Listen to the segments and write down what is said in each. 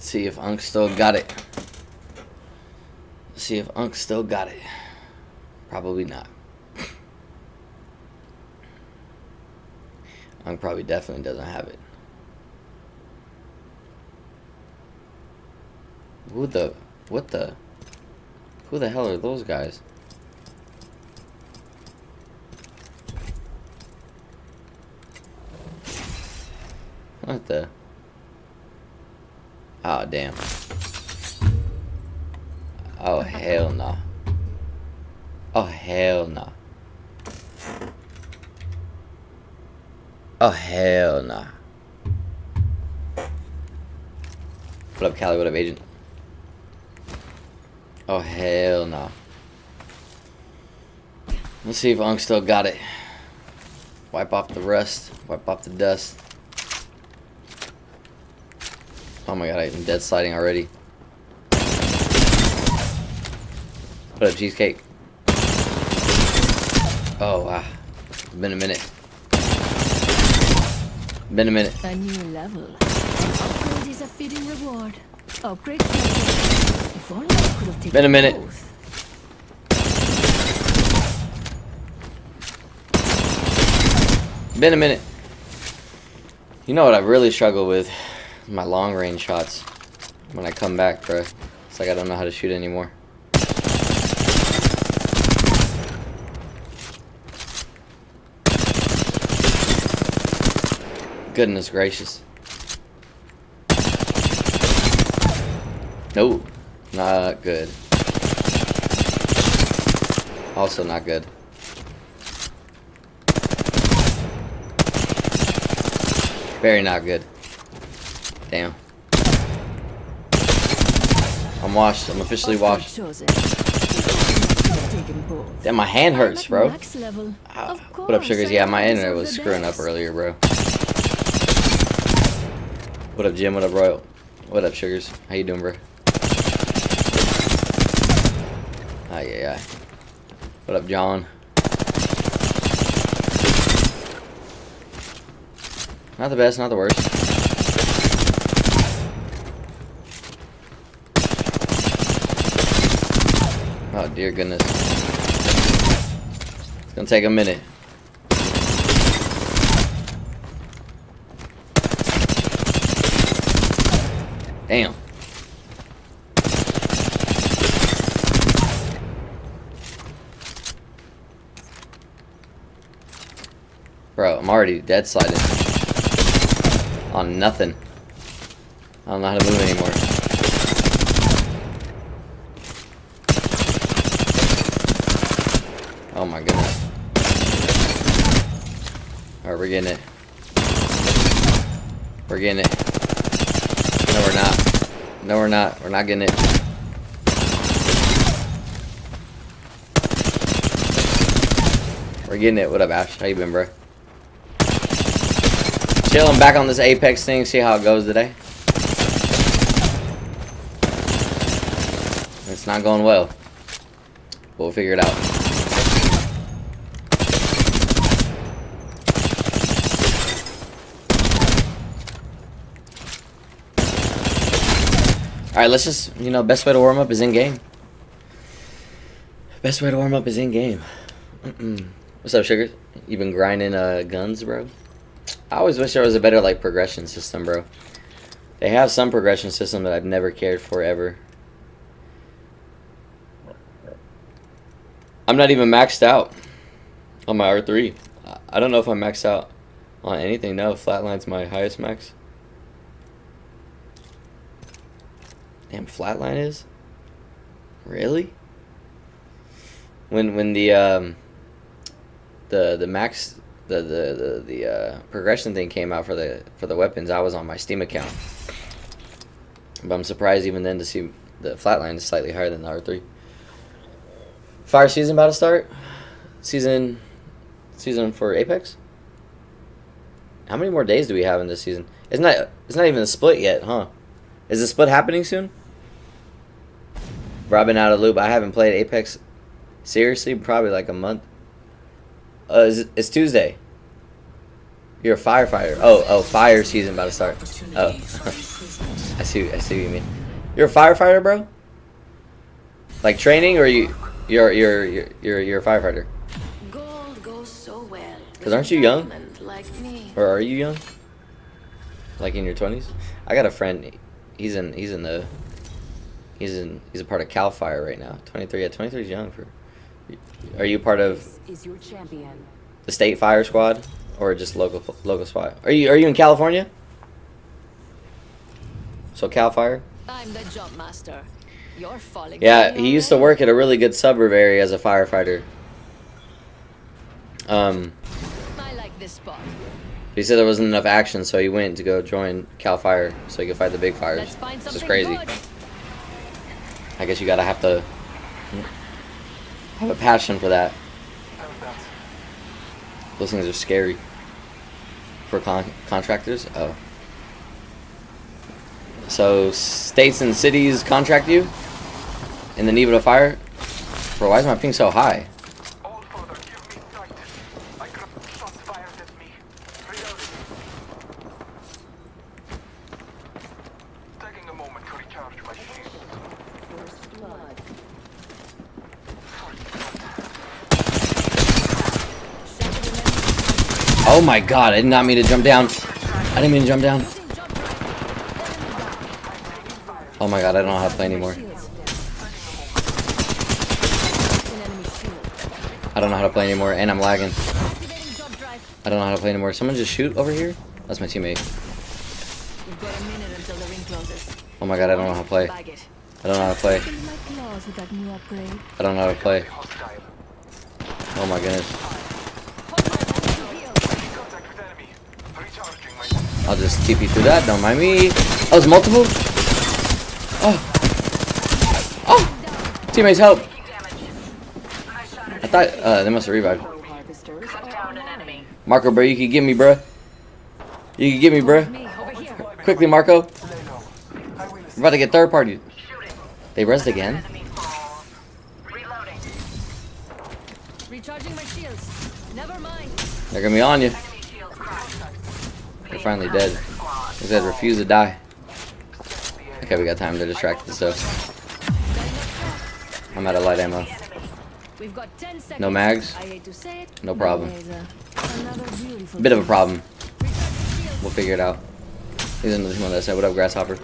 See if Unk still got it. See if Unk still got it. Probably not. Unk probably definitely doesn't have it. Who the hell are those guys? What the? Oh, damn. Oh, hell no. Oh, hell no. Oh, hell no. What up, Callie? What up, Agent? Oh, hell no. Let's see if Unk still got it. Wipe off the rust. Wipe off the dust. Oh my god, I'm dead sliding already. What up, Cheesecake? Oh, wow. It's been a minute. Been a minute. A new level. An upgrade is a fitting reward. Upgrade. If only I could have taken Been a minute. both. Been a minute. You know what I really struggle with? My long range shots. When I come back, bro. It's like I don't know how to shoot anymore. Goodness gracious. No. Not good. Also not good. Very not good. Damn. I'm washed. I'm officially washed. Damn, my hand hurts, bro. Ow. What up, sugars? Yeah, my internet was screwing up earlier, bro. What up, Jim? What up, Royal? What up, sugars? How you doing, bro? Yeah. What up, John? Not the best, not the worst. Oh, dear goodness. It's gonna take a minute. Damn. Bro, I'm already dead sliding. On nothing. I don't know how to move anymore. Oh my goodness. Alright, we're getting it. We're getting it. No, we're not. No, we're not. We're not getting it. We're getting it. What up, Ash? How you been, bro? Chilling back on this Apex thing. See how it goes today. It's not going well. But we'll figure it out. Alright, let's just, best way to warm up is in game. Best way to warm up is in game. What's up, Sugar? You been grinding guns, bro? I always wish there was a better, progression system, bro. They have some progression system that I've never cared for, ever. I'm not even maxed out on my R3. I don't know if I'm maxed out on anything. No, Flatline's my highest max. Damn, Flatline is? Really? When the max the progression thing came out for the weapons, I was on my Steam account. But I'm surprised even then to see the Flatline is slightly higher than the R3. Fire season about to start? Season for Apex? How many more days do we have in this season? It's not even a split yet, huh? Is the split happening soon? Bro, I've been out of the loop. I haven't played Apex seriously probably like a month. It's Tuesday. You're a firefighter. Oh, fire season about to start. Oh. I see what you mean. You're a firefighter, bro? Like training, or you're a firefighter? Gold goes so well. Cause aren't you young? Like me. Or are you young? Like in your 20s? I got a friend. He's a part of Cal Fire right now. 23. Yeah, 23 is young for. Are you part of Is your champion. the state fire squad or just local squad? Are you in California? So Cal Fire? I'm the jump master. You're falling. Yeah, for me he used to already? work at a really good suburb area as a firefighter. I like this spot. He said there wasn't enough action, so he went to go join Cal Fire so he could fight the big fires. Let's find This is something crazy. good. I guess you gotta have to have a passion for that. Those things are scary. For contractors? Oh. So, states and cities contract you? In the need of a fire? Bro, why is my ping so high? Old father, give me sight. I got shots fired at me. Reloading. Taking a moment to recharge my shield. First blood. Oh my god, I did not mean to jump down. I didn't mean to jump down. Oh my god, I don't know how to play anymore. I don't know how to play anymore, and I'm lagging. I don't know how to play anymore. Someone just shoot over here? That's my teammate. You've got a minute until the ring closes. Oh my god, I don't know how to play. Bag it. I don't know how to play. Feeling my claws with that new upgrade. I don't know how to play. Hostile. Oh my goodness. Contact with enemy. Recharging my I'll just TP through that, don't mind me. Oh, it's multiple? Oh. Oh! Teammates, help! I thought, they must have revived. Marco, bro, you can get me, bro. You can get me, bro. Me, over here. Quickly, Marco. Lay low. I will We're about to get third party. They rezzed again? Recharging my shields. Never mind. They're gonna be on you. They're finally dead. They said refuse to die. Okay, we got time to distract this stuff. I'm out of light ammo. We've got 10 seconds. No mags? I hate to say it. No problem. Another beautiful Bit of a problem. Recharging shields. We'll figure it out. He's another one that said, "What up, Grasshopper?"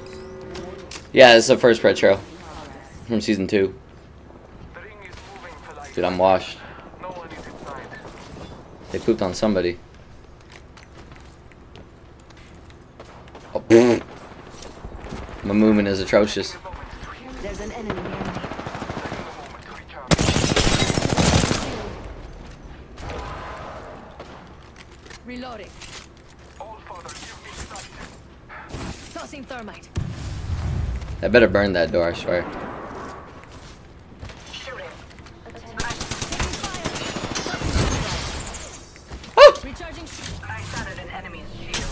Yeah, this is the first Pred Trail from season 2. The ring is moving to life. Dude, I'm washed. No one is inside. They pooped on somebody. Oh, boom. My movement is atrocious. There's an enemy near me. Reloading. Old father, give me sight. Tossing thermite. I better burn that door, I swear. Oh! Recharging.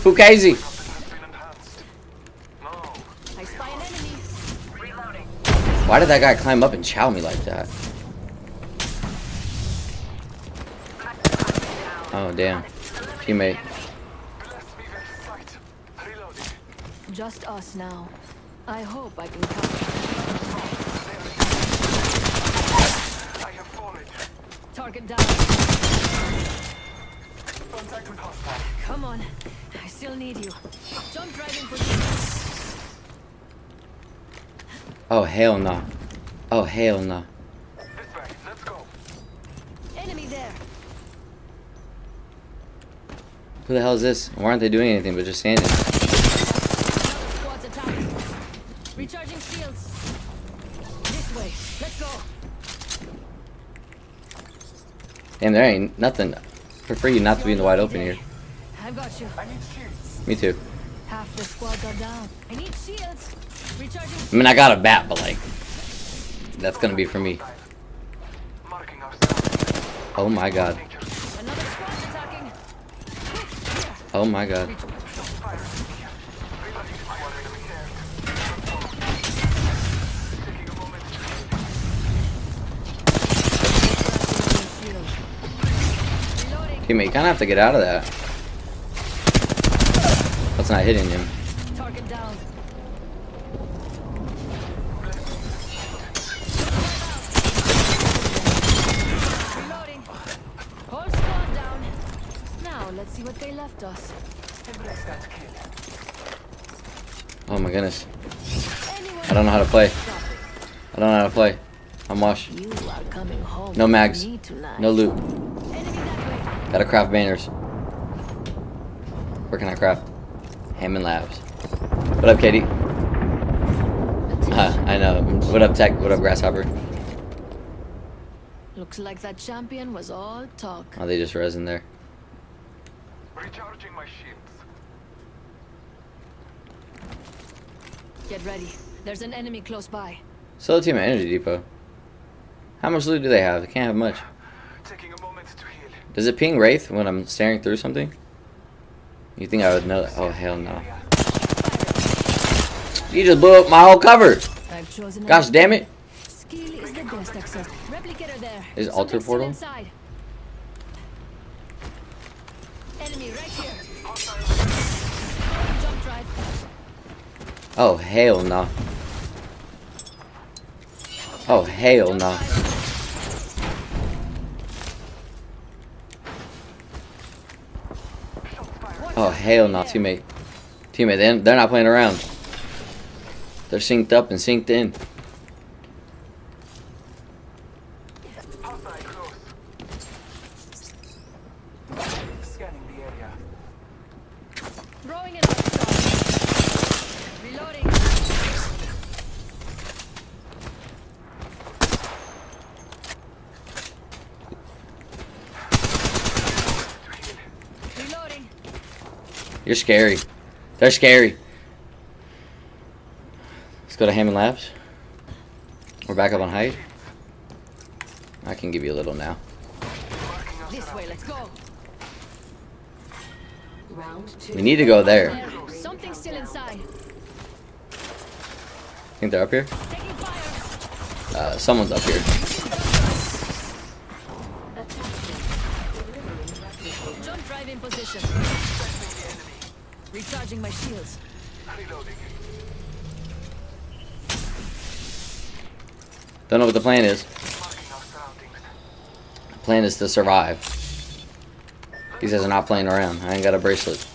Fugazi! Has been enhanced. No. I spy an enemy. Why did that guy climb up and chow me like that? Oh, damn. Teammate. Bless me with sight. Reloading. Just us now. I hope I can cover. I have fallen. Target down. Contact with hostile. Come on. I still need you. Jump driving for Oh, hell no. Oh, hell no. This way. Let's go. enemy there. Who the hell is this? Why aren't they doing anything but just standing? Squad's attacking. Recharging shields. This way. Let's go. Damn, there ain't nothing. Prefer you not to be in the wide open here. I've got you. I need shields. Me too. Half the squads are down. I need shields. Recharging. I mean, I got a bat, but like, that's gonna be for me. Marking ourselves. Oh my god. Another squad's attacking. Oh my god. Reloading. Teammate, you kinda have to get out of that. That's not hitting him. Target down. left us. Embrace that kill. Oh my goodness. Anyone I don't know how to play. stop it. I don't know how to play. I'm washed. You are coming home. No mags. with me tonight. No loot. Enemy that way. Gotta craft banners. Where can I craft? Hammond Labs. What up, Katie? I know. What up, Tech? What up, Grasshopper? Looks like that champion was all talk. Oh, they just res in there. Recharging my shields. Get ready. There's an enemy close by. Solo team at Energy Depot. How much loot do they have? They can't have much. Taking a moment to heal. Does it ping Wraith when I'm staring through something? You think I would know that? Oh, hell no. You just blew up my whole cover! I've chosen. Gosh damn it! Skill is the best access. Replicator there. Is Alter Something still Portal? inside. Enemy right here. Jump drive. Oh, hell no. Oh, hell Jump no. drive. Oh, hell no, teammate. Teammate, they're not playing around. They're synced up and synced in. Hostile close. Scanning the area. Throwing it outside. Reloading. Reloading. You're scary. They're scary. Let's go to Hammond Labs. We're back up on height. I can give you a little now. This way, let's go. We need to go there. There. Something's still inside. Think they're up here? Taking fire. Someone's up here. Jump drive in position. Recharging my shields. Reloading. Don't know what the plan is. Marking our surroundings. The plan is to survive. These guys are not playing around. I ain't got a bracelet.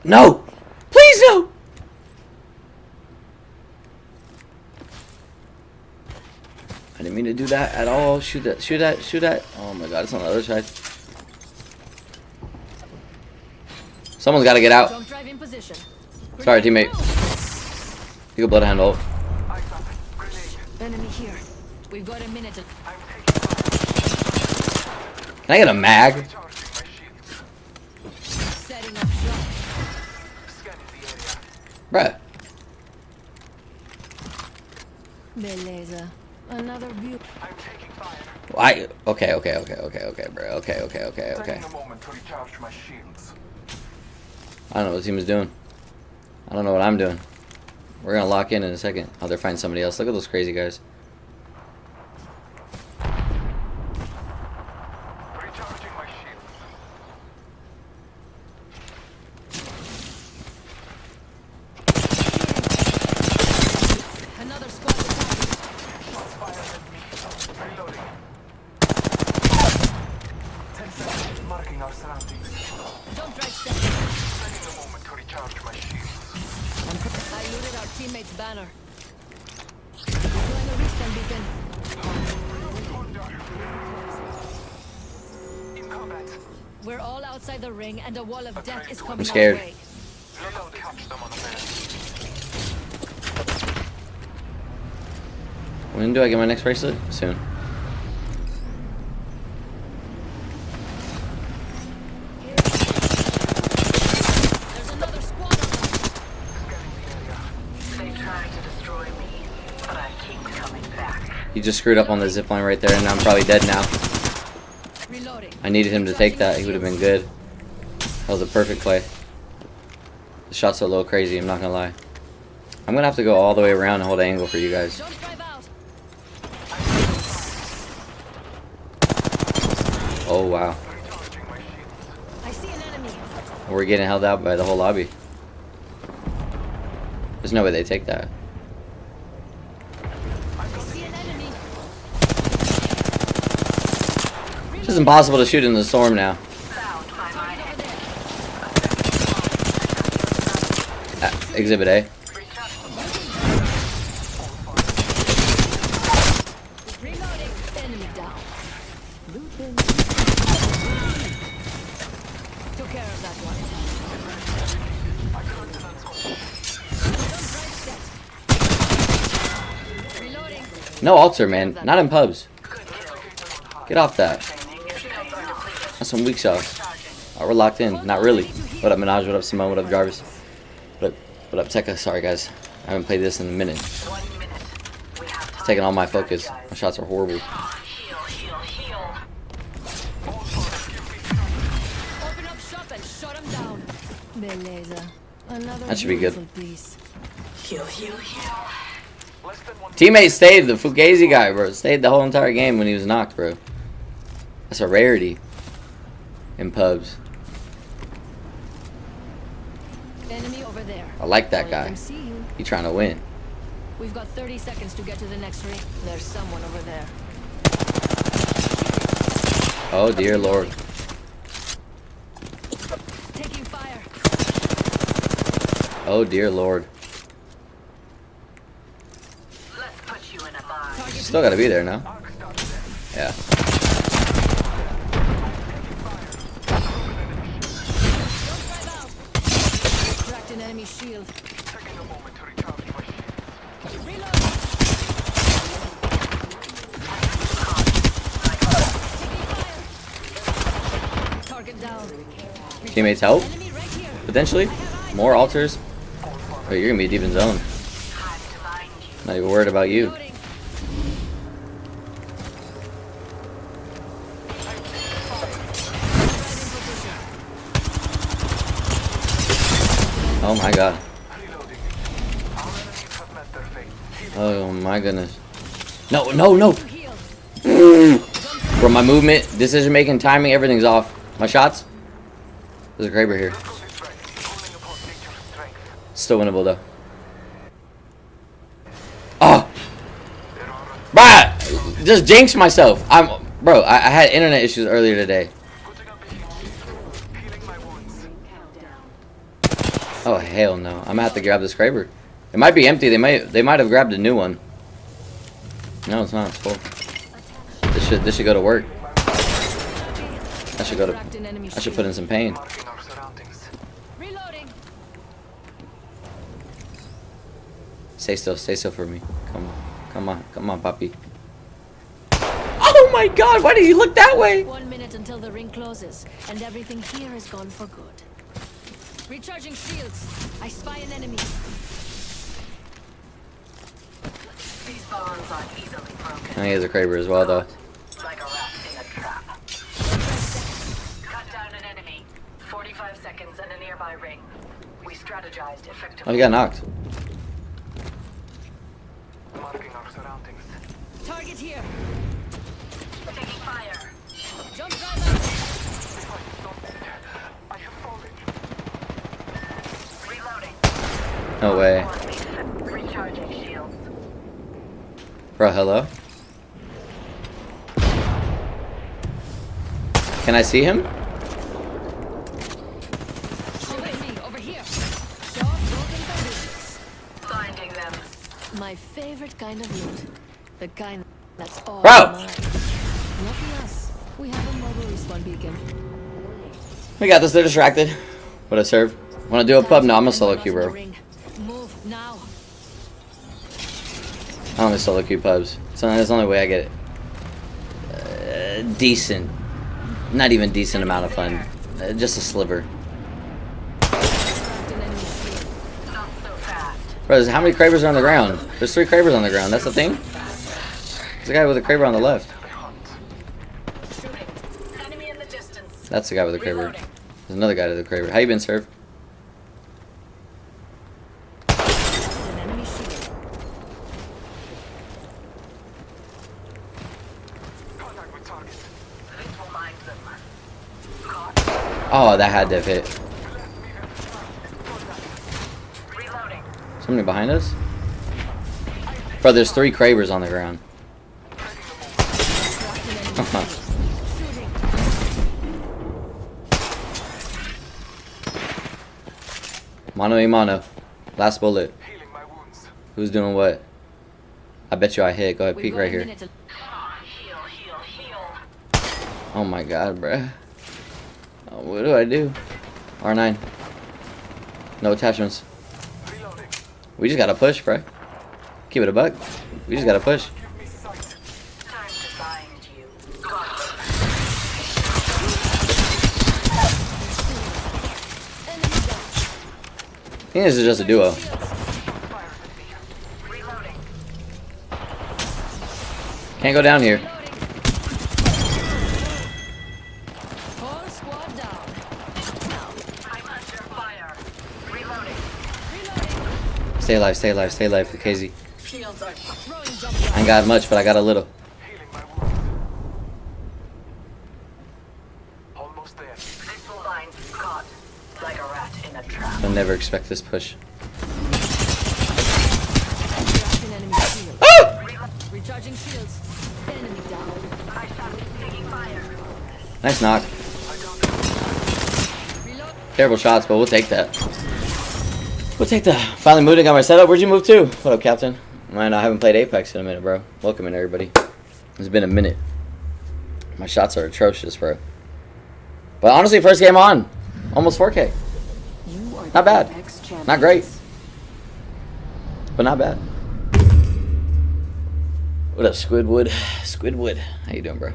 No! Please no! I didn't mean to do that at all. Shoot that, shoot that, shoot that. Oh my god, it's on the other side. Someone's gotta get out. Jump drive in position. Sorry, Grenade. teammate. You can blood handle. Eyes up. Grenade. Enemy here. We've got a minute. I'm taking fire. Can I get a mag? Recharging my shields. Setting up shop. Scanning the area. Bruh. Beleza. Another view. I'm taking fire. Why? Okay, bro. Okay. Taking a moment to recharge my shields. I don't know what the team is doing. I don't know what I'm doing. We're gonna lock in a second. Oh, they're finding somebody else. Look at those crazy guys. Recharging my shields. Another squad attacking. Shots fired at me. Reloading. 10 seconds. Marking our surroundings. Jump drive set. Taking a moment to recharge my shields. I looted our teammate's banner. Deploying a respawn beacon. In combat. We're all outside the ring and a wall of death is coming I'm scared. our way. Reload. Catch them on the man. When do I get my next bracelet? Soon. There's another squad on us. Scanning the area. They tried to destroy me, but I keep coming back. He just screwed up on the zipline right there, and I'm probably dead now. Reloading. I needed him to take that. He would have been good. That was a perfect play. The shot's a little crazy, I'm not gonna lie. I'm gonna have to go all the way around and hold an angle for you guys. Jump drive out. Oh wow. Recharging my shields. I see an enemy. We're getting held out by the whole lobby. There's no way they take that. I see an enemy. It's just impossible to shoot in the storm now. Found by my head. Exhibit A. Reloading. Enemy down. Took care of that one. Reloading. No altar, man. Not in pubs. Get off that. That's some weak sauce. Alright, we're locked in. Not really. What up, Minaj? What up, Simone? What up, Jarvis? What up, Tekka? Sorry, guys. I haven't played this in a minute. 1 minute. We have It's time. taking all my focus. My shots are horrible. Heal, heal, heal. Open up shop and shut him down. Beleza. Another That should be good. beautiful piece. Heal, heal, heal. Less than 1 Teammate stayed. The Fugazi guy, bro. Stayed the whole entire game when he was knocked, bro. That's a rarity in pubs. Enemy over there. I like that Don't let guy. them see you. He trying to win. We've got 30 seconds to get to the next ring. There's someone over there. Oh, dear Lord. Taking fire. Oh, dear Lord. Let's put you in a bind. Still gotta be there now. Yeah. Don't drive out. Cracked an enemy shield. taking a moment to recharge my shields. Reload. Taking fire. Target down. Teammates help? Enemy right here. Potentially. More altars. Oh, you're gonna be deep in zone. Time to bind you. Not even worried about you. Reloading. Oh my god. Reloading. Our enemies have met their fate. Oh my goodness. No, no, no. Heal. Bro, my movement, decision making, timing, everything's off. My shots. There's a Kraber here. Go this way. Calling upon nature's strength. Still winnable though. Oh, There are bruh, just jinxed myself. Bro. I had internet issues earlier today. putting up a heat shield. Healing my wounds. Oh hell no. I'm gonna have to grab this Kraber. It might be empty. They might have grabbed a new one. No, it's not. It's full. This should go to work. I should go to. Cracked an enemy I should put in some pain. Marking our surroundings. Reloading. Stay still for me. Come on, papi. Oh my God! Why did he look that way? 1 minute until the ring closes, and everything here is gone for good. Recharging shields. I spy an enemy. These bonds aren't easily broken. I think he has a Kraber as well, though. Like a rat in a trap. Cut down an enemy. 45 seconds and a nearby ring. We strategized effectively. Oh, he got knocked. Marking our surroundings. Target here. Taking fire. Jump drive out. I have fallen. Reloading. No way. Recharging shields. Bro, hello? Can I see him? Over here. Short, broken conditions. Finding them. My favorite kind of loot. The kind that's all Bro! mine. Lucky us. We have a mobile respawn beacon. We got this. They're distracted. What I serve? Want to do a pub? No, I'm a solo queue, bro. Move now. I only solo queue pubs. So that's the only way I get decent. Not even decent amount of fun. Just a sliver. Cracked an enemy shield. Not so fast. Bro, how many Kravers are on the ground? There's 3 Kravers on the ground. That's the thing? There's a guy with a Kraber on the left. Shooting. Enemy in the distance. That's the guy with the Kraber. Reloading. There's another guy with a Kraber. How you been, Serve? An enemy shield. Contact with target. This will mind them. Caught. Oh, that had to have hit. Reloading. Somebody behind us? Bro, there's 3 Kravers on the ground. Cracked an enemy shield. Shooting. Mano a mano. Last bullet. Healing my wounds. Who's doing what? I bet you I hit. Go ahead, We've peek got right a here. minute to- Heal, heal, heal. Oh my god, bruh. Oh, what do I do? R9. No attachments. Reloading. We just gotta push, bruh. Keep it a buck. We just gotta push. Give me sight. Time to bind you. Got it. Enemy down. I think this is just a duo. Shields. Fires at me. Reloading. Can't go down here. Reloading. Whole squad down. Now, I'm under fire. Reloading. reloading. Stay alive, stay alive, stay alive for KZ. Shields are Throwing jump I drive. ain't got much, but I got a little. Healing my wounds. Almost there. this line caught like a rat in a trap. I'll never expect this push. Extracting enemy shield. Ah! Recharging shields. Enemy down. I shot taking fire. Nice knock. Reload. Terrible shots, but we'll take that. We'll take that. Finally moved and got my setup. Where'd you move to? What up, Captain? Man, I haven't played Apex in a minute, bro. Welcome in, everybody. It's been a minute. My shots are atrocious, bro. But honestly, first game on. Almost 4K. You are Not bad. the Apex champions. Not great. But not bad. What up, Squidwood? Squidwood. How you doing, bro?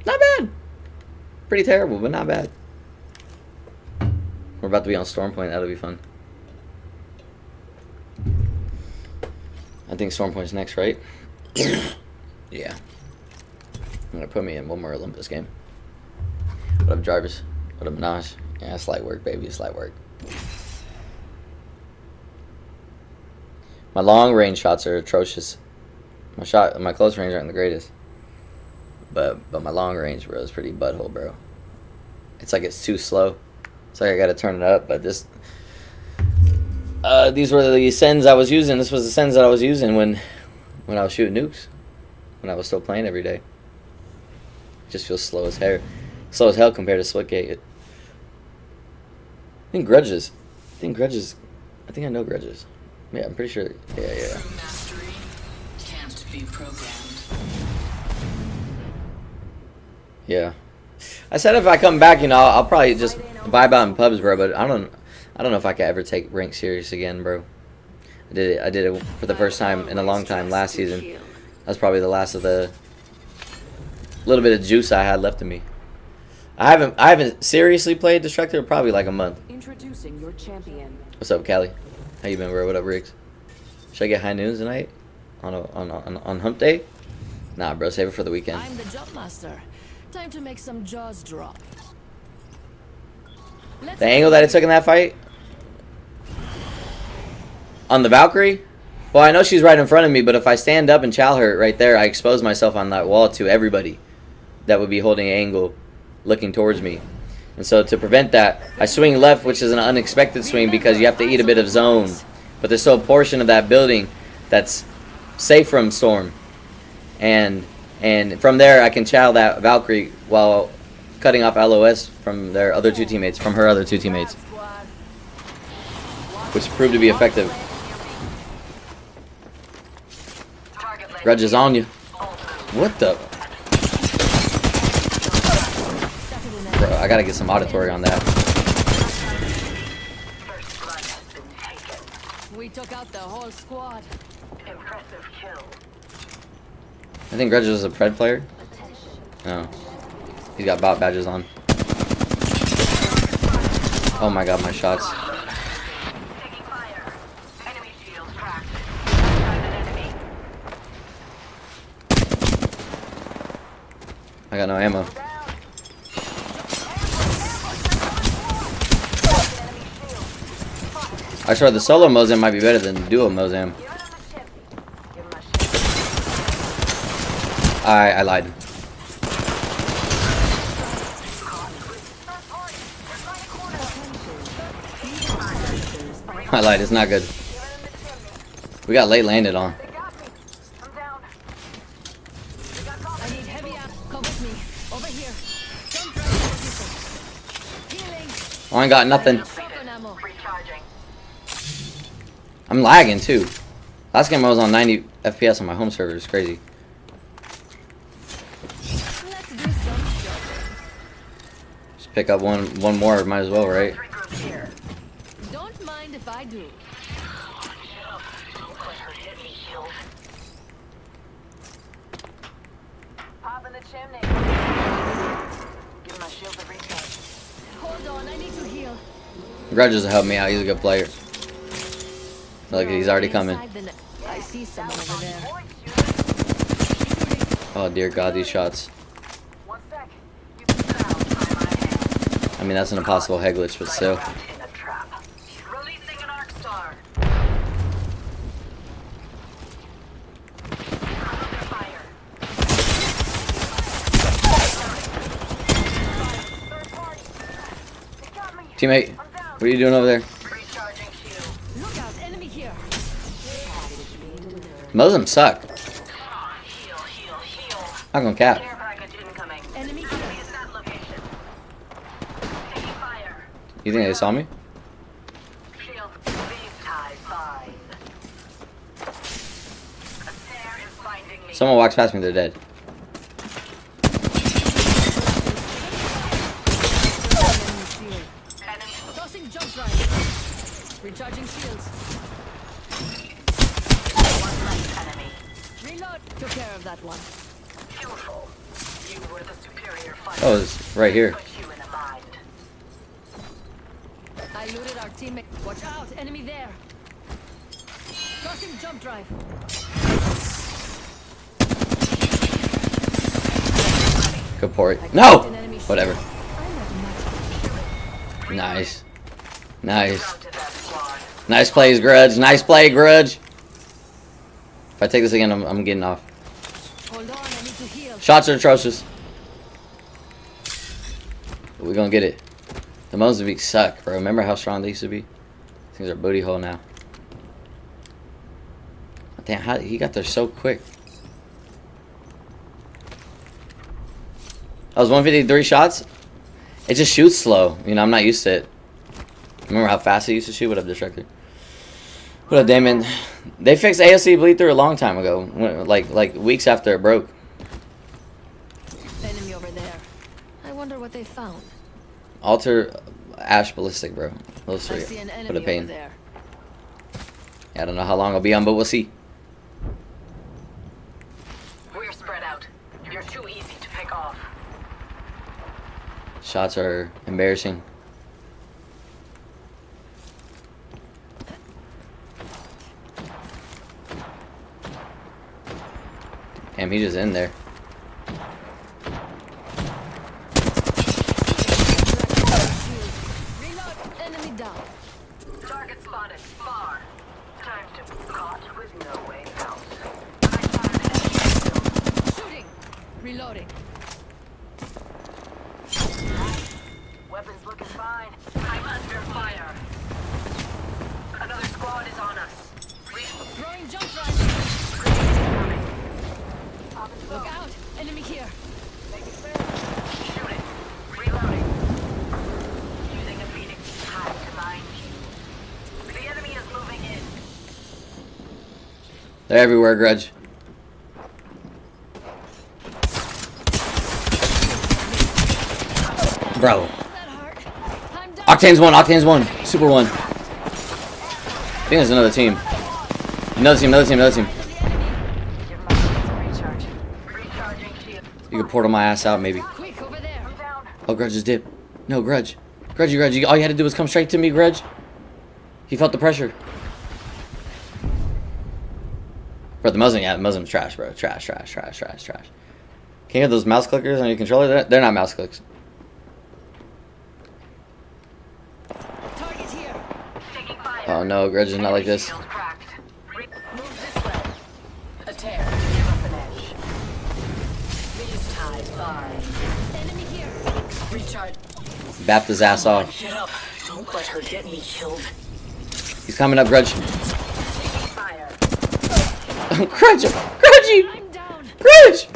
Not bad. Pretty terrible, but not bad. We're about to be on Storm Point. That'll be fun. I think Storm Point's next, right? Yeah. I'm gonna put me in one more Olympus game. What up, Jarvis? What up, Minaj? Yeah, it's light work, baby. It's light work. My long range shots are atrocious. My close range aren't the greatest. But my long range, bro, is pretty butthole, bro. It's like it's too slow. It's like I gotta turn it up. But this, these were the sends I was using. This was the sends that I was using when I was shooting nukes. When I was still playing every day. It just feels slow as hell compared to Splitgate. I think Grudges. I think I know Grudges. Yeah, I'm pretty sure. Yeah. True mastery can't be programmed. Yeah. I said if I come back, I'll probably just vibe out in pubs, bro. But I don't know if I could ever take rank serious again, bro. I did it for the first time in a long time last season. That's probably the last of the little bit of juice I had left in me. I haven't seriously played Destructor in probably like a month. Introducing your champion. What's up, Callie? How you been, bro? What up, Riggs? Should I get high noons tonight on Hump Day? Nah, bro. Save it for the weekend. I'm the jump master. Time to make some jaws drop. Let's The angle that it took in that fight on the Valkyrie. Well, I know she's right in front of me, but if I stand up and chow her right there, I expose myself on that wall to everybody that would be holding an angle, looking towards me. And so to prevent that, I swing left, which is an unexpected swing because you have to eat a bit of zone. But there's still a portion of that building that's safe from storm. And from there, I can chow that Valkyrie while cutting off LOS from her other two teammates, which proved to be effective. Target leg. Grudge is on you. What the? Bro, I gotta get some auditory on that. First blood has been taken. We took out the whole squad. Impressive kill. I think Grudge is a Pred player. No. He's got bot badges on. Oh my god, my shots. Taking fire. Enemy shields cracked. Outside an enemy. I got no ammo. I swear the solo Mozam might be better than the duo Mozam. Give him a ship. Give him a ship. I lied. I lied, it's not good. We got late landed on. They got me. I'm down. I need heavy ammo. Cover me. Over here. Jump drive. Healing. I ain't got nothing. Defeated. I'm lagging too. Last game I was on 90 FPS on my home server. It's crazy. Let's do some shopping. Just pick up one more. Might as well, right? Three groups here. Don't mind if I do. Don't let her hit me, shield. Pop in the chimney. Give my shield a recharge. Hold on, I need to heal. Grudges will help me out. He's a good player. Look, he's already coming. Inside the net. I see someone over there. Oh dear God, these shots. 1 sec. You can found by my hand. I mean, that's an impossible head glitch, but still. Trapped in a trap. Releasing an arc star. Under fire. Third party. They got me. Teammate, I'm down. what are you doing over there? Recharging shield. Look out, enemy here. Most of them suck. Heal, heal, heal. Not gonna cap. Care package incoming. Enemy here. Enemy is that location. Taking fire. You think they saw me? Shield. These ties bind. A snare is binding me. Someone walks past me, they're dead. Enemy shield. Enemy. Tossing jump drive. Recharging shields. One less enemy. Reload. Took care of that one. Beautiful. You were the superior fighter. Oh, it's right here. Put you in a bind. I looted our teammate. Watch out, enemy there. Tossing jump drive. Good port. No! An enemy shield. Whatever. I'm not much. Nice. Nice. Out to that squad. Nice plays, Grudge. Nice play, Grudge. If I take this again, I'm getting off. Hold on, I need to heal. Shots are atrocious. But we're gonna get it. The Mozambique suck, bro. Remember how strong they used to be? Things are booty hole now. Damn, how he got there so quick. That was 153 shots. It just shoots slow. You know, I'm not used to it. Remember how fast it used to shoot? What up, Destructor? What up, Damon? They fixed AOC bleed through a long time ago, like weeks after it broke. Enemy over there. I wonder what they found. Alter Ash Ballistic, bro. Those I three. see an For the enemy over pain. there. Yeah, I don't know how long I'll be on, but we'll see. We're spread out. You're too easy to pick off. Shots are embarrassing. Damn, he's just in there. Reload. Enemy down. Target spotted. Far. Time to caught with no way out. Shooting. Reloading. Weapons looking fine. I'm under fire. Another squad is on us. Throwing jump drive. Look out. Enemy here. Shooting. Reloading. Using a Phoenix time to bind you. The enemy is moving in. They're everywhere, Grudge. Bro. That hurt. I'm down. Octane's one, Octane's one. Super one. I think there's another team. Another team, another team, another team. Eyes of the enemy. Give my shields a recharge. Recharging shield. You could portal my ass out, maybe. Quick over there. I'm down. Oh, Grudge just dipped. No, Grudge. Grudge. All you had to do was come straight to me, Grudge. He felt the pressure. Bro, the Muslim's trash, bro. Trash. Can you have those mouse clickers on your controller? They're not mouse clicks. Target here. Taking fire. Oh no, Grudge is not like this. Shield cracked. Move this way. A tear. Give us an edge. These ties bind. Enemy here. Recharge. Bapped his ass off. Get up. Don't let her get me killed. He's coming up, Grudge. Taking fire. Grudge! I'm down. Grudge!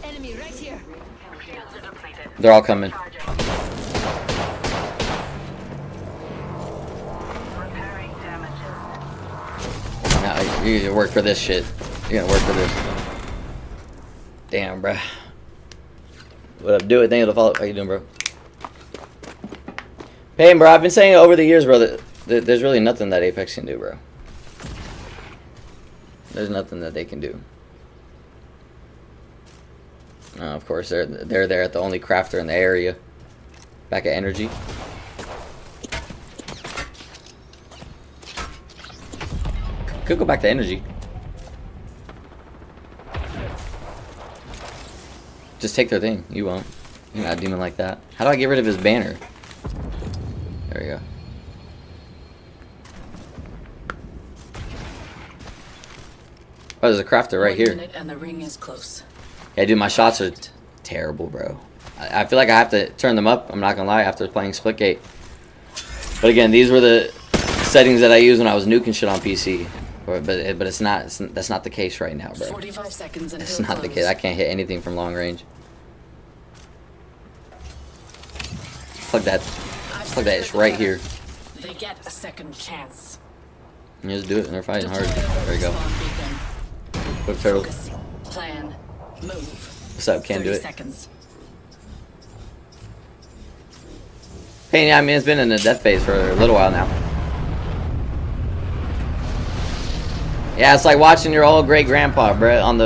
Enemy right here. Shields are depleted. They're all coming. Charging. Repair You gonna work for this shit. You're gonna work for this. Damn, bruh. What up? Do it. Thank you to follow. How you doing, bro? Hey, bro. I've been saying over the years, bro, that there's really nothing that Apex can do, bro. There's nothing that they can do. Of course, they're there at the only crafter in the area. Back at Energy. Could go back to Energy. Just take their thing. You won't. You're not a demon like that. How do I get rid of his banner? There we go. Oh, there's a crafter right here. 1 minute and the ring is close. Yeah, dude, my shots are terrible, bro. I feel like I have to turn them up. I'm not gonna lie. After playing Splitgate. But again, these were the settings that I used when I was nuking shit on PC. But it's not. That's not the case right now, bro. 45 seconds until It's not the close. case. I can't hit anything from long range. Plug that. Plug that. It's right here. They get a second chance. You just do it, and they're fighting hard. There you go. Quick turtle. Focus. Plan. Move. What's up? Can't do 30 it. seconds. Hey, yeah, I mean, it's been in the death phase for a little while now. Yeah, it's like watching your old great grandpa, bro, on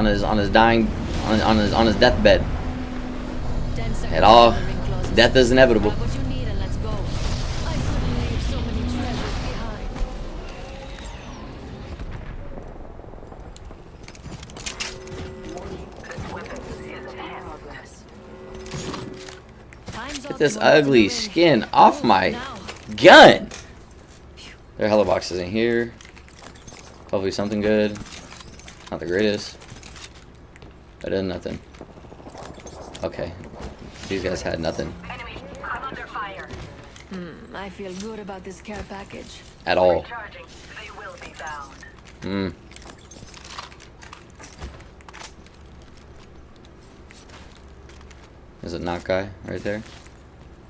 his dying on his deathbed. 10 seconds. It all till the ring closes. death is inevitable. Grab what you need and let's go. I couldn't leave so many treasures behind. Time's Get up this and we're to the ugly ring. skin off my Now. gun. There are hella boxes in here. Hopefully something good. Not the greatest. But then nothing. Okay. These guys had nothing Enemy, I'm under fire. I feel good about this care package. at all. Recharging. They will be bound. Hmm. There's a knock guy right there.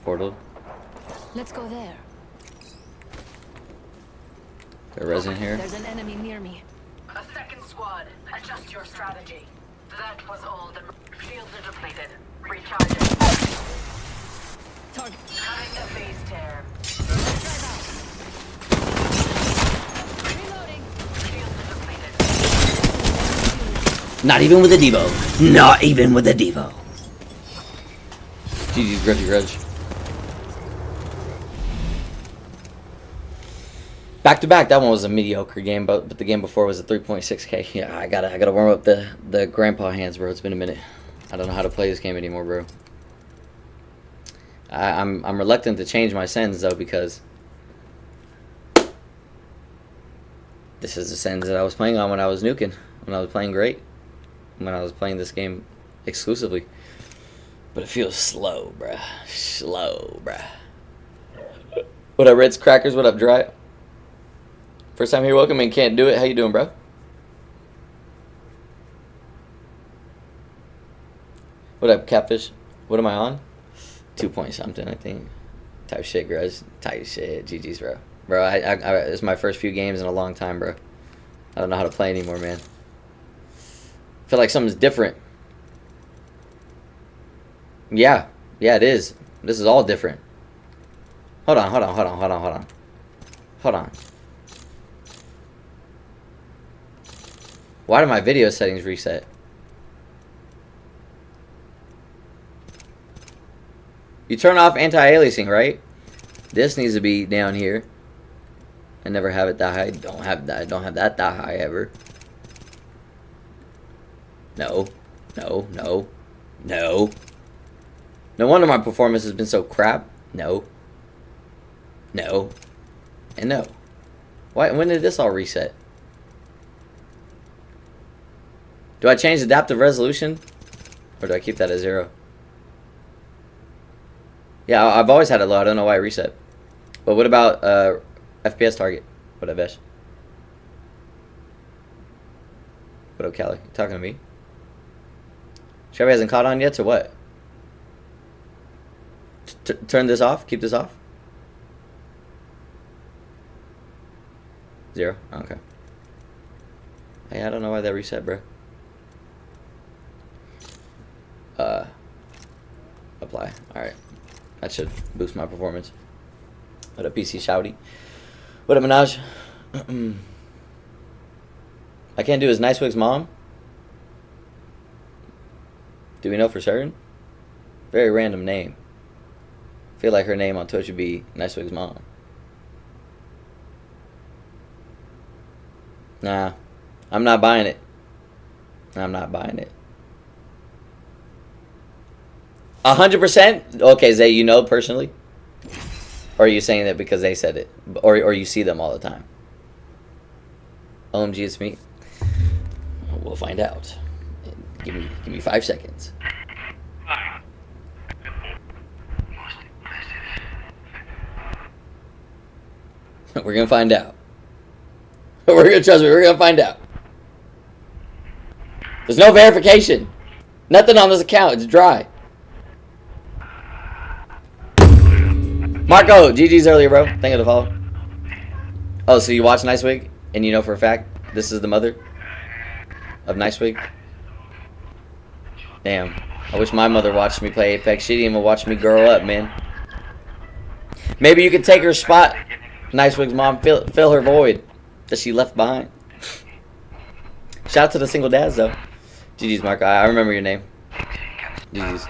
Portal. Let's go there. Got res in here. There's an enemy near me. A second squad. Adjust your strategy. That was all the shields are depleted. Recharging. Target. Having a phase tear. Reloading. Shields are depleted. Not even with a Devo. Not even with a Devo. GG's Grudgy Grudge. Back to back, that one was a mediocre game, but the game before was a 3.6K. Yeah, I gotta warm up the grandpa hands, bro. It's been a minute. I don't know how to play this game anymore, bro. I'm reluctant to change my sends though, because this is the sends that I was playing on when I was nuking, when I was playing great, when I was playing this game exclusively. But it feels slow, bruh. Slow, bruh. What up, Ritz Crackers? What up, Dry? First time here, welcome and can't do it. How you doing, bro? What up, Catfish? What am I on? 2 point something, I think. Type shit, Grudge. Type shit. GG's, bro. Bro, it's my first few games in a long time, bro. I don't know how to play anymore, man. I feel like something's different. Yeah. Yeah, it is. This is all different. Hold on. Hold on. Why do my video settings reset? You turn off anti-aliasing, right? This needs to be down here. I never have it that high. Don't have that high ever. No. No wonder my performance has been so crap. No. And no. Why? When did this all reset? Do I change adaptive resolution? Or do I keep that at 0? Yeah, I've always had it low. I don't know why I reset. But what about FPS target? What up, Vesh? What up, Callie? You talking to me? Chevy hasn't caught on yet, or what? Turn this off? Keep this off? 0? Okay. Hey, I don't know why that reset, bro. Apply. Alright. That should boost my performance. What up, PC Shouty? What up, Minaj? I can't do his Nice Wig's mom? Do we know for certain? Very random name. I feel like her name on Twitch would be Nice Wig's mom. Nah. I'm not buying it. I'm not buying it. 100%? Okay, Zay, you know personally? Or are you saying that because they said it? Or you see them all the time? OMG, it's me. We'll find out. Give me 5 seconds. We're gonna find out. We're gonna trust me. We're gonna find out. There's no verification. Nothing on this account. It's dry. Marco, GG's earlier, bro. Thank you for the follow. Oh, so you watch Nice Wig and you know for a fact this is the mother of Nice Wig? Damn. I wish my mother watched me play Apex. She didn't even watch me grow up, man. Maybe you could take her spot, Nice Wig's mom. Fill her void that she left behind. Shout out to the single dads, though. GG's, Marco. I remember your name. GG's.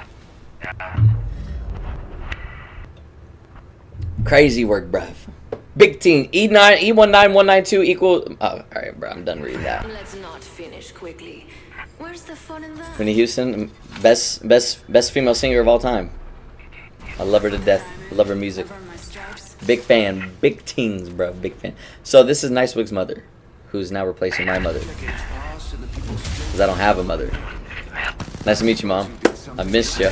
Crazy work, bruv. Big team. E19192 equal. Oh, alright, bro. I'm done reading that. Let's not finish quickly. Where's the fun in that? Whitney Houston, best female singer of all time. I love her to death. I love her music. Big fan. Big teens, bro. Big fan. So this is Nice Wig's mother, who's now replacing my mother. Because I don't have a mother. Nice to meet you, Mom. I missed you.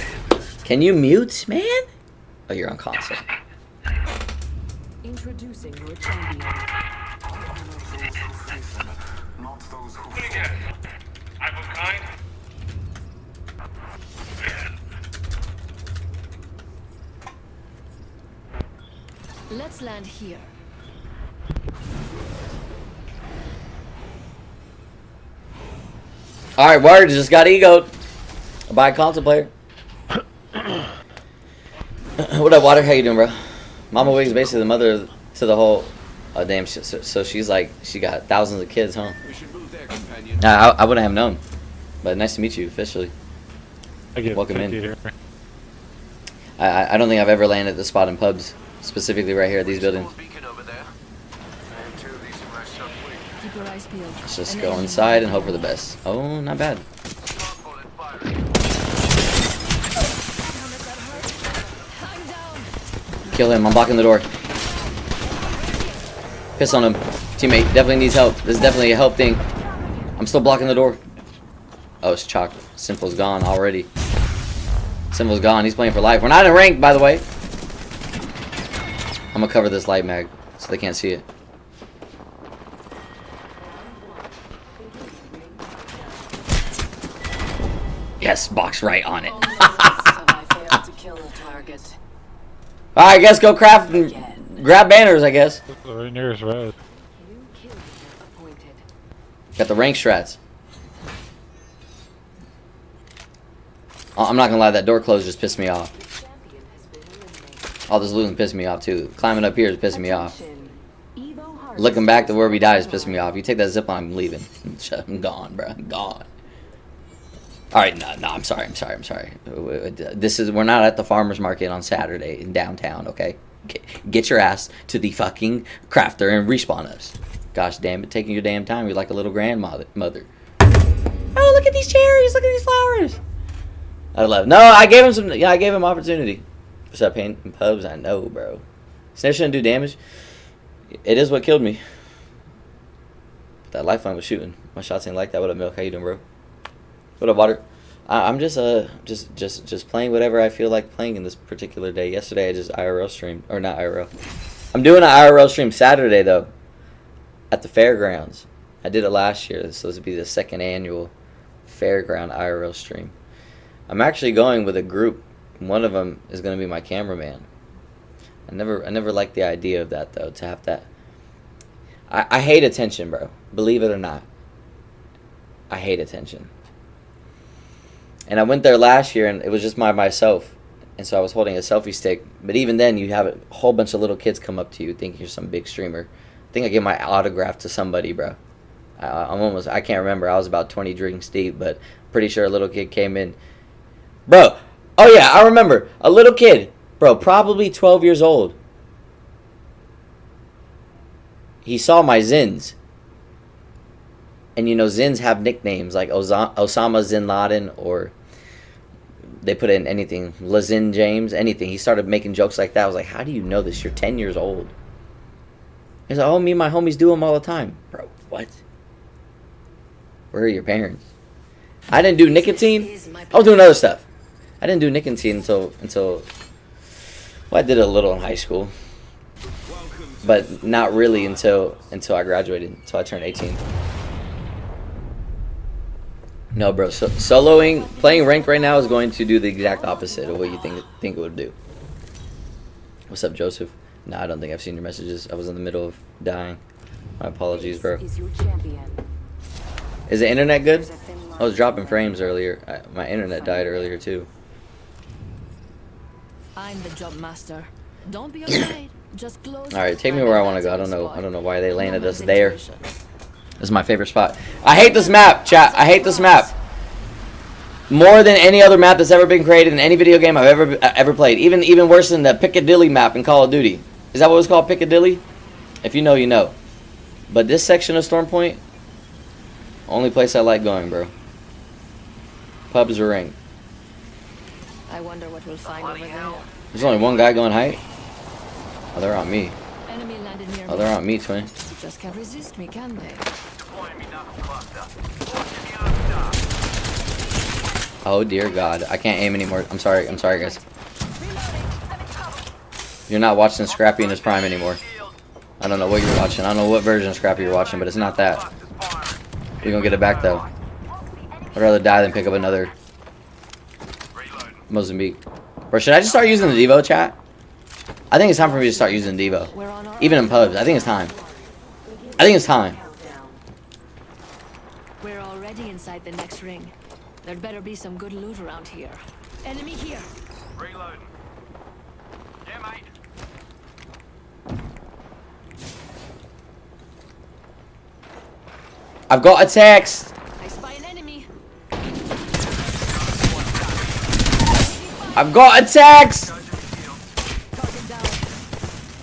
Can you mute, man? Oh, you're on console. Introducing your champion. Not those who I was kind. Let's land here. Alright, word. Just got egoed by a console player. What up, Water? How you doing, bro? Mama Wig's basically the mother to the whole. Oh, damn. So she's like, she got thousands of kids, huh? Nah, I wouldn't have known. But nice to meet you officially. Welcome in. Here. I don't think I've ever landed at the spot in pubs, specifically right here at these buildings. beacon over there. And two of these are my subway. Keep your eyes peeled. Let's just go inside and hope for the best. Oh, not bad. Smartphone and fire. I'm down. Kill him. I'm blocking the door. Piss on him. Teammate definitely needs help. This is definitely a help thing. I'm still blocking the door. Oh, it's chalk. Simple's gone already. Simple's gone. He's playing for life. We're not in rank, by the way. I'm gonna cover this light mag so they can't see it. Yes, box right on it. I failed to kill the target. Alright, guess go craft and grab banners, I guess. Right nearest road. New kill leader appointed. Got the rank strats. Oh, I'm not gonna lie, that door closed just pissed me off. The champion has been eliminated. All this looting pissed me off too. Climbing up here is pissing me off. Attention. Evo Heart Looking back to where we died is pissing me off. You take that zip line, I'm leaving. I'm gone, bro. I'm gone. Alright, no, I'm sorry. We're not at the farmer's market on Saturday in downtown, okay? Get your ass to the fucking crafter and respawn us. Gosh damn it, taking your damn time. You're like a little grandmother. Oh, look at these cherries. Look at these flowers. I love it. No, I gave him some. Yeah, I gave him opportunity. What's up, paint and pubs? I know, bro. Snare shouldn't do damage. It is what killed me. But that lifeline was shooting. My shots ain't like that. What up, Milk? How you doing, bro? What up, Water? I'm just playing whatever I feel like playing in this particular day. Yesterday I just IRL streamed, or not IRL. I'm doing an IRL stream Saturday though, at the fairgrounds. I did it last year, so this will be the second annual fairground IRL stream. I'm actually going with a group. One of them is going to be my cameraman. I never liked the idea of that though. To have that, I hate attention, bro. Believe it or not, I hate attention. And I went there last year, and it was just myself. And so I was holding a selfie stick. But even then, you have a whole bunch of little kids come up to you thinking you're some big streamer. I think I gave my autograph to somebody, bro. I can't remember. I was about 20 drinks deep, but pretty sure a little kid came in. Bro, oh yeah, I remember. A little kid, bro, probably 12 years old. He saw my Zins. And you know, Zins have nicknames like Osama Zin Laden, or they put in anything, Lazin James, anything. He started making jokes like that. I was like, how do you know this? You're 10 years old. He's like, oh, me and my homies do them all the time. Bro, what? Where are your parents? I didn't do nicotine. I was doing other stuff. I didn't do nicotine until well, I did a little in high school. But not really until I graduated, until I turned 18. No, bro. Soloing, playing ranked right now is going to do the exact opposite of what you think it would do. What's up, Joseph? No, I don't think I've seen your messages. I was in the middle of dying. My apologies, bro. Is your champion. Is the internet good? I was dropping frames earlier. My internet died earlier too. I'm the job master. Don't be afraid. Just close. All right, take me where I want to go. I don't know why they landed us there. This is my favorite spot. I hate this map, chat. I hate this map. More than any other map that's ever been created in any video game I've ever played. Even worse than the Piccadilly map in Call of Duty. Is that what it's called, Piccadilly? If you know, you know. But this section of Storm Point, only place I like going, bro. Pubs are ranked. I wonder what we'll find over there. There's only one guy going height. Oh, they're on me. Enemy landed near Oh, they're on me, twin. Just can't resist me, can they? Oh dear God, I can't aim anymore. I'm sorry, guys. You're not watching Scrappy in his prime anymore. I don't know what you're watching. I don't know what version of Scrappy you're watching, but it's not that. We're gonna get it back though. I'd rather die than pick up another Mozambique. Bro, should I just start using the Devo, chat? I think it's time for me to start using Devo. Even in pubs, I think it's time. I think it's time. We're already inside the next ring. There'd better be some good loot around here. Enemy here. Reloading. Yeah, mate. I've got a text. I spy an enemy. I've got a text. Target down.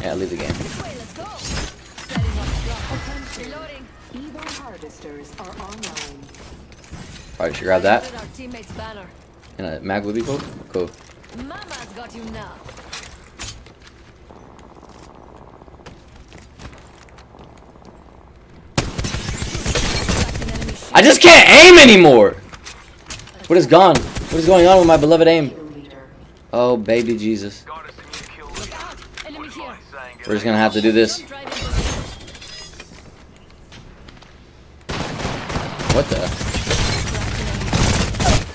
Yeah, leave the game. This way, let's go. Setting up drop. Reloading. Evo harvesters are online. Alright, should grab that. Our teammate's banner. And a mag would be cool. Cool. Mama's got you now. I just can't aim anymore. What is gone? What is going on with my beloved aim? Oh, baby Jesus. Got us to new kill Look out! Enemy here. We're just gonna have to do this. Don't drive into What the?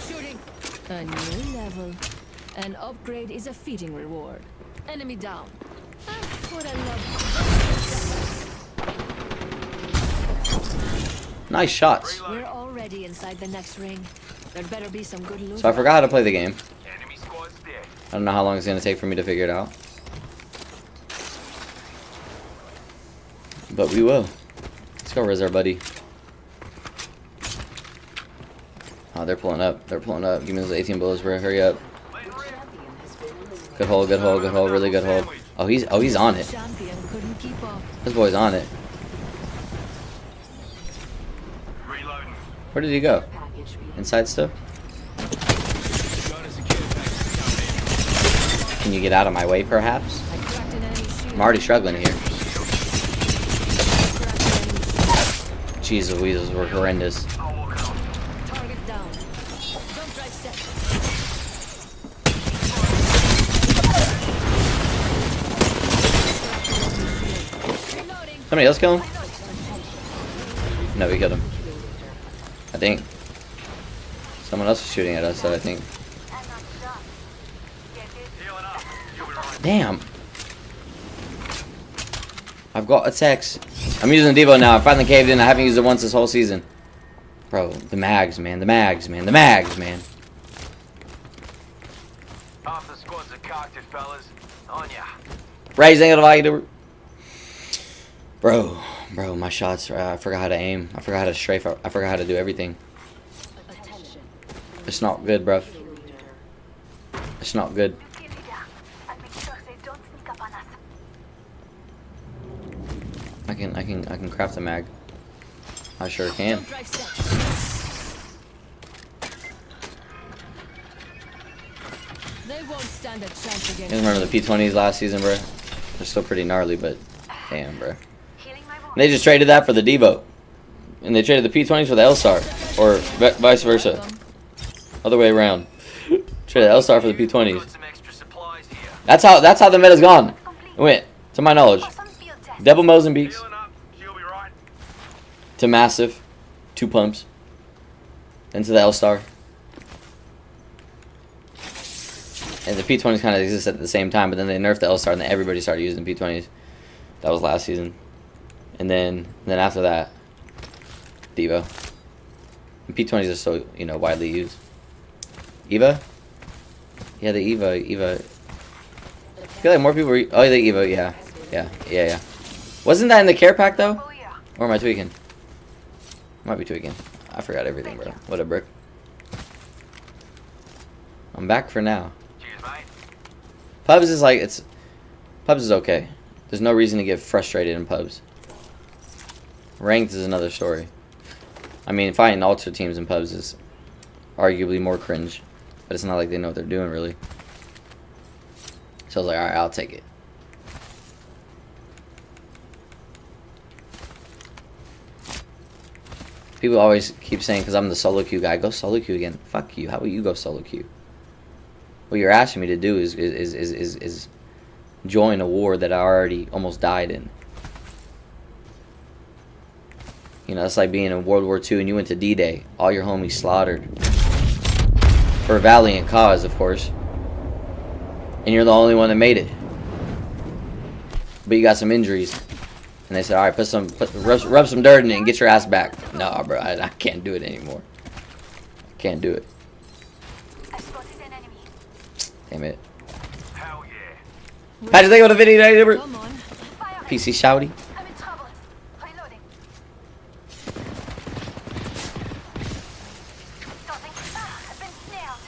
shooting. A new level. An upgrade is a feeding reward. Enemy down. Ah, what I love. Nice shots. We're already inside the next ring. There'd better be some good loot. So I forgot how to play the game. Enemy squad's dead. I don't know how long it's gonna take for me to figure it out. But we will. Let's go res our buddy. Oh, they're pulling up. They're pulling up. Give me those 18 bullets, bro. Hurry up. Good hole, good hole, good hole. Really good hole. Oh, he's on it. Champion couldn't keep up. This boy's on it. Reloading. Where did he go? Package being Inside stuff? Can you get out of my way, perhaps? I cracked an enemy shield. I'm already struggling here. Cracked an enemy shield. Jeez Louise, we're horrendous. Target down. Don't drive set. Reloading. Somebody else kill him? No, we killed him. I think. Someone else is shooting at us, so I think. Healing up. You'll be right. Damn. I've got a text. I'm using Devo now. I finally caved in. I haven't used it once this whole season. Bro, the mags, man. The mags, man. The mags, man. Half the squads are cocked, fellas. On ya. Raising it like the. Bro, my shots. I forgot how to aim. I forgot how to strafe. I forgot how to do everything. It's not good, bro. It's not good. I can craft a mag. I sure can. Jump drive set. They won't stand a chance You against guys remember the P20s last season, bro? They're still pretty gnarly, but damn, bro. They just traded that for the Devo, and they traded the P20s for the L-Star, or vice versa, other way around. Traded the L-Star for the P20s. Got some extra supplies here. That's how the meta's gone. It went, to my knowledge, double Mozambiques Healing up. She'll be right. to massive, 2 pumps, then to the L-Star. And the P20s kind of existed at the same time, but then they nerfed the L-Star, and then everybody started using P20s. That was last season. And then after that, Devo. And P20s are so, widely used. Eva? Yeah, the Eva. I feel like more people were... Oh, the Evo, yeah. Wasn't that in the care pack, though? Or am I tweaking? Might be tweaking. I forgot everything, bro. What a brick. I'm back for now. Cheers, mate. Pubs is like, Pubs is okay. There's no reason to get frustrated in pubs. Ranked is another story. I mean, fighting ultra teams in pubs is arguably more cringe. But it's not like they know what they're doing, really. So I was like, alright, I'll take it. People always keep saying, because I'm the solo queue guy, go solo queue again. Fuck you. How will you go solo queue? What you're asking me to do is join a war that I already almost died in. It's like being in World War II and you went to D-Day. All your homies slaughtered. For a valiant cause, of course. And you're the only one that made it. But you got some injuries. And they said, alright, rub some dirt in it and get your ass back. No, bro, I can't do it anymore. Can't do it. Damn it. Hell yeah. How'd you think of the video, Come on. PC shouty? I'm in trouble. Reloading. Tossing. I've been snared.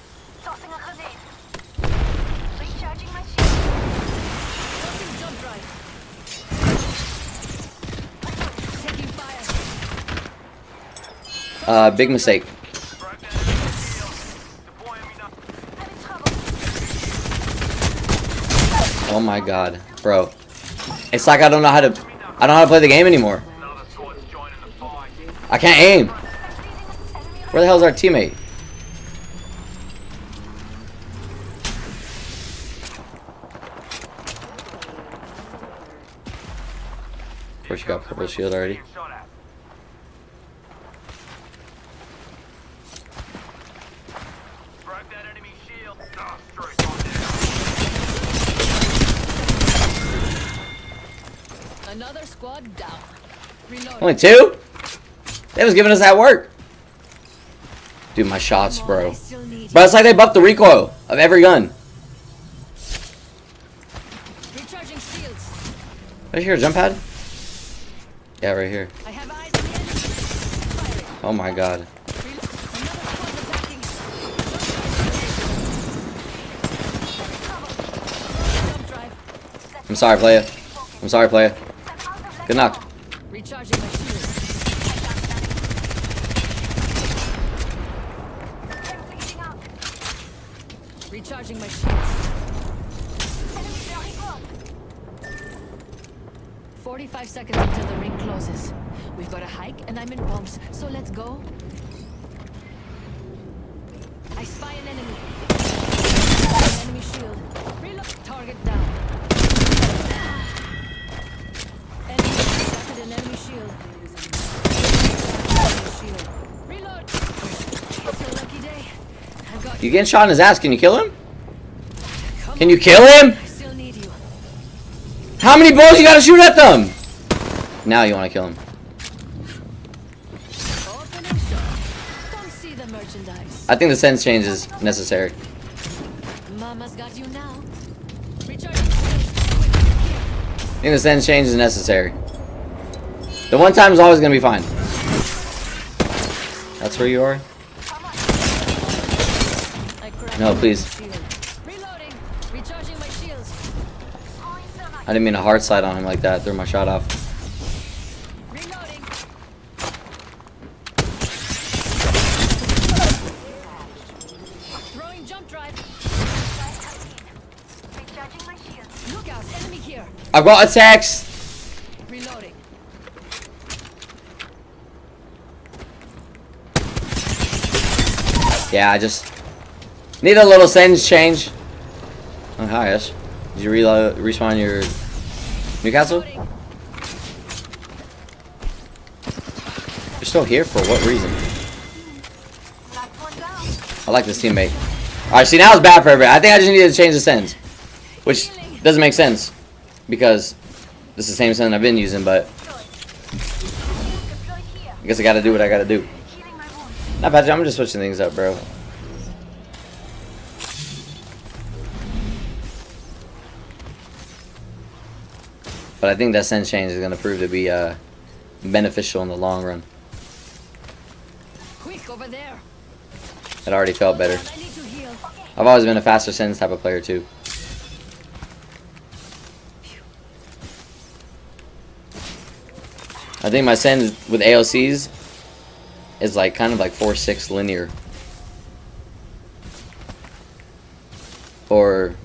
Tossing a grenade. Recharging my shield. Tossing jump drive. Taking fire. Big mistake. Broke down the shield. Deploying me now. I'm in trouble. Oh my god, bro. It's like I don't know how to play the game anymore. Another squad's joining the fight. I can't aim. Where the hell's our teammate? Of course, you got purple shield already. Being shot at. Broke that enemy shield. Oh, straight on down. Another squad down. Reload. Only 2? They was giving us that work. Dude, my shots, bro. I still need Bro, it's like they buffed the recoil of every gun. recharging shields. Right here, jump pad? Yeah, right here. I have eyes on the enemy. Firing. Oh my god. Another squad attacking. Jump drive. I'm sorry, playa. I'm sorry, playa. Good knock. Recharging my shields. Recharging my shields. 45 seconds until the ring closes. We've got a hike and I'm in pumps, so let's go. I spy an enemy. An enemy shield. Reload. Target down. Enemy spotted an enemy shield. Enemy shield. Reload. It's a lucky day. I got You getting shot in his ass? Can you kill him? Come Can on. you kill him? I still need you. How many bullets you gotta shoot at them? Now you wanna kill him. Open and shut. I think the sense change is necessary. Mama's got you now. Recharging. I think the sense change is necessary. The one time is always gonna be fine. That's where you are? I cracked No, my please. shield. Reloading. Recharging my shields. I didn't mean a hard slide on him like that. Threw my shot off. Reloading. Throwing jump drive. Recharging my shields. Look out, enemy here. I've got attacks. Reloading. Yeah, I just need a little sense change. Oh, hi, Ash. Did you reload, respawn your Newcastle? Reloading. You're still here for what reason? Last one down. I like this teammate. Alright, see, now it's bad for everybody. I think I just needed to change the sends. Which doesn't make sense. Because this is the same send I've been using, but Deploy here. I guess I gotta do what I gotta do. Healing my wounds. Not bad, I'm just switching things up, bro. But I think that send change is gonna prove to be beneficial in the long run. Quick over there. It already felt better. I need to heal. I've always been a faster sends type of player too. I think my sends with AOCs is like kind of like 4-6 linear. Or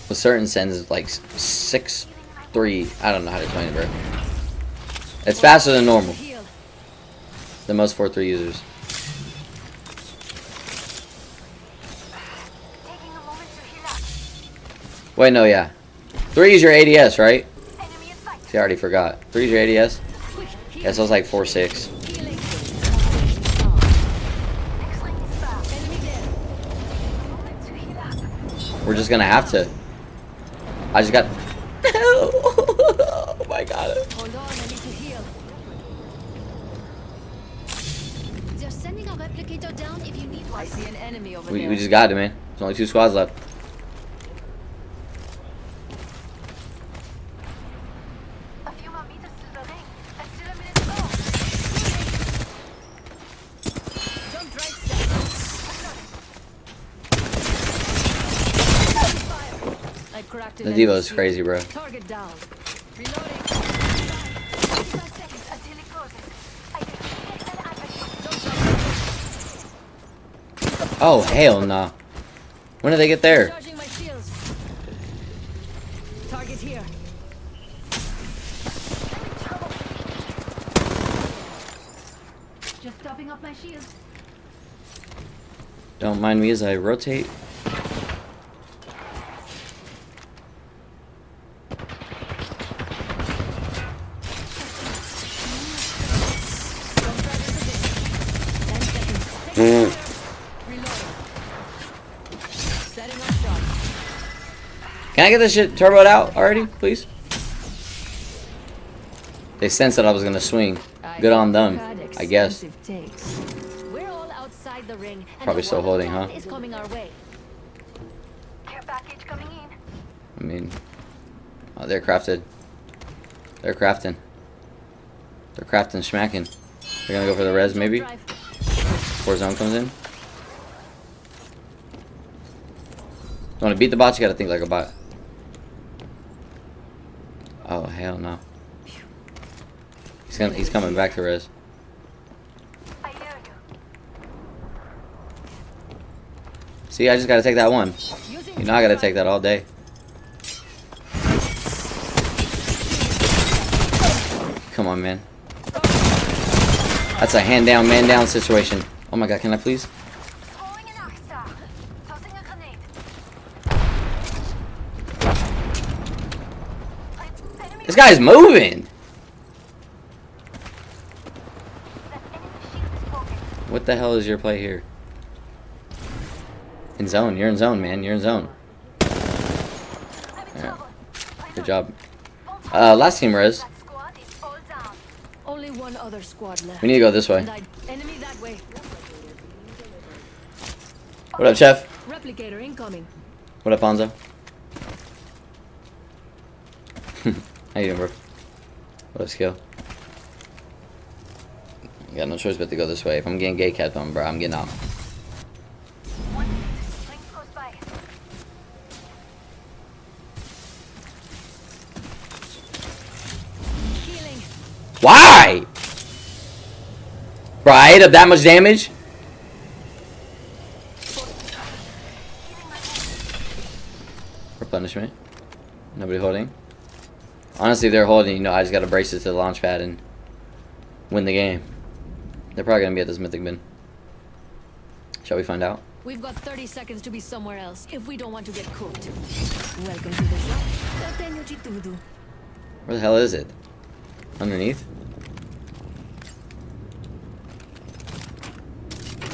with certain sends it's like 6-3. I don't know how to explain it, bro. It's faster than normal. Heal. Than most 4-3 users. Taking a moment to heal up. Wait, no, yeah. 3 is your ADS, right? Enemy in sight. See, I already forgot. 3 is your ADS? Quick. Heal. Yeah, so it's like 4-6. Healing. Next line is far. Enemy dead. Moment to heal up. We're just gonna have to. I just got. Oh my god. Hold on, I need to heal. They're sending a replicator down if you need I one. see an enemy over We there. just got it, man. There's only 2 squads left. A few more meters to the ring. And still a minute to go. Jump drive set. Fire. I cracked an The enemy Devo's shield. crazy, bro. Target down. Reloading. 25 seconds until it closes. I can hit an adversary. Oh, hell nah. When did they get there? Charging my shields. Target here. Just topping up my shield. Don't mind me as I rotate. Reloading. Setting up shot. Can I get this shit turboed out already, please? They sensed that I was gonna swing. Good on them, I guess. Expensive takes. We're all outside the ring. And Probably the still water holding, tower huh? is coming our way. Care package coming in. I mean, oh, they're crafted. They're crafting. They're crafting, schmacking. They're gonna go for the res, maybe? Drive. Before zone comes in. You wanna beat the bot, you gotta think like a bot. Oh, hell no. He's coming back to res. I hear you. See, I just gotta take that one. Using You know I gotta take that all day. Come on, man. That's a hand down, man down situation. Oh my god, can I please? Throwing an arc star. Tossing a grenade. Enemy This guy's moving! that enemy shield is broken. What the hell is your play here? In zone, you're in zone, man. You're in zone. I'm in Yeah. trouble. Good job. Last team res. That squad is all down. only one other squad left. We need to go this way. And enemy that way. What up, Chef? Replicator incoming. What up, Fonzo? How you doing, bro? What up, Skill? I got no choice but to go this way. If I'm getting gay cat on, bro, I'm getting out. Healing. Why? Bro, I ate up that much damage? Replenishment. Nobody holding. Honestly, if they're holding, you know, I just gotta brace it to the launch pad and win the game. They're probably gonna be at this mythic bin. Shall we find out? We've got 30 seconds to be somewhere else if we don't want to get cooked. Welcome to the show. Eu tenho de tudo. Where the hell is it? Underneath?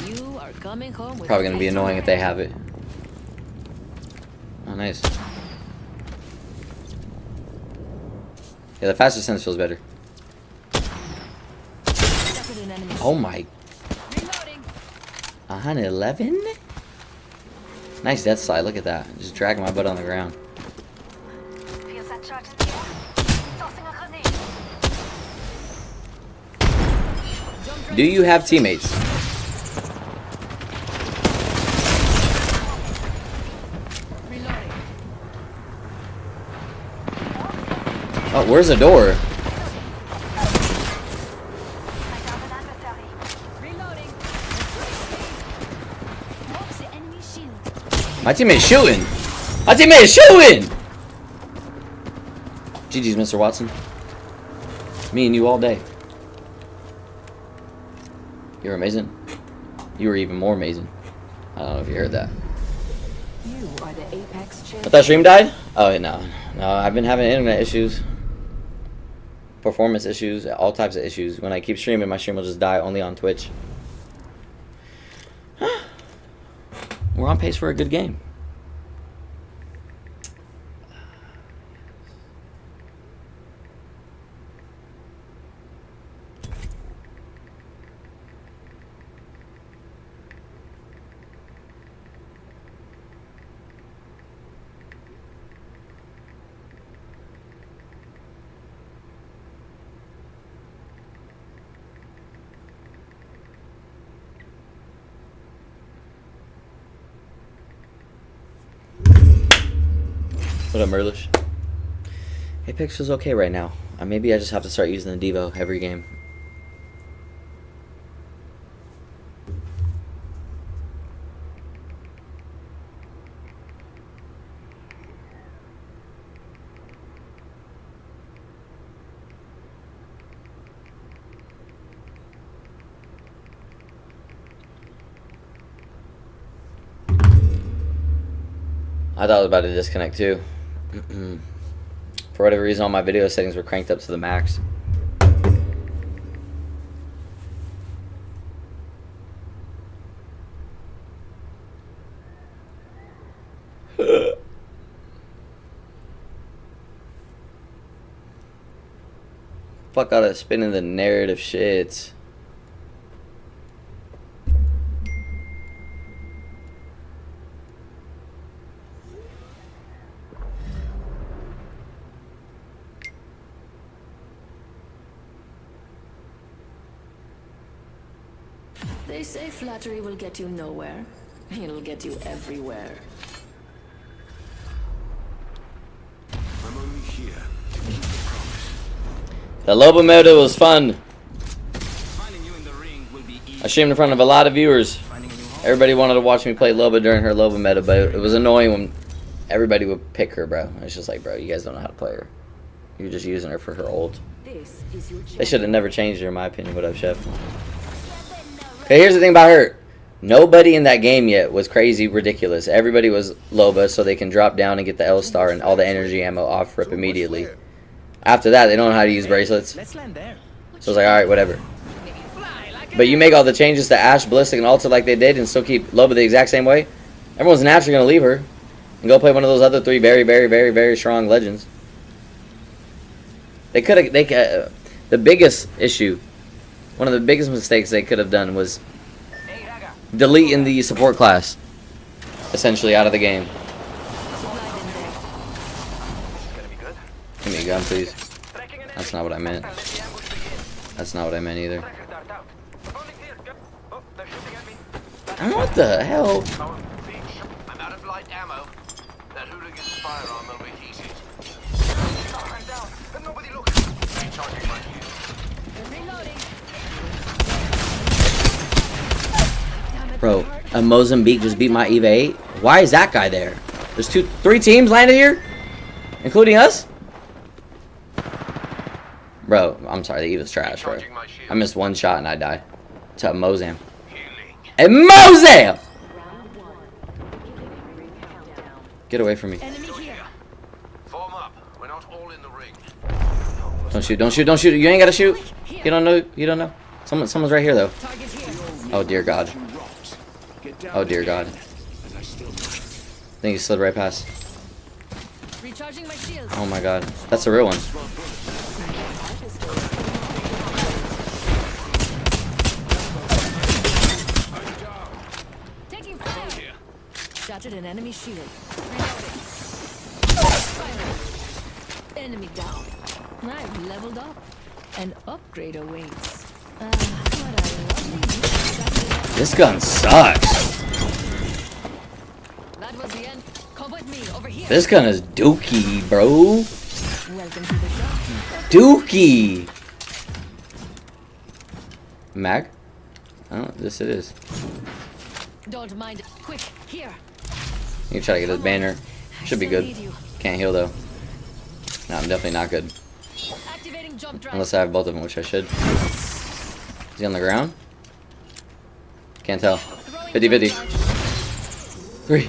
You are coming home with Probably gonna be annoying if they have it. Oh, nice. Yeah, the faster sense feels better. Oh my. Reloading. 111? Nice death slide, look at that. Just dragging my butt on the ground. Feels that charge in the air. Tossing a grenade. Do you have teammates? Reloading. Oh, where's the door? I got an adversary. Reloading. Mark the enemy shield. My teammate's shooting! My teammate is shooting! GG's, Mr. Watson. Me and you all day. You're amazing. You were even more amazing. I don't know if you heard that. You are the Apex I champion. thought stream died? Oh, no. No, I've been having internet issues. Performance issues, all types of issues. When I keep streaming, my stream will just die only on Twitch. We're on pace for a good game. What up, Merlish? Apex feels okay right now. Maybe I just have to start using the Devo every game. I thought I was about to disconnect too. For whatever reason, all my video settings were cranked up to the max. Fuck out of spinning the narrative shit. They say flattery will get you nowhere. It'll get you everywhere. I'm only here to keep the promise. The Loba meta was fun. Finding you in the ring will be easy. I streamed in front of a lot of viewers. Finding a new home. Everybody wanted to watch me play Loba during her Loba meta, but it was annoying when everybody would pick her, bro. It's just like, bro, you guys don't know how to play her. You're just using her for her ult. This is your They should have never changed her, in my opinion. What up, Chef? Okay, here's the thing about her. Nobody in that game yet was crazy ridiculous. Everybody was Loba, so they can drop down and get the L star and all the energy ammo off rip immediately. After that, they don't know how to use bracelets. So it's like, alright, whatever. But you make all the changes to Ashe, Ballistic, and Alta like they did and still keep Loba the exact same way, everyone's naturally going to leave her and go play one of those other three very, very, very, very strong legends. They could have, the biggest issue, one of the biggest mistakes they could have done was deleting the support class. essentially out of the game. Supply bin there. Gonna be good. Give me a gun, please. Tracking an That's enemy. not what I meant. Let the ambush begin. That's not what I meant either. Tracker dart out. Opponent here. Go. Oh, they're shooting at me. What the hell? Power beach. I'm out of light ammo. That hooligan's firearm overheated. I'm down. And nobody look. Recharging my shield. Reloading. Bro, a Mozambique just beat my EVA 8. Why is that guy there? There's 3 teams landed here, including us. Bro, I'm sorry, the EVA's trash, bro. I missed 1 shot and I died. To a Mozam. A Mozam! Get away from me. Enemy here. Form up. We're not all in the ring. Don't shoot, don't shoot, don't shoot. You ain't gotta shoot. You don't know, you don't know. Someone's right here though. Target here. Oh dear God. Oh dear God. I think he slid right past. Recharging my shields. Oh my God. That's a real one. Taking fire. Shattered an enemy shield. Reloading. Fire. Enemy down. I've leveled up. An upgrade awaits. What a lovely This gun sucks. That was the end. Come with me over here. This gun is dookie, bro. Welcome to the shop. Dookie. Mag? Oh, this it is. Don't mind it. Quick, here. You try to get his banner. Should be Still good. need you. Can't heal though. No, I'm definitely not good. Activating jump drive. Unless I have both of them, which I should. Is he on the ground? Can't tell. 50-50. 3,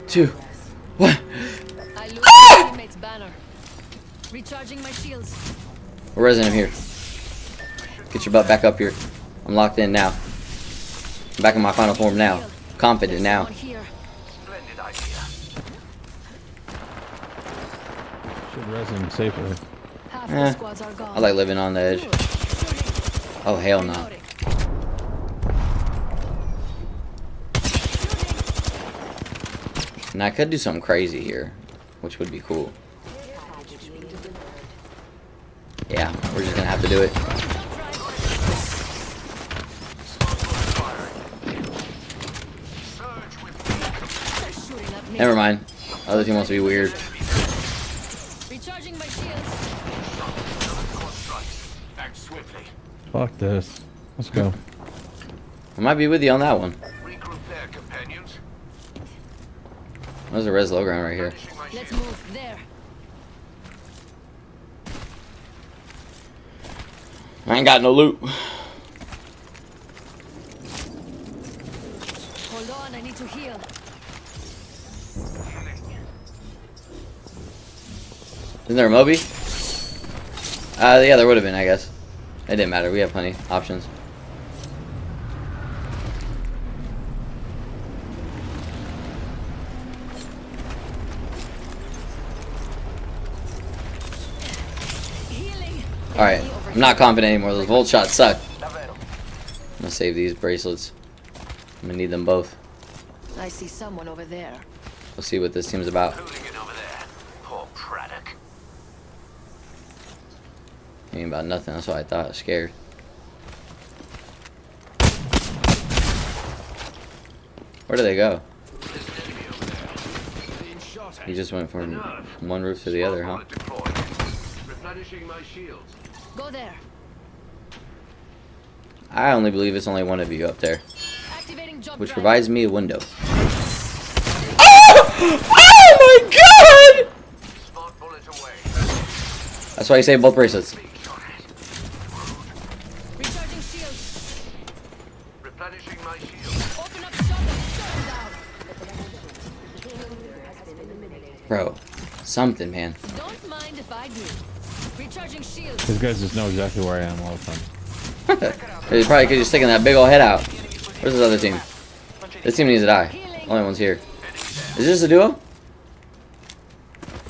2, 1. I lose my teammate's banner. Recharging my shields. We're resident here. Get your butt back up here. I'm locked in now. I'm back in my final form now. Confident now. Someone here. Splendid idea. Should res him safer. Half Eh, the squads are gone. I like living on the edge. Shooting. Oh, hell no. Reloading. And I could do something crazy here, which would be cool. Yeah, we're just gonna have to do it. They're shooting at me. Never mind. Other team wants to be weird. Recharging my shields. Act swiftly. Fuck this. Let's go. I might be with you on that one. Regroup there, companions. There's a res low ground right here. Finishing my Let's shield. move there. I ain't got no loot. Hold on, I need to heal. Isn't there a Moby? Yeah, there would have been, I guess. It didn't matter. We have plenty options. Healing. Alright, I'm not confident anymore. Those volt shots suck. Davvero. I'm gonna save these bracelets. I'm gonna need them both. I see someone over there. We'll see what this team's about. Hooligan over there. Poor Braddock. Ain't about nothing. That's what I thought. Scared. Where did they go? There's an enemy over there. Being shot at. He just went from one roof to the other, huh? Bullet deployed. Replenishing my shields. Go there. I only believe it's only one of you up there, Activating jump which drive. provides me a window. Oh my God! Smart bullet away. That's why you save both bracelets. Being shot at. Recharging shields. Replenishing my shields. Open up shop and shut down. Bro, something, man. Don't mind if I do. Recharging shields. These guys just know exactly where I am all the time. It's probably because you're sticking that big old head out. Where's this other team? This team needs to die. Only one's here. Is this a duo?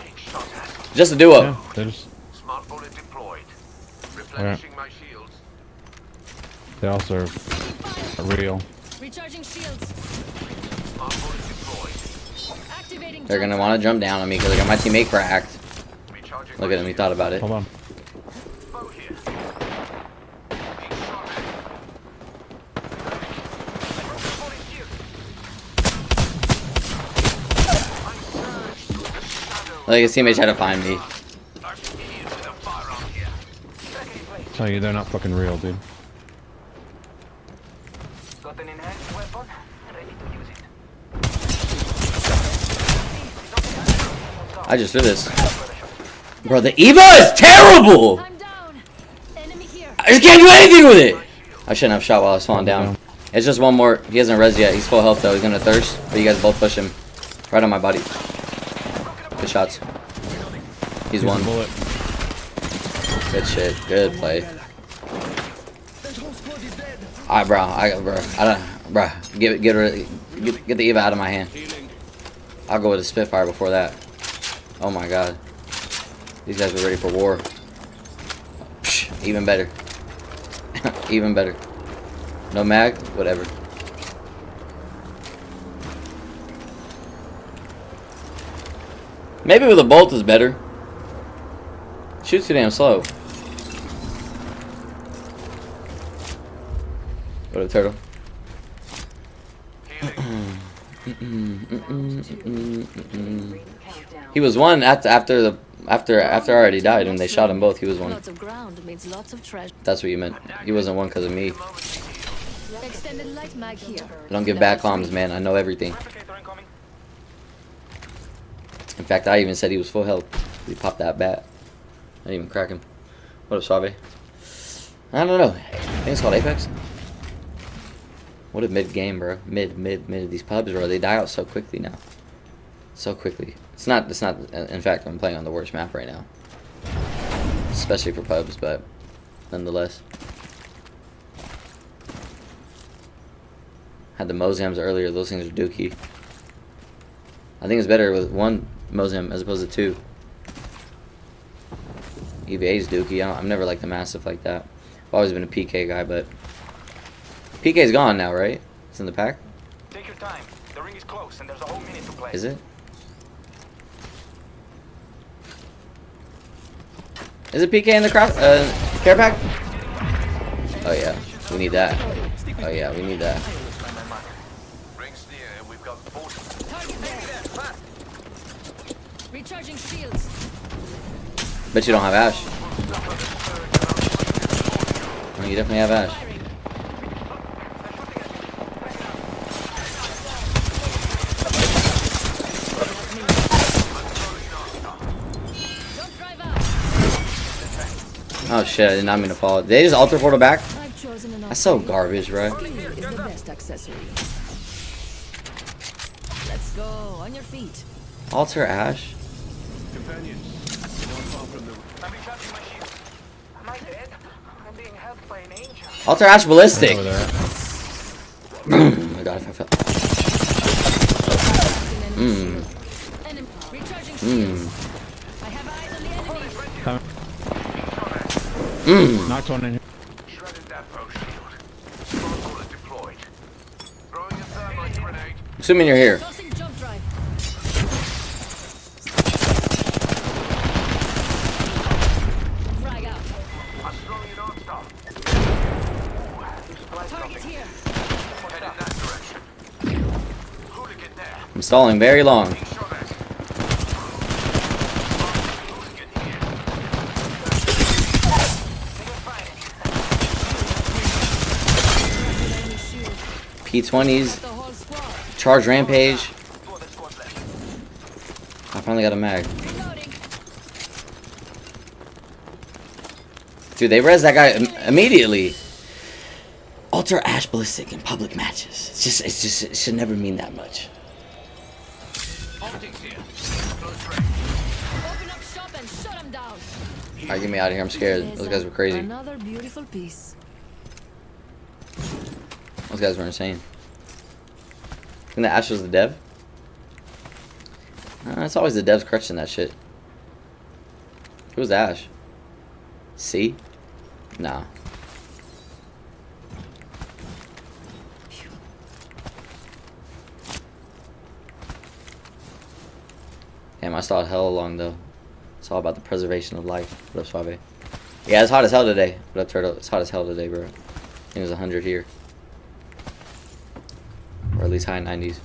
Being shot at. Just a duo. Yeah, they're just, Smart bullet deployed. Replenishing my shields. they also are real. Recharging shields. Smart bullet deployed. Activating They're gonna jump want to jump down on me because I got my teammate cracked. Recharging Look my at him, he thought about it. Hold on. bow here. Being shot at. I broke the falling shield. I surged through the shadow. Like his teammates tried to find me. Arch idiot with a firearm here. Second place. Tell you they're not fucking real, dude. Got an enhanced weapon? Ready to use it. I just threw this. Bro, the Eva is terrible! I'm down. Enemy here. I just can't do anything with it! I shouldn't have shot while I was falling down. It's just one more. He hasn't res yet. He's full health though. He's gonna thirst. But you guys both push him. Right on my body. Good shots. He's Here's a one. bullet. Good shit. Good play. Alright, bro. Bro. Get the Eva out of my hand. I'll go with a Spitfire before that. Oh my god. These guys are ready for war. Psh, even better. Even better. No mag? Whatever. Maybe with a bolt is better. Shoots too damn slow. What up, turtle? He was one after I already died and they shot him both. He was one. Lots of ground means lots of treasure. That's what you meant. He wasn't one because of me. Extended light mag here. I don't give bad comms, man. I know everything. In fact, I even said he was full health. We popped that bat. I didn't even crack him. What up, Suave? I don't know. I think it's called Apex. What a mid game, bro. Mid. These pubs, bro, they die out so quickly now. So quickly. It's not, in fact, I'm playing on the worst map right now. Especially for pubs, but nonetheless. Had the Mozams earlier, those things are dookie. I think it's better with one Mozam as opposed to two. EVA's dookie. I've never liked the Massive like that. I've always been a PK guy, but PK's gone now, right? It's in the pack? Take your time. The ring is close and there's a whole minute to play. Is it? Is it PK in the care pack? Oh yeah, we need that. Oh yeah, we need that. Rings near and we've got 40. Target there. Recharging shields. Bet you don't have Ash. Oh, you definitely have Ash. Don't drive out. Oh shit, I did not mean to fall. Did they just alter portal back? I've chosen an That's so garbage, bro. Skill is the best accessory. Let's go. On your feet. Alter Ash? I'm recharging my shield. Am I dead? I'm being helped by an angel. Alter Ash ballistic! Over there. Oh my god, if I fell. Enemy recharging shields. I have eyes on the enemy. Knocked one in here. Shredded that bow shield. Small bullet deployed. Throwing a thermite grenade. Assuming you're here. Tossing jump drive. Frag out. I'm throwing an arc star. Target here. Head in that direction. Hooligan there. I'm stalling very long. Being shot at. Hooligan here. Enemy shield. P20s, The whole squad. charge rampage. Two other squads left. I finally got a mag. Reloading. Dude, they res that guy immediately. Alter Ash ballistic in public matches. It should never mean that much. Optics here. Close range. Open up shop and shut them down. Alright, get me out of here. I'm scared. Those guys were crazy. Another beautiful piece. Those guys were insane. I think the Ash was the dev. It's always the devs crushing that shit. Who was the Ash? C? Nah. Damn, I stalled hella long though. It's all about the preservation of life. What up, Suave? Yeah, it's hot as hell today. What up, Turtle? It's hot as hell today, bro. I think it was 100 here. Or at least high 90s.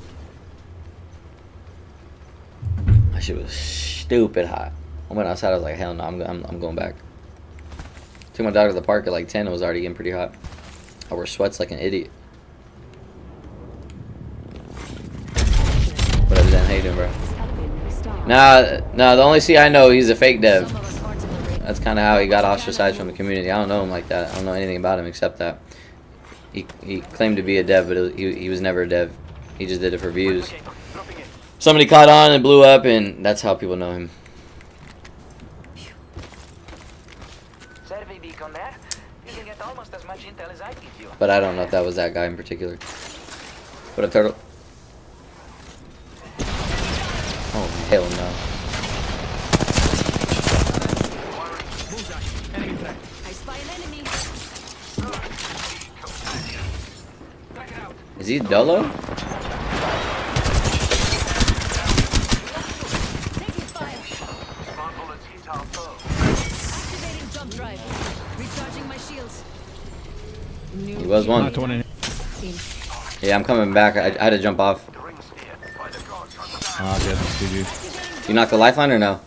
That shit was stupid hot. I went outside, I was like, hell no, I'm going back. Took my dog to the park at like 10, it was already getting pretty hot. I wore sweats like an idiot. What up, Zen? How you doing, bro? Nah, the only C I know, he's a fake dev. That's kind of how he got ostracized from the community. I don't know him like that. I don't know anything about him except that he claimed to be a dev, but he was never a dev. He just did it for views. Somebody caught on and blew up, and that's how people know him. Survey beacon there. You can get almost as much intel as I give you. But I don't know if that was that guy in particular. What up, Turtle? Oh, hell no. I spy an enemy. Is he Dolo? Taking fire. Smart bullets hit our foe. Activating jump drive. Recharging my shields. He was one. Not 20. Yeah, I'm coming back. I had to jump off. The ring's near. By the gods, I'm Ah, good. GG. You knocked the lifeline or no?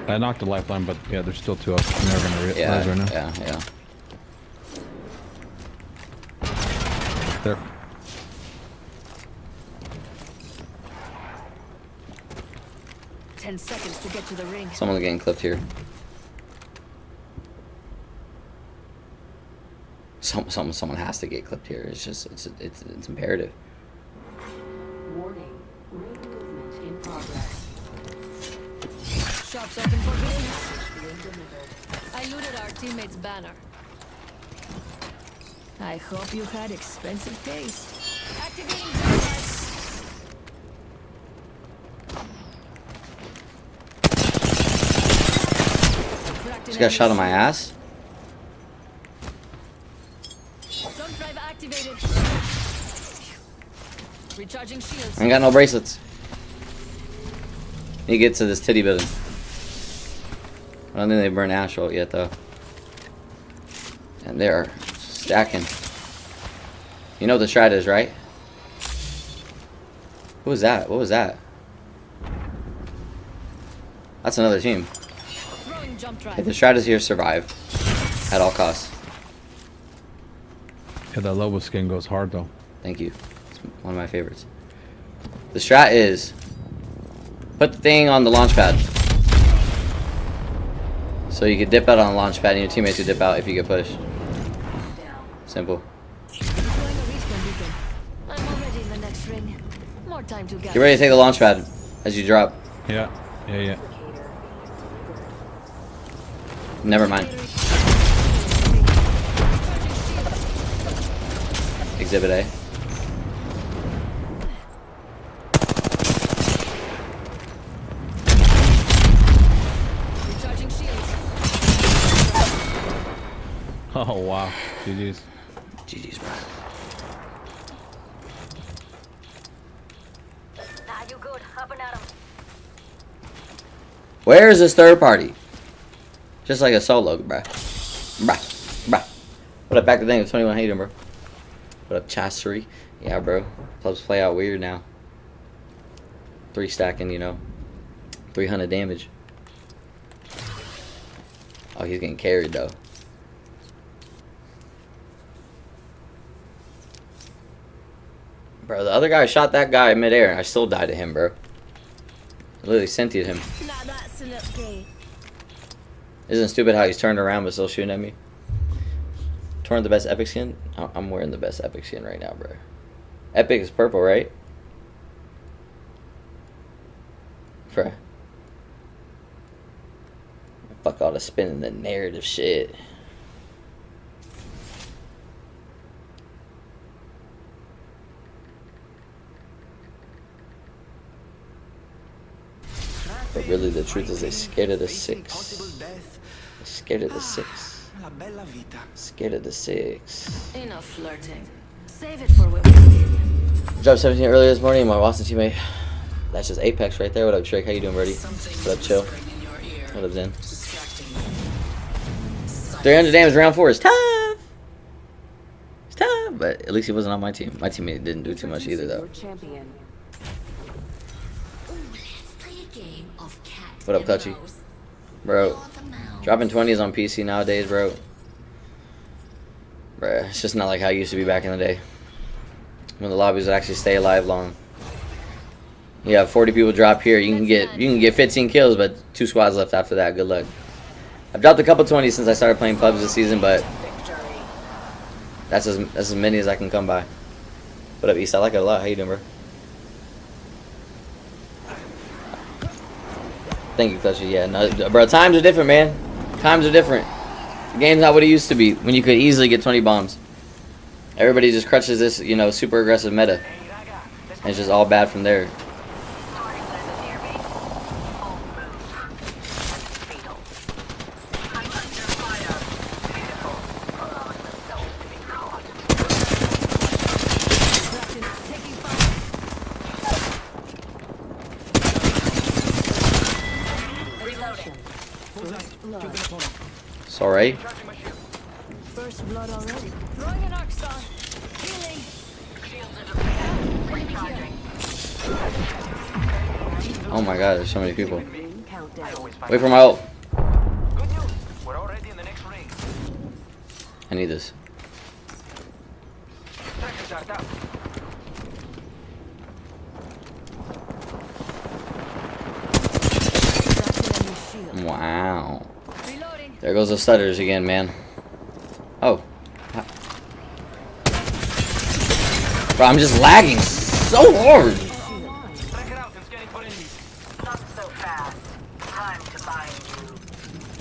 I knocked the lifeline, but yeah, there's still two up. I'm never gonna realize right now. Yeah. There. Ten seconds to get to the ring. Someone's getting clipped here. Someone has to get clipped here. It's just it's imperative. Warning. Ring movement in progress. Shops open for business. I looted our teammate's banner. I hope you had expensive taste. Activating jump drive. Just got shot in my ass. Jump drive activated. Recharging shields. I ain't got no bracelets. Need to get to this titty building. I don't think they burned Astral yet though. And they're stacking. You know what the strat is, right? Who was that? What was that? That's another team. Throwing jump drive. Hey, the strat is here, survive. At all costs. Yeah, that Lobo skin goes hard though. Thank you. It's one of my favorites. The strat is put the thing on the launch pad. So you can dip out on the launch pad and your teammates will dip out if you get pushed. Simple. Deploying a respawn beacon. I'm already in the next ring. More time to Get ready to take the launch pad as you drop. Yeah. Never mind. Exhibit A. Recharging shields. Oh wow. GG's. GG's, bro. Nah, you good. Hopping at him. Where is this third party? Just like a solo, bruh. What up, back to the thing with 21 Hayden, bro? What up, Chassery? Yeah, bro. Clubs play out weird now. 3 stacking, you know. 300 damage. Oh, he's getting carried, though. Bro, the other guy shot that guy in midair, and I still died to him, bro. I literally sentied him. Now that's an upgrade. Isn't it stupid how he's turned around but still shooting at me? Torn the best epic skin? I'm wearing the best epic skin right now, bro. Epic is purple, right? Bruh. Fuck all the spinning the narrative shit. But really the truth is they're scared of the 6. They're scared of the 6. Scared of the 6. Enough flirting. Save it for when we win. Dropped 17 earlier this morning. My Boston teammate That's just Apex right there. What up, Trick? How you doing, buddy? What up, Chill? What up, Zen? 300 damage round 4 is tough. It's tough, but at least he wasn't on my team. My teammate didn't do too much either, though. Champion. What up, Clutchy? Bro, dropping 20s on PC nowadays, bro. Bruh, it's just not like how it used to be back in the day. When the lobbies would actually stay alive long. You have 40 people drop here, you can get 15 kills, but 2 squads left after that. Good luck. I've dropped a couple 20s since I started playing pubs this season, but that's as many as I can come by. What up, East? I like it a lot. How you doing, bro? Thank you, Clutchy. Yeah, no, bro, times are different, man. Times are different. The game's not what it used to be when you could easily get 20 bombs. Everybody just crutches this, you know, super aggressive meta. And it's just all bad from there. Sorry. First blood already. Throwing an arc star. Healing. Oh my god, there's so many people. Countdown. Wait for my ult. Good news. We're already in the next ring. I need this. Tracker charged up. Wow. Reloading. There goes the stutters again, man. Oh. Bro, I'm just lagging so hard. Tracker out and scanning for enemies. Not so fast. Time to bind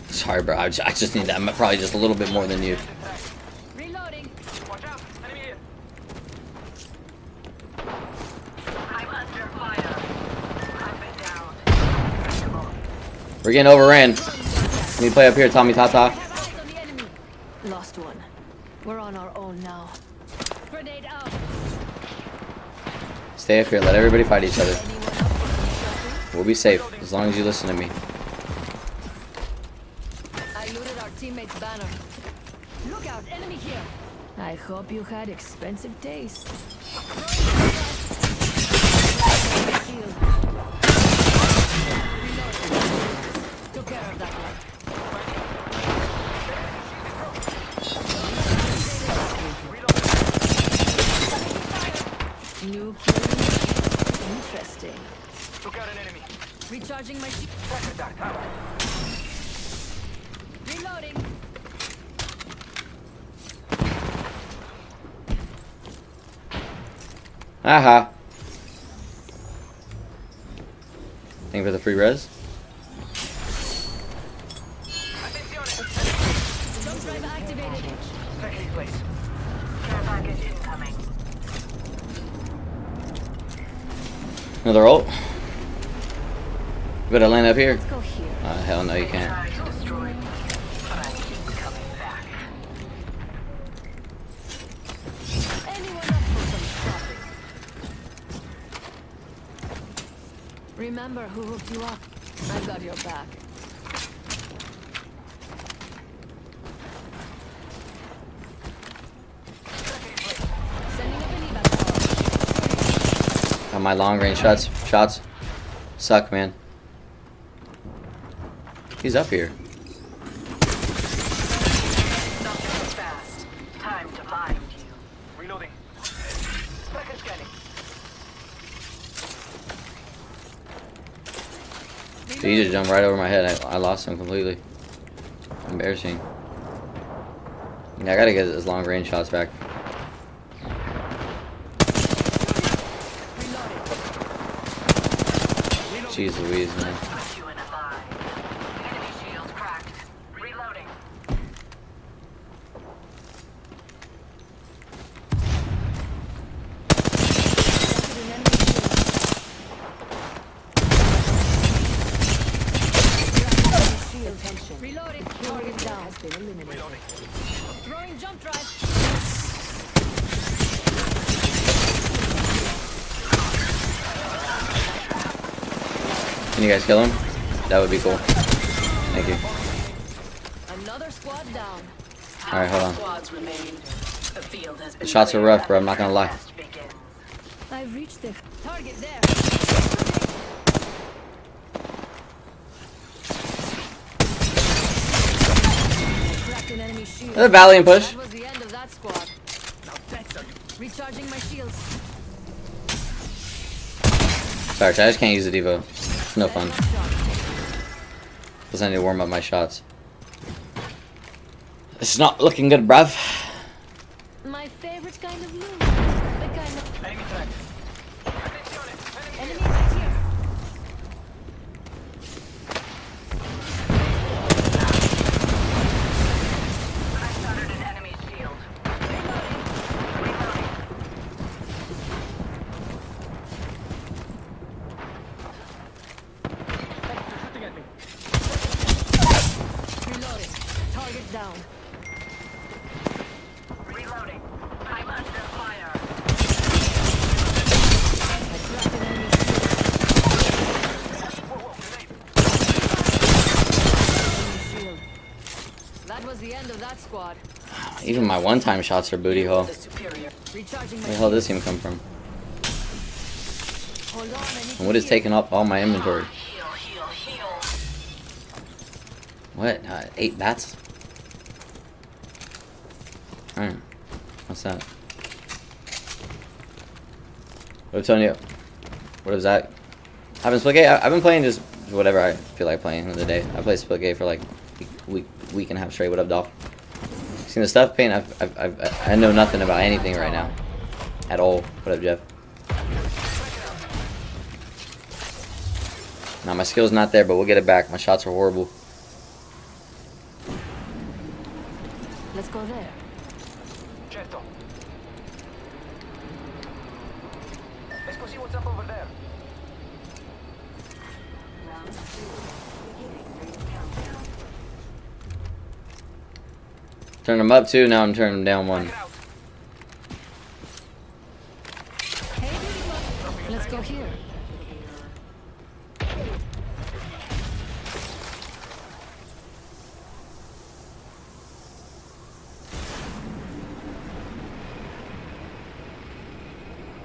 you. Sorry, bro. I just need that. I'm probably just a little bit more than you. Reloading. Watch out. Enemy here. I'm under fire. I've been down. We're getting overran. Let me play up here, Tommy Tata. Have eyes on the enemy. Lost one. We're on our own now. Grenade out. Stay up here. Let everybody fight each other. Anyone up for some We'll be safe as long as you listen to me. shelter? I looted our teammate's banner. Look out, enemy here. I hope you had expensive taste. Shield. Reload. Took care of that one. New kill. Interesting. Took out an enemy. Recharging my shield. Tracker dart out. Reloading. Aha. Thank you for the free res. Jump drive activated. Taking place. Care package incoming. Another ult. You better land up here. Let's go here. Hell no, you can't. Target destroyed. But I keep coming back. Anyone up for some shopping? Remember who hooked you up? I've got your back. Sending up an evac Got my long range shots. Suck, man. He's up here. Not so fast. Time to bind you. Reloading. Tracker scanning. He just jumped right over my head. I lost him completely. Embarrassing. Yeah, I gotta get his long range shots back. Jeez Louise, man. Put you in a bind. Enemy shield cracked. Reloading. Attention. Reloading. Target down has been eliminated. Throwing jump drive. Can you guys kill him? That would be cool. Thank you. Another squad down. Alright, hold on. Squads remain. The field has been Shots are cleared. rough, bro. I'm not gonna lie. Test begins. I've reached the target there. Cracked an enemy shield. Another Valiant push. That was the end of that squad. Recharging my shields. Sorry, I just can't use the Devo. It's no fun. Plus I need to warm up my shots. It's not looking good, bruv. My favorite kind of loot. The kind of Enemy track. enemy right here. I shattered an enemy's shield. Reloading. Target down. Reloading. I'm under fire. I cracked an enemy shield. That was the end of that squad. Even my one-time shots are booty hole. The superior. Recharging my Where the hell did this even come from? Hold on, I need And what is to taking up all my inventory? Heal, heal, heal. What? 8 bats? Alright. What's that? What up, Tonio? What is that? I've been Splitgate. I've been playing just whatever I feel like playing in the day. I play Splitgate for like a week and a half straight. What up, doll? Seen the stuff paint? I know nothing about anything right now. At all. What up, Jeff? Now my skill's not there, but we'll get it back. My shots are horrible. Let's go there. Certo. Let's go see what's up over there. Turn them up too. Now I'm turning them down one. Get out. Let's go here.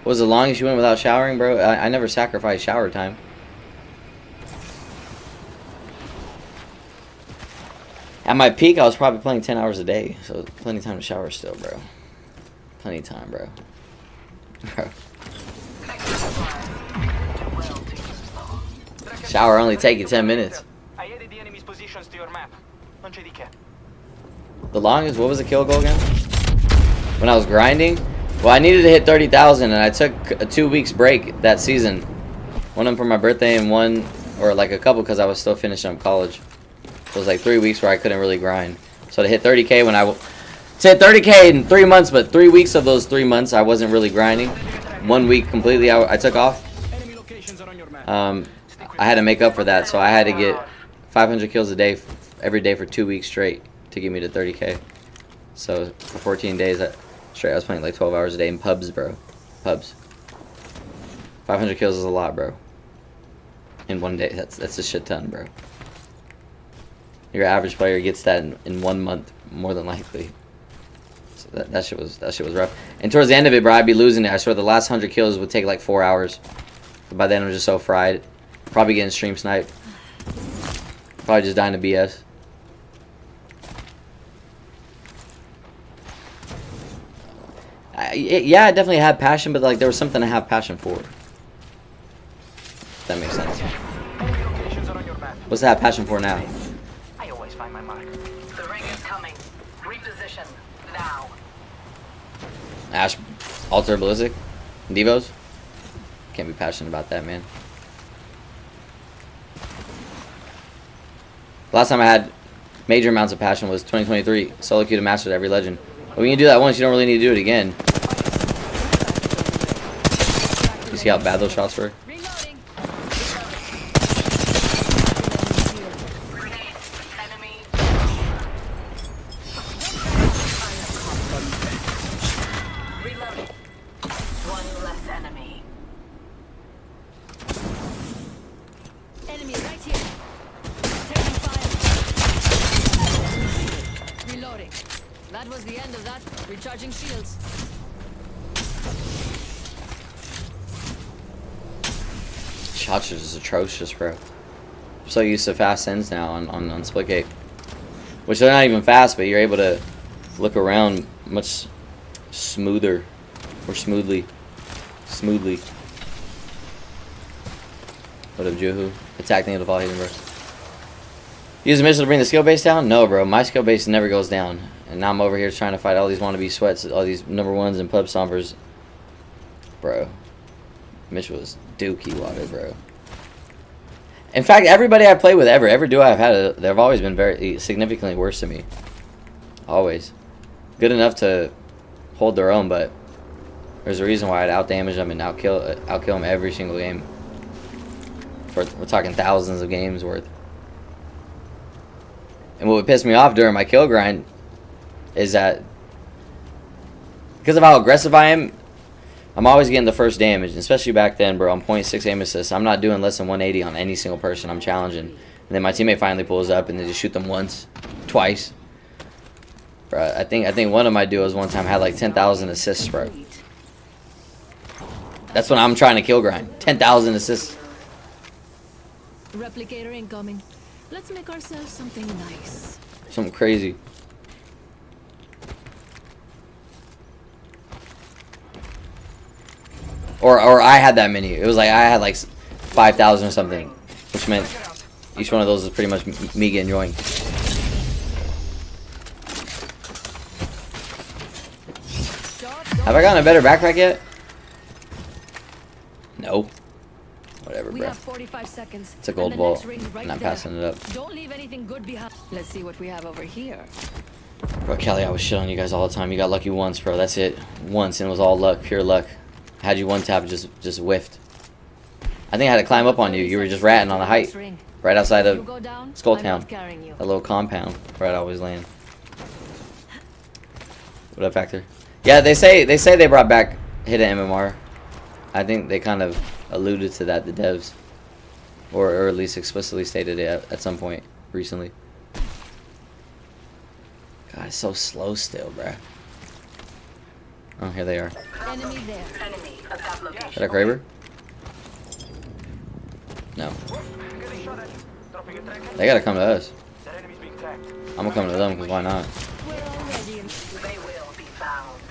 What was the longest you went without showering, bro? I never sacrificed shower time. At my peak, I was probably playing 10 hours a day, so plenty of time to shower still, bro. Plenty of time, bro. Bro. Shower only take you 10 minutes. I added the enemy's positions to your map. Non c'è di che. The longest, what was the kill goal again? When I was grinding? Well, I needed to hit 30,000, and I took a 2 weeks break that season. One of them for my birthday and one, or like a couple, because I was still finishing up college. So it was like 3 weeks where I couldn't really grind. So to hit 30K when to hit 30K in 3 months, but 3 weeks of those 3 months I wasn't really grinding. 1 week completely I took off. Enemy locations are on your map. I had to make up for that, so I had to get 500 kills a day every day for 2 weeks straight to get me to 30K. So for 14 days straight, I was playing like 12 hours a day in pubs, bro. Pubs. 500 kills is a lot, bro. In 1 day, that's a shit ton, bro. Your average player gets that in 1 month, more than likely. So that shit was rough. And towards the end of it, bro, I'd be losing it. I swear the last 100 kills would take like 4 hours. But by then I'm just so fried. Probably getting stream sniped. Probably just dying to BS. Yeah, I definitely had passion, but like there was something to have passion for. If that makes sense. Enemy locations are on your map. What's to have passion for now? I always find my mark. The ring is coming. Reposition now. Ash, Alter, Ballistic, Devos. Can't be passionate about that, man. Last time I had major amounts of passion was 2023 solo queue to master every legend. But when you do that once, you don't really need to do it again. You see how bad those shots were? Reloading. Grenade. Enemy. Reloading. One less enemy. Enemy was the end of that. Recharging shields. Shots are just atrocious, bro. I'm so used to fast sends now on Splitgate. Which they're not even fast, but you're able to look around much smoother. Or smoothly. Smoothly. What up, Juhu? Attack thing of the fall hidden, bro. Use the mission to bring the skill base down? No, bro. My skill base never goes down. And now I'm over here trying to fight all these wannabe sweats, all these number ones and pub stompers. Bro. Mitch was dookie water, bro. In fact, everybody I played with every duo I've had, they've always been very significantly worse than me. Always. Good enough to hold their own, but there's a reason why I'd outdamage them and outkill them every single game. We're talking thousands of games worth. And what would piss me off during my kill grind is that because of how aggressive I am, I'm always getting the first damage, especially back then, bro. I'm 0.6 aim assist. I'm not doing less than 180 on any single person I'm challenging. And then my teammate finally pulls up and they just shoot them once, twice. Bro, I think one of my duos one time had like 10,000 assists, bro. That's when I'm trying to kill grind. 10,000 assists. Replicator incoming. Let's make ourselves something nice. Something crazy. Or I had that many. It was like I had like 5,000 or something, which meant each one of those is pretty much me getting joined. Have I gotten a better backpack yet? No. Whatever, We bro. have 45 seconds. It's a gold and the vault. next ring's right I'm not there. passing it up. Don't leave anything good behind. Let's see what we have over here. Bro, Kelly, I was shit on you guys all the time. You got lucky once, bro. That's it. Once, and it was all luck, pure luck. Had you one tap, just whiffed. I think I had to climb up on you. You were just ratting on the height, right outside You of go down, Skull I'm Town. not carrying you. That little compound where I'd always land. What up, Factor? Yeah, they say they brought back hidden MMR. I think they kind of alluded to that, the devs, or at least explicitly stated it at some point recently. God, it's so slow still, bruh. Oh, here they are. Enemy there. Enemy at that location. Is that a Kraber? No. Getting shot at. Dropping a tracker. They gotta come to us. That enemy's being tagged. I'm gonna come to them, because why not? We're already in. They will be found.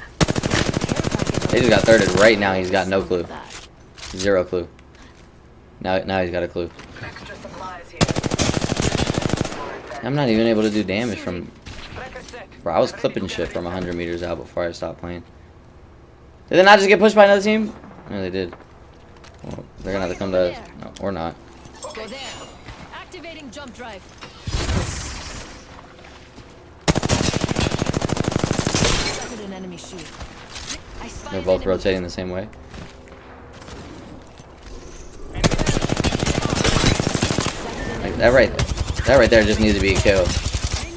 They just got thirded right now. He's got no clue. Zero clue. Now he's got a clue. Extra supplies here. I'm not even able to do damage from... Tracker set. Bro, I was clipping shit from 100 meters out before I stopped playing. Did they not just get pushed by another team? No, they did. Well, they're gonna have to come to us. No, or not. Go there. Activating jump drive. Started an enemy shield. I spy They're an both enemy. rotating the same way. Like, that right there just needs to be a kill.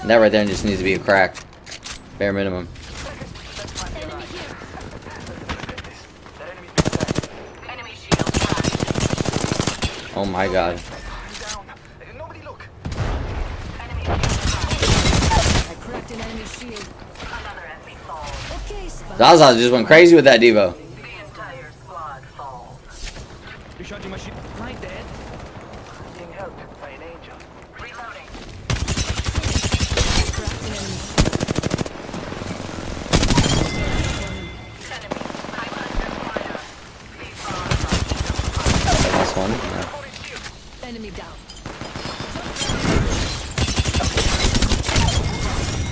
That right there just needs to be a crack. Bare minimum. Enemy here. That enemy's being tagged. Enemy shield cracked. Oh my god. Down. Nobody look. Enemy shield cracked. I cracked an enemy shield. Another enemy falls. Okay, spy. Zaza just went crazy with that Devo. The entire squad falls. Recharging my shield. Am I dead? Being helped by an angel. Reloading. Cracked an enemy shield. Enemy. I'm under fire. These bombs Last one. Yeah. Enemy down.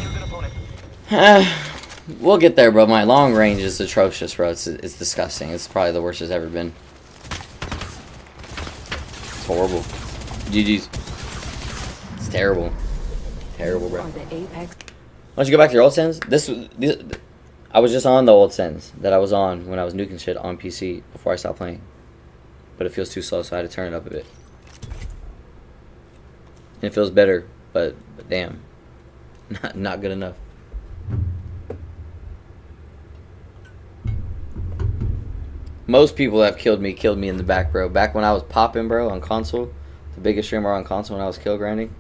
Killed an opponent. We'll get there, bro. My long range is atrocious, bro. It's disgusting. It's probably the worst it's ever been. It's horrible. GG's. It's terrible. Terrible, bro. Are the apex Why don't you go back to your old sends? I was just on the old sends that I was on when I was nuking shit on PC before I stopped playing. But it feels too slow, so I had to turn it up a bit. And it feels better, but damn. Not good enough. Most people that have killed me in the back, bro. Back when I was popping, bro, on console. The biggest streamer on console when I was kill grinding.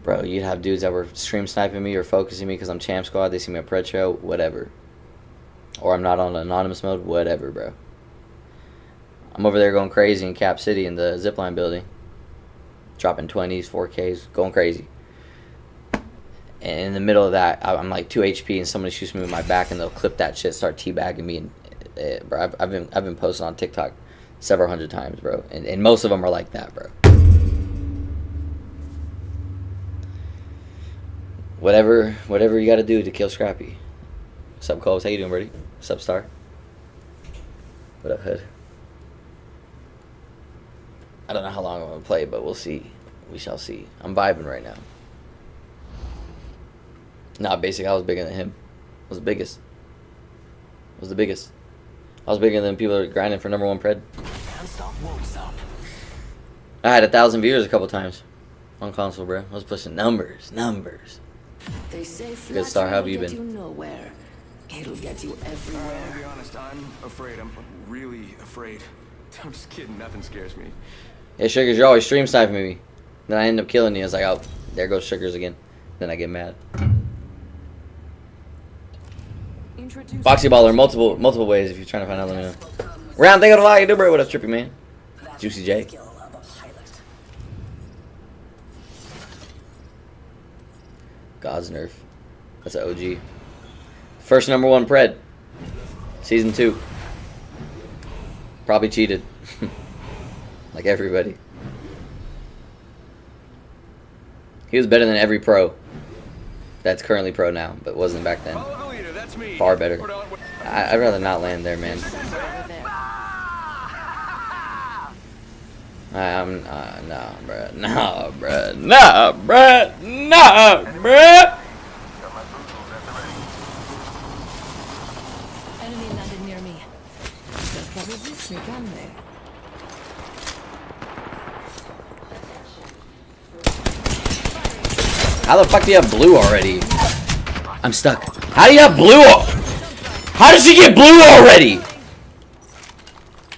Bro, you'd have dudes that were stream sniping me or focusing me because I'm champ squad. They see me at Pretro, whatever. Or I'm not on anonymous mode, whatever, bro. I'm over there going crazy in Cap City in the zipline building. Dropping 20s, 4Ks, going crazy. And in the middle of that, I'm like 2 HP and somebody shoots me with my back and they'll clip that shit, start teabagging me. And bro, I've been posting on TikTok several hundred times, bro. And most of them are like that, bro. Whatever you gotta do to kill Scrappy. What's up, Coles? How you doing, buddy? What's up, Star? What up, Hood? I don't know how long I'm gonna play, but we'll see. We shall see. I'm vibing right now. Nah, basic, I was bigger than him. I was the biggest. I was the biggest. I was bigger than people that are grinding for #1 pred. I had 1,000 viewers a couple times on console, bro. I was pushing numbers. They say Good Star, how have you get been? you nowhere. It'll get you everywhere. I'll be honest, I'm afraid. I'm really afraid. I'm just kidding. Nothing scares me. Hey, Sugars, you're always stream sniping me. Then I end up killing you. I was like, oh, there goes Sugars again. Then I get mad. Foxy Baller, multiple ways. If you're trying to find out, let me know. Round, thank you for the you do, bro. What up, Trippy, man? Juicy J. God's Nerf. That's an OG. First #1 pred. Season 2. Probably cheated. Like everybody. He was better than every pro that's currently pro now, but wasn't back then. Far better. I'd rather not land there, man. I'm nah, bruh. Nah, bruh. Nah, bruh. Nah, bruh. Enemy landed near me. They'll probably sneak on there. How the fuck do you have blue already? I'm stuck. How do you have blue? How did she get blue already?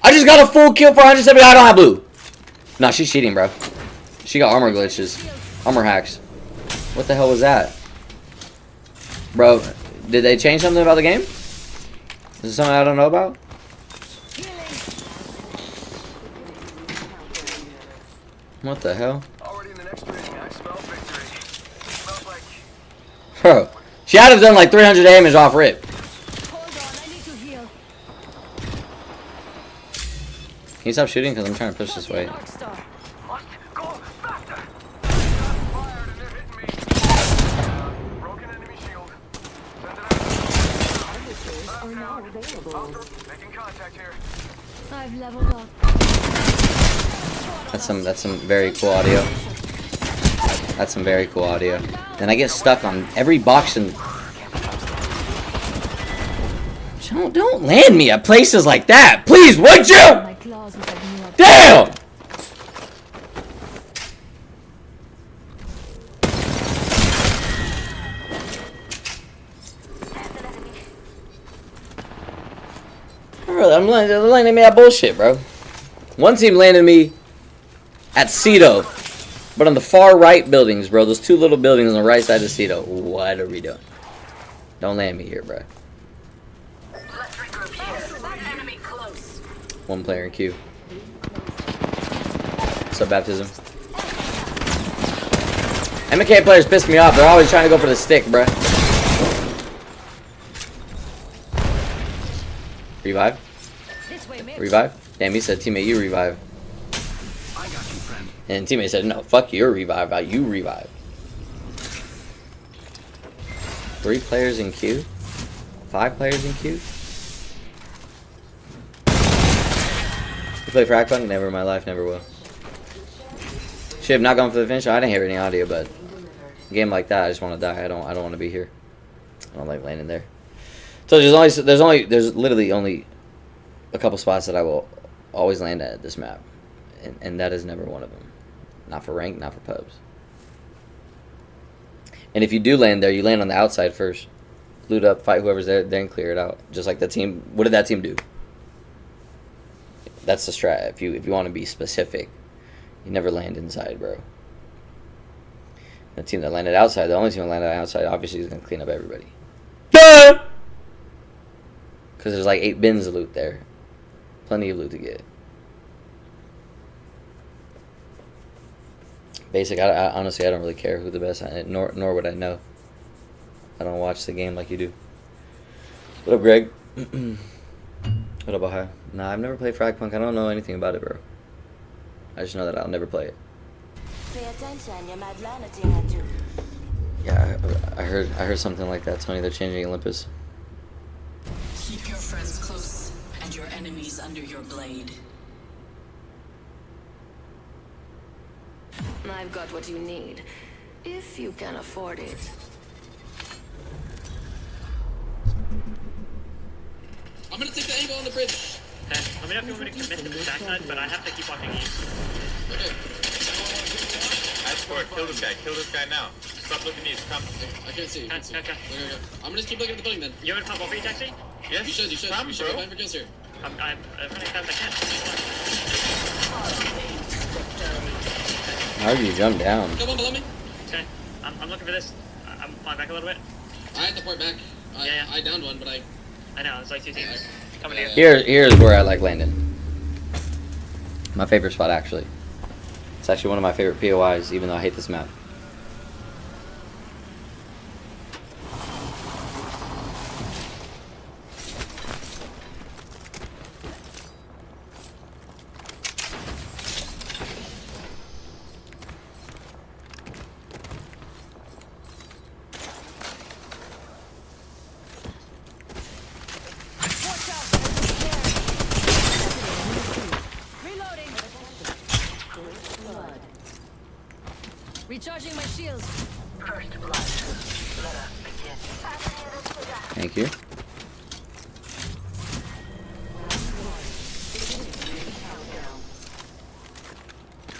I just got a full kill for 170. I don't have blue. Nah, she's cheating, bro. She got armor glitches. Armor hacks. What the hell was that? Bro, did they change something about the game? Is it something I don't know about? What the hell? Already in the next ring, I smell victory. Smells like Bro, she had to have done like 300 damage off rip. Hold on, I need to heal. Can you stop shooting? Because I'm trying to push this way. Rockstar. must go faster. Fired and they're hitting me. Broken enemy shield. Send it out. Are now available. Making contact here. I've leveled up. That's some very cool audio. That's some very cool audio. Then I get stuck on every box and don't land me at places like that, please, would you? My claws will open you up. Damn! Bro, they're landing me at bullshit, bro. One team landed me at Cedo, but on the far right buildings, bro. Those two little buildings on the right side of Cedo. What are we doing? Don't land me here, bro. Let's regroup here. Enemy close. One player in queue. Sub baptism. MK players piss me off. They're always trying to go for the stick, bro. Revive? This way, mate. Revive? Damn, he said, teammate, you revive. And teammate said, no, fuck your revive. You revive. 3 players in queue? 5 players in queue? You play Frag Fun? Never in my life, never will. Should have not gone for the finish. I didn't hear any audio, but a game like that, I just want to die. I don't want to be here. I don't like landing there. So there's literally only a couple spots that I will always land at this map, and that is never one of them. Not for rank, not for pubs. And if you do land there, you land on the outside first. Loot up, fight whoever's there, then clear it out. Just like the team. What did that team do? That's the strat. If you want to be specific, you never land inside, bro. The team that landed outside, the only team that landed outside, obviously is going to clean up everybody. Because there's like 8 bins of loot there. Plenty of loot to get. Basic, I honestly, I don't really care who the best, nor would I know. I don't watch the game like you do. What up, Greg? What up, Bahia? Nah, I've never played Fragpunk. I don't know anything about it, bro. I just know that I'll never play it. Pay attention, you might learn a thing or two. Yeah, I heard something like that, Tony. They're changing Olympus. Keep your friends close and your enemies under your blade. I've got what you need, if you can afford it. I'm gonna take the angle on the bridge. Okay, let me know if you want me to commit to the backside, but I have to keep walking east. Okay. I swear, kill this guy now. Stop looking east, come. I can't see. Okay. Okay. I'm gonna just keep looking at the building then. You want to pop over you, taxi? Yes? You should. Come, You should. bro. Applying for kills here. I'm running as fast as I can. How did you jump down? Come on below me. Okay, I'm looking for this. I'm flying back a little bit. I had to port back. Yeah. I downed one, but I know, there's like 2 teams coming here. Here's where I like landing. My favorite spot, actually. It's actually one of my favorite POIs, even though I hate this map. Recharging my shields. First blood. Let us begin. Thank you.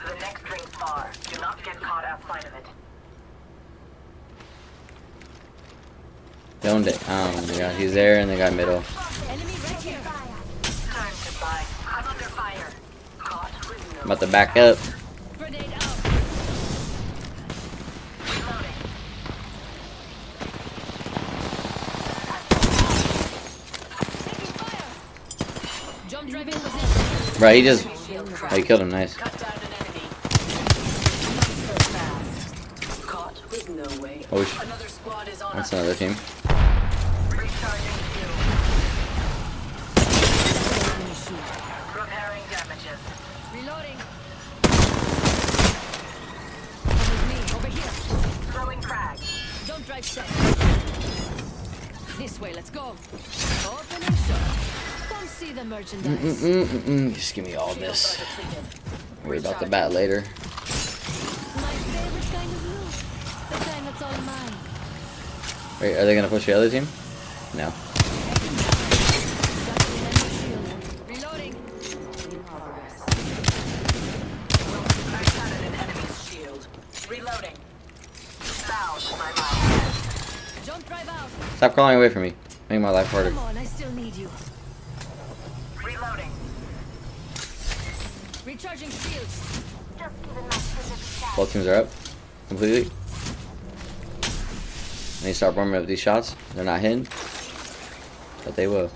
The next ring's far. Do not get caught outside of it. Don't it? Yeah, he's there in the guy middle. Enemy right here. Time to buy. I'm under fire. Caught with no. I'm about to back up. Grenade out. Reloading. Taking fire. Jump drive in position. Bro, he just... Shield Oh, cracked. he killed him, nice. Cut down an enemy. So fast. Caught with no way. Oh, Another squad is on that's us. another team. Recharging shield. Repairing damages. Reloading. Come with me. Over here. Throwing frag. Jump drive set. This way, let's go. Open and shut. Come see the merchandise. Just give me all this. Worry about the bat later. My favorite kind of loot. The kind that's all mine. Wait, are they gonna push the other team? No. Got an enemy shield. Reloading. Back at an enemy's shield. Reloading. Found my mind. Jump drive out. Stop crawling away from me. Make my life harder. Come on, I still need you. Reloading. Recharging shields. Both teams are up. Completely. I need to start warming up these shots. They're not hitting. But they will.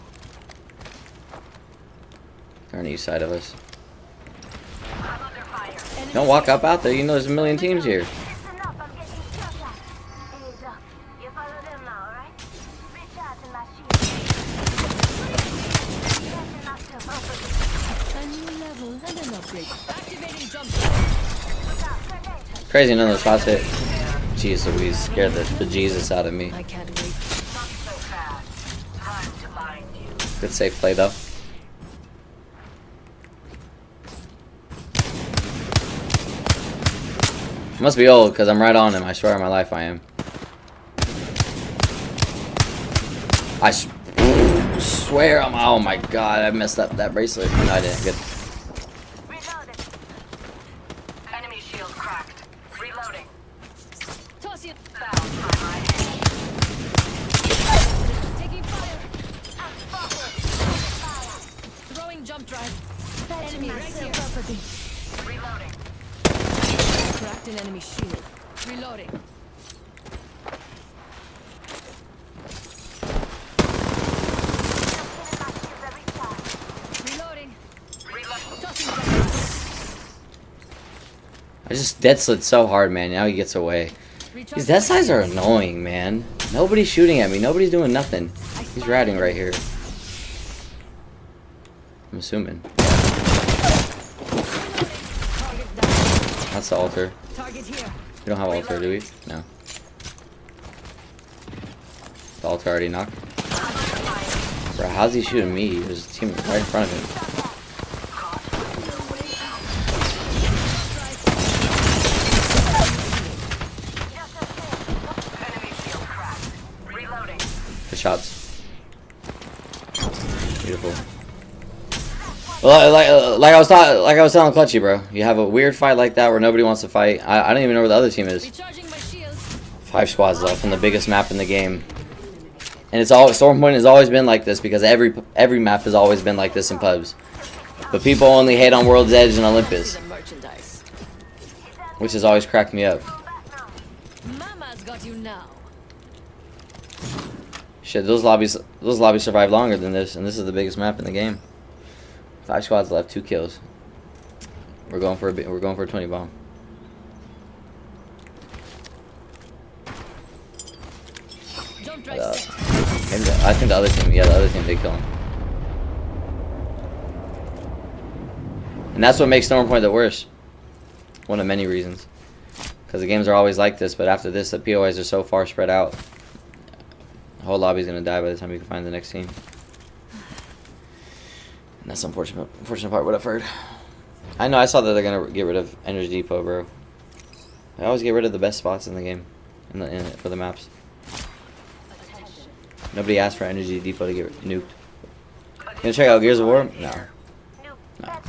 They're on the east side of us. I'm under fire. Don't walk up out there. You know there's a million teams here. Listen up, I'm getting shot at. Ease up. You follow them now, alright? Recharging my shield. Recharging myself over A new level and an upgrade. Activating jump drive. Crazy none of those shots hit. Jeez Louise. Scared the bejesus out of me. I can't wait. Not so fast. Time to bind you. Good safe play though. Must be old because I'm right on him. I swear on my life I am. I swear I'm... Oh my god, I messed up that bracelet. No, I didn't. Good. Reloaded. Enemy shield cracked. Reloading. Toss it. Found by my hand. Taking fire. Throwing jump drive. Enemy right here. Reloading. Cracked an enemy shield. Reloading. I just dead slid so hard, man. Now he gets away. These dead slides are annoying, man. Nobody's shooting at me. Nobody's doing nothing. He's riding right here. I'm assuming. That's the altar. We don't have altar, do we? No. The altar already knocked. Bro, how's he shooting me? There's a team right in front of him. Good shots. Beautiful. Well, like I was telling Clutchy, bro. You have a weird fight like that where nobody wants to fight. I don't even know where the other team is. 5 squads left on the biggest map in the game. And it's all Stormpoint has always been like this because every map has always been like this in pubs. But people only hate on World's Edge and Olympus, which has always cracked me up. Mama's got you now. Shit, those lobbies survive longer than this, and this is the biggest map in the game. 5 squads left, 2 kills. We're going for a 20 bomb. I think the other team, yeah, the other team did kill him. And that's what makes Stormpoint the worst. One of many reasons. Because the games are always like this, but after this, the POIs are so far spread out. The whole lobby's gonna die by the time you can find the next team. And that's the unfortunate part what I've heard. I know, I saw that they're gonna get rid of Energy Depot, bro. I always get rid of the best spots in the game, for the maps. Nobody asked for Energy Depot to get nuked. You gonna check out Gears of War? No. No.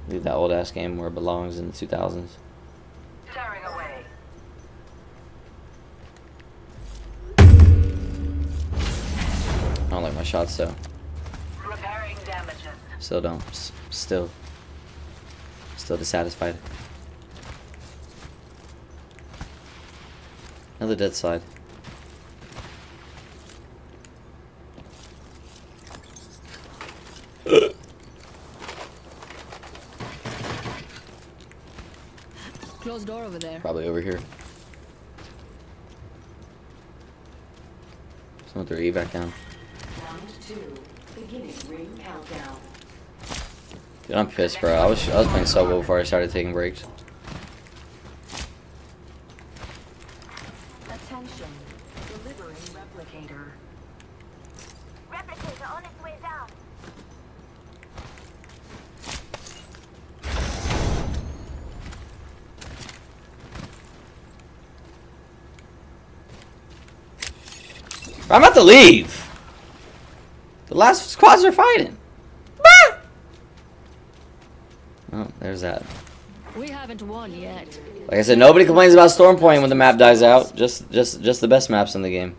Leave that old ass game where it belongs in the 2000s. Tearing away. I don't like my shots though. Repairing damages. Still don't. Still dissatisfied. Another dead slide. Closed door over there. Probably over here. Someone threw E back down. Round 2. Beginning ring countdown. Dude, I'm pissed, bro. I was playing solo before I started taking breaks. Attention. Delivering replicator. Replicator on its way down. I'm about to leave. The last squads are fighting. Oh, there's that. We haven't won yet. Like I said, nobody complains about Stormpoint when the map dies out. Just the best maps in the game.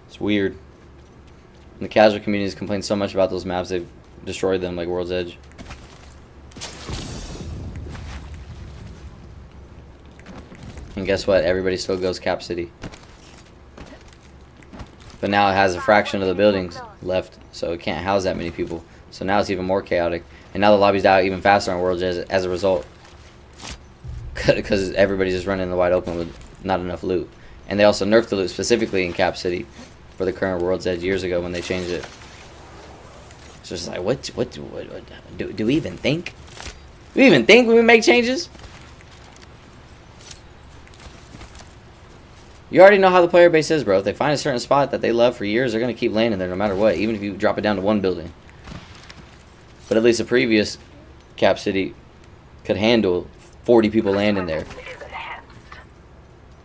It's weird. And the casual communities complain so much about those maps, they've destroyed them like World's Edge. And guess what? Everybody still goes Cap City. But now it has a fraction of the buildings left, so it can't house that many people. So now it's even more chaotic. And now the lobbies die out even faster on World's Edge as a result. Because everybody's just running in the wide open with not enough loot. And they also nerfed the loot specifically in Cap City for the current World's Edge years ago when they changed it. It's just like, what do we even think? Do we even think when we make changes? You already know how the player base is, bro. If they find a certain spot that they love for years, they're going to keep landing there no matter what, even if you drop it down to one building. But at least the previous Cap City could handle 40 people landing there.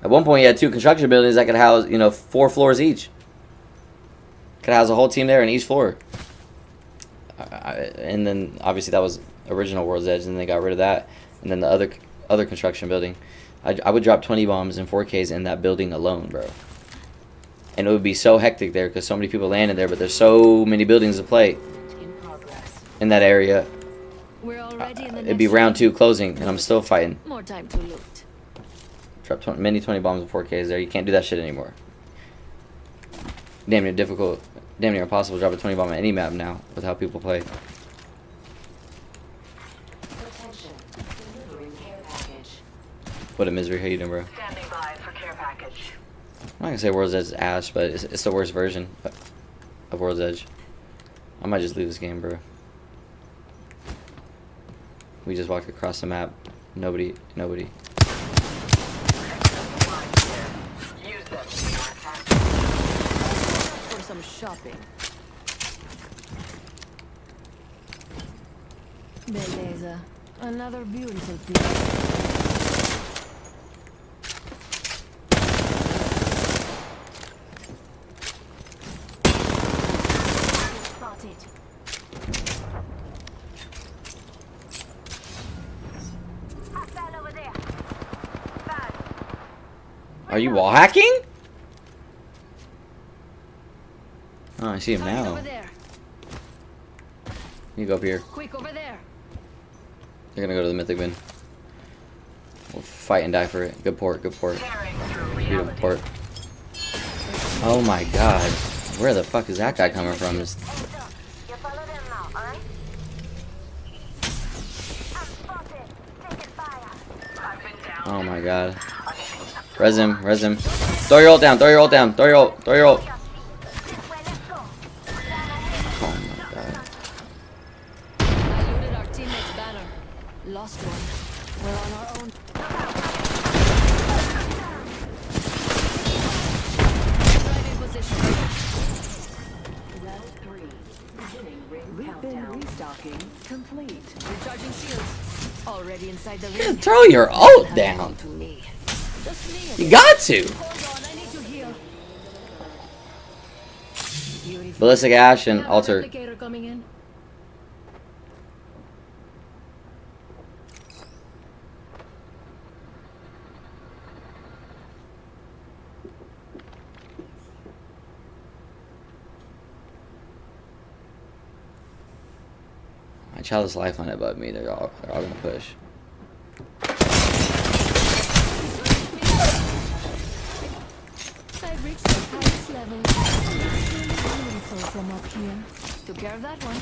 At one point, you had 2 construction buildings that could house, 4 floors each. Could house a whole team there in each floor. And then, obviously, that was original World's Edge, and they got rid of that. And then the other construction building, I would drop 20 bombs and 4Ks in that building alone, bro. And it would be so hectic there because so many people landed there, but there's so many buildings to play in that area. We're already in the It'd be round 2 closing, and I'm still fighting. More time to loot. Drop many 20 bombs and 4Ks there. You can't do that shit anymore. Damn near difficult, damn near impossible to drop a 20 bomb on any map now with how people play. What a misery. How you doing, bro? Standing by for care package. I'm not gonna say World's Edge is ash, but it's the worst version of World's Edge. I might just leave this game, bro. We just walked across the map. Nobody. Use them to your attack. For some shopping. Beleza. Another beautiful piece. Spotted. Hostile over there. Bad. Are you wall hacking? Oh, I see him Target now. over there. You go up here. Quick over there. They're gonna go to the mythic bin. We'll fight and die for it. Good port, good port. Tearing through Beautiful reality. port. Oh my god. Where the fuck is that guy coming from? You follow them now, alright? I'm spotted. Taking fire. I've been down. Oh my god. Res him, res him. Throw your ult down, throw your ult down, throw your ult, throw your ult. This way, let's go. Oh my god. I looted our teammate's banner. Lost one. We're on our own. Right in position. Round 3. Beginning ring countdown. Restocking complete. Recharging shields. Already inside the ring. Throw your ult down. To me. Just me. You got to. Hold on, I need to heal. Beautiful. Ballistic Ash We and have a Alter. replicator coming in. My child's lifeline above me. They're all gonna push. I've reached the highest level. It's really beautiful from up here. Took care of that one.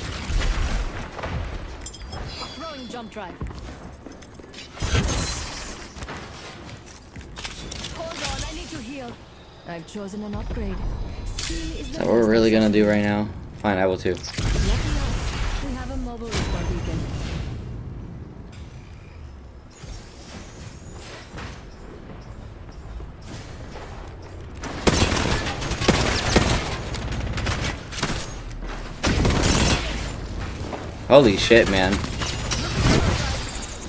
Throwing jump drive. Hold on, I need to heal. I've chosen an upgrade. Speed is Is that what we're really gonna do right now? Fine, I will too. Lucky us, we have a mobile respawn beacon. Holy shit, man.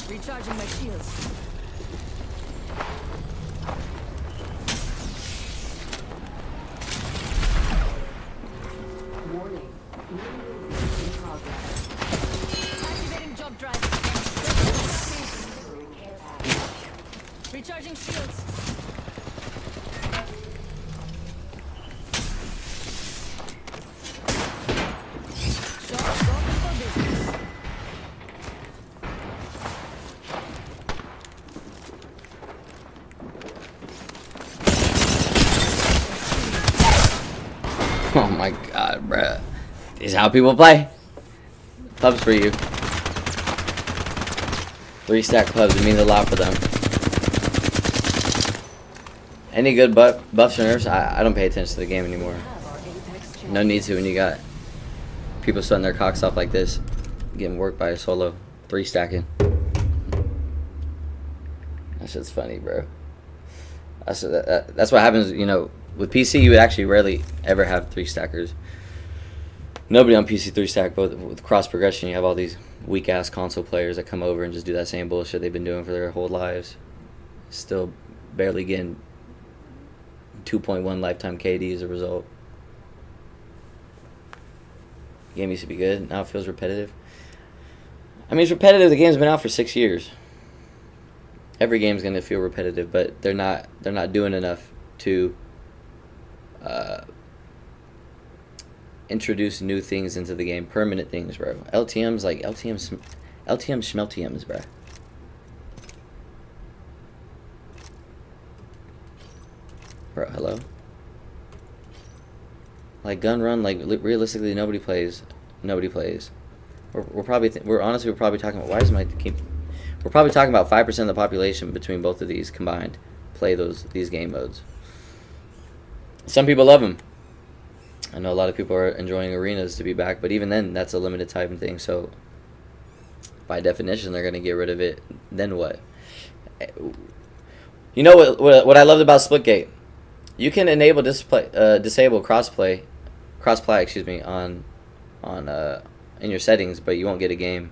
Recharging my shields. Warning. In progress. Activating jump drive. Recharging shields. Shots open for business. Oh my god, bruh. This is how people play. Clubs for you. 3-stack clubs, it means a lot for them. Any good buffs or nerfs? I don't pay attention to the game anymore. No need to when you got people sweating their cocks off like this. Getting worked by a solo. 3-stacking. That shit's funny, bro. That's what happens, you know. With PC, you would actually rarely ever have 3-stackers. Nobody on PC 3-stack, but with cross progression, you have all these weak ass console players that come over and just do that same bullshit they've been doing for their whole lives. Still barely getting 2.1 lifetime KD as a result. The game used to be good. Now it feels repetitive. I mean, it's repetitive. The game's been out for 6 years. Every game's gonna feel repetitive, but they're not doing enough to introduce new things into the game, permanent things, bro. LTM's like LTM schmeltiums, bro. Bro, hello. Like gun run, like realistically, nobody plays. Nobody plays. We're probably talking about why is my We're probably talking about 5% of the population between both of these combined play these game modes. Some people love them. I know a lot of people are enjoying arenas to be back, but even then, that's a limited time thing. So, by definition, they're going to get rid of it. Then what? You know what I loved about Splitgate? You can enable disable crossplay, excuse me, on in your settings, but you won't get a game.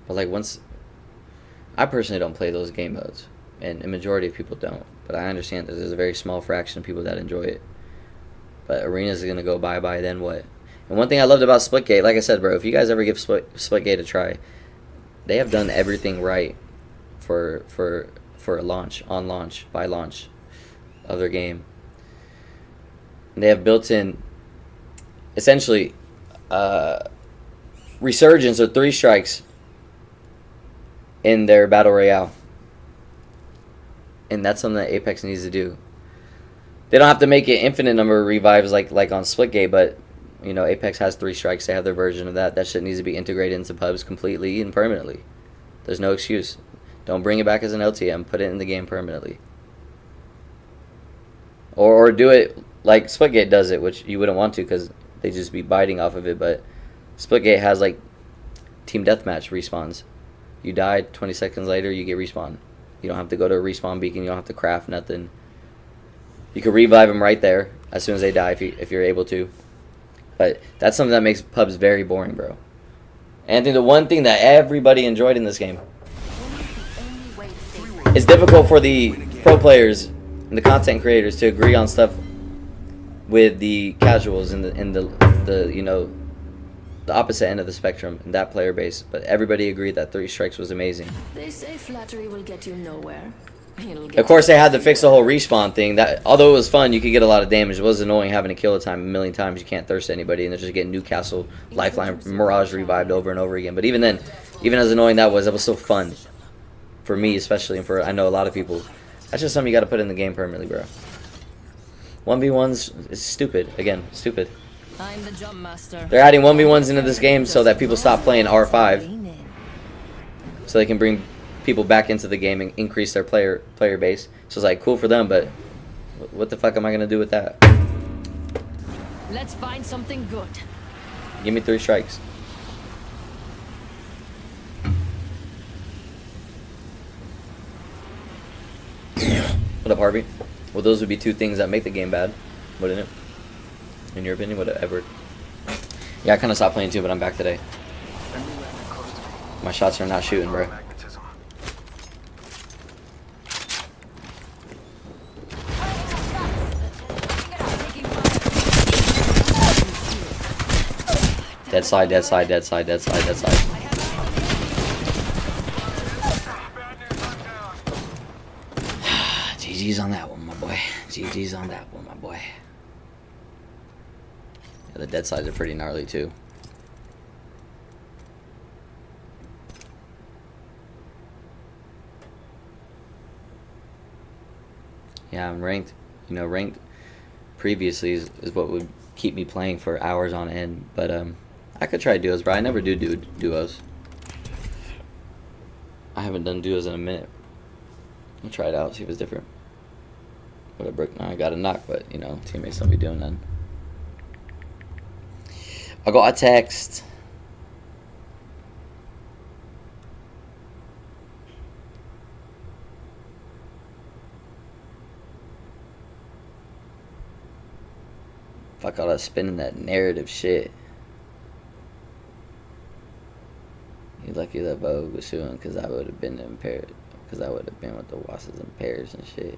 But like once, I personally don't play those game modes, and a majority of people don't. But I understand that there's a very small fraction of people that enjoy it. But arenas are gonna go bye. Then what? And one thing I loved about Splitgate, like I said, bro, if you guys ever give Splitgate a try, they have done everything right for a launch, by launch of their game. And they have built in essentially resurgence or 3 strikes in their battle royale, and that's something that Apex needs to do. They don't have to make it infinite number of revives like on Splitgate, but you know, Apex has 3 strikes. They have their version of that. That shit needs to be integrated into pubs completely and permanently. There's no excuse. Don't bring it back as an LTM. Put it in the game permanently. Or do it like Splitgate does it, which you wouldn't want to because they just be biting off of it. But Splitgate has like team deathmatch respawns. You died, 20 seconds later you get respawn. You don't have to go to a respawn beacon. You don't have to craft nothing. You can revive them right there as soon as they die if you're able to. But that's something that makes pubs very boring, bro. And I think the one thing that everybody enjoyed in this game, it's difficult for the pro players and the content creators to agree on stuff with the casuals and the you know, the opposite end of the spectrum in that player base. But everybody agreed that 3 strikes was amazing. They say flattery will get you nowhere. Of course, they had to fix the whole respawn thing. That although it was fun, you could get a lot of damage. It was annoying having to kill a time a million times. You can't thirst anybody, and they're just getting Newcastle Lifeline Mirage revived over and over again. But even then, even as annoying that was still fun for me, especially, and for I know a lot of people. That's just something you got to put in the game permanently, bro. 1v1s is stupid. Again, stupid. I'm the jump master. They're adding 1v1s into this game so that people stop playing R5, so they can bring people back into the game and increase their player base. So it's like cool for them, but what the fuck am I gonna do with that? Let's find something good. Give me 3 strikes. What up, Harvey? Well, those would be 2 things that make the game bad, wouldn't it? In your opinion, whatever. Yeah, I kind of stopped playing too, but I'm back today. My shots are not shooting, bro. Dead side, dead side, dead side, dead side, dead side. GG's on that one, my boy. GG's on that one, my boy. Yeah, the dead sides are pretty gnarly too. Yeah, I'm ranked. You know, ranked previously is what would keep me playing for hours on end. But I could try duos, bro. I never do duos. I haven't done duos in a minute. I'll try it out, see if it's different. What I broke now, I got a knock, but you know, teammates don't be doing that. I got a text. Fuck all that spinning that narrative shit. You're lucky that Vogue was suing because I would have been impaired. Because I would have been with the Wasses and Pairs and shit.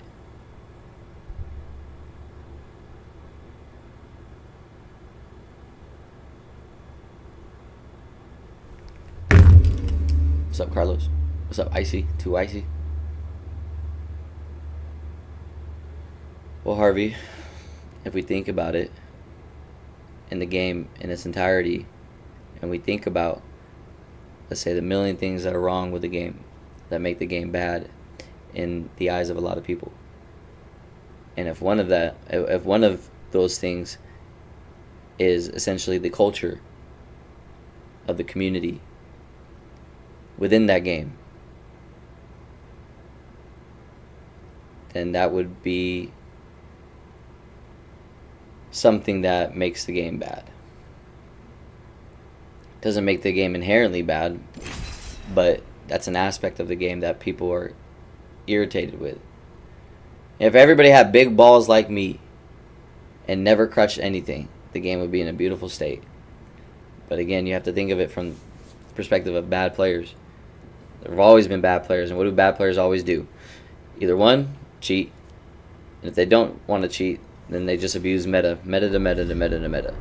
What's up, Carlos? What's up, Icy? Too Icy? Well, Harvey, if we think about it in the game in its entirety, and we think about, let's say, the million things that are wrong with the game that make the game bad in the eyes of a lot of people, and if one of those things is essentially the culture of the community within that game, then that would be something that makes the game bad. Doesn't make the game inherently bad, but that's an aspect of the game that people are irritated with. If everybody had big balls like me and never crushed anything, the game would be in a beautiful state. But again, you have to think of it from the perspective of bad players. There have always been bad players, and what do bad players always do? Either one, cheat, and if they don't want to cheat, then they just abuse meta to meta to meta to meta.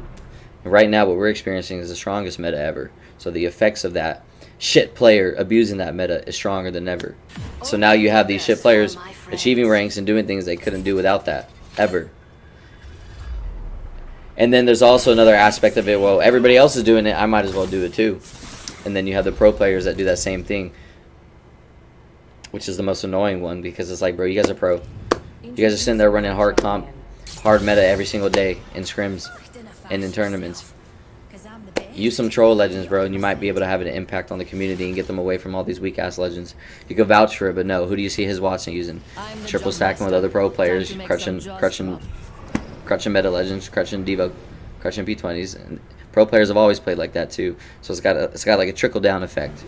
And right now, what we're experiencing is the strongest meta ever. So the effects of that shit player abusing that meta is stronger than ever. So now you have these shit players achieving ranks and doing things they couldn't do without that, ever. And then there's also another aspect of it, well, everybody else is doing it, I might as well do it too. And then you have the pro players that do that same thing, which is the most annoying one, because it's like, bro, you guys are pro. You guys are sitting there running hard comp, hard meta every single day in scrims and in tournaments. Use some troll legends, bro, and you might be able to have an impact on the community and get them away from all these weak-ass legends. You can vouch for it, but no, who do you see his Watson using? Triple stacking with other pro players, crushing meta legends, crushing Devo, crushing P20s. And pro players have always played like that too, so it's got like a trickle-down effect.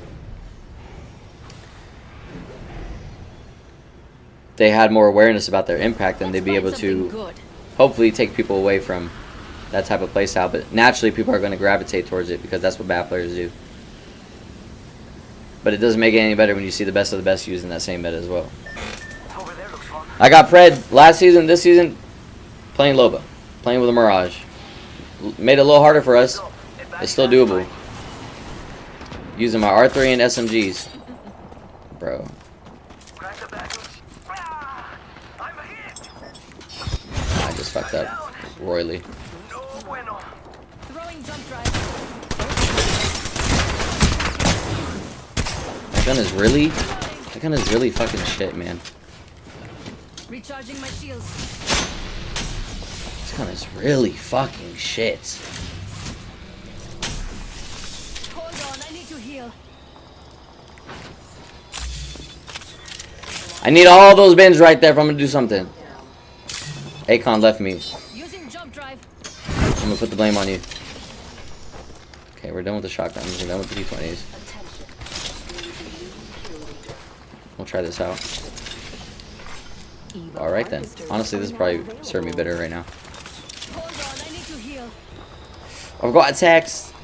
If they had more awareness about their impact, then they'd be able to hopefully take people away from that type of playstyle, but naturally people are going to gravitate towards it because that's what bad players do. But it doesn't make it any better when you see the best of the best using that same meta as well. I got Pred last season, this season, playing Loba, playing with a Mirage. Made it a little harder for us. It's still doable. Using my R3 and SMGs. Bro. I just fucked up royally. That gun is really fucking shit, man. Recharging my shields. This gun is really fucking shit. Hold on, I need to heal. I need all those bins right there if I'm gonna do something. Akon left me. Using jump drive. I'm gonna put the blame on you. Okay, we're done with the shotguns. We're done with the P20s. We'll try this out. Alright then. Honestly, this probably serve me better right now. Hold on, I need to heal. I've got attacks.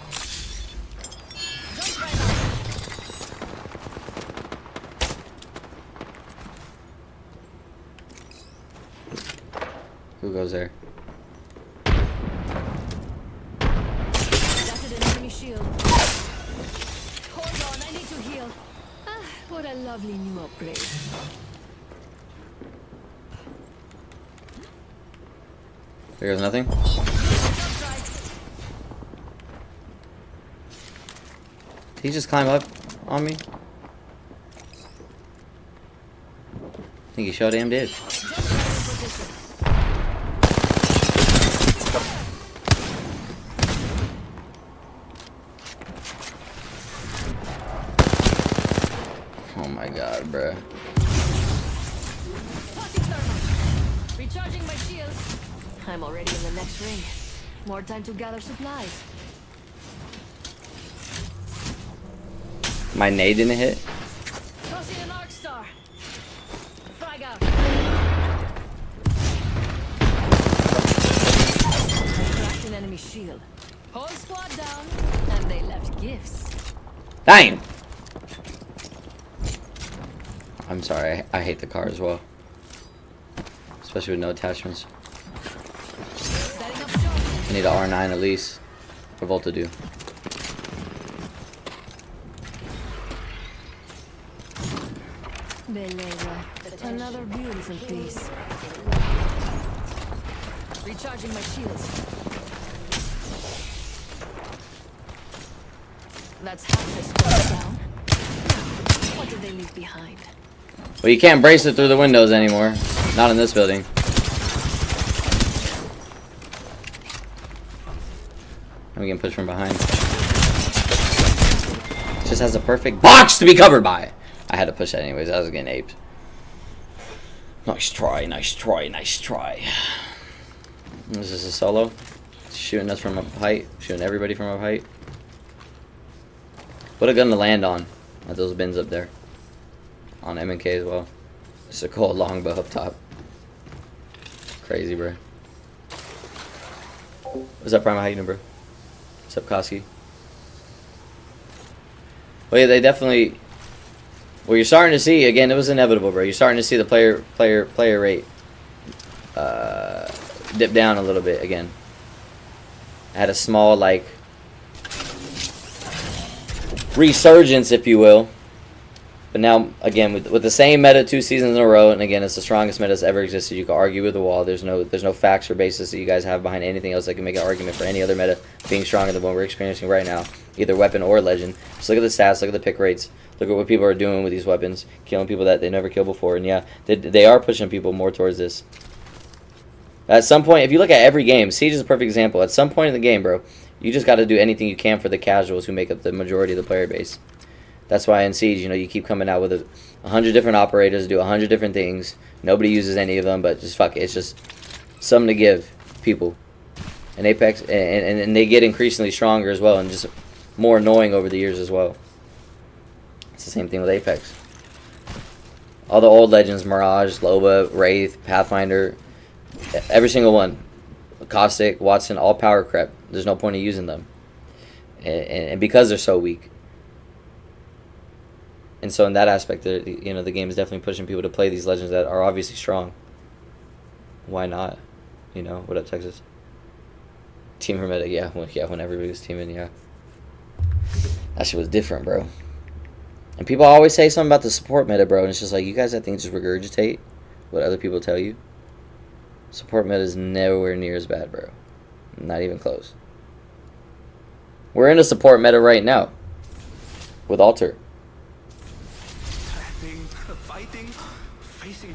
Jump right now. Who goes there? Shattered an enemy shield. Hold on, I need to heal. Ah, what a lovely new upgrade. There goes nothing. Did he just climb up on me? I think he sure damn did. Oh my god, bruh. Recharging my shields. I'm already in the next ring. More time to gather supplies. My nade didn't hit. Tossing an arc star. Frag out. Cracked an enemy shield. Whole squad down, and they left gifts. Dang! I'm sorry, I hate the car as well. Especially with no attachments. I need an R9 at least for Volta do. Beleza. Another beautiful piece. Recharging my shields. That's half the squad down. What did they leave behind? Well, you can't brace it through the windows anymore. Not in this building. I'm getting pushed from behind. Just has a perfect box to be covered by. I had to push that anyways. I was getting aped. Nice try, nice try, nice try. This is a solo. Shooting us from up height. Shooting everybody from up height. What a gun to land on. At those bins up there. On M&K as well. It's a cold longbow up top. Crazy, bro. What's up, Prima? How you doing, bro? What's up, Koski? Well, yeah, they definitely... Well, you're starting to see, again, it was inevitable, bro. You're starting to see the player rate dip down a little bit again. I had a small, like, resurgence, if you will. But now, again, with the same meta 2 seasons in a row, and again, it's the strongest meta that's ever existed. You can argue with the wall. There's no facts or basis that you guys have behind anything else that can make an argument for any other meta being stronger than what we're experiencing right now, either weapon or legend. Just look at the stats, look at the pick rates, look at what people are doing with these weapons, killing people that they never killed before, and yeah, they are pushing people more towards this. At some point, if you look at every game, Siege is a perfect example. At some point in the game, bro, you just got to do anything you can for the casuals who make up the majority of the player base. That's why in Siege, you know, you keep coming out with 100 different operators, do 100 different things. Nobody uses any of them, but just fuck it. It's just something to give people. And Apex, and they get increasingly stronger as well, and just more annoying over the years as well. It's the same thing with Apex. All the old legends, Mirage, Loba, Wraith, Pathfinder, every single one. Caustic, Watson, all power crep. There's no point in using them. And because they're so weak. And so in that aspect, you know, the game is definitely pushing people to play these legends that are obviously strong. Why not? You know, what up, Texas? Team Hermetic, yeah, when everybody was teaming, yeah. That shit was different, bro. And people always say something about the support meta, bro, and it's just like, you guys, I think, just regurgitate what other people tell you. Support meta is nowhere near as bad, bro. Not even close. We're in a support meta right now. With Alter. Fighting, facing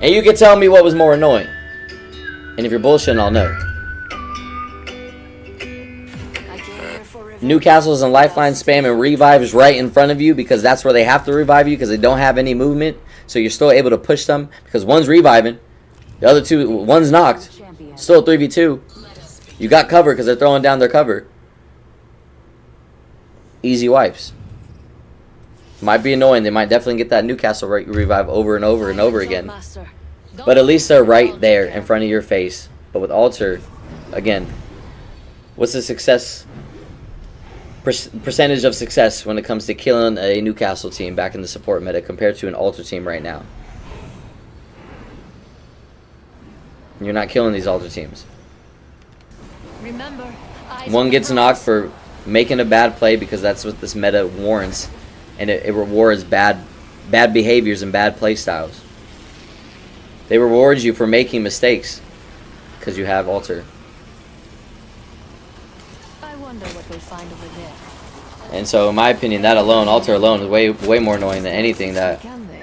And you can tell me what was more annoying. And if you're bullshitting, I'll know. Newcastle's and Lifeline spamming revives right in front of you because that's where they have to revive you because they don't have any movement. So you're still able to push them because one's reviving. The other two, one's knocked. Still 3v2. You got cover because they're throwing down their cover. Easy wipes. Might be annoying. They might definitely get that Newcastle revive over and over and over again. But at least they're right there in front of your face. But with Alter, again, what's the success percentage of success when it comes to killing a Newcastle team back in the support meta compared to an Alter team right now? You're not killing these Alter teams. Remember, one gets knocked for making a bad play because that's what this meta warrants, and it rewards bad behaviors and bad play styles. They reward you for making mistakes because you have Alter. I wonder what we'll find over there. And so, in my opinion, that alone, Alter alone, is way more annoying than anything that. Can they?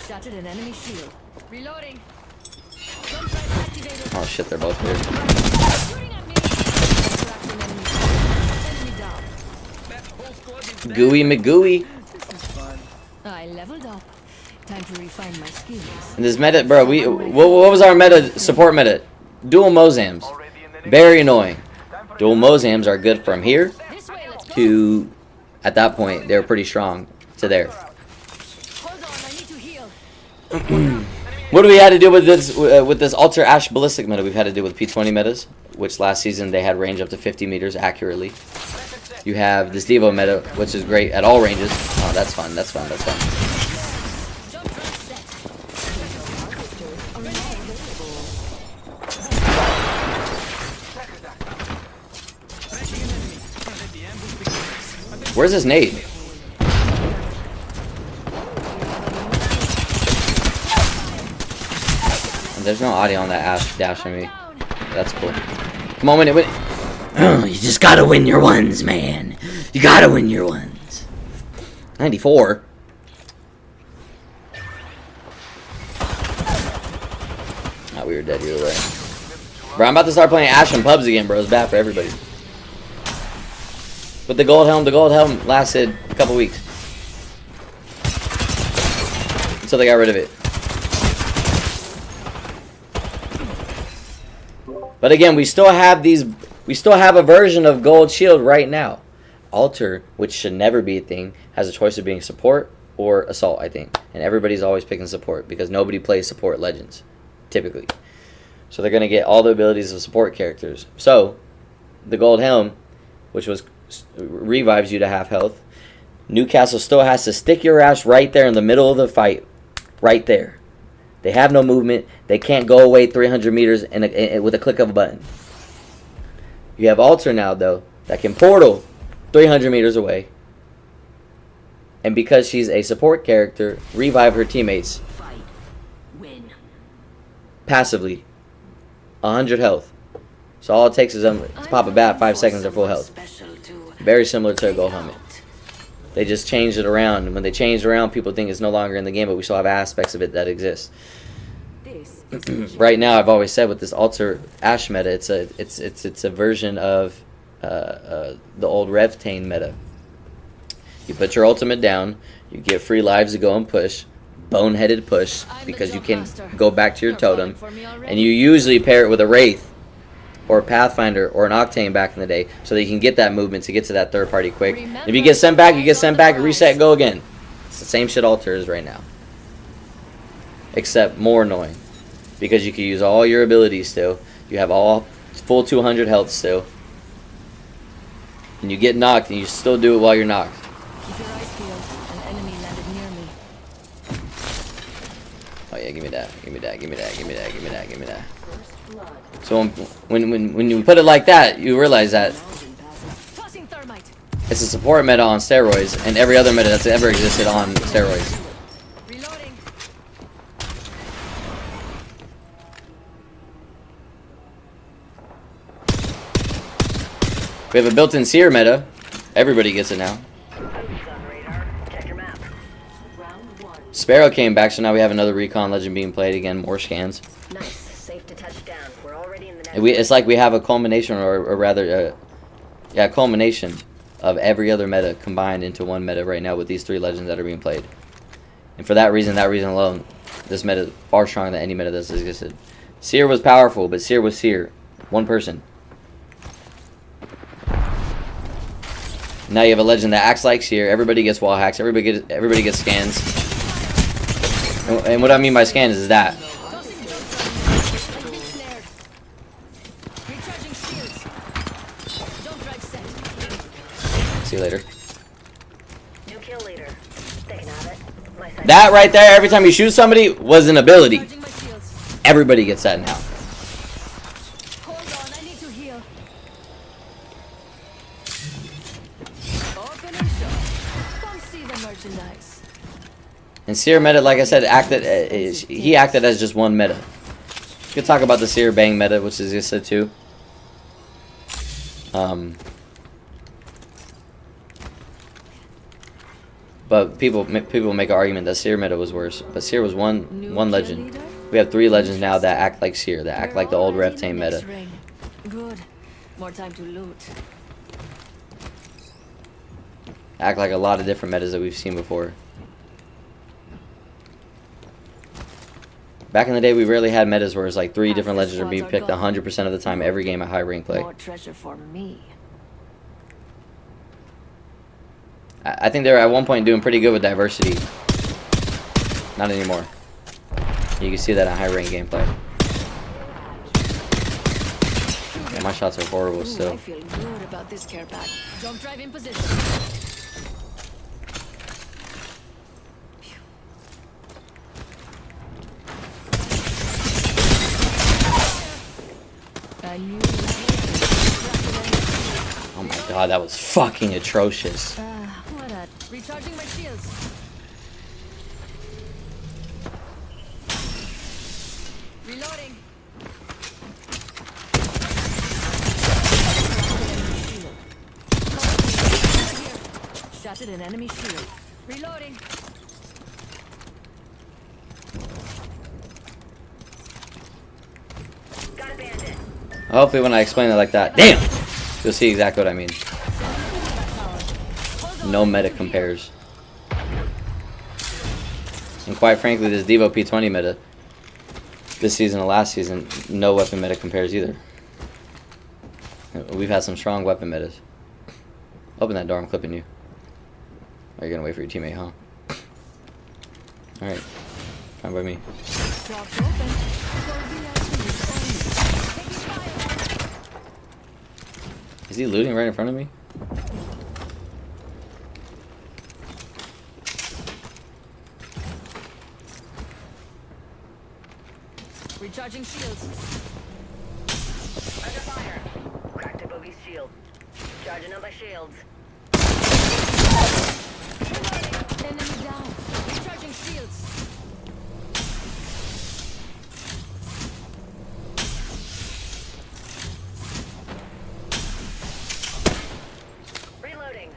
Shattered an enemy shield. Reloading. Oh shit, they're both here. Gooey McGooey. I leveled up. Time to refine my skills. And this meta, bro, what was our meta, support meta? Dual Mozams. Very annoying. Dual Mozams are good from here to, at that point, they're pretty strong to there. What do we had to do with this Alter Ash Ballistic meta? We've had to do with P20 metas, which last season they had range up to 50 meters accurately. You have this Devo meta, which is great at all ranges. Oh, that's fun, that's fun, that's fun. Where's this nade? There's no audio on that Ash dashing me. That's cool. Come on, win it, win it. You just gotta win your ones, man. You gotta win your ones. 94. Ah, we were dead either way. Bro, I'm about to start playing Ash and Pubs again, bro. It's bad for everybody. But the gold helm lasted a couple weeks. Until they got rid of it. But again, we still have a version of Gold Shield right now. Alter, which should never be a thing, has a choice of being support or assault, I think. And everybody's always picking support because nobody plays support legends, typically. So they're going to get all the abilities of support characters. So, the Gold Helm, which revives you to half health. Newcastle still has to stick your ass right there in the middle of the fight. Right there. They have no movement. They can't go away 300 meters with a click of a button. You have Alter now, though, that can portal 300 meters away. And because she's a support character, revive her teammates. Fight. Win. Passively. 100 health. So all it takes is to pop a bat, 5 seconds, they're full health. Very similar to a gold helmet. They just changed it around. And when they changed around, people think it's no longer in the game, but we still have aspects of it that exist. Right now, I've always said with this Alter Ash meta, it's a version of the old Revtane meta. You put your ultimate down, you get free lives to go and push, boneheaded push, because you can go back to your totem, and you usually pair it with a Wraith or a Pathfinder or an Octane back in the day, so that you can get that movement to get to that third party quick. If you get sent back, reset, and go again. It's the same shit Alter is right now, except more annoying, because you can use all your abilities still. You have all full 200 health still, and you get knocked, and you still do it while you're knocked. Keep your eyes peeled. An enemy landed near me. Oh yeah, give me that, give me that, give me that, give me that, give me that, give me that. So when you put it like that, you realize that it's a support meta on steroids, and every other meta that's ever existed on steroids. Reloading. We have a built-in Seer meta. Everybody gets it now. Sparrow came back, so now we have another Recon Legend being played again. More scans. Nice. Safe to touch down. We're already in the next. It's like we have a culmination, or rather, a culmination of every other meta combined into one meta right now with these 3 legends that are being played. And for that reason alone, this meta is far stronger than any meta that's existed. Seer was powerful, but Seer was Seer. One person. Now you have a legend that acts like Seer. Everybody gets wall hacks. Everybody gets scans. And what I mean by scans is that. See you later. New kill leader. They can have it. My side. That right there, every time you shoot somebody, was an ability. Everybody gets that now. Hold on, I need to heal. Open and shut. Come see the merchandise. And Seer meta, like I said, he acted as just one meta. You could talk about the Seer Bang meta, which is just said too. But people make an argument that Seer meta was worse. But Seer was one legend. We have 3 legends now that act like Seer, that act like the old Revtane meta. Good. More time to loot. Act like a lot of different metas that we've seen before. Back in the day, we rarely had metas where it's like 3 different legends are being picked 100% of the time every game at high rank play. More treasure for me. I think they were at one point doing pretty good with diversity. Not anymore. You can see that in high rank gameplay. Yeah, my shots are horrible still. I feel good about this care pack. Jump drive in position. Oh my god, that was fucking atrocious. What a... Recharging my shields. Reloading. Shattered an enemy shield. Reloading. Got a bandit. Hopefully when I explain it like that, damn, you'll see exactly what I mean. No meta compares. And quite frankly, this Devo P20 meta, this season and last season, no weapon meta compares either. We've had some strong weapon metas. Open that door, I'm clipping you. Are you gonna wait for your teammate, huh? Alright. Fine by me. Is he looting right in front of me? Recharging shields. Under fire. Cracked a bogey's shield. Charging on my shields. Enemy down. Recharging shields. Reloading.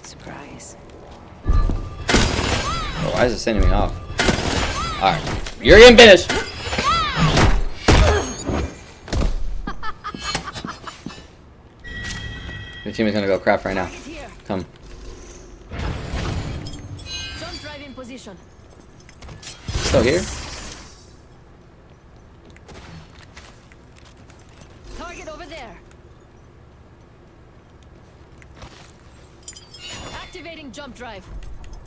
Surprise. Oh, why is it sending me off? Alright. You're getting finished! Your team is gonna go craft right now. Come. Jump drive in position. Still here? Target over there. Activating jump drive.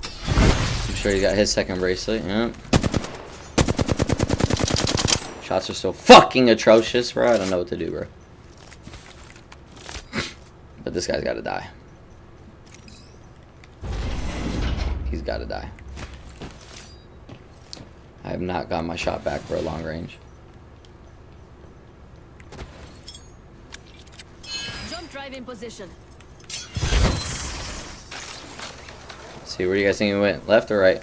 I'm sure he got his second bracelet. Yep. Shots are so fucking atrocious, bro. I don't know what to do, bro. But this guy's gotta die. He's gotta die. I have not got my shot back for a long range. Jump drive in position. Let's see, where do you guys think he went? Left or right?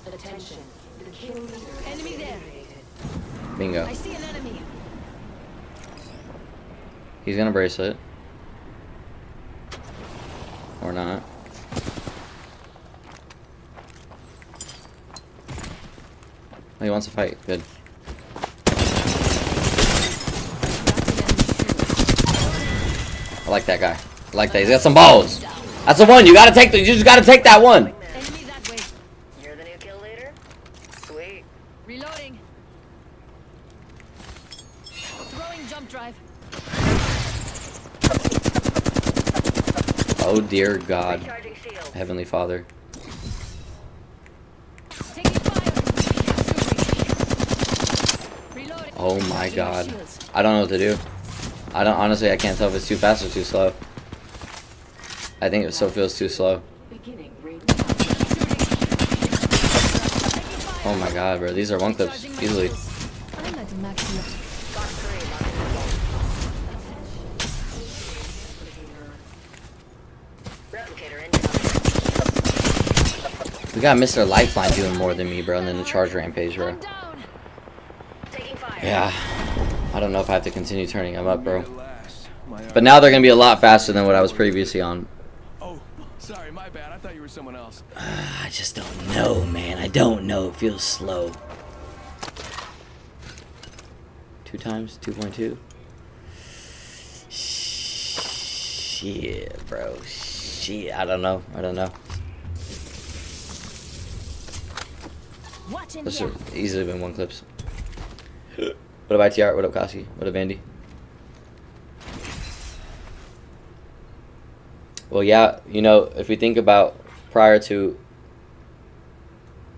Attention. The kill leader Enemy there. Bingo. I see an enemy. He's gonna bracelet. Or not. Oh, he wants to fight. Good. I like that guy. I like that. He's got some balls. That's the one. You gotta take the. You just gotta take that one. Enemy that way. You're the new kill leader? Sweet. Reloading. Throwing jump drive. Oh dear God, Recharging shield. Heavenly Father. Taking fire. Reloading. Oh my God. I don't know what to do. I don't honestly. I can't tell if it's too fast or too slow. I think it still feels too slow. beginning ring. Oh my God, bro. These are one clips easily. I'm at maximum. Box 3, replicator incoming. We got Mr. Lifeline doing more than me, bro, and then the charge rampage, bro. I'm down. Taking fire. Yeah. I don't know if I have to continue turning them up, bro. But now they're gonna be a lot faster than what I was previously on. Oh, sorry, my bad. I thought you were someone else. I just don't know, man. I don't know. It feels slow. 2 times? 2.2? Shit, bro. Shit. I don't know. I don't know. Watching Those ya. are easily been one clips. What up, ITR? What up, Kasi? What up, Andy? Well, yeah, you know, if we think about prior to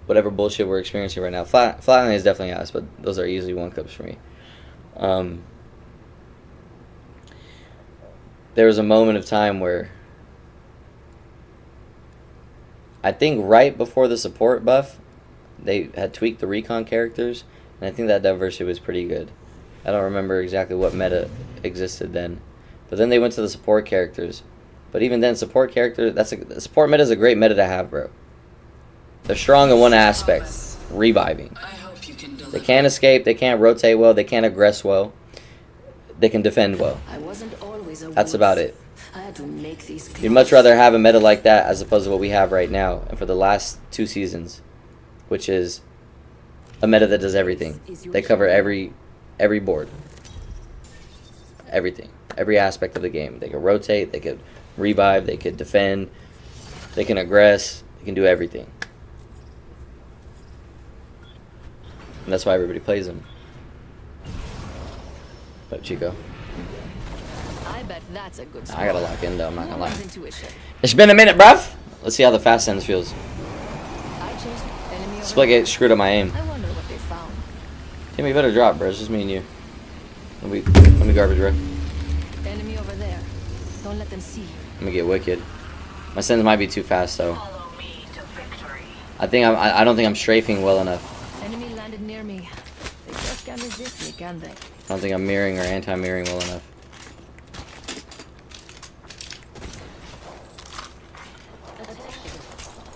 whatever bullshit we're experiencing right now, Flatline is definitely ass, but those are easily one clips for me. There was a moment of time where I think right before the support buff, they had tweaked the recon characters, and I think that diversity was pretty good. I don't remember exactly what meta existed then, but then they went to the support characters. But even then, support character, support meta is a great meta to have, bro. They're strong in one aspect, reviving. They can't escape, they can't rotate well, they can't aggress well, they can defend well. I wasn't always a That's wolf. about it. I had to make these You'd much rather have a meta like that as opposed to what we have right now, and for the last 2 seasons, which is a meta that does everything. They cover every every board. Everything. Every aspect of the game. They could rotate, they could revive, they could defend, they can aggress, they can do everything. And that's why everybody plays them. But Chico. I bet that's a good spot. I gotta lock in though, I'm not gonna lie. Woman's intuition. It's been a minute, bruv. Let's see how the fast ends feels. I chose enemy over Split screwed up my aim. I wonder what they found. Timmy, you better drop, bro. It's just me and you. Let me garbage, bro. Enemy over there. Don't let them see you. I'm gonna get wicked. My sends might be too fast, though. Follow me to victory. I don't think I'm strafing well enough. Enemy landed near me. They just can't resist me, can they? I don't think I'm mirroring or anti-mirroring well enough.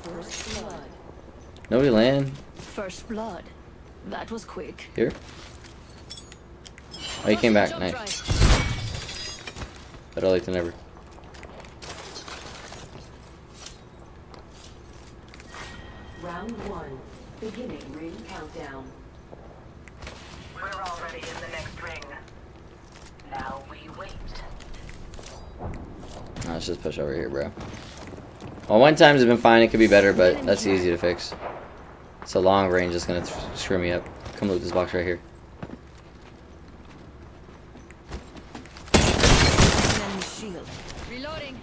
First blood. Nobody land First blood. That was quick. here. Oh, he came back. Jump Nice. drive. Better late than never. Round 1. Beginning ring countdown. We're already in the next ring. Now we wait. No, let's just push over here, bro. Well, one times have been fine. It could be better, but that's easy to fix. It's a long range that's gonna screw me up. Come loot this box right here. Enemy shield. Reloading.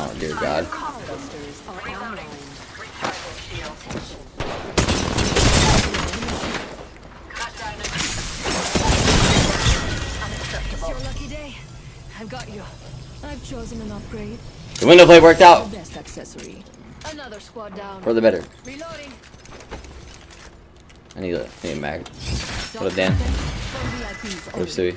Oh dear God. Busters are online. Recharging shield. It's your lucky day. I've got you. I've chosen an upgrade. The window plate worked out. The best accessory. Another squad down. For the better. Reloading. I need a mag. Don't What up, Dan? happen. From VIPs What up, only. Stewie?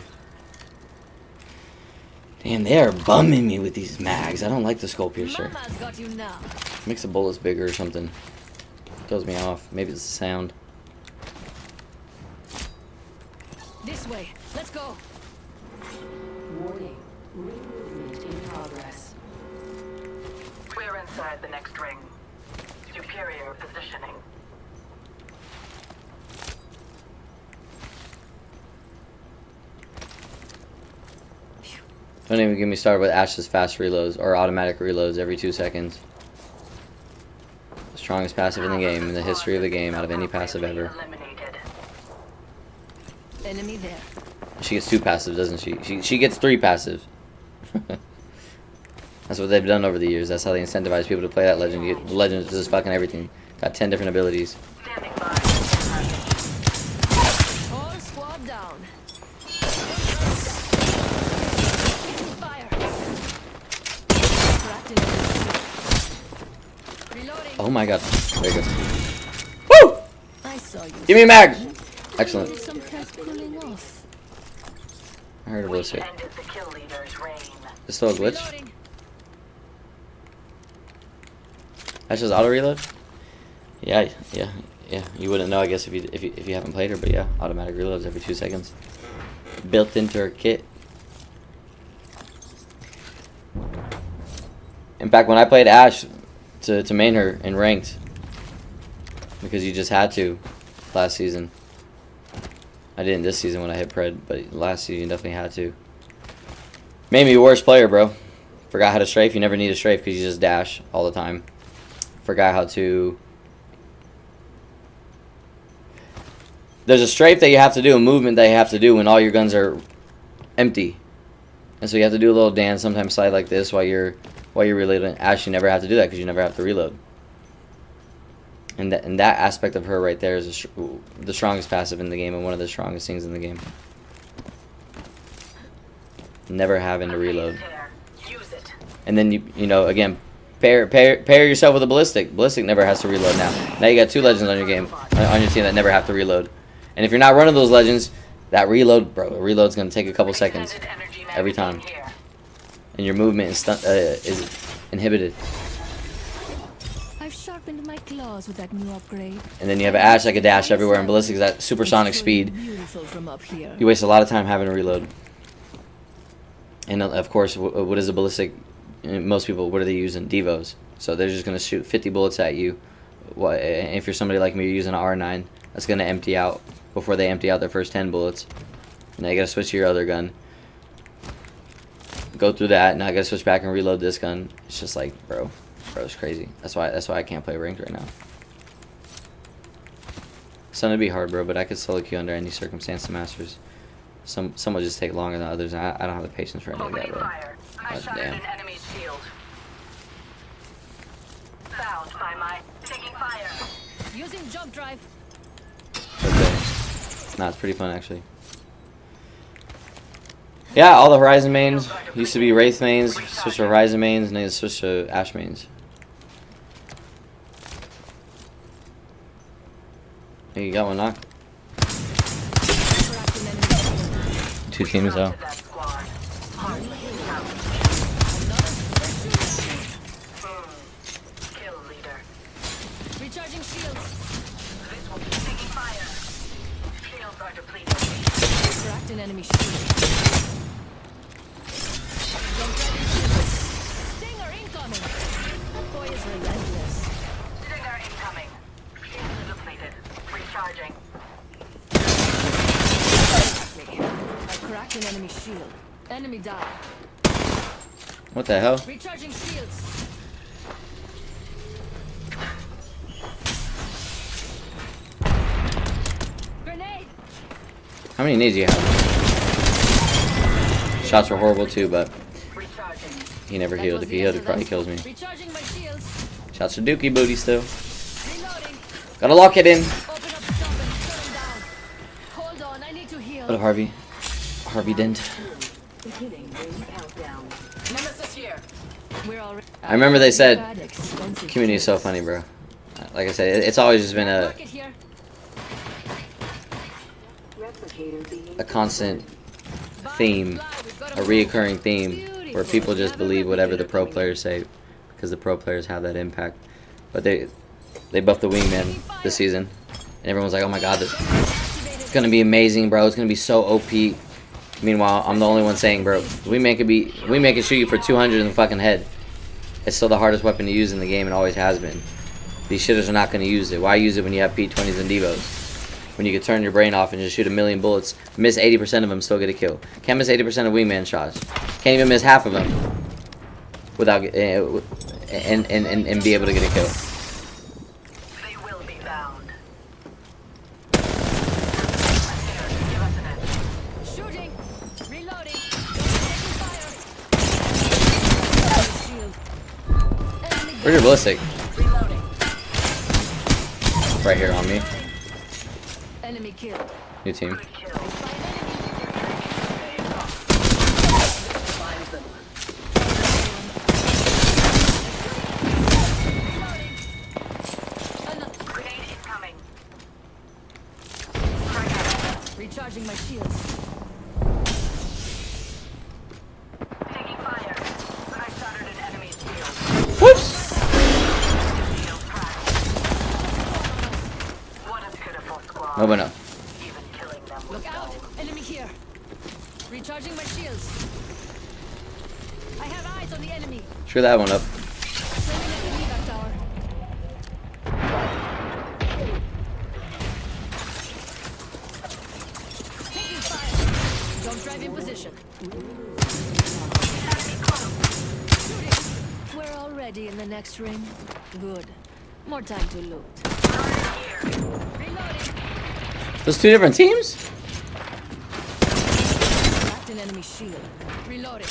Damn, they are bumming me with these mags. I don't like the skull piercer. Mama's got you now. Makes the bullets bigger or something. Throws me off. Maybe it's the sound. This way. Let's go. Warning. Ring movement in progress. We're inside the next ring. Superior positioning. Don't even get me started with Ash's fast reloads or automatic reloads every 2 seconds. The strongest passive in the game, in the history of the game, out of any passive ever. Eliminated. Enemy there. She gets 2 passives, doesn't she? She gets 3 passives. That's what they've done over the years. That's how they incentivize people to play that legend. The legend is just fucking everything. Got 10 different abilities. Standing by. All squad down. Fire. Trapped in a- Reloading. Oh my God. There you go. Woo! I saw you. Give me a mag! Excellent. Need some prep cooling off. I heard a We ballistic. ended the kill leader's reign. Is still a glitch? Reloading. That's just auto reload? Yeah. You wouldn't know, I guess, if you haven't played her, but yeah, automatic reloads every 2 seconds. Built into her kit. In fact, when I played Ash to main her in ranked, because you just had to last season. I didn't this season when I hit Pred, but last season you definitely had to. Made me a worse player, bro. Forgot how to strafe. You never need a strafe because you just dash all the time. Forgot how to... There's a strafe that you have to do, a movement that you have to do when all your guns are empty. And so you have to do a little dance, sometimes slide like this while you're reloading. Ash, you never have to do that because you never have to reload. And that aspect of her right there is the strongest passive in the game and one of the strongest things in the game. Never having to reload. Use it. And then you know again, pair yourself with a ballistic. Ballistic never has to reload now. Now you got 2 legends on your game on your team that never have to reload. And if you're not running those legends, that reload, bro, the reload's gonna take a couple seconds every time, and your movement is inhibited. I've sharpened my claws with that new upgrade. And then you have Ash that can dash everywhere, and ballistic is that supersonic speed. Beautiful from up here. You waste a lot of time having to reload. And of course, what is a ballistic? Most people, what are they using? Devos. So they're just gonna shoot 50 bullets at you. If you're somebody like me, you're using an R9, that's gonna empty out before they empty out their first 10 bullets. Now you gotta switch to your other gun. Go through that. Now I gotta switch back and reload this gun. It's just like, bro, it's crazy. That's why I can't play ranked right now. Some would be hard, bro, but I could solo queue under any circumstance to masters. Some will just take longer than others, and I don't have the patience for any of that, bro. I shattered an enemy's shield. Found by my taking fire. Using jump drive. Okay. Nah, it's pretty fun actually. Yeah, all the Horizon mains used to be Wraith mains, switched to Horizon mains, and then switched to Ash mains. Hey, you got one knocked. 2 teams though. Recharging shields. This will be taking fire. Shields are depleted. Cracked an enemy shield. Stinger incoming. That boy is relentless. Stinger incoming. Shields are depleted. Recharging. I cracked an enemy shield. Enemy down. What the hell? Recharging shields. Grenade. How many nades do you have? Shots were horrible too, but he never healed. If he healed, he probably kills me. Recharging my shields. Shots for Dookie booty still. Reloading. Gotta lock it in. Open up shop and shut him down. Hold on, I need to heal. What up, Harvey? Harvey Dent. Beginning ring countdown. Nemesis here. We're already. I remember they said community is so funny, bro. Like I said, it's always just been a constant theme, a reoccurring theme, where people just believe whatever the pro players say because the pro players have that impact. But they buffed the wingman this season, and everyone's like, "Oh my god, it's gonna be amazing, bro! It's gonna be so OP." Meanwhile, I'm the only one saying, "Bro, wingman can shoot you for 200 in the fucking head. It's still the hardest weapon to use in the game, and always has been. These shitters are not gonna use it. Why use it when you have P20s and Devos? When you can turn your brain off and just shoot 1,000,000 bullets, miss 80% of them, still get a kill. Can't miss 80% of wingman shots. Can't even miss half of them without and be able to get a kill." They will be bound. Shooting. Reloading. Where's your ballistic? Right here on me. Enemy killed. New team. Grenade incoming. Recharging my shields. Taking fire. I shattered an enemy's shield. Whoops! Shield cracked. What a pitiful squad. No bueno. Even killing them was Look out! dull. Enemy here. Recharging my shields. I have eyes on the enemy. Screw that one up. Sending at the evac tower. Taking fire. Jump drive in position. Shooting. We're already in the next ring. Good. More time to loot. Reloading. Those 2 different teams? Cracked an enemy shield. Reloading.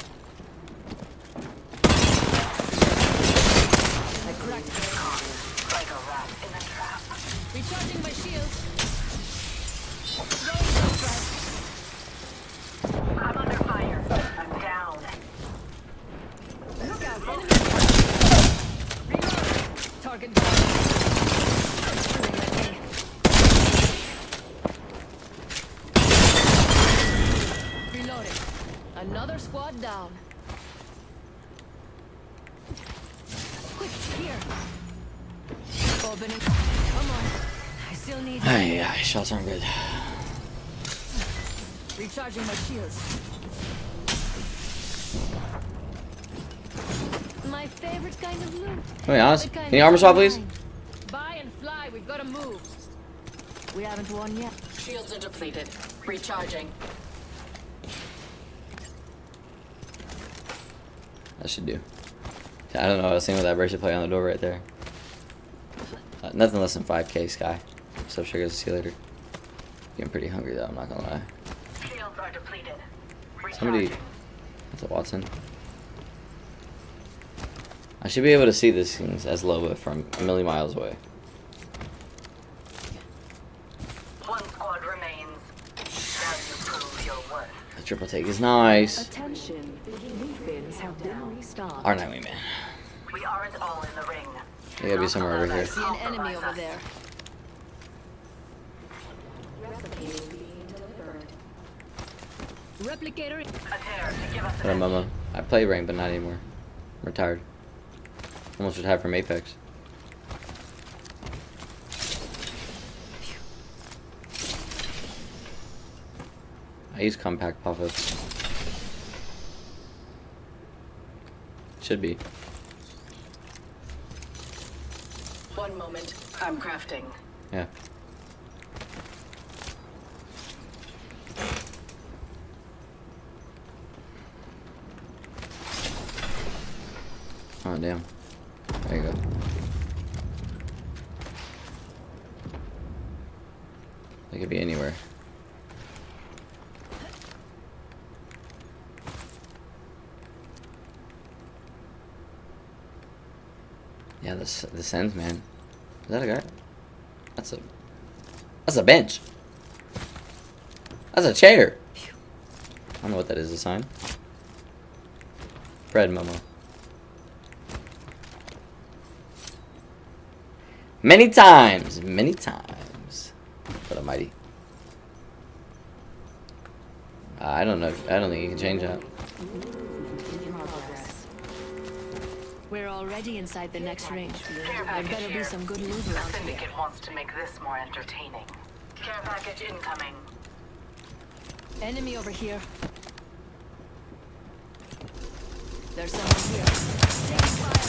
I cracked it. Like a rat in a trap. Recharging my shields. Throwing jump drive. I'm under fire. I'm down. Look out, enemy. Reloading. Target down. Reloading. Another squad down. Quick, here. Opening. Come on. I still need. Ay, shots aren't good. Recharging my shields. My favorite kind of loot. Let me honest. The kind Can you armor of swap, please? mine. Buy and fly. We've got to move. We haven't won yet. Shields are depleted. Recharging. That should do. I don't know. I was thinking of that bracelet plate on the door right there. Nothing less than 5K, Sky. So sure, guys. See you later. Getting pretty hungry though. I'm not gonna lie. Shields are depleted. Somebody. That's a Watson. I should be able to see this things as Loba from a million miles away. One squad remains. Now you prove your worth. The triple take is nice. Attention, lead bins have been restocked. Our night man. We aren't all in the ring. They gotta be somewhere over here. I see an enemy over there. Replicator being delivered. Replicator. A tear to give us What up, Momo? I play rank, but not anymore. I'm retired. Almost retired from Apex. I use compact pop-ups. Should be. One moment. I'm crafting. Yeah. Oh, damn. There you go. They could be anywhere. Yeah, this ends, man. Is that a guy? That's a bench. That's a chair. I don't know what that is. A sign. Bread, Momo. Many times. What a mighty. I don't know. I don't think you can change that. We're already inside the next ring. There better be some good loot The around here. Syndicate wants to make this more entertaining. Care package incoming. Enemy over here. There's someone here. Taking fire.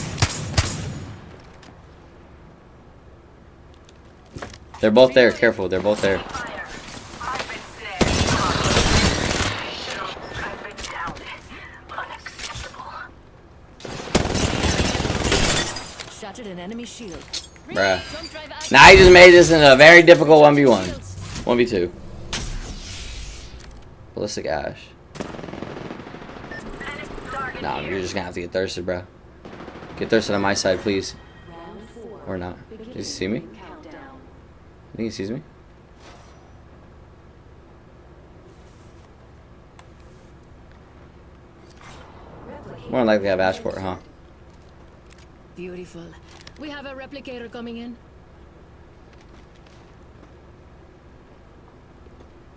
They're both there. Careful. They're both there. Fire. I've been dead. I've been down. Unacceptable. Shattered an enemy shield. Bruh. Jump drive out. Now he just made this in a very difficult 1v1. 1v2. Ballistic Ash. Nah, you're just gonna have to get thirsted, bro. Get thirsted on my side, please. Or not. Does he see me? I think he sees me. More than likely I have Ashport, huh? Beautiful. We have a replicator coming in.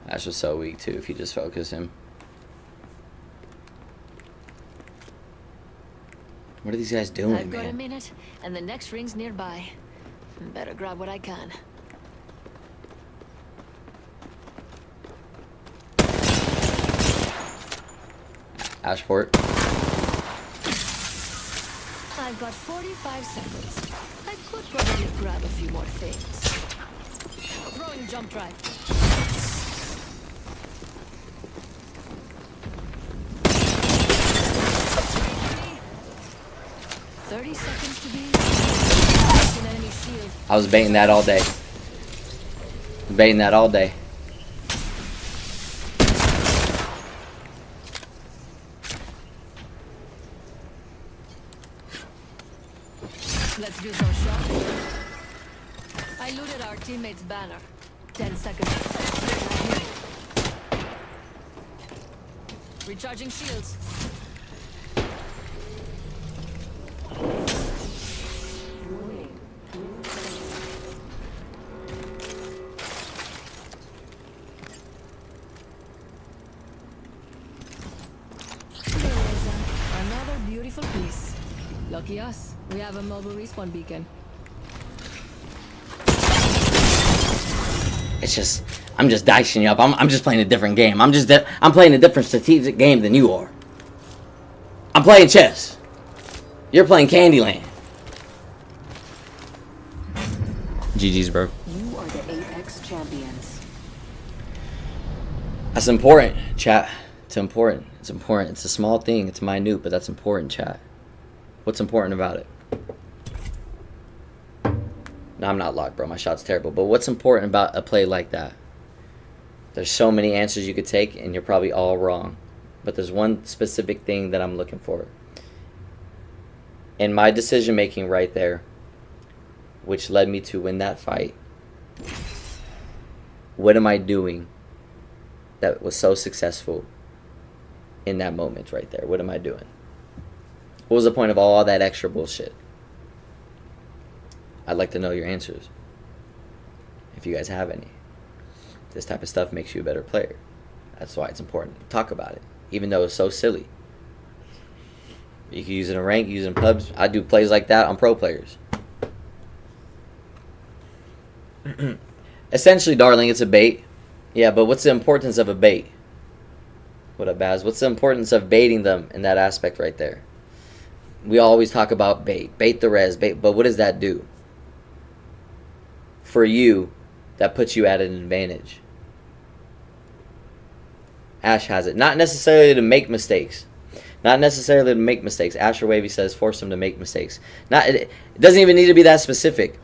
Ash was so weak too if you just focus him. What are these guys doing, I've got a man? minute, and the next ring's nearby. Better grab what I can. Ashport. I've got 45 seconds. I could probably grab a few more things. Throwing jump drive. 30 seconds to be. An enemy shield. I was baiting that all day. Baiting that all day. Let's do some shopping. I looted our teammate's banner. 10 seconds. Recharging shields. Another beautiful piece. Lucky us. We have a mobile respawn beacon. It's just, I'm just dicing you up. I'm just playing a different game. I'm playing a different strategic game than you are. I'm playing chess. You're playing Candyland. GG's, bro. You are the Apex champions. That's important, chat. It's important. It's important. It's a small thing. It's minute, but that's important, chat. What's important about it? No, I'm not locked, bro. My shot's terrible. But what's important about a play like that? There's so many answers you could take, and you're probably all wrong. But there's one specific thing that I'm looking for. In my decision-making right there, which led me to win that fight, what am I doing that was so successful in that moment right there? What am I doing? What was the point of all that extra bullshit? I'd like to know your answers, if you guys have any. This type of stuff makes you a better player. That's why it's important to talk about it, even though it's so silly. You can use it in rank, use it in pubs. I do plays like that on pro players. Essentially, darling, it's a bait. Yeah, but what's the importance of a bait? What up, Baz? What's the importance of baiting them in that aspect right there? We always talk about bait. Bait the res, bait. But what does that do? For you, that puts you at an advantage. Ash has it. Not necessarily to make mistakes. Not necessarily to make mistakes. Asher Wavy says force them to make mistakes. It doesn't even need to be that specific.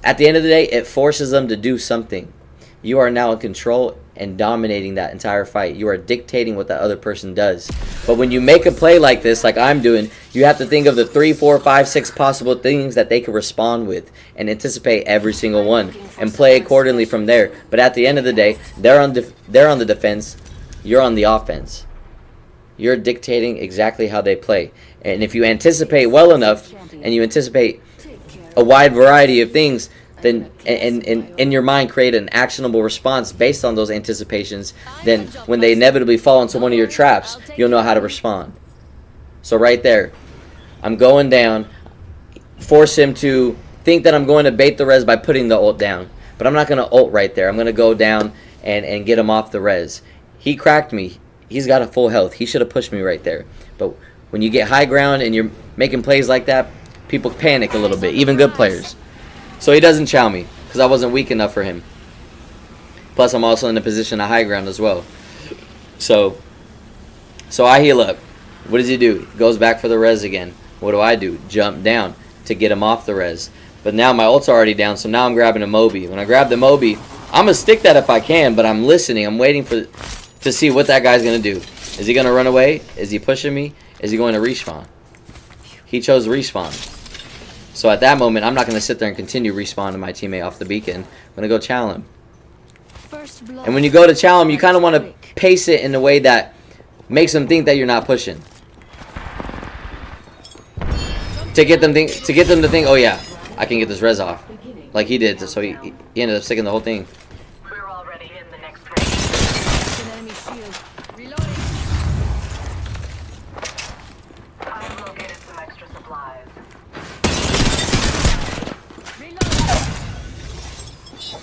At the end of the day, it forces them to do something. You are now in control and dominating that entire fight. You are dictating what the other person does. But when you make a play like this, like I'm doing, you have to think of the 3, 4, 5, 6 possible things that they could respond with and anticipate every single one and play accordingly from there. But at the end of the day, they're on the defense. You're on the offense. You're dictating exactly how they play. And if you anticipate well enough and you anticipate a wide variety of things, then and in your mind create an actionable response based on those anticipations, then when they inevitably fall into one of your traps, you'll know how to respond. So right there, I'm going down, force him to think that I'm going to bait the res by putting the ult down. But I'm not going to ult right there. I'm going to go down and get him off the res. He cracked me. He's got a full health. He should have pushed me right there. But when you get high ground and you're making plays like that, people panic a little bit, even good players. So he doesn't chow me, because I wasn't weak enough for him. Plus, I'm also in a position of high ground as well. So I heal up. What does he do? He goes back for the res again. What do? Jump down to get him off the res. But now my ult's already down, so now I'm grabbing a Moby. When I grab the Moby, I'm going to stick that if I can, but I'm listening. I'm waiting to see what that guy's going to do. Is he going to run away? Is he pushing me? Is he going to respawn? He chose respawn. So at that moment, I'm not going to sit there and continue respawning my teammate off the beacon. I'm going to go challenge him. And when you go to challenge him, you kind of want to pace it in a way that makes them think that you're not pushing. To get them to think, oh yeah, I can get this res off. Like he did, so he ended up sticking the whole thing. We're already in the next ring. An enemy shield. Reloading. I've located some extra supplies.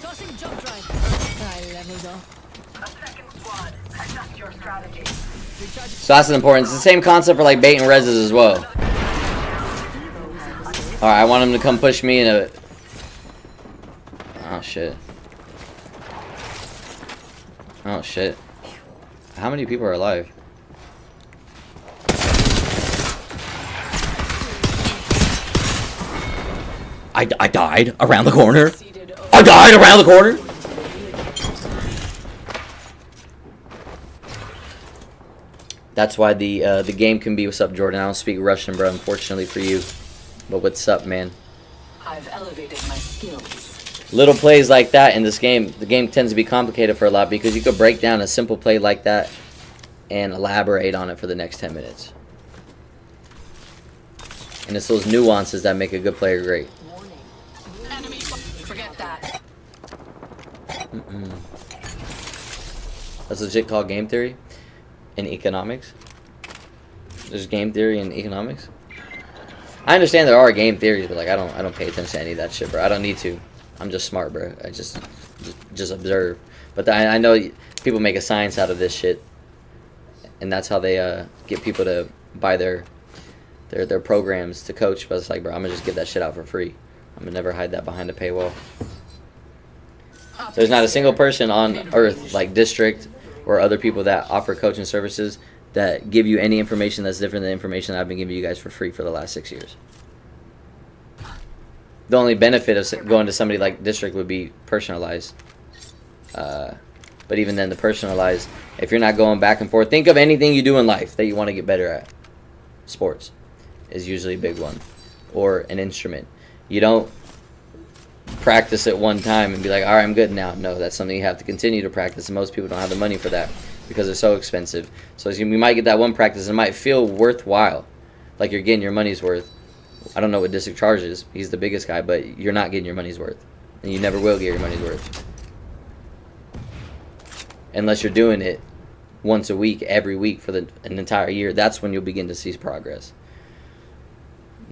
Tossing jump drive. I leveled up. A second squad. Adjust your strategy. So that's important. It's the same concept for like bait and reses as well. Alright, I want him to come push me in a... Oh shit. Oh shit. How many people are alive? I died around the corner. I died around the corner. That's why the game can be. What's up, Jordan? I don't speak Russian, bro. Unfortunately for you. But what's up, man? I've elevated my skills. Little plays like that in this game, the game tends to be complicated for a lot because you could break down a simple play like that and elaborate on it for the next 10 minutes. And it's those nuances that make a good player great. Enemy. Forget that. That's legit called game theory in economics. There's game theory in economics. I understand there are game theories, but like I don't pay attention to any of that shit, bro. I don't need to. I'm just smart, bro. I just observe. But I know people make a science out of this shit, and that's how they get people to buy their their programs to coach, but it's like, bro, I'm gonna just give that shit out for free. I'm gonna never hide that behind a paywall. There's not a single person on earth, like District or other people that offer coaching services, that give you any information that's different than the information that I've been giving you guys for free for the last 6 years. The only benefit of going to somebody like District would be personalized. But even then, the personalized, if you're not going back and forth, think of anything you do in life that you want to get better at. Sports is usually a big one. Or an instrument. You don't practice it one time and be like, all right, I'm good now. No, that's something you have to continue to practice, and most people don't have the money for that because they're so expensive. So you might get that one practice and it might feel worthwhile, like you're getting your money's worth. I don't know what District charges. He's the biggest guy, but you're not getting your money's worth. And you never will get your money's worth. Unless you're doing it once a week, every week for an entire year. That's when you'll begin to see progress.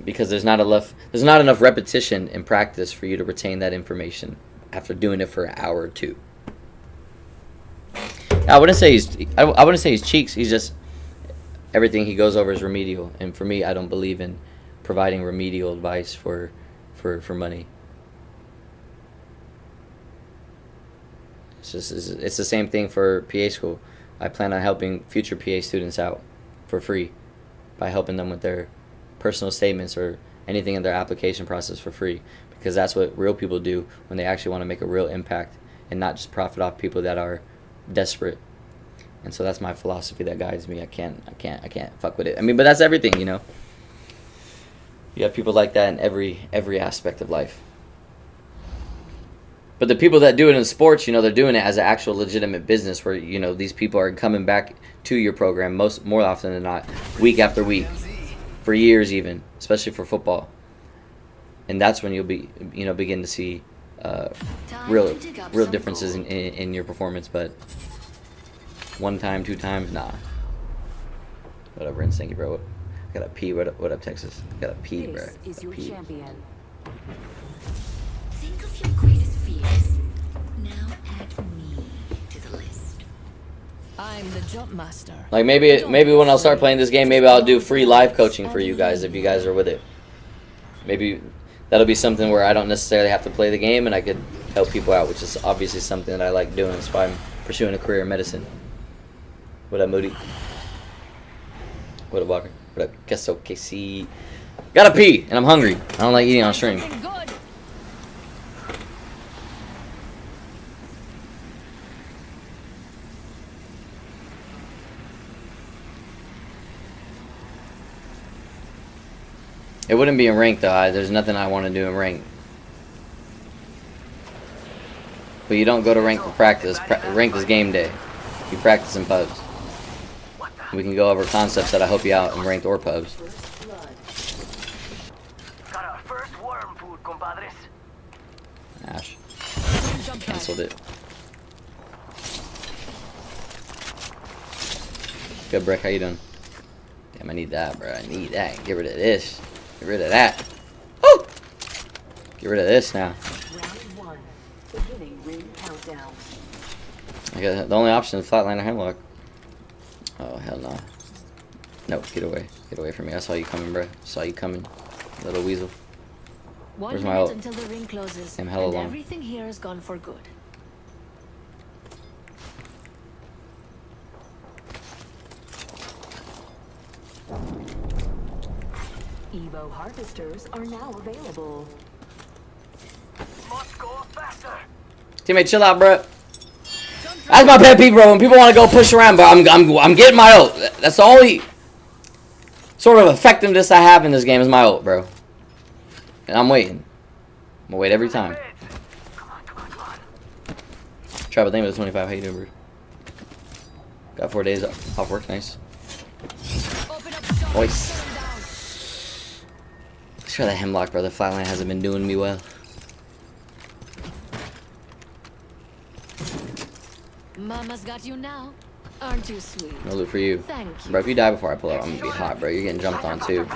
Because there's not enough repetition and practice for you to retain that information after doing it for an hour or two. I wouldn't say he's cheeks. He's just, everything he goes over is remedial. And for me, I don't believe in providing remedial advice for money. It's the same thing for PA school. I plan on helping future PA students out for free by helping them with their personal statements or anything in their application process for free, because that's what real people do when they actually want to make a real impact and not just profit off people that are desperate. And so that's my philosophy that guides me. I can't fuck with it. I mean, but that's everything, you know. You have people like that in every aspect of life. But the people that do it in sports, you know, they're doing it as an actual legitimate business where, you know, these people are coming back to your program more often than not, week after week, for years even, especially for football. And that's when you'll begin to see real differences in your performance. But one time, 2 times, nah. Whatever, and thank you, bro. I gotta pee. What up, Texas? I gotta pee, bro. This is your champion. Think of your greatest fears. Now add me to the list. I'm the jump master. Like maybe when I'll start playing this game, maybe I'll do free live coaching for you guys if you guys are with it. Maybe that'll be something where I don't necessarily have to play the game and I could help people out, which is obviously something that I like doing. That's why I'm pursuing a career in medicine. What up, Moody? What up, Walker? What up, Queso KC? Gotta pee, and I'm hungry. I don't like eating on stream. It wouldn't be in rank though. There's nothing I want to do in rank. But you don't go to rank for practice. Rank is game day. You practice in pubs. We can go over concepts that I help you out in ranked or pubs. Got our first worm food, compadres. Ash. Cancelled it. Good, Brick. How you doing? Damn, I need that, bro. I need that. Get rid of this. Get rid of that. Woo! Get rid of this now. Round 1. Beginning ring countdown. Okay, the only option is flatliner hemlock. Oh, hell no. Nope, get away. Get away from me. I saw you coming, bro. Saw you coming, little weasel. Where's my ult? Until the ring closes, I'm hella long. everything here is gone for good. Evo harvesters are now available. Must go faster. Teammate, chill out, bro. That's my pet peeve, bro. When people want to go push around, but I'm getting my ult. That's the only sort of effectiveness I have in this game is my ult, bro. And I'm waiting. I'm gonna wait every time. Travel, thank you for the 25. How you doing, bro? Got 4 days off work. Nice. Voice. Let's try that hemlock, bro. The flatline hasn't been doing me well. Mama's got you now. Aren't you sweet? No loot for you. Thank you. Bro, if you die before I pull up, I'm gonna be hot, bro. You're getting jumped on too.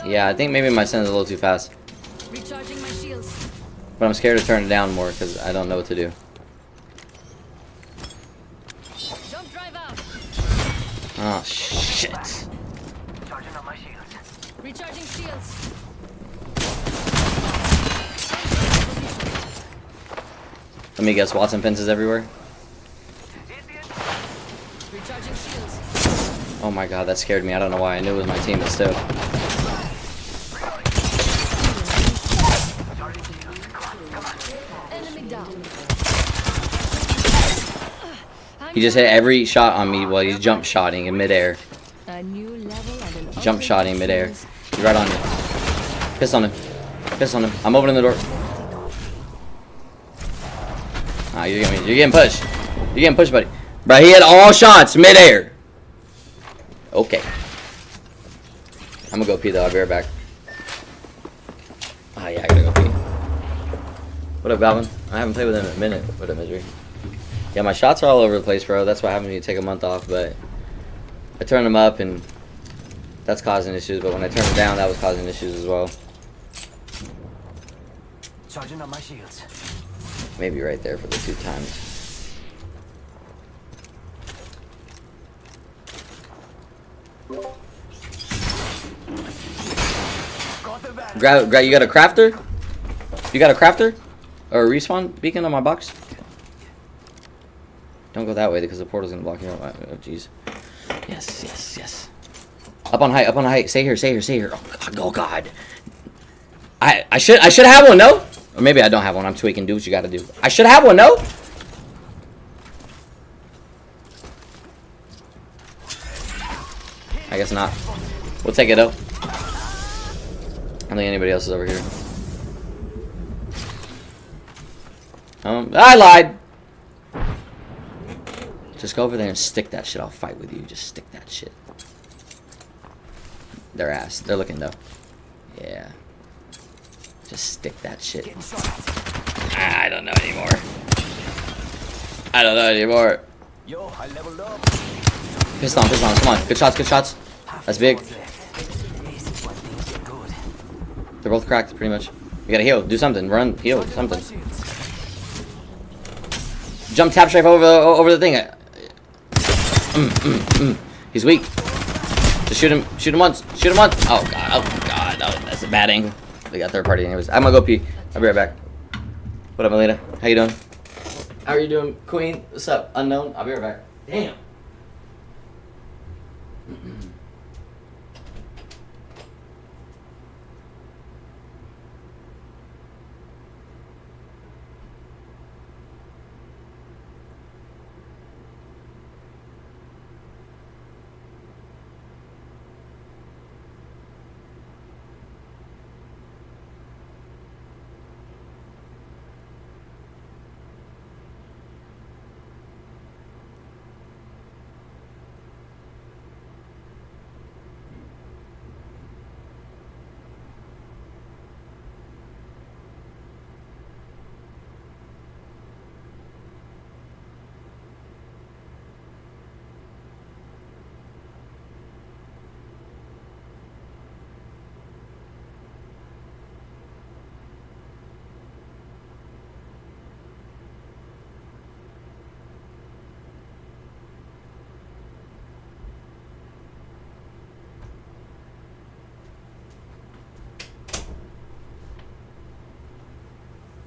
Yeah, I think maybe my sense is a little too fast. Recharging my shields. But I'm scared to turn it down more because I don't know what to do. Jump drive out. Oh shit. Charging on my shields. Recharging shields. Let me guess, Watson fences everywhere? Recharging shields. Oh my god, that scared me. I don't know why. I knew it was my team, but still. Enemy down. He just hit every shot on me while he's jump shotting in midair. A new level and an Jump shotting midair. He's right on you. Piss on him. Piss on him. I'm opening the door. Ah, you're getting pushed. You're getting pushed, buddy. Bro, he had all shots midair. Okay. I'm gonna go pee though. I'll be right back. Ah, yeah, I gotta go pee. What up, Goblin? I haven't played with him in a minute. What up, Misery? Yeah, my shots are all over the place, bro. That's why I haven't to take a month off, but I turn them up and that's causing issues, but when I turn them down, that was causing issues as well. Charging on my shields. Maybe right there for the 2 times. Grab, you got a crafter? You got a crafter? Or a respawn beacon on my box? Don't go that way because the portal's gonna block you out. Oh jeez. Yes, yes, yes. Up on height, up on height. Stay here, stay here, stay here. Oh god, oh god. I should have one, no? Or maybe I don't have one. I'm tweaking. Do what you gotta do. I should have one, no? I guess not. We'll take it though. I don't think anybody else is over here. I lied. Just go over there and stick that shit. I'll fight with you. Just stick that shit. Their ass. They're looking though. Yeah. Just stick that shit. I don't know anymore. I don't know anymore. Yo, I leveled up. Piston, piston. Come on. Good shots, good shots. That's big. They're both cracked, pretty much. You gotta heal. Do something. Run. Heal. Something. Jump, tap, strafe over the thing. He's weak. Just shoot him. Shoot him once. Shoot him once. Oh god. Oh god. Oh, that's a bad angle. They got third party anyways. I'm gonna go pee. I'll be right back. What up, Melina? How you doing? How are you doing, Queen? What's up? Unknown. I'll be right back. Damn.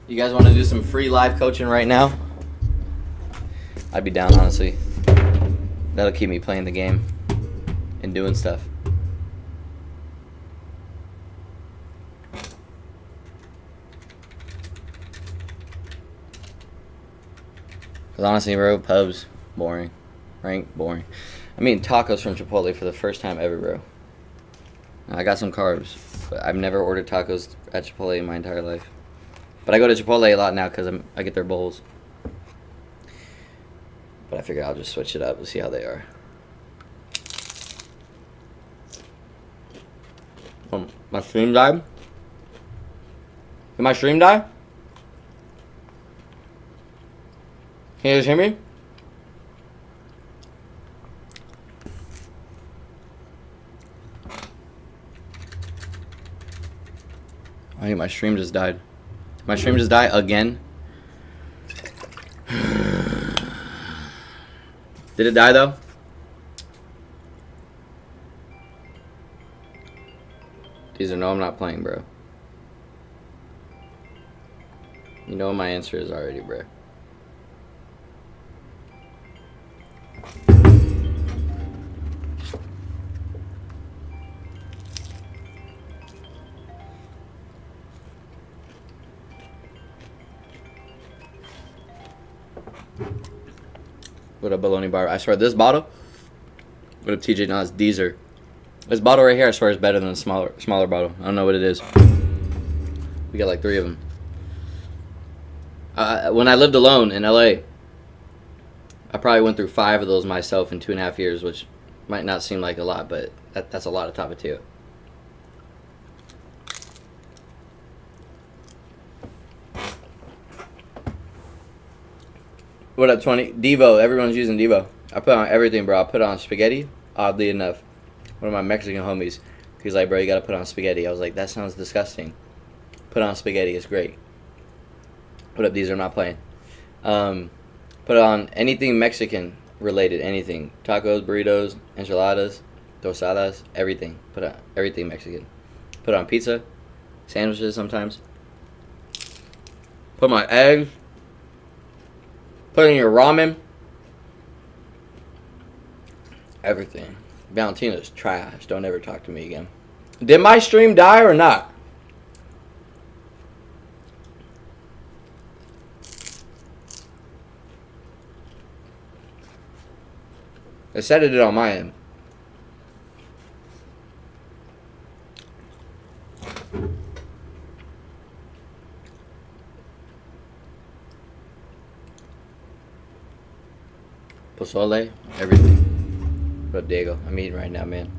You guys want to do some free live coaching right now? I'd be down, honestly. That'll keep me playing the game and doing stuff. Cause honestly, bro, pubs, boring. Rank, boring. I'm eating tacos from Chipotle for the first time ever, bro. I got some carbs, but I've never ordered tacos at Chipotle in my entire life. But I go to Chipotle a lot now because I get their bowls. But I figured I'll just switch it up and see how they are. My stream died? Did my stream die? Can you guys hear me? I think my stream just died. Did my stream just die again? Did it die though? These are no, I'm not playing, bro. You know what my answer is already, bro. What up, baloney bar? I swear, this bottle. What up, TJ? No, it's Deezer. This bottle right here, I swear, is better than a smaller bottle. I don't know what it is. We got like 3 of them. When I lived alone in LA, I probably went through 5 of those myself in 2.5 years, which might not seem like a lot, but that's a lot of Tapatio. What up, 20? Devo. Everyone's using Devo. I put on everything, bro. I put on spaghetti, oddly enough. One of my Mexican homies, he's like, bro, you gotta put on spaghetti. I was like, that sounds disgusting. Put on spaghetti, it's great. What up, these are not playing. Put on anything Mexican related, anything. Tacos, burritos, enchiladas, tostadas, everything. Put on everything Mexican. Put on pizza, sandwiches sometimes. Put my eggs. Put in your ramen. Everything. Valentina's trash. Don't ever talk to me again. Did my stream die or not? I said it did on my end. Pozole, everything. But Diego, I'm eating right now, man.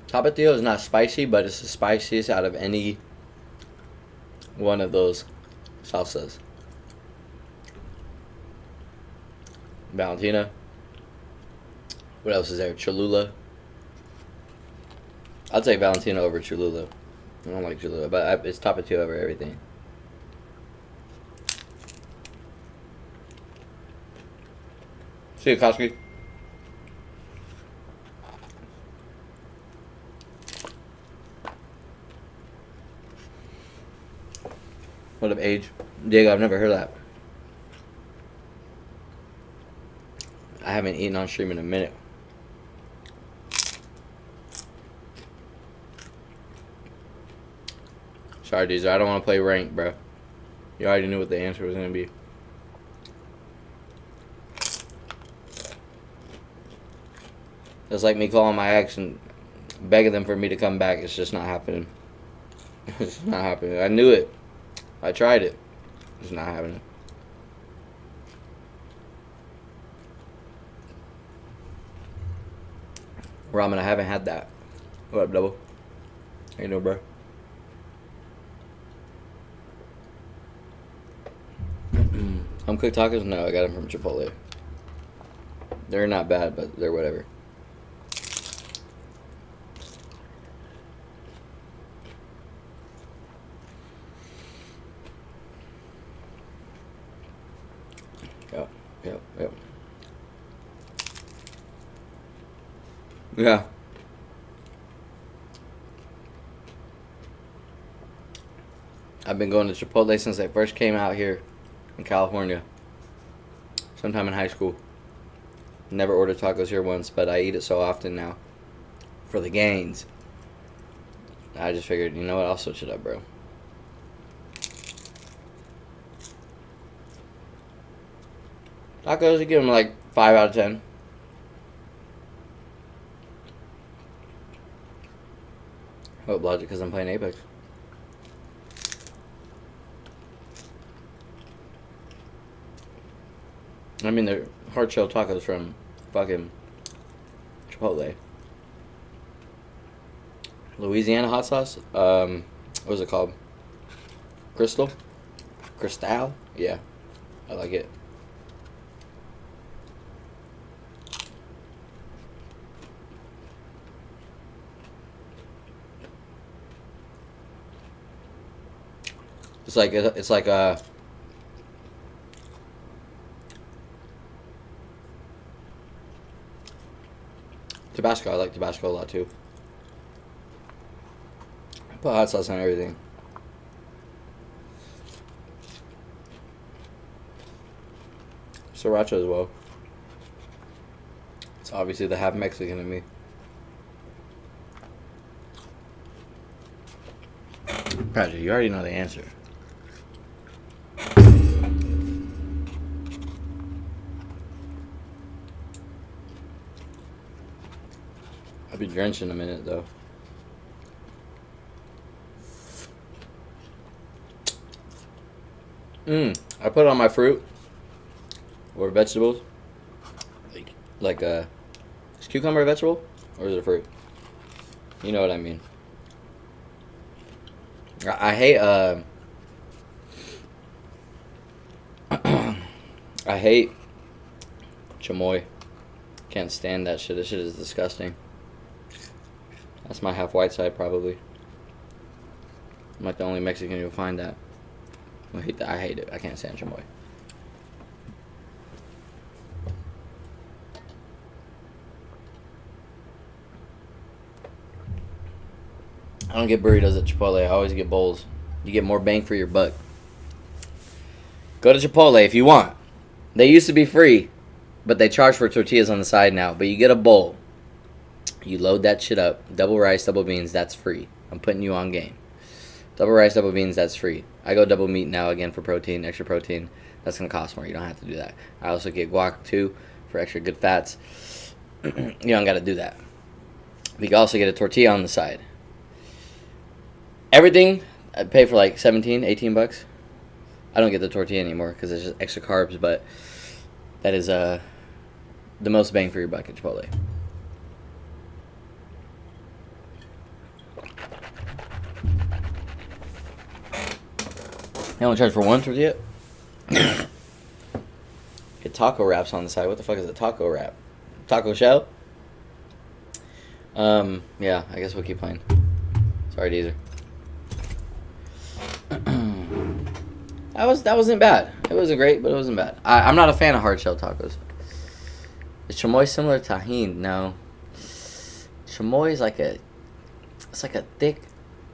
Tapatio is not spicy, but it's the spiciest out of any one of those salsas. Valentina. What else is there? Cholula. I'll take Valentina over Cholula. I don't like Cholula, but it's Tapatio over everything. See you, Koski. What up, age? Diego, I've never heard that. I haven't eaten on stream in a minute. Sorry, Deezer, I don't want to play rank, bro. You already knew what the answer was going to be. It's like me calling my ex and begging them for me to come back. It's just not happening. It's not happening. I knew it. I tried it. It's not happening. Ramen, I haven't had that. What up, double? How you doing, bro? Home cooked tacos? No, I got them from Chipotle. They're not bad, but they're whatever. Yep. Yeah. I've been going to Chipotle since I first came out here in California. Sometime in high school. Never ordered tacos here once, but I eat it so often now. For the gains. I just figured, you know what, I'll switch it up, bro. Tacos, you give them like 5 out of 10. What logic? Because I'm playing Apex. I mean, they're hard shell tacos from fucking Chipotle. Louisiana hot sauce. What was it called? Crystal? Cristal? Yeah, I like it. It's like Tabasco. I like Tabasco a lot too. I put hot sauce on everything. Sriracha as well. It's obviously the half Mexican in me. Patrick, you already know the answer. I'll be drenched in a minute though. I put it on my fruit or vegetables. Like is cucumber a vegetable or is it a fruit? You know what I mean. I hate I hate chamoy. Can't stand that shit. That shit is disgusting. That's my half white side probably. I'm like the only Mexican you'll find that. I hate that. I hate it. I can't stand chamoy. I don't get burritos at Chipotle. I always get bowls. You get more bang for your buck. Go to Chipotle if you want. They used to be free, but they charge for tortillas on the side now. But you get a bowl. You load that shit up. Double rice, double beans, that's free. I'm putting you on game. Double rice, double beans, that's free. I go double meat now again for protein, extra protein. That's going to cost more. You don't have to do that. I also get guac too for extra good fats. You don't got to do that. You can also get a tortilla on the side. Everything, I pay for like 17, 18 bucks. I don't get the tortilla anymore because it's just extra carbs, but that is the most bang for your buck at Chipotle. They only charge for one tortilla? Get taco wraps on the side. What the fuck is a taco wrap? Taco shell? Yeah, I guess we'll keep playing. Sorry, Deezer. That wasn't bad. It wasn't great, but it wasn't bad. I'm not a fan of hard shell tacos. Is chamoy similar to tahini? No. Chamoy is like a thick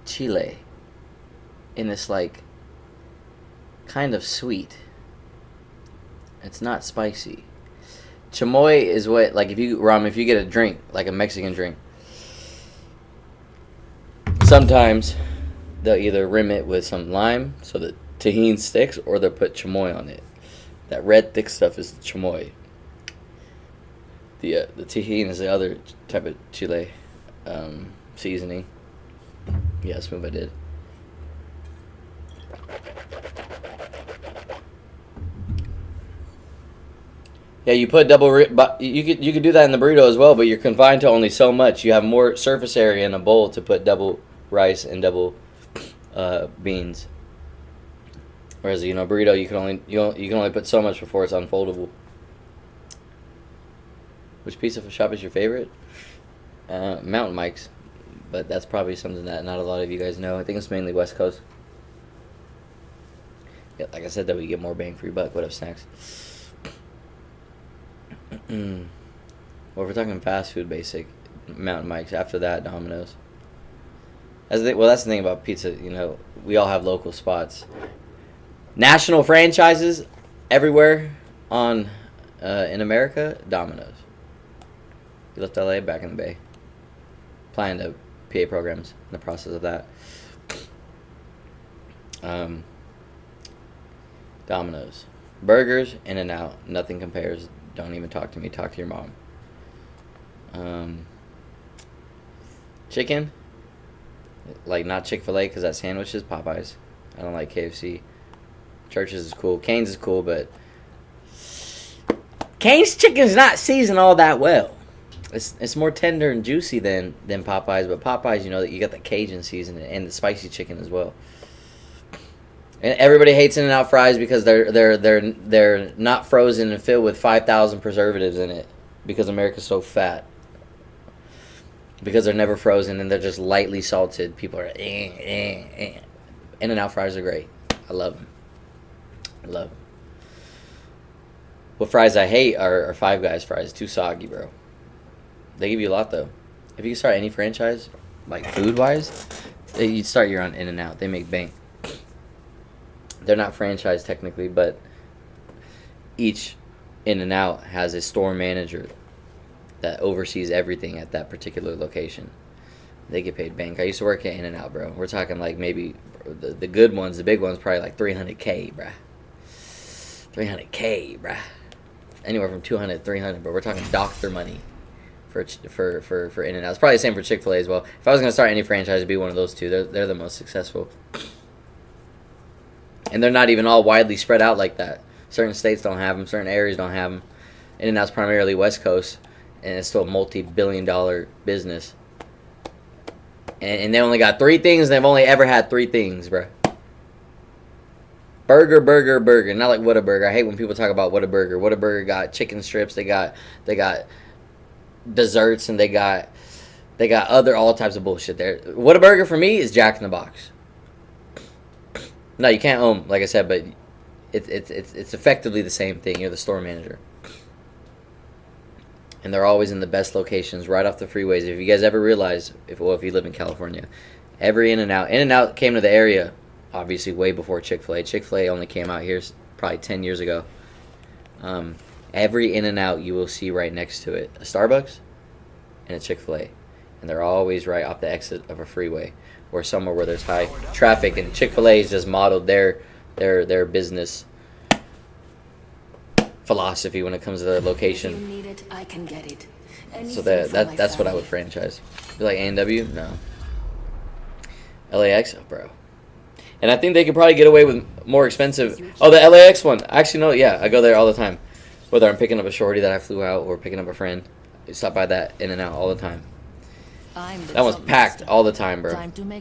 chile, and it's like kind of sweet. It's not spicy. Chamoy is what, like, if you get a drink, like a Mexican drink, sometimes they'll either rim it with some lime so that tahini sticks, or they'll put chamoy on it. That red thick stuff is the chamoy. The tahini is the other type of chile seasoning. Yeah, smooth I did. Yeah, you put but you could do that in the burrito as well, but you're confined to only so much. You have more surface area in a bowl to put double rice and double beans. Whereas burrito, you can only put so much before it's unfoldable. Which piece of shop is your favorite? Mountain Mike's, but that's probably something that not a lot of you guys know. I think it's mainly West Coast. Yeah, like I said, that we get more bang for your buck. What up, snacks? Well, if we're talking fast food, basic Mountain Mike's. After that, Domino's. That's the thing about pizza. We all have local spots. National franchises everywhere in America. Domino's. You left LA, back in the Bay. Applying to PA programs in the process of that. Domino's. Burgers, In-N-Out. Nothing compares. Don't even talk to me. Talk to your mom. Chicken. Like, not Chick-fil-A because that sandwiches. Popeyes. I don't like KFC. Church's is cool. Cane's is cool, but Cane's chicken's not seasoned all that well. It's more tender and juicy than Popeyes, but Popeyes, that you got the Cajun seasoning and the spicy chicken as well. And everybody hates In-N-Out fries because they're not frozen and filled with 5,000 preservatives in it because America's so fat. Because they're never frozen and they're just lightly salted. People are In-N-Out fries are great. I love them. I love them. What fries I hate are Five Guys fries. Too soggy, bro. They give you a lot, though. If you can start any franchise, like food-wise, you'd start your own In-N-Out. They make bank. They're not franchise technically, but each In-N-Out has a store manager that oversees everything at that particular location. They get paid bank. I used to work at In-N-Out, bro. We're talking like maybe the good ones, the big ones, probably like 300K, bruh. 300K, bruh. Anywhere from 200 to 300, but we're talking doctor money for In-N-Out. It's probably the same for Chick-fil-A as well. If I was gonna start any franchise, it'd be one of those two. They're the most successful, and they're not even all widely spread out like that. Certain states don't have them. Certain areas don't have them. In-N-Out's primarily West Coast, and it's still a multi-billion-dollar business. And they only got 3 things. And they've only ever had 3 things, bro. Burger, burger, burger. Not like Whataburger. I hate when people talk about Whataburger. Whataburger got chicken strips. They got desserts, and they got other all types of bullshit there. Whataburger for me is Jack in the Box. No, you can't own, like I said, but it's effectively the same thing. You're the store manager. And they're always in the best locations, right off the freeways. If you guys ever realize, if you live in California, every In-N-Out came to the area, obviously way before Chick-fil-A. Chick-fil-A only came out here probably 10 years ago. Every In-N-Out you will see right next to it, a Starbucks and a Chick-fil-A. And they're always right off the exit of a freeway or somewhere where there's high traffic. And Chick-fil-A has just modeled their business philosophy when it comes to the location. If you need it, I can get it. So Anything for my that's what I family. would franchise. You like A&W? No. LAX? Oh, bro. And I think they could probably get away with more expensive. Oh, the LAX one. Actually, no, yeah. I go there all the time. Whether I'm picking up a shorty that I flew out or picking up a friend. I stop by that In-N-Out all the time. That one's packed all the time, bro.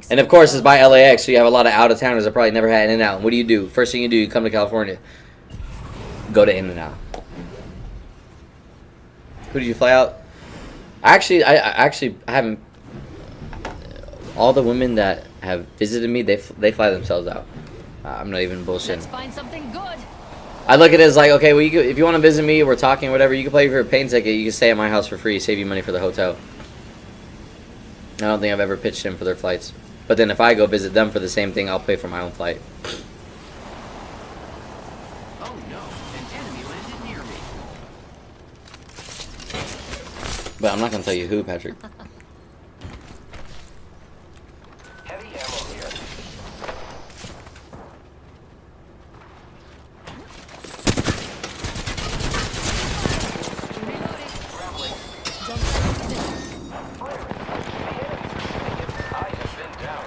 And of course, it's by LAX, so you have a lot of out-of-towners that probably never had In-N-Out. And what do? First thing you come to California. Go to In-N-Out. Who did you fly out? I haven't. All the women that have visited me, they fly themselves out. I'm not even bullshitting. Let's find something good. I look at it as like, okay, well, if you want to visit me, we're talking, whatever, you can pay for a plane ticket. You can stay at my house for free, save you money for the hotel. I don't think I've ever pitched in for their flights. But then if I go visit them for the same thing, I'll pay for my own flight. Oh no, an enemy landed near me. But I'm not going to tell you who, Patrick. Heavy ammo here. I have been down.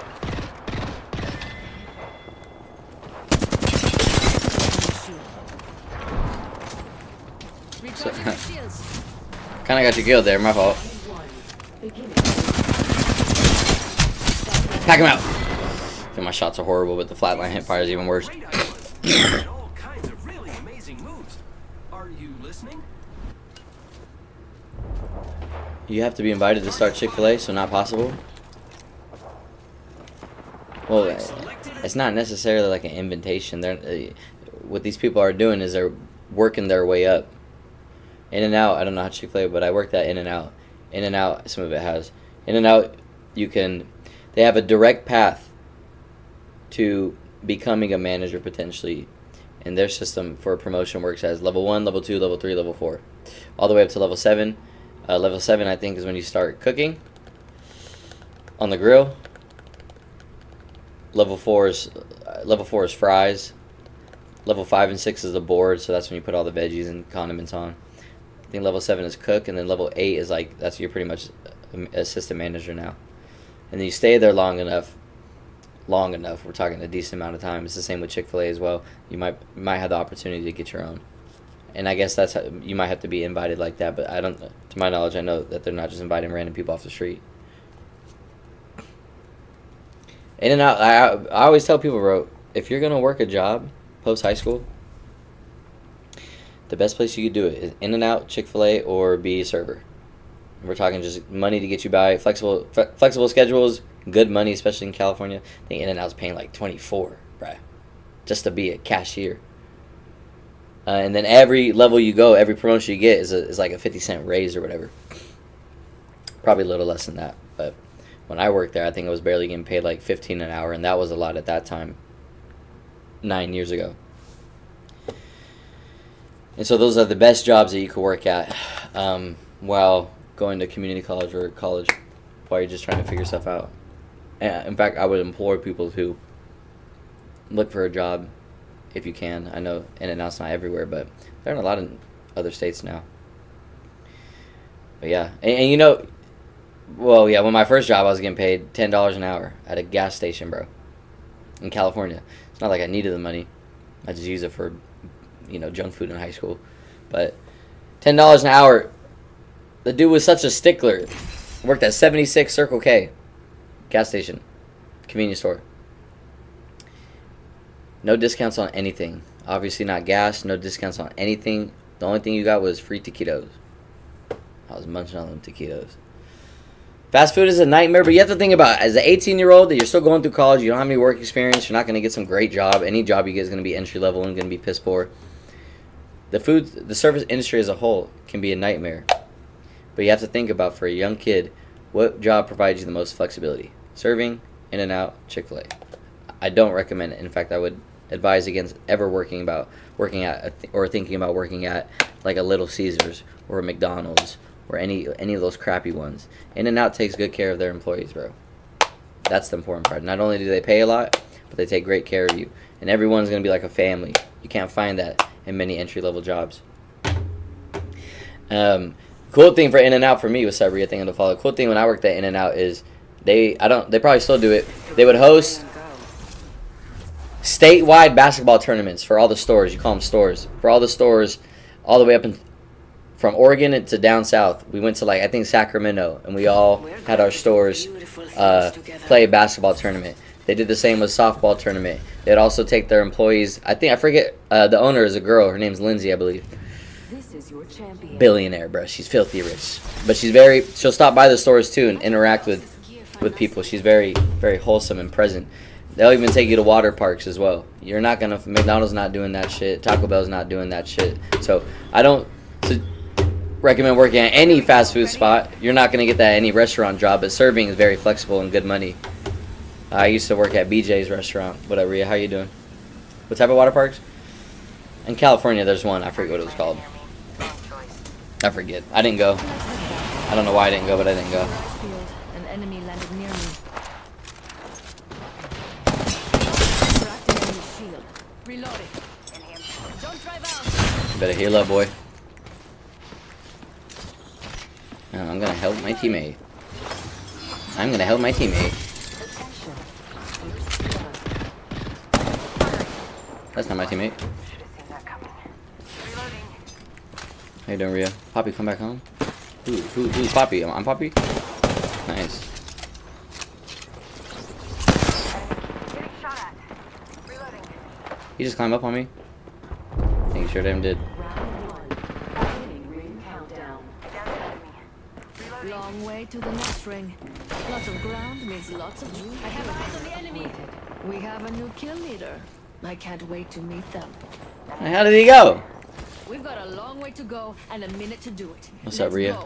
Recharging your shields. Kind of got you killed there, my fault. Pack him out. I think my shots are horrible, but the flatline hip fire is even worse. Great ideas and all kinds of really amazing moves. Are you listening? You have to be invited to start Chick-fil-A, so not possible. Well, it's not necessarily like an invitation. What these people are doing is they're working their way up. In-N-Out, I don't know how Chick-fil-A, but I worked at In-N-Out. In-N-Out, some of it has. In-N-Out, they have a direct path to becoming a manager potentially. And their system for promotion works as level 1, level 2, level 3, level 4. All the way up to level 7. Level 7, I think, is when you start cooking on the grill. Level 4 is fries. Level 5 and 6 is the board, so that's when you put all the veggies and condiments on. I think level 7 is cook, and then level 8 is like, you're pretty much assistant manager now. And then you stay there long enough, we're talking a decent amount of time. It's the same with Chick-fil-A as well. You might have the opportunity to get your own. And I guess that's how, you might have to be invited like that, but I don't, to my knowledge, I know that they're not just inviting random people off the street. In-N-Out, I always tell people, bro, if you're going to work a job post-high school, the best place you could do it is In-N-Out, Chick-fil-A, or be a server. We're talking just money to get you by, flexible schedules, good money, especially in California. I think In-N-Out's paying like 24, right? just to be a cashier. And then every level you go, every promotion you get is like a 50-cent raise or whatever. Probably a little less than that. But when I worked there, I think I was barely getting paid like $15 an hour, and that was a lot at that time, 9 years ago. And so those are the best jobs that you could work at while going to community college or college, while you're just trying to figure stuff out. And in fact, I would implore people to look for a job if you can. I know In-N-Out's not everywhere, but they're in a lot of other states now. But yeah, and you know, well, yeah, when my first job, I was getting paid $10 an hour at a gas station, bro, in California. It's not like I needed the money. I just used it for, you know, junk food in high school. But $10 an hour, the dude was such a stickler. Worked at 76 Circle K, gas station, convenience store. No discounts on anything. Obviously not gas, no discounts on anything. The only thing you got was free taquitos. I was munching on them taquitos. Fast food is a nightmare, but you have to think about it. As an 18-year-old that you're still going through college, you don't have any work experience, you're not going to get some great job. Any job you get is going to be entry level and going to be piss poor. The service industry as a whole can be a nightmare. But you have to think about, for a young kid, what job provides you the most flexibility? Serving, In-N-Out, Chick-fil-A. I don't recommend it. In fact, I would advise against ever thinking about working at like a Little Caesars or a McDonald's or any of those crappy ones. In-N-Out takes good care of their employees, bro. That's the important part. Not only do they pay a lot, but they take great care of you. And everyone's going to be like a family. You can't find that in many entry-level jobs. Cool thing for In-N-Out for me was Sabria thing to follow. Cool thing when I worked at In-N-Out is they probably still do it. They would host statewide basketball tournaments for all the stores. You call them stores. For all the stores, all the way up from Oregon to down south. We went to, like, I think Sacramento, and we all had our stores play a basketball tournament. They did the same with softball tournament. They'd also take their employees. I forget, the owner is a girl. Her name's Lindsay, I believe. This is your champion. Billionaire, bro. She's filthy rich. But she'll stop by the stores too and interact with people. She's very, very wholesome and present. They'll even take you to water parks as well. You're not gonna, McDonald's not doing that shit. Taco Bell's not doing that shit. So I don't recommend working at any fast food spot. You're not gonna get that at any restaurant job, but serving is very flexible and good money. I used to work at BJ's restaurant. What up, Rhea? How you doing? What type of water parks? In California, there's one. I forget what it was called. I forget. I didn't go. I don't know why I didn't go, but I didn't go. An enemy landed near me. Shield. Reloading. Don't drive out. You better heal up, boy. I'm gonna help my teammate. I'm gonna help my teammate. That's not my teammate. How you doing, Rhea? Poppy, come back home. Who's Poppy? I'm Poppy? Nice. He just climbed up on me? I think sure damn did. Long way to the next ring. Lots of ground means lots of juice. I have eyes on the enemy. We have a new kill leader. I can't wait to meet them. How did he go? We've got a long way to go and a minute to do it. What's up, Rhea?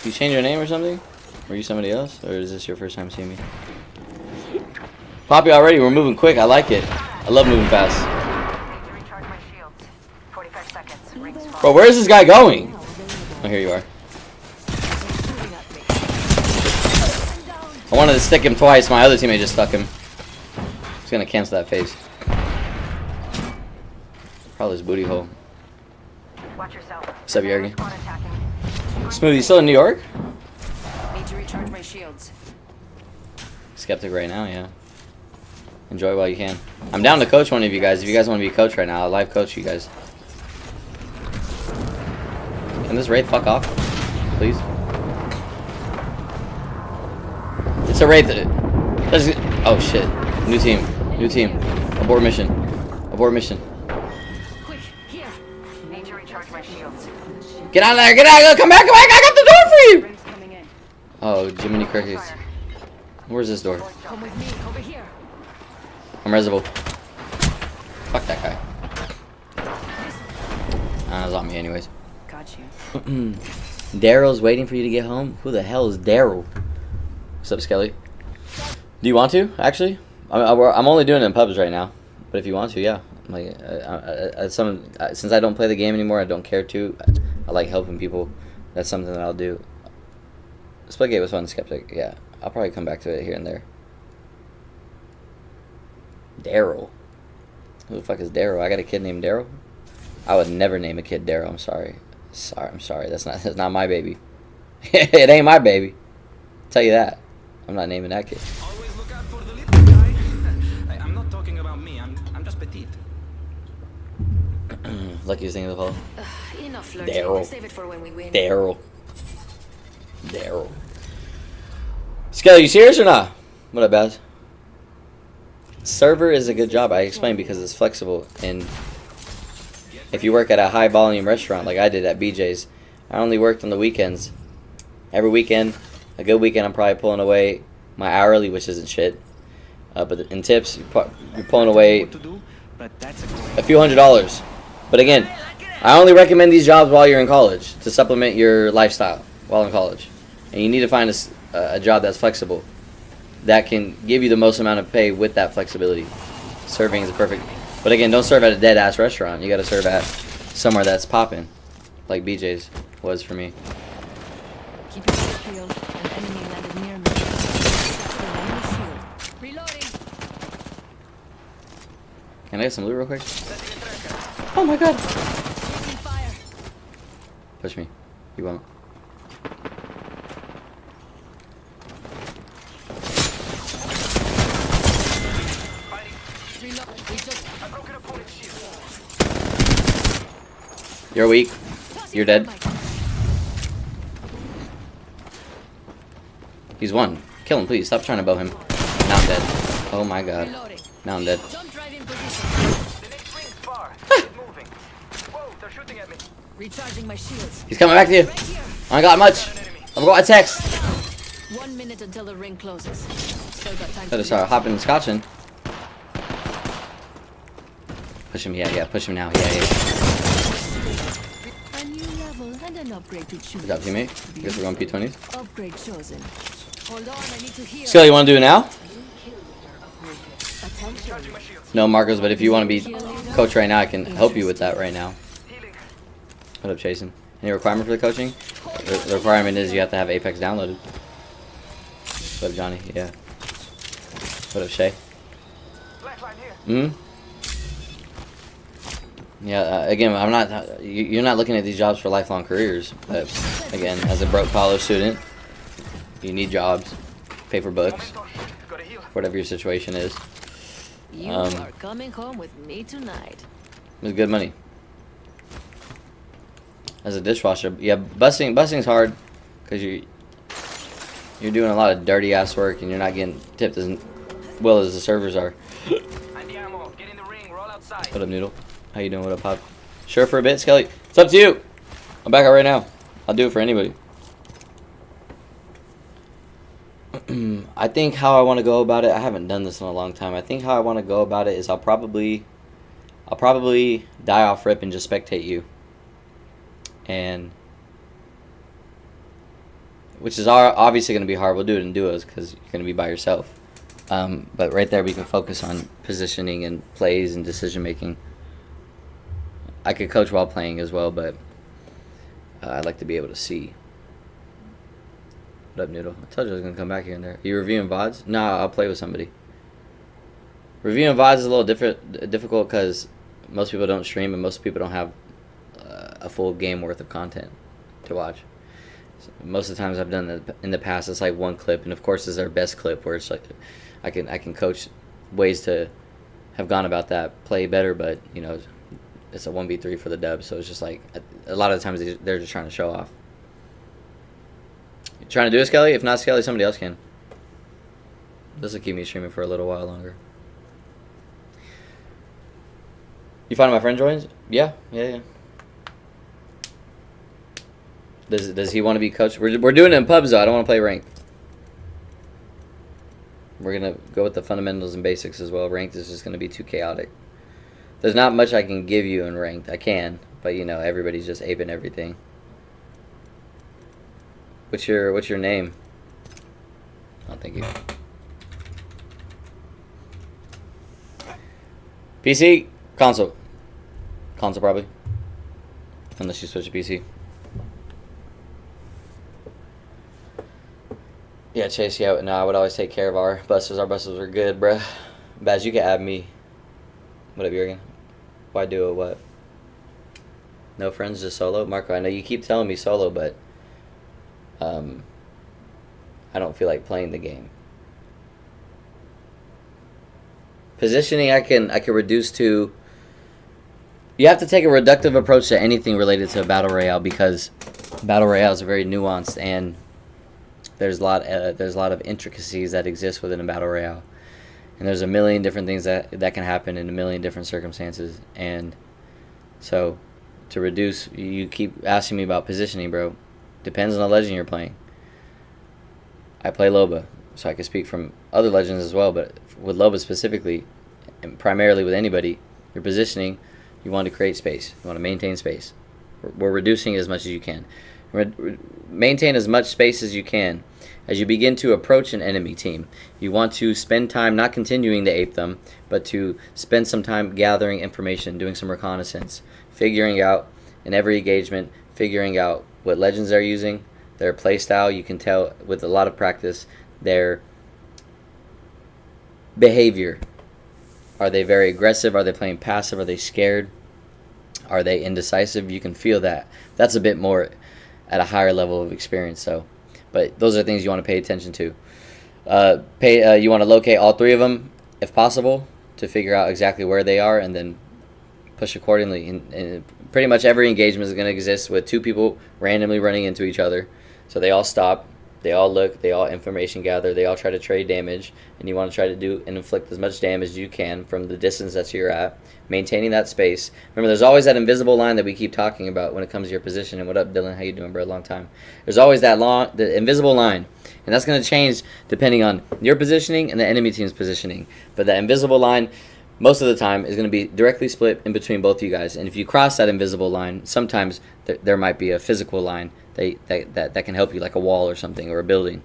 You change your name or something? Were you somebody else? Or is this your first time seeing me? Poppy already, we're moving quick. I like it. I love moving fast. Bro, where is this guy going? Oh, here you are. I wanted to stick him twice. My other teammate just stuck him. He's gonna cancel that face. Probably his booty hole. Watch yourself. What's up, Yergi? Smooth, you still in New York? Need to recharge my shields. Skeptic right now, yeah. Enjoy while you can. I'm down to coach one of you guys. If you guys want to be a coach right now, I'll live coach you guys. Can this Wraith fuck off? Please? It's a Wraith. Oh shit. New team. New team. Abort mission. Abort mission. Quick, here. Need to recharge my shields. Get out of there! Get out of there! Come back! Come back! I got the door for you! Oh, Jiminy Crickets. Where's this door? Come with me over here. I'm reservoir. Fuck that guy. That was on me anyways. Got you. Daryl's waiting for you to get home? Who the hell is Daryl? What's up, Skelly? Do you want to, actually? I'm only doing it in pubs right now. But if you want to, yeah. Like, since I don't play the game anymore, I don't care to. I like helping people. That's something that I'll do. Splitgate was fun, Skeptic. Yeah, I'll probably come back to it here and there. Daryl. Who the fuck is Daryl? I got a kid named Daryl? I would never name a kid Daryl. I'm sorry. I'm sorry. That's not my baby. It ain't my baby. I'll tell you that. I'm not naming that kid. Always look out for the little guy. I'm not talking about me. I'm just petite. Luckiest thing of the whole. Enough flirting. Daryl. Save it for when we win. Daryl. Skelly, you serious or not? What up, Baz? Server is a good job. I explained because it's flexible, and if you work at a high volume restaurant like I did at BJ's, I only worked on the weekends. Every weekend, a good weekend, I'm probably pulling away my hourly, which isn't shit. But in tips, you're pulling away a few $100s. But again, I only recommend these jobs while you're in college to supplement your lifestyle while in college. And you need to find a job that's flexible, that can give you the most amount of pay with that flexibility. Serving is perfect. But again, don't serve at a dead-ass restaurant. You got to serve at somewhere that's popping, like BJ's was for me. Keep your eyes peeled. An enemy landed near me. Enemy shield. Reloading. Can I get some loot real quick? Oh my god! Taking fire. Push me. You won't. Reload. We just You're weak. You're dead. He's one. Kill him, please. Stop trying to bow him. Now I'm dead. Oh my god. reloading. Now I'm dead. Jump drive in position. The next ring's far. Keep moving. Whoa, they're shooting at me. Recharging my shields. He's coming back to you. Right here. I ain't got much. I'm going to text. 1 minute until the ring closes. Still got time Better to start hopping and scotching. Push him, yeah, push him now, yeah. a new level and an upgrade to choose. Good job, teammate. Guess we're going P20s. Upgrade chosen. Hold on, I need to heal. Skill, you want to do it now? Attention. No, Marcos, but if you want to be coach right now, I can help you with that right now. What up, Jason? Any requirement for the coaching? The requirement is you have to have Apex downloaded. What up, Johnny? Yeah. What up, Shay? Yeah, again, I'm not. You're not looking at these jobs for lifelong careers. But again, as a broke college student, you need jobs, pay for books, whatever your situation is. You are coming home with me tonight. It's good money. As a dishwasher, yeah, busing's hard because you're doing a lot of dirty ass work and you're not getting tipped as well as the servers are. What up, Noodle? How you doing? What up, Pop? Sure for a bit, Skelly. It's up to you. I'm back out right now. I'll do it for anybody. I think how I want to go about it. I haven't done this in a long time. I think how I want to go about it is I'll probably die off rip and just spectate you. And which is obviously going to be hard. We'll do it in duos because you're going to be by yourself. But right there we can focus on positioning and plays and decision making. I could coach while playing as well, but I'd like to be able to see. What up, Noodle? I told you I was going to come back here and there. Are you reviewing VODs? No, I'll play with somebody. Reviewing VODs is a little difficult because most people don't stream and most people don't have a full game worth of content to watch. So most of the times I've done that in the past, it's like one clip, and of course it's their best clip where it's like I can coach ways to have gone about that play better, but you know it's a 1v3 for the dub, so it's just like a lot of the times they're just trying to show off. You trying to do it, Skelly? If not Skelly, somebody else can. This will keep me streaming for a little while longer. You find my friend joins? Yeah. Does he want to be coached? We're doing it in pubs though. I don't want to play ranked. We're gonna go with the fundamentals and basics as well. Ranked is just gonna be too chaotic. There's not much I can give you in ranked. I can, but you know everybody's just aping everything. What's your name? Oh, thank you. PC, console, probably. Unless you switch to PC. Yeah, Chase, yeah, no, I would always take care of our buses. Our buses were good, bruh. Baz, you can add me. What up, Jurgen? Why do it, what? No friends, just solo? Marco, I know you keep telling me solo, but I don't feel like playing the game. Positioning, I can reduce to... You have to take a reductive approach to anything related to a Battle Royale, because Battle Royales are very nuanced, and there's a lot of intricacies that exist within a Battle Royale. And there's a million different things that can happen in a million different circumstances. And so, to reduce, you keep asking me about positioning, bro. Depends on the legend you're playing. I play Loba, so I can speak from other legends as well, but with Loba specifically, and primarily with anybody, your positioning, you want to create space. You want to maintain space. We're reducing it as much as you can. Maintain as much space as you can. As you begin to approach an enemy team, you want to spend time not continuing to ape them, but to spend some time gathering information, doing some reconnaissance, figuring out in every engagement, figuring out what legends they're using, their playstyle. You can tell with a lot of practice their behavior. Are they very aggressive? Are they playing passive? Are they scared? Are they indecisive? You can feel that. That's a bit more at a higher level of experience. So, but those are things you want to pay attention to. You want to locate all three of them if possible to figure out exactly where they are, and then push accordingly. And pretty much every engagement is going to exist with two people randomly running into each other. So they all stop, they all look, they all information gather, they all try to trade damage, and you want to try to do and inflict as much damage as you can from the distance that you're at, maintaining that space. Remember, there's always that invisible line that we keep talking about when it comes to your position. And what up, Dylan? How you doing, bro? Long time. There's always the invisible line, and that's going to change depending on your positioning and the enemy team's positioning. But that invisible line, most of the time, is going to be directly split in between both you guys. And if you cross that invisible line, sometimes there might be a physical line that can help you, like a wall or something, or a building.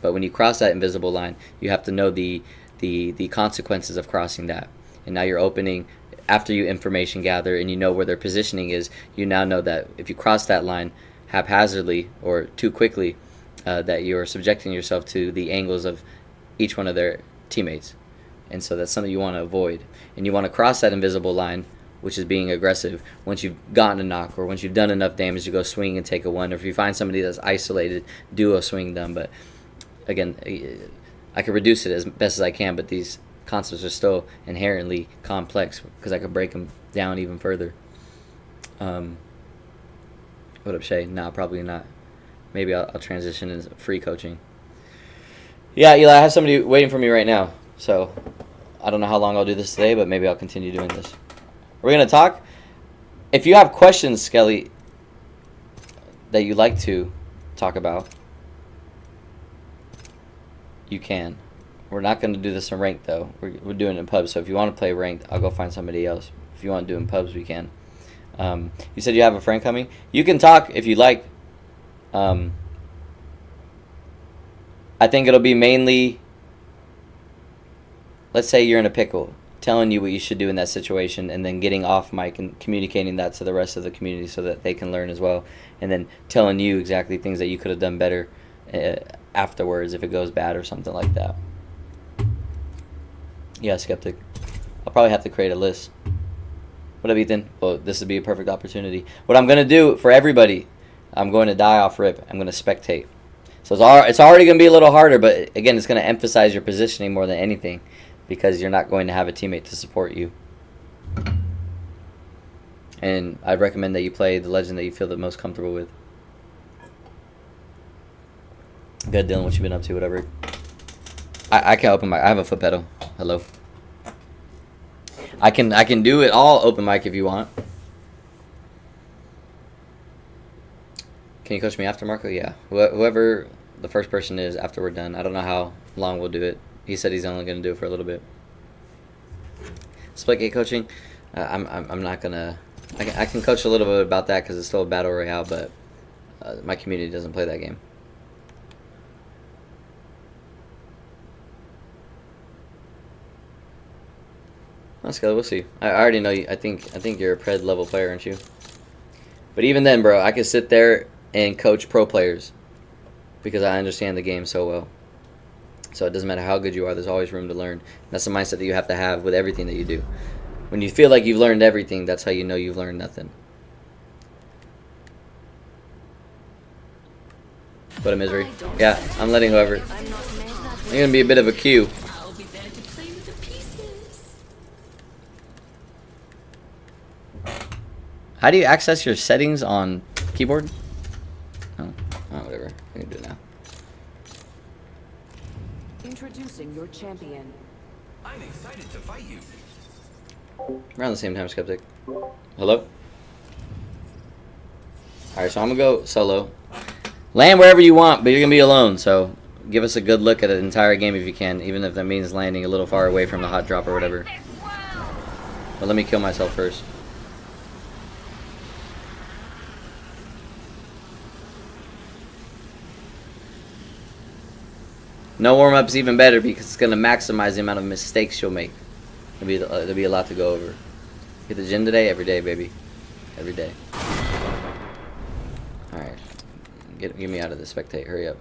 But when you cross that invisible line, you have to know the consequences of crossing that. And now you're opening, after you information gather and you know where their positioning is, you now know that if you cross that line haphazardly or too quickly, that you're subjecting yourself to the angles of each one of their teammates. And so that's something you want to avoid. And you want to cross that invisible line, which is being aggressive, once you've gotten a knock or once you've done enough damage to go swing and take a one. Or if you find somebody that's isolated, do a swing done. But again, I can reduce it as best as I can, but these concepts are still inherently complex because I could break them down even further. What up, Shay? Nah, probably not. Maybe I'll transition into free coaching. Yeah, Eli, I have somebody waiting for me right now. So I don't know how long I'll do this today, but maybe I'll continue doing this. We're going to talk. If you have questions, Skelly, that you'd like to talk about, you can. We're not going to do this in ranked, though. We're doing it in pubs. So if you want to play ranked, I'll go find somebody else. If you want to do it in pubs, we can. You said you have a friend coming? You can talk if you like. I think it'll be mainly, let's say you're in a pickle, telling you what you should do in that situation, and then getting off mic and communicating that to the rest of the community so that they can learn as well, and then telling you exactly things that you could have done better afterwards if it goes bad or something like that. Yeah, Skeptic. I'll probably have to create a list. What up, Ethan? Well, this would be a perfect opportunity. What I'm going to do for everybody, I'm going to die off rip. I'm going to spectate. So it's already going to be a little harder, but again, it's going to emphasize your positioning more than anything, because you're not going to have a teammate to support you. And I'd recommend that you play the legend that you feel the most comfortable with. Good, Dylan, what you been up to, whatever. I can open mic. I have a foot pedal. Hello. I can do it all open mic if you want. Can you coach me after, Marco? Yeah. Whoever the first person is after we're done. I don't know how long we'll do it. He said he's only going to do it for a little bit. Splitgate coaching. I'm not gonna. I can coach a little bit about that because it's still a battle royale, but my community doesn't play that game. Let's go. We'll see. I already know you. I think you're a pred level player, aren't you? But even then, bro, I could sit there and coach pro players because I understand the game so well. So it doesn't matter how good you are. There's always room to learn. That's the mindset that you have to have with everything that you do. When you feel like you've learned everything, that's how you know you've learned nothing. What a misery. Yeah, I'm letting whoever. I'm gonna be a bit of a queue. I'll be there to play with the pieces. How do you access your settings on keyboard? Oh, whatever. I can do it now. Introducing your champion. I'm excited to fight you. Around the same time, Skeptic. Hello? Alright, so I'm gonna go solo. Land wherever you want, but you're gonna be alone, so give us a good look at an entire game if you can, even if that means landing a little far away from the hot drop or whatever. But let me kill myself first. No warm-up's even better because it's gonna maximize the amount of mistakes you'll make. There'll be a lot to go over. Get the gym today? Every day, baby. Every day. Alright. Get me out of the spectate. Hurry up.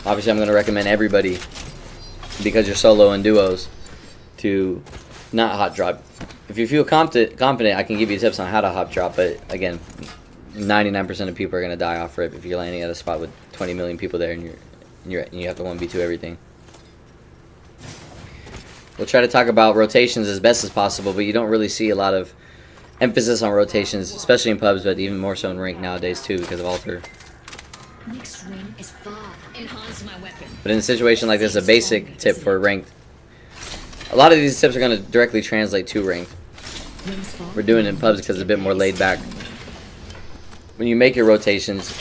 Obviously, I'm going to recommend everybody, because you're solo and duos, to not hot drop. If you feel confident, I can give you tips on how to hot drop, but again, 99% of people are going to die off rip if you're landing at a spot with 20 million people there and you have to 1v2 everything. We'll try to talk about rotations as best as possible, but you don't really see a lot of emphasis on rotations, especially in pubs, but even more so in rank nowadays too because of alter. Next ring is far. Enhance my weapon. But in a situation like this, a basic tip for ranked. A lot of these tips are going to directly translate to ranked. We're doing it in pubs because it's a bit more laid back. When you make your rotations,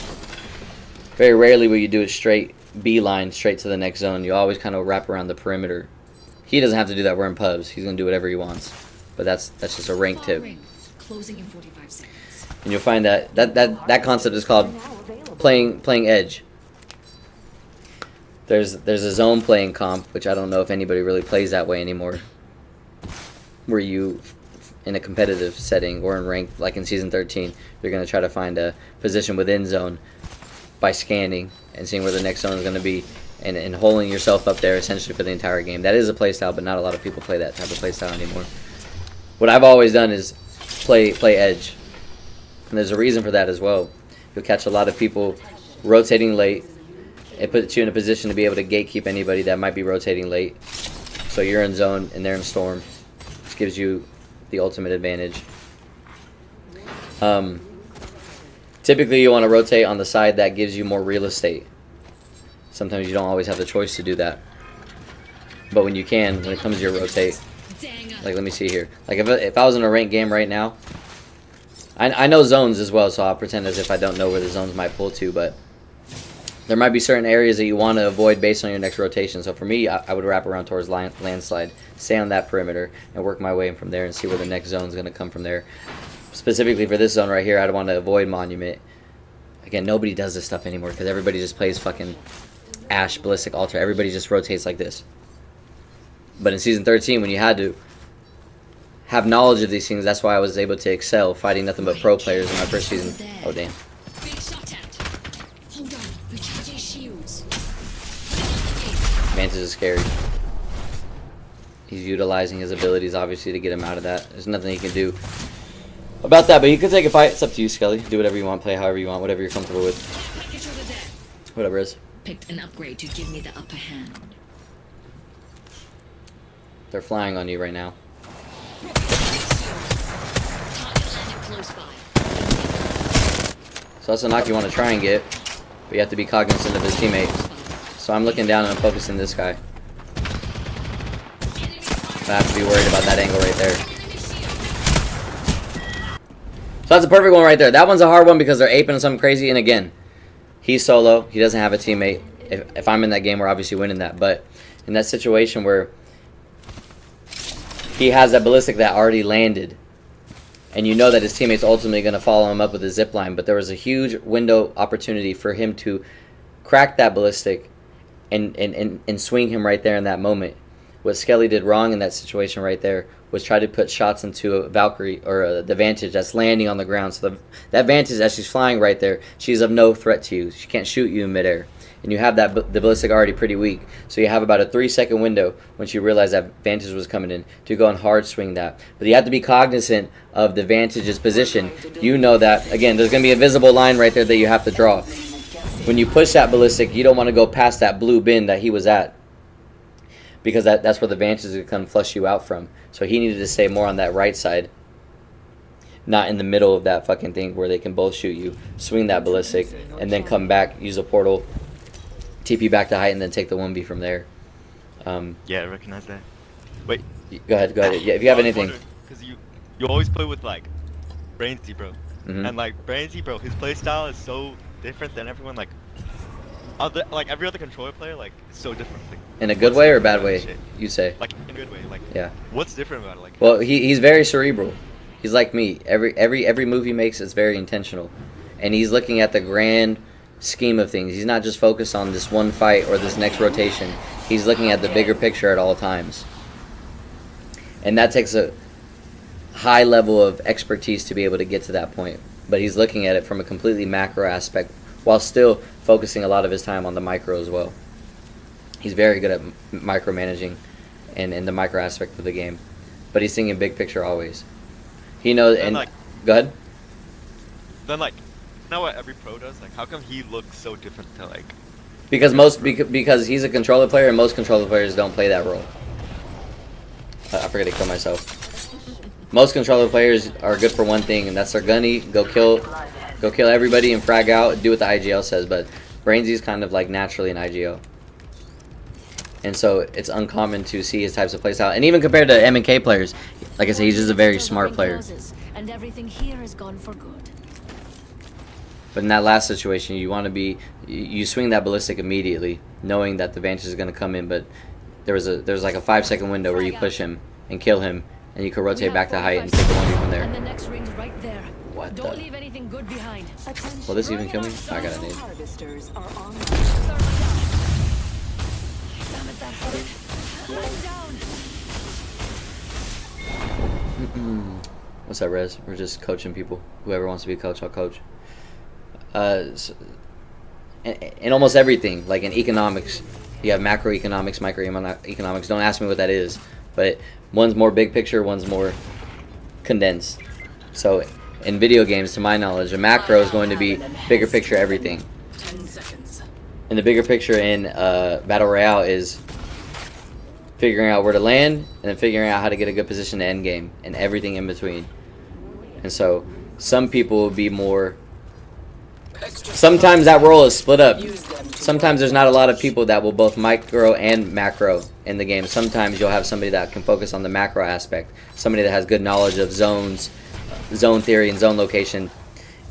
very rarely will you do it straight beeline straight to the next zone. You always kind of wrap around the perimeter. He doesn't have to do that. We're in pubs. He's gonna do whatever he wants. But that's just a rank tip. Closing in 45 seconds. And you'll find that concept is called playing edge. There's a zone playing comp, which I don't know if anybody really plays that way anymore. Where you, in a competitive setting or in rank, like in Season 13, you're going to try to find a position within zone by scanning and seeing where the next zone is going to be and holding yourself up there essentially for the entire game. That is a playstyle, but not a lot of people play that type of playstyle anymore. What I've always done is play edge. And there's a reason for that as well. You'll catch a lot of people rotating late. It puts you in a position to be able to gatekeep anybody that might be rotating late. So you're in zone and they're in storm, which gives you the ultimate advantage. Typically you want to rotate on the side that gives you more real estate. Sometimes you don't always have the choice to do that. But when you can, when it comes to your rotate, like let me see here. Like if I was in a ranked game right now, I know zones as well, so I'll pretend as if I don't know where the zones might pull to, but there might be certain areas that you want to avoid based on your next rotation. So for me, I would wrap around towards landslide, stay on that perimeter, and work my way in from there and see where the next zone is going to come from there. Specifically for this zone right here, I'd want to avoid monument. Again, nobody does this stuff anymore because everybody just plays fucking Ash, Ballistic, Altar. Everybody just rotates like this. But in Season 13, when you had to have knowledge of these things, that's why I was able to excel fighting nothing but pro players in my first season. Oh, damn. Big shot at. Hold on. Recharging shields. Mantis is scary. He's utilizing his abilities, obviously, to get him out of that. There's nothing he can do about that, but you can take a fight. It's up to you, Skelly. Do whatever you want, play however you want, whatever you're comfortable with. Whatever is. Picked an upgrade to give me the upper hand. They're flying on you right now. Close by. So that's a knock you want to try and get, but you have to be cognizant of his teammate. So I'm looking down and I'm focusing this guy. I have to be worried about that angle right there. So that's a perfect one right there. That one's a hard one because they're aping something crazy, and again, he's solo. He doesn't have a teammate. If I'm in that game, we're obviously winning that. But in that situation where he has that ballistic that already landed, and you know that his teammates ultimately going to follow him up with a zip line, but there was a huge window opportunity for him to crack that ballistic and swing him right there in that moment. What Skelly did wrong in that situation right there was try to put shots into a Valkyrie or the Vantage that's landing on the ground. So that Vantage, as she's flying right there, she's of no threat to you. She can't shoot you in midair. And you have the ballistic already pretty weak. So you have about a 3-second window once you realize that Vantage was coming in to go and hard swing that. But you have to be cognizant of the Vantage's position. You know that, again, there's going to be a visible line right there that you have to draw. When you push that ballistic, you don't want to go past that blue bin that he was at, because that's where the Vantage is going to come flush you out from. So he needed to stay more on that right side, not in the middle of that fucking thing where they can both shoot you. Swing that ballistic, and then come back, use a portal, TP back to height, and then take the 1v from there. Yeah, I recognize that. Wait. Go ahead. Yeah, if you have anything. Because you always play with, like, Brainsy, bro. Mm-hmm. And, like, Brainsy, bro, his playstyle is so different than everyone, like every other controller player, like, it's so different. Like, in a good way or a bad way, you say? Like, in a good way, like, yeah. What's different about it? Like, well, he's very cerebral. He's like me. Every move he makes is very intentional, and he's looking at the grand scheme of things. He's not just focused on this one fight or this next rotation. He's looking at the bigger picture at all times, and that takes a high level of expertise to be able to get to that point. But he's looking at it from a completely macro aspect, while still focusing a lot of his time on the micro as well. He's very good at micromanaging and the micro aspect of the game, but he's thinking big picture always. He knows. And like, go ahead. Then, like, you know what every pro does? Like, how come he looks so different to, like? Because he's a controller player, and most controller players don't play that role. I forgot to kill myself. Most controller players are good for one thing, and that's their gunny. Go kill everybody and frag out. Do what the IGL says. But Brainsy's kind of like naturally an IGL, and so it's uncommon to see his types of playstyle. And even compared to M&K players, like I said, he's just a very smart player. And everything here is gone for good. But in that last situation, you want to be, you swing that ballistic immediately, knowing that the Vantage is going to come in. But there's like a 5-second window where you push him and kill him, and you can rotate back to height and take the 1v from there. And the next ring's right there. What the? Don't leave anything good behind. Will this even kill me? I got a nade. Harvesters are on. Damn it, that hurt. Line down. What's up, Rez? We're just coaching people. Whoever wants to be a coach, I'll coach. So, in almost everything, like in economics, you have macroeconomics, microeconomics. Don't ask me what that is, but one's more big picture, one's more condensed. So in video games, to my knowledge, a macro is going to be bigger picture everything. 10 seconds. And the bigger picture in Battle Royale is figuring out where to land, and then figuring out how to get a good position to end game, and everything in between. And so some people will be more... Sometimes that role is split up. Sometimes there's not a lot of people that will both micro and macro in the game. Sometimes you'll have somebody that can focus on the macro aspect, somebody that has good knowledge of zones, zone theory and zone location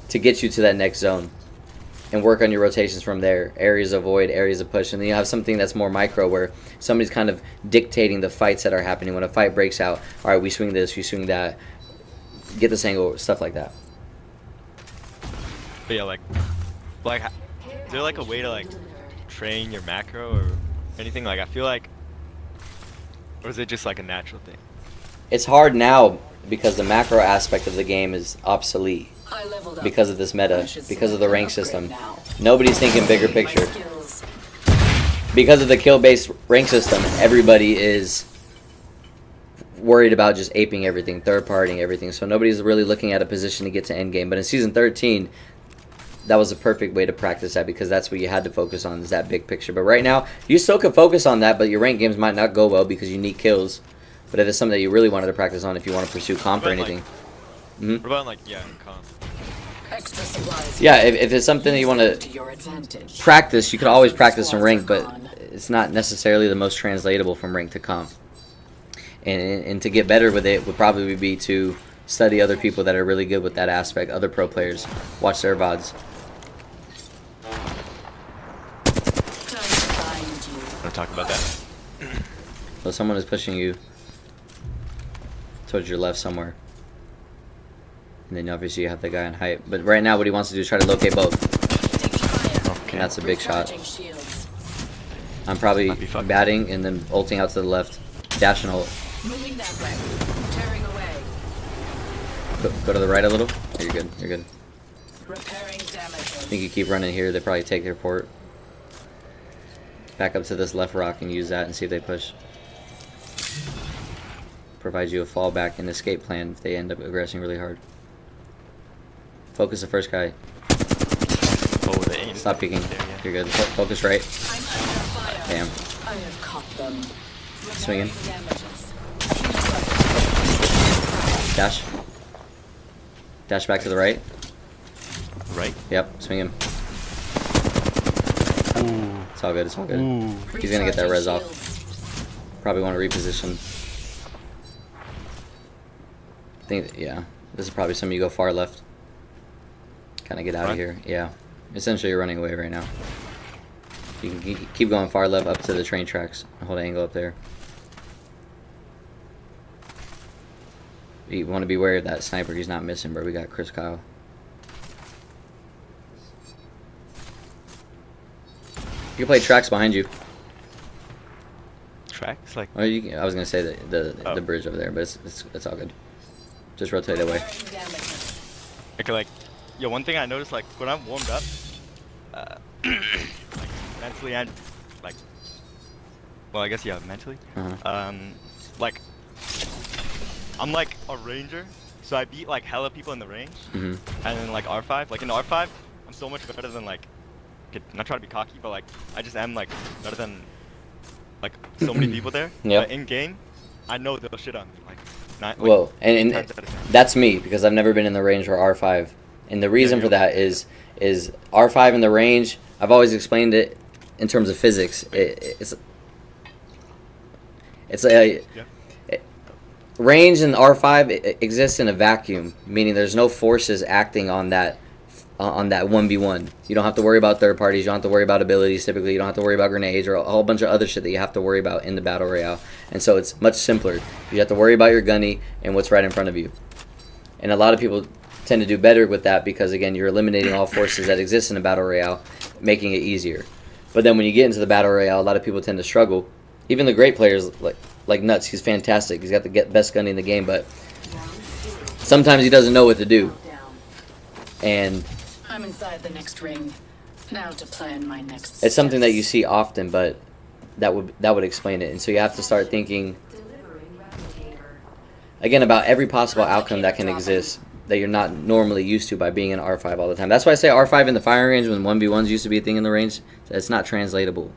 to get you to that next zone, and work on your rotations from there, areas of void, areas of push. And then you have something that's more micro, where somebody's kind of dictating the fights that are happening. When a fight breaks out, all right, we swing this, we swing that, get this angle, stuff like that. But yeah, like, is there like a way to like train your macro or anything? Like, I feel like, or is it just like a natural thing? It's hard now because the macro aspect of the game is obsolete because of this meta, because of the rank system. Nobody's thinking bigger picture. Because of the kill-based rank system, everybody is worried about just aping everything, third-partying everything. So nobody's really looking at a position to get to endgame. But in Season 13, that was a perfect way to practice that, because that's what you had to focus on, is that big picture. But right now, you still can focus on that, but your rank games might not go well because you need kills. But if it's something that you really wanted to practice on, if you want to pursue comp or anything. What about like, yeah, comp? Yeah, if it's something that you want to practice, you could always practice in rank, but it's not necessarily the most translatable from rank to comp. And to get better with it would probably be to study other people that are really good with that aspect, other pro players, watch their VODs. Want to talk about that? So someone is pushing you towards your left somewhere. And then obviously you have the guy on height. But right now what he wants to do is try to locate both. And that's a big shot. I'm probably batting and then ulting out to the left. Dash and ult. Moving that way. Tearing away. Go to the right a little. Oh, you're good. You're good. Repairing damage. I think you keep running here. They probably take their port. Back up to this left rock and use that and see if they push. Provide you a fallback and escape plan if they end up aggressing really hard. Focus the first guy. Oh, they ain't. Stop peeking. You're good. Focus right. Damn. I have caught them. Swinging. Dash. Dash back to the right. Right? Yep, swing him. Ooh. It's all good, it's all good. Ooh. He's gonna get that res off. Probably want to reposition. I think, yeah. This is probably some of you go far left. Kind of get out of here. Yeah. Essentially, you're running away right now. You can keep going far left up to the train tracks. Hold an angle up there. You want to be wary of that sniper. He's not missing, bro. We got Chris Kyle. You can play tracks behind you. Tracks? Like... Or you can, I was going to say the bridge over there, but it's all good. Just rotate away. Okay, like, yo, one thing I noticed, like, when I'm warmed up, like, mentally and, like, well, I guess, yeah, mentally, like, I'm, like, a ranger, so I beat, like, hella people in the range, and then, like, R5, like, in R5, I'm so much better than, like, not trying to be cocky, but, like, I just am, like, better than, like, so many people there, but in game, I know they'll shit on me, like, well, and that's me because I've never been in the range for R5, and the reason for that is R5 in the range. I've always explained it in terms of physics. It's a range in R5 exists in a vacuum, meaning there's no forces acting on that 1v1. You don't have to worry about third parties. You don't have to worry about abilities. Typically, you don't have to worry about grenades or a whole bunch of other shit that you have to worry about in the battle royale. And so it's much simpler. You have to worry about your gunny and what's right in front of you. And a lot of people tend to do better with that because, again, you're eliminating all forces that exist in a battle royale, making it easier. But then when you get into the battle royale, a lot of people tend to struggle. Even the great players like Nuts, he's fantastic. He's got the best gunny in the game, but sometimes he doesn't know what to do. And I'm inside the next ring. Now to plan my next. It's something that you see often, but that would explain it. And so you have to start thinking again about every possible outcome that can exist that you're not normally used to by being in R5 all the time. That's why I say R5 in the firing range when 1v1s used to be a thing in the range. It's not translatable.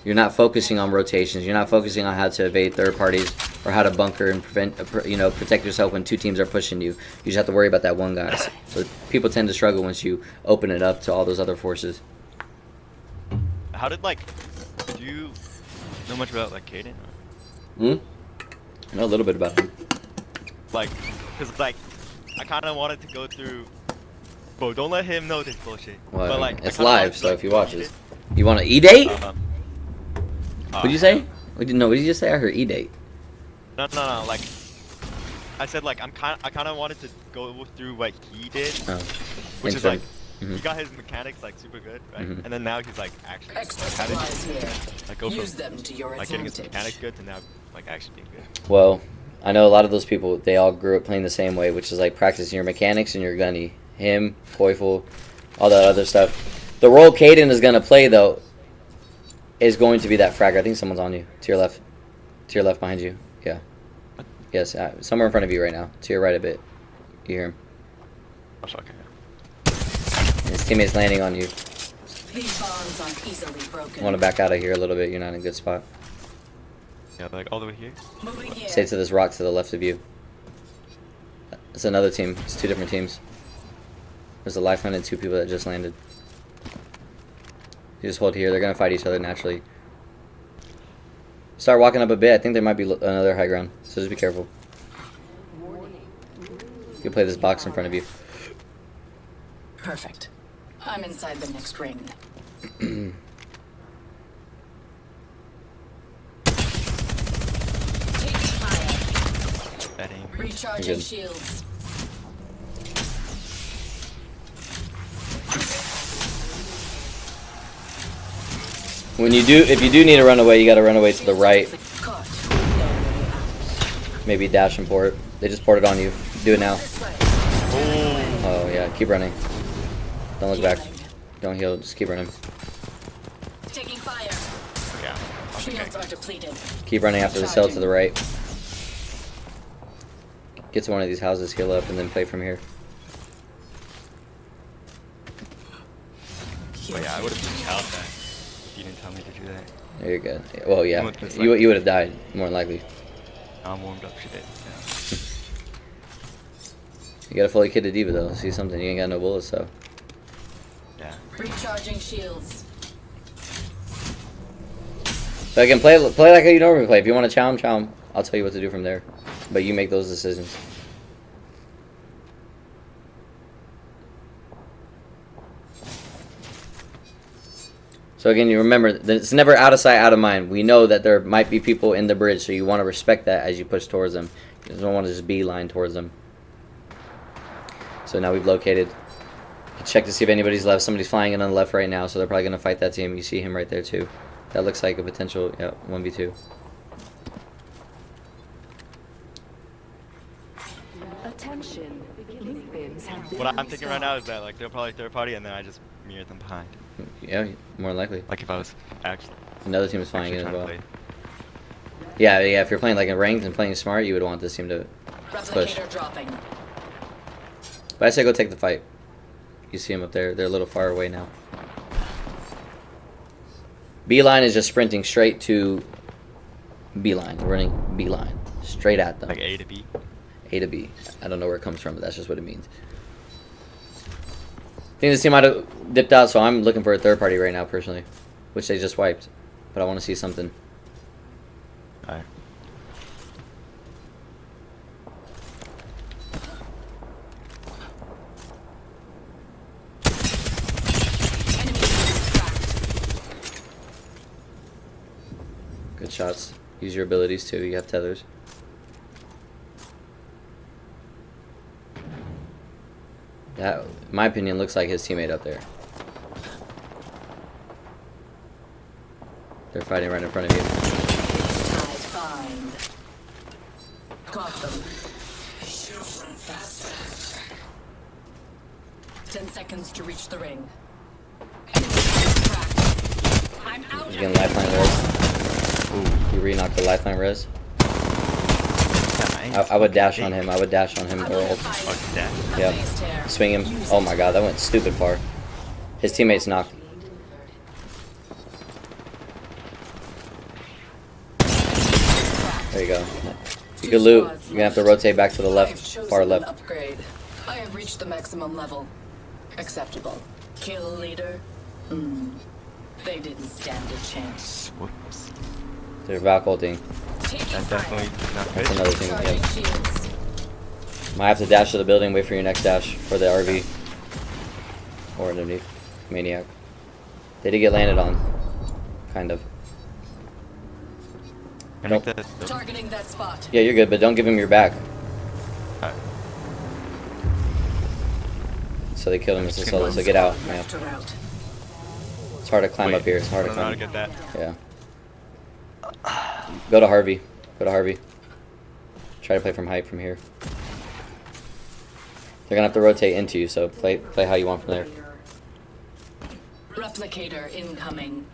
You're not focusing on rotations. You're not focusing on how to evade third parties or how to bunker and protect yourself when two teams are pushing you. You just have to worry about that one guy. So people tend to struggle once you open it up to all those other forces. How did, like, do you know much about, like, Caden? I know a little bit about him. Like, because, like, I kind of wanted to go through... Bro, don't let him know this bullshit. Well, but, like, it's live, so if he watches. You want an E-date? What'd you say? What did you just say? I heard E-date. No, like, I said, like, I kind of wanted to go through what he did, which is, like, he got his mechanics, like, super good, right? And then now he's, like, actually, like, go from, like, getting his mechanics good to now, like, actually being good. Well, I know a lot of those people, they all grew up playing the same way, which is, like, practicing your mechanics and your gunny. Him, Koifel, all that other stuff. The role Caden is going to play, though, is going to be that fragger. I think someone's on you. To your left. To your left behind you. Yeah. Yes, somewhere in front of you right now. To your right a bit. You hear him. Oh, fuck. And his teammate's landing on you. These bonds aren't easily broken. Want to back out of here a little bit. You're not in a good spot. Yeah, like all the way here? Moving here. Stay to this rock to the left of you. It's another team. It's two different teams. There's a lifeline and two people that just landed. You just hold here. They're going to fight each other naturally. Start walking up a bit. I think there might be another high ground. So just be careful. You can play this box in front of you. Perfect. I'm inside the next ring. Recharging Good. shields. When you do, if you do need to run away, you gotta run away to the right. Maybe dash and port. They just ported on you. Do it now. Oh yeah, keep running. Don't look back. Don't heal, just keep running. Taking fire. Yeah. Shields are depleted. Keep running after the cell to the right. Get to one of these houses, heal up, and then play from here. But yeah, I would have just held that if you didn't tell me to do that. There you're good. Well, yeah, you would have died, more than likely. I'm warmed up, she did. Yeah. You got a fully kitted diva though. See something? You ain't got no bullets, so. Yeah. Recharging shields. So I can play like how you normally play. If you want to chow him, chow him. I'll tell you what to do from there. But you make those decisions. So again, you remember that it's never out of sight, out of mind. We know that there might be people in the bridge, so you want to respect that as you push towards them. You don't want to just beeline towards them. So now we've located. Check to see if anybody's left. Somebody's flying in on the left right now, so they're probably going to fight that team. You see him right there too. That looks like a potential, yeah, 1v2. Attention. Loot bins have been What I'm thinking right now is that like they're probably third party, and then I just mirror them behind. Yeah, more than likely. Like if I was actually. Another team is flying in as trying to well. play. Yeah, if you're playing like in ranked and playing smart, you would want this team to push. Replicator dropping. But I say go take the fight. You see them up there. They're a little far away now. Beeline is just sprinting straight to Beeline. We're running Beeline. Straight at them. Like A to B. A to B. I don't know where it comes from, but that's just what it means. I think this team might have dipped out, so I'm looking for a third party right now, personally. Which they just wiped. But I want to see something. Alright. Good shots. Use your abilities too. You have tethers. That, in my opinion, looks like his teammate up there. They're fighting right in front of you. Got them. 10 seconds to reach the ring. I'm out. He's getting lifeline res. Ooh, you re-knocked the lifeline res. I would dash on him. I would dash on him or ult. Yeah. Swing him. Oh my god, that went stupid far. His teammates knocked. There you go. You can loot. You're gonna have to rotate back to the left, far left. Upgrade. I have reached the maximum level. Acceptable. Kill leader. They didn't stand a chance. Whoops. They're Valk ulting. That's definitely not That's good. another thing. Yeah. Might have to dash to the building. Wait for your next dash for the RV. Or underneath. Maniac. They did get landed on. Kind of. Nope. Targeting that spot. Yeah, you're good, but don't give him your back. So they killed him as a solo, so get out, man. It's hard to climb up here. It's hard to I don't know climb. how to get that. Yeah. Go to Harvey. Go to Harvey. Try to play from height from here. They're gonna have to rotate into you, so play how you want from there. Replicator incoming.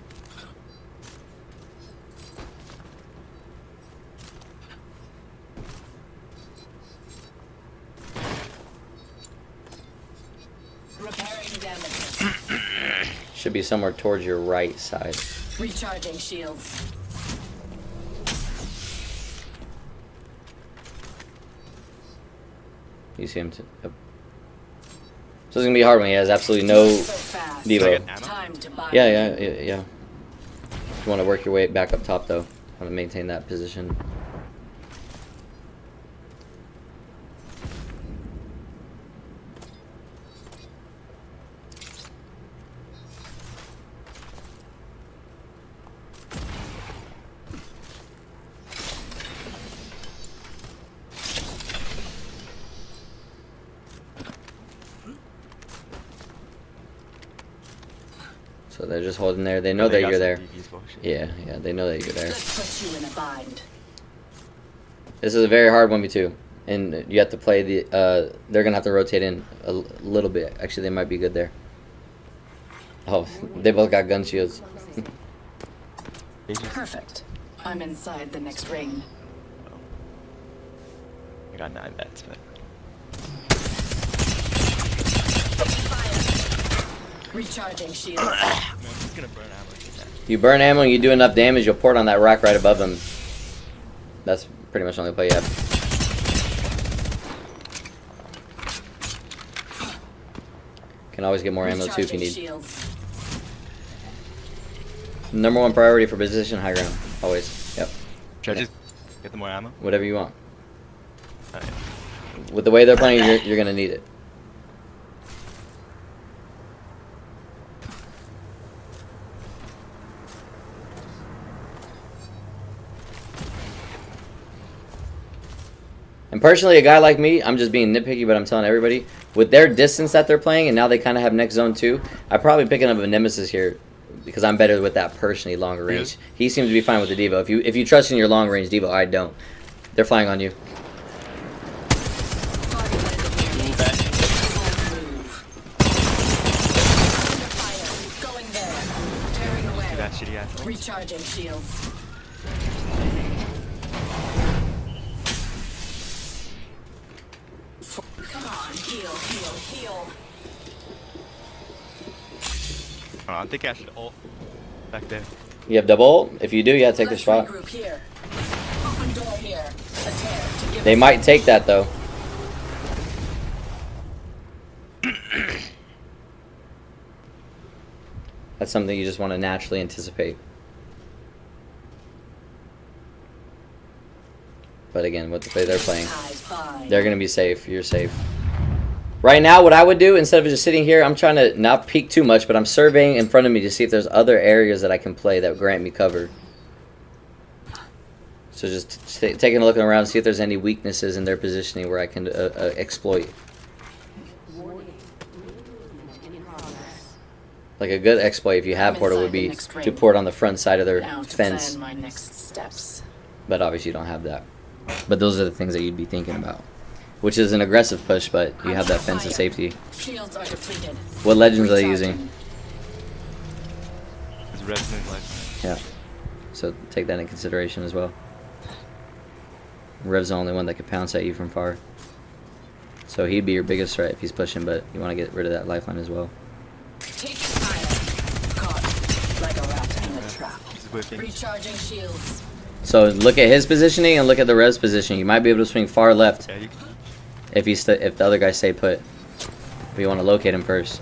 Repairing damage. Should be somewhere towards your right side. Recharging shields. You see him too. Yep. So it's gonna be hard when he has absolutely no Devo. Time to buy. Yeah. You want to work your way back up top though. Want to maintain that position. So they're just holding there. They know that you're there. Yeah, they know that you're there. Let's put you in a bind. This is a very hard 1v2. And you have to play the, they're going to have to rotate in a little bit. Actually, they might be good there. Oh, they both got gun shields. Perfect. I'm inside the next ring. I got 9 bets, but... Recharging shields. I'm just gonna burn ammo. You burn ammo and you do enough damage, you'll port on that rack right above them. That's pretty much the only play you have. Can always get more ammo too if you need. Number 1 priority for position, high ground. Always. Yep. Should I just get the more ammo? Whatever you want. Alright. With the way they're playing, you're gonna need it. And personally, a guy like me, I'm just being nitpicky, but I'm telling everybody, with their distance that they're playing, and now they kind of have next zone too, I'm probably picking up a Nemesis here, because I'm better with that personally, longer range. He seems to be fine with the Devo. If you trust in your long range Devo, I don't. They're flying on you. Recharging shields. Come on, heal. I think I should ult back there. You have double ult? If you do, yeah, take the shot. Here. Open door here. They might take that though. That's something you just want to naturally anticipate. But again, with the play they're playing, they're going to be safe. You're safe. Right now, what I would do, instead of just sitting here, I'm trying to not peek too much, but I'm surveying in front of me to see if there's other areas that I can play that grant me cover. So just taking a look around, see if there's any weaknesses in their positioning where I can exploit. Like a good exploit, if you have portal, would be to port on the front side of their fence. My next steps. But obviously you don't have that. But those are the things that you'd be thinking about. Which is an aggressive push, but you have that fence of safety. Shields are depleted. What legends are they using? It's Resident Legend. Yeah. So take that into consideration as well. Rev's the only one that could pounce at you from far. So he'd be your biggest threat if he's pushing, but you want to get rid of that lifeline as well. Take fire. Caught like a rat in a trap. Recharging shields. So look at his positioning and look at the Rev's position. You might be able to swing far left if if the other guys stay put. But you want to locate him first.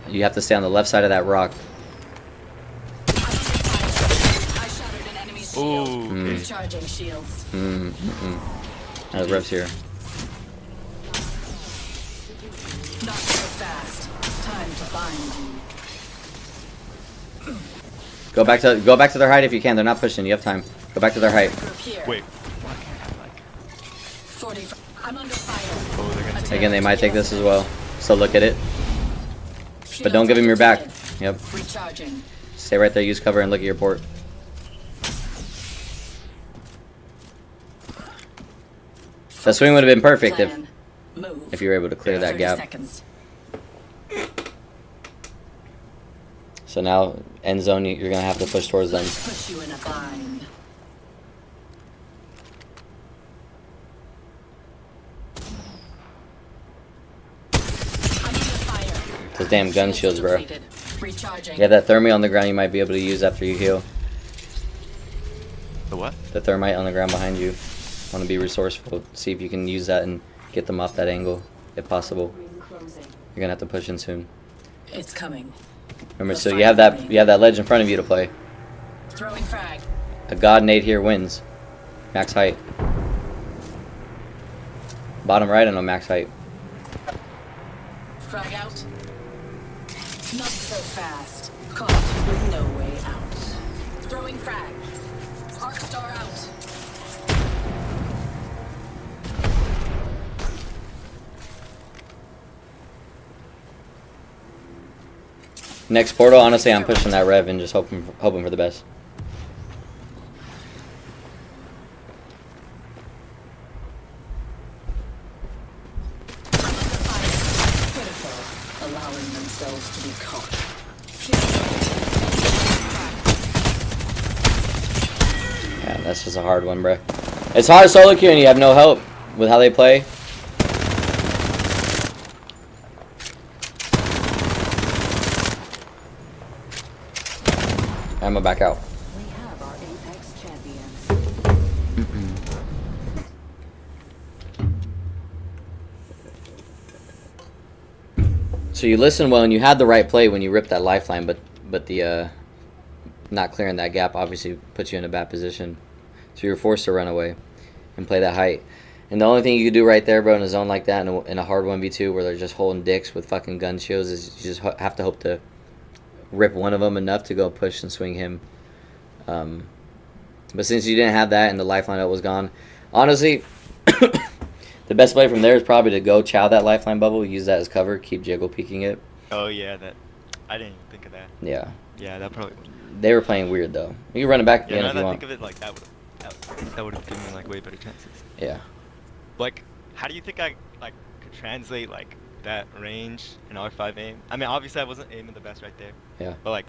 You have to stay on the left side of that rock. I shattered an enemy's shield. Recharging shields. The Rev's here. Not so fast. Time to bind you. Go back to their height if you can. They're not pushing. You have time. Go back to their height. Wait. I'm under fire. Again, they might take this as well. So look at it. But don't give him your back. Yep. Recharging. Stay right there. Use cover and look at your port. That swing would have been perfect if you were able to clear that gap. Seconds. So now, end zone, you're going to have to push towards them. Put you in a bind. Those damn gun shields, bro. Recharging. You have that thermite on the ground you might be able to use after you heal. The what? The thermite on the ground behind you. Want to be resourceful. See if you can use that and get them off that angle, if possible. You're going to have to push in soon. It's coming. Remember, so you have that ledge in front of you to play. Throwing frag. A god nade here wins. Max height. Bottom right and on max height. Frag out. Not so fast. Caught with no way out. Throwing frag. Arc star out. Next portal, honestly, I'm pushing that rev and just hoping for the best. Allowing themselves to be caught. Yeah, that's just a hard one, bro. It's hard solo queue and you have no help with how they play. I'm gonna back out. We have our Apex champions. So you listen well and you had the right play when you ripped that lifeline, but the not clearing that gap obviously puts you in a bad position. So you're forced to run away and play that height. And the only thing you could do right there, bro, in a zone like that, in a hard 1v2 where they're just holding dicks with fucking gun shields, is you just have to hope to rip one of them enough to go push and swing him. But since you didn't have that and the lifeline that was gone, honestly, the best play from there is probably to go chow that lifeline bubble, use that as cover, keep jiggle peeking it. Oh yeah, that I didn't even think of that. Yeah. Yeah, that probably. They were playing weird though. You can run it back again Yeah, if now you that I want. think of it, like that would have given me like way better chances. Yeah. Like, how do you think I like could translate like that range in R5 aim? I mean, obviously I wasn't aiming the best right there. Yeah. But like,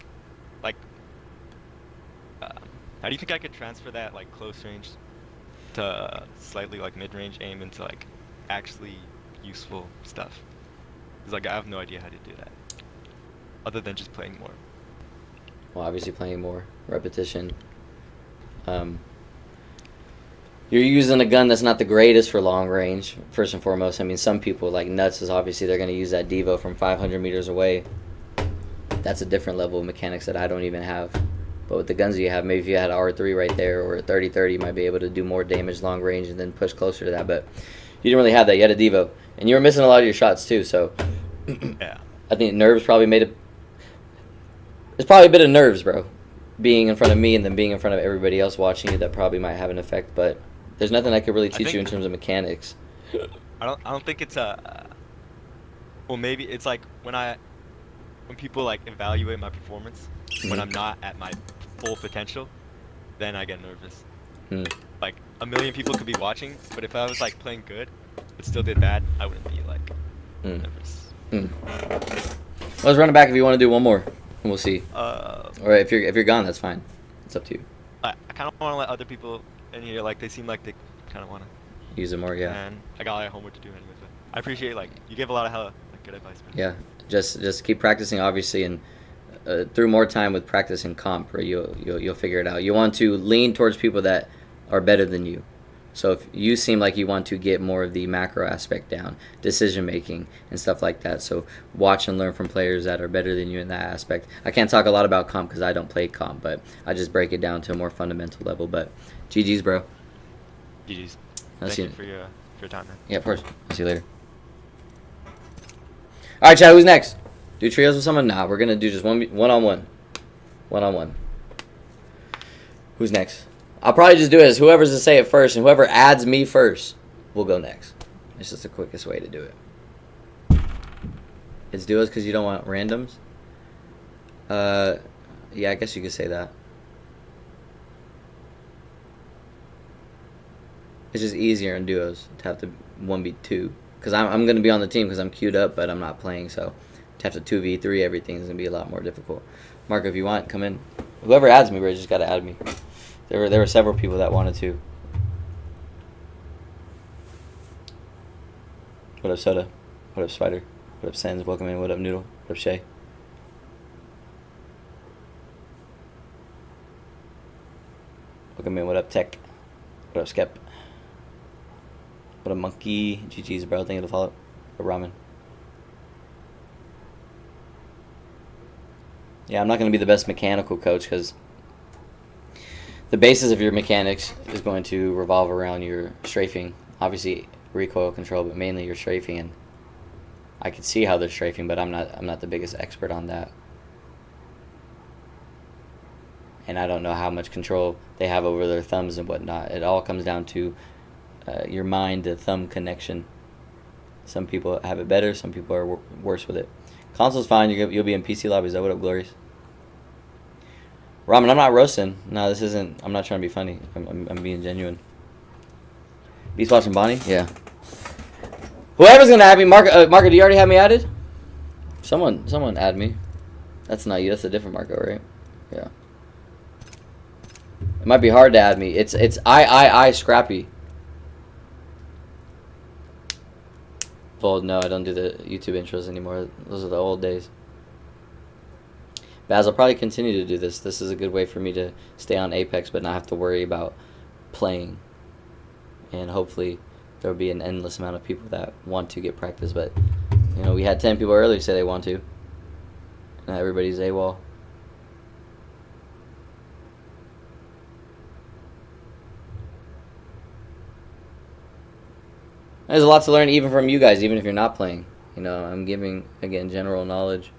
how do you think I could transfer that like close range to slightly like mid-range aim into like actually useful stuff? Because like I have no idea how to do that, other than just playing more. Well, obviously playing more repetition. You're using a gun that's not the greatest for long range, first and foremost. I mean, some people, like Nuts, is obviously they're going to use that Devo from 500 meters away. That's a different level of mechanics that I don't even have. But with the guns you have, maybe if you had an R3 right there or a 30-30, you might be able to do more damage long range and then push closer to that. But you didn't really have that. You had a Devo. And you were missing a lot of your shots, too. So Yeah. I think nerves probably made it. It's probably a bit of nerves, bro. Being in front of me and then being in front of everybody else watching you, that probably might have an effect. But there's nothing I could really teach you in terms of mechanics. I don't think it's a. Well, maybe it's like when people like evaluate my performance when I'm not at my full potential, then I get nervous. Like a million people could be watching, but if I was like playing good but still did bad, I wouldn't be like nervous. Let's run it back if you want to do one more, and we'll see. Or if you're gone, that's fine. It's up to you. I kind of want to let other people in here, like they seem like they kind of want to Use it more, yeah. And I got a lot of homework to do anyway. But I appreciate like you gave a lot of hella like, good advice. Man. Yeah, just keep practicing, obviously, and through more time with practice and comp, right, you'll figure it out. You want to lean towards people that are better than you. So if you seem like you want to get more of the macro aspect down, decision making and stuff like that, so watch and learn from players that are better than you in that aspect. I can't talk a lot about comp because I don't play comp, but I just break it down to a more fundamental level. But GG's, bro. GG's. Thank you for your time, man. Yeah, of course. I'll see you later. All right, Chad, who's next? Do trios with someone? Nah, we're going to do just one-on-one. One-on-one. Who's next? I'll probably just do it as whoever's to say it first, and whoever adds me first will go next. It's just the quickest way to do it. It's duos because you don't want randoms? Yeah, I guess you could say that. It's just easier in duos to have to 1v2. Because I'm going to be on the team because I'm queued up, but I'm not playing, so to have to 2v3 everything is going to be a lot more difficult. Marco, if you want, come in. Whoever adds me, bro, just got to add me. There were several people that wanted to. What up, Soda? What up, Spider? What up, Sens? Welcome in. What up, Noodle? What up, Shay? Welcome in. What up, Tech? What up, Skep? What a monkey. GG's, bro. Thank you for the follow. What ramen. Yeah, I'm not going to be the best mechanical coach because the basis of your mechanics is going to revolve around your strafing. Obviously, recoil control, but mainly your strafing. And I can see how they're strafing, but I'm not the biggest expert on that. And I don't know how much control they have over their thumbs and whatnot. It all comes down to your mind to thumb connection. Some people have it better, some people are worse with it. Console's fine. You'll be in PC lobbies. What up, Glorious? Ramen, I'm not roasting. No, this isn't. I'm not trying to be funny. I'm being genuine. Beast watching Bonnie? Yeah. Whoever's gonna add me, Marco, do you already have me added? Someone add me. That's not you. That's a different Marco, right? Yeah. It might be hard to add me. It's I Scrappy. Well, no, I don't do the YouTube intros anymore. Those are the old days. Baz, I'll probably continue to do this. This is a good way for me to stay on Apex but not have to worry about playing. And hopefully there'll be an endless amount of people that want to get practice. But, you know, we had 10 people earlier say they want to. Not everybody's AWOL. There's a lot to learn even from you guys, even if you're not playing. You know, I'm giving, again, general knowledge.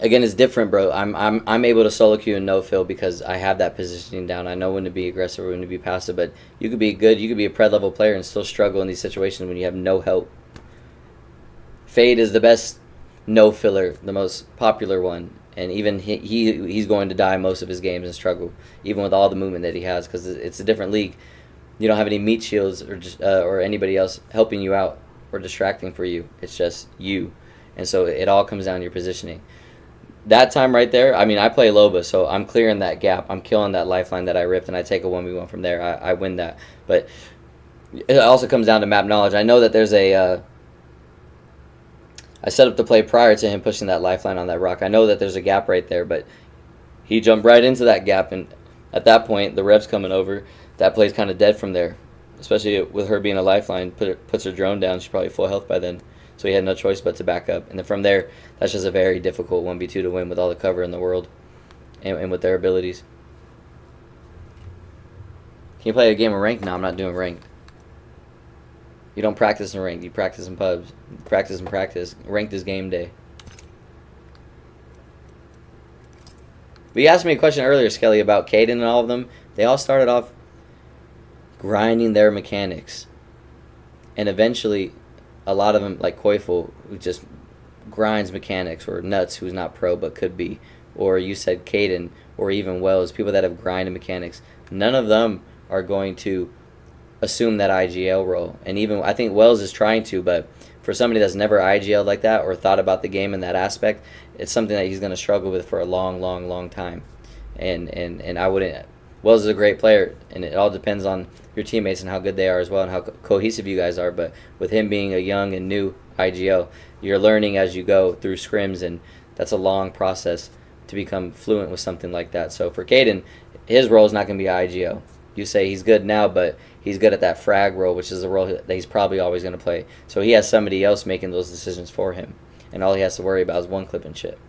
Again, it's different, bro. I'm able to solo queue and no fill because I have that positioning down. I know when to be aggressive or when to be passive, but you could be good, you could be a pred level player and still struggle in these situations when you have no help. Fade is the best no filler, the most popular one, and even he's going to die most of his games and struggle, even with all the movement that he has, because it's a different league. You don't have any meat shields or anybody else helping you out or distracting for you. It's just you, and so it all comes down to your positioning. That time right there, I mean, I play Loba, so I'm clearing that gap. I'm killing that lifeline that I ripped, and I take a 1v1 from there. I win that. But it also comes down to map knowledge. I know that there's a... I set up the play prior to him pushing that lifeline on that rock. I know that there's a gap right there, but he jumped right into that gap, and at that point, the rev's coming over. That play's kind of dead from there, especially with her being a lifeline. Puts her drone down. She's probably full health by then. So he had no choice but to back up. And then from there, that's just a very difficult 1v2 to win with all the cover in the world and with their abilities. Can you play a game of ranked? No, I'm not doing ranked. You don't practice in ranked. You practice in pubs. Practice and practice. Ranked is game day. But you asked me a question earlier, Skelly, about Caden and all of them. They all started off grinding their mechanics. And eventually... a lot of them, like Koifel, who just grinds mechanics, or Nuts, who's not pro but could be, or you said Caden, or even Wells, people that have grinded mechanics. None of them are going to assume that IGL role. And even, I think Wells is trying to, but for somebody that's never IGL'd like that or thought about the game in that aspect, it's something that he's going to struggle with for a long, long, long time. And I wouldn't... Wells is a great player, and it all depends on your teammates and how good they are as well and how cohesive you guys are. But with him being a young and new IGL, you're learning as you go through scrims, and that's a long process to become fluent with something like that. So for Caden, his role is not going to be IGL. You say he's good now, but he's good at that frag role, which is the role that he's probably always going to play. So he has somebody else making those decisions for him, and all he has to worry about is one clip and shit.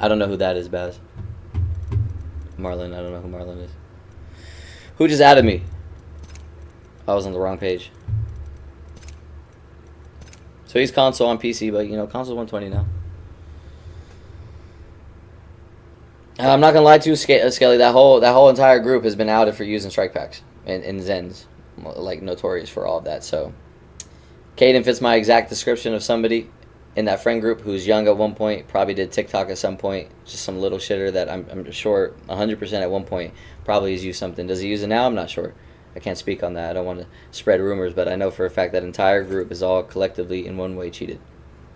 I don't know who that is, Baz. Marlon, I don't know who Marlon is. Who just added me? I was on the wrong page. So he's console on PC, but you know, console's 120 now. I'm not gonna lie to you, Skelly. That whole entire group has been outed for using strike packs and Zens, like notorious for all of that. So, Caden fits my exact description of somebody in that friend group who's young at one point, probably did TikTok at some point, just some little shitter that I'm sure 100% at one point probably has used something. Does he use it now? I'm not sure. I can't speak on that. I don't want to spread rumors, but I know for a fact that entire group is all collectively in one way cheated.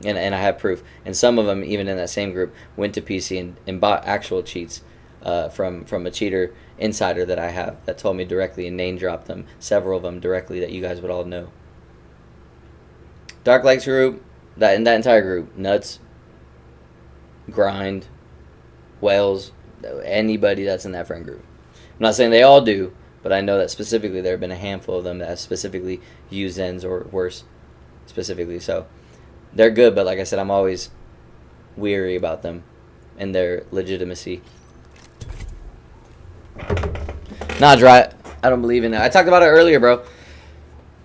And I have proof. And some of them, even in that same group, went to PC and bought actual cheats from a cheater insider that I have that told me directly and name dropped them, several of them directly that you guys would all know. Dark Lakes group, in that entire group, Nuts, Grind, Wales, anybody that's in that friend group. I'm not saying they all do, but I know that specifically there have been a handful of them that have specifically used Zens or worse specifically. So they're good, but like I said, I'm always weary about them and their legitimacy. Nah, Dry, I don't believe in that. I talked about it earlier, bro.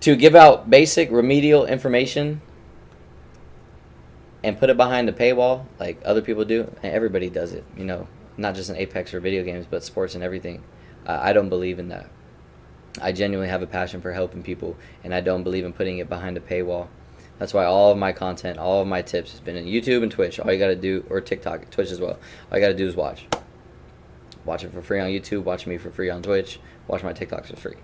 To give out basic remedial information and put it behind a paywall like other people do, and everybody does it, you know, not just in Apex or video games, but sports and everything. I don't believe in that. I genuinely have a passion for helping people, and I don't believe in putting it behind a paywall. That's why all of my content, all of my tips has been in YouTube and Twitch. All you got to do, or TikTok, Twitch as well. All you got to do is watch. Watch it for free on YouTube. Watch me for free on Twitch. Watch my TikToks for free.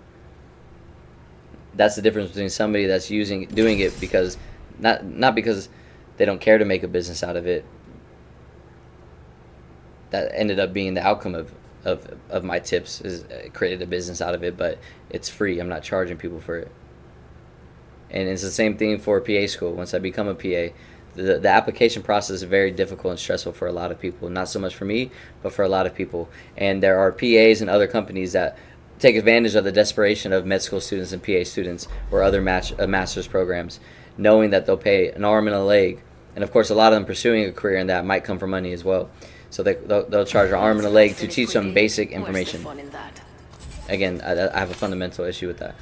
That's the difference between somebody that's doing it because not because they don't care to make a business out of it. That ended up being the outcome of my tips, is created a business out of it, but it's free. I'm not charging people for it. And it's the same thing for PA school. Once I become a PA, the application process is very difficult and stressful for a lot of people. Not so much for me, but for a lot of people. And there are PAs and other companies that take advantage of the desperation of med school students and PA students or other master's programs, knowing that they'll pay an arm and a leg. And of course, a lot of them pursuing a career in that might come for money as well. So they'll charge an arm and a leg to teach them basic information. Again, I have a fundamental issue with that.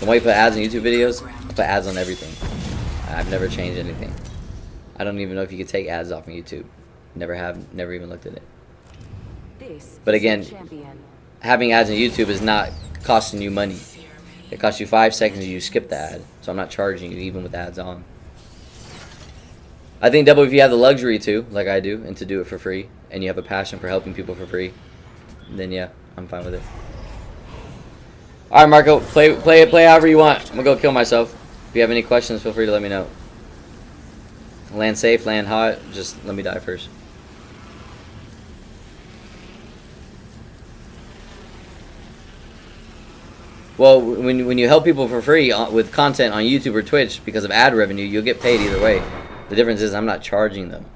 The way you put ads on YouTube videos, I put ads on everything. I've never changed anything. I don't even know if you could take ads off on YouTube. Never have, never even looked at it. But again, having ads on YouTube is not costing you money. It costs you 5 seconds and you skip the ad. So I'm not charging you even with ads on. I think double if you have the luxury to, like I do, and to do it for free, and you have a passion for helping people for free, then yeah, I'm fine with it. Alright, Marco, play however you want. I'm gonna go kill myself. If you have any questions, feel free to let me know. Land safe, land hot, just let me die first. Well, when you help people for free with content on YouTube or Twitch because of ad revenue, you'll get paid either way. The difference is I'm not charging them.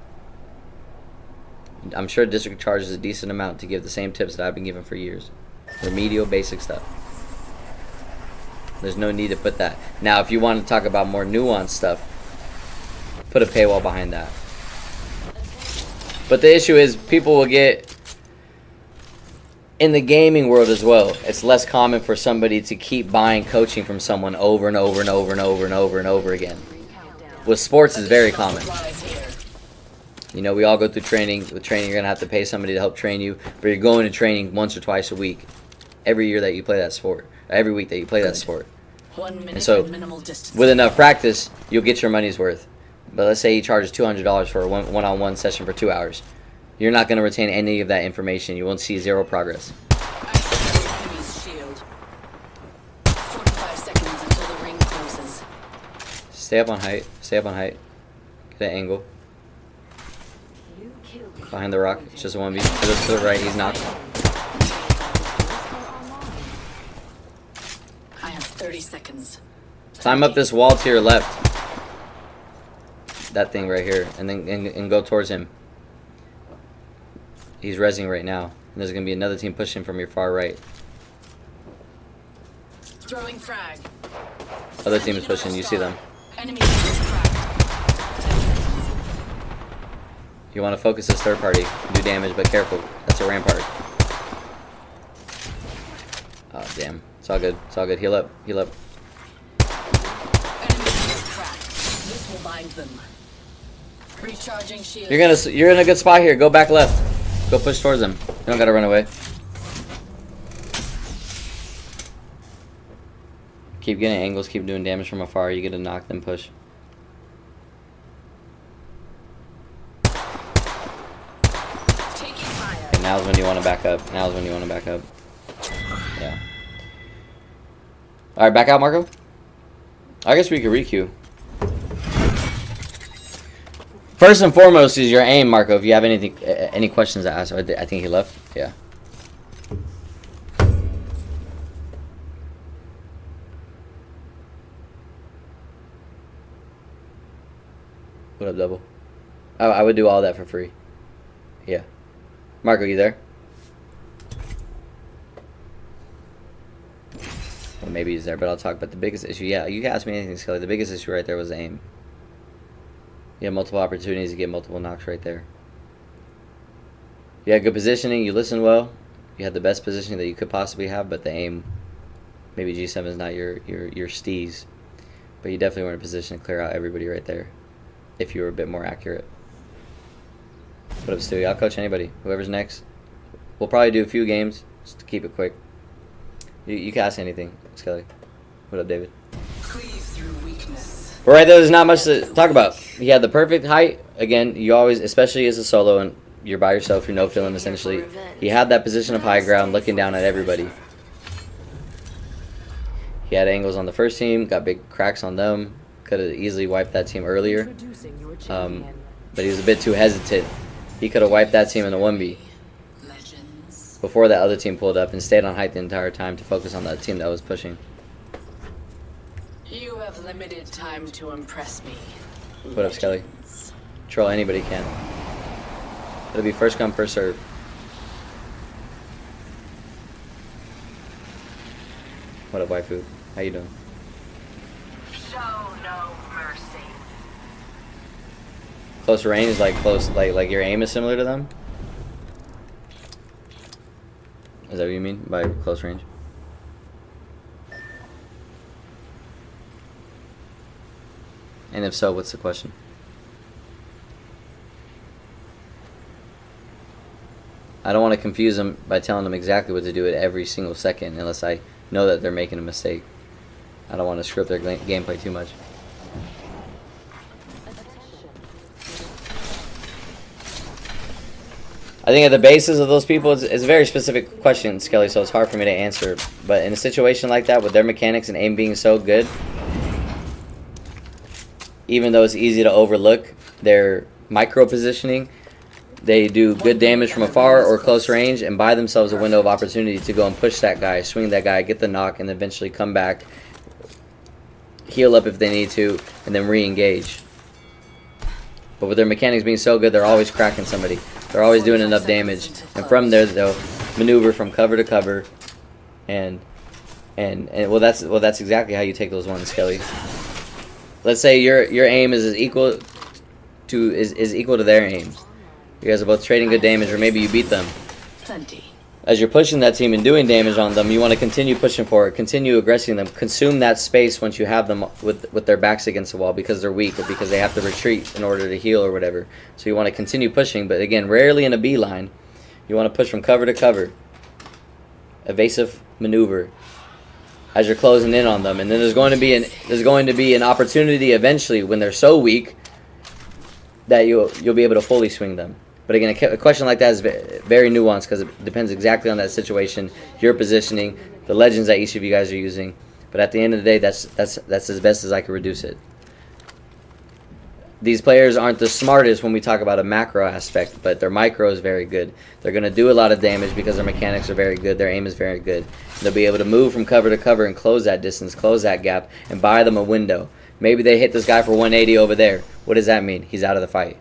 I'm sure district charges a decent amount to give the same tips that I've been giving for years. Remedial, basic stuff. There's no need to put that. Now, if you want to talk about more nuanced stuff, put a paywall behind that. But the issue is people will get... In the gaming world as well, it's less common for somebody to keep buying coaching from someone over and over and over and over and over and over again. With sports, it's very common. You know, we all go through training. With training, you're going to have to pay somebody to help train you, but you're going to training once or twice a week. Every year that you play that sport. Every week that you play that sport. And so, with enough practice, you'll get your money's worth. But let's say he charges $200 for a one-on-one session for 2 hours. You're not going to retain any of that information. You won't see zero progress. Stay up on height. Stay up on height. Get an angle. Behind the rock. It's just a 1v. To the right. He's knocked. I have 30 seconds. Climb up this wall to your left. That thing right here. And then and go towards him. He's rezzing right now. And there's going to be another team pushing from your far right. Throwing frag. Other team is pushing. You see them. You want to focus this third party. Do damage, but careful. That's a rampart. Oh, damn. It's all good. It's all good. Heal up. Heal up. This will bind them. Recharging shield. You're in a good spot here. Go back left. Go push towards them. You don't gotta run away. Keep getting angles, keep doing damage from afar. You get a knock, then push. And now's when you want to back up. Now's when you want to back up. Yeah. Alright, back out, Marco. I guess we could requeue. First and foremost is your aim, Marco. If you have any questions to ask, I think he left. Yeah. What up, double? I would do all that for free. Yeah. Marco, you there? Well, maybe he's there, but I'll talk about the biggest issue. Yeah, you can ask me anything, Skelly. The biggest issue right there was aim. You have multiple opportunities to get multiple knocks right there. You had good positioning. You listened well. You had the best positioning that you could possibly have, but the aim, maybe G7 is not your steez. But you definitely were in a position to clear out everybody right there if you were a bit more accurate. What up, Stewie? I'll coach anybody. Whoever's next. We'll probably do a few games. Just to keep it quick. You can ask anything, Skelly. What up, David? But right there, there's not much to talk about. He had the perfect height. Again, you always, especially as a solo and you're by yourself, you're no feeling essentially. He had that position of high ground, looking down at everybody. He had angles on the first team, got big cracks on them. Could have easily wiped that team earlier. But he was a bit too hesitant. He could have wiped that team in the 1v before that other team pulled up and stayed on height the entire time to focus on that team that was pushing. You have limited time to impress me. What up, Skelly? Troll anybody can. It'll be first come, first serve. What up, waifu? How you doing? Show no mercy. Close range, like close, like your aim is similar to them? Is that what you mean by close range? And if so, what's the question? I don't want to confuse them by telling them exactly what to do at every single second unless I know that they're making a mistake. I don't want to screw up their gameplay too much. I think at the basis of those people, it's a very specific question, Skelly, so it's hard for me to answer. But in a situation like that, with their mechanics and aim being so good, even though it's easy to overlook their micro positioning, they do good damage from afar or close range and buy themselves a window of opportunity to go and push that guy, swing that guy, get the knock, and eventually come back, heal up if they need to, and then re-engage. But with their mechanics being so good, they're always cracking somebody. They're always doing enough damage. And from there, they'll maneuver from cover to cover. And well, that's exactly how you take those ones, Skelly. Let's say your aim is equal to their aim. You guys are both trading good damage, or maybe you beat them. Plenty. As you're pushing that team and doing damage on them, you want to continue pushing forward, continue aggressing them, consume that space once you have them with their backs against the wall because they're weak or because they have to retreat in order to heal or whatever. So you want to continue pushing, but again, rarely in a beeline. You want to push from cover to cover. Evasive maneuver as you're closing in on them, and then there's going to be an opportunity eventually when they're so weak that you'll be able to fully swing them. But again, a question like that is very nuanced because it depends exactly on that situation, your positioning, the legends that each of you guys are using. But at the end of the day, that's as best as I can reduce it. These players aren't the smartest when we talk about a macro aspect, but their micro is very good. They're going to do a lot of damage because their mechanics are very good. Their aim is very good. They'll be able to move from cover to cover and close that distance, close that gap, and buy them a window. Maybe they hit this guy for 180 over there. What does that mean? He's out of the fight.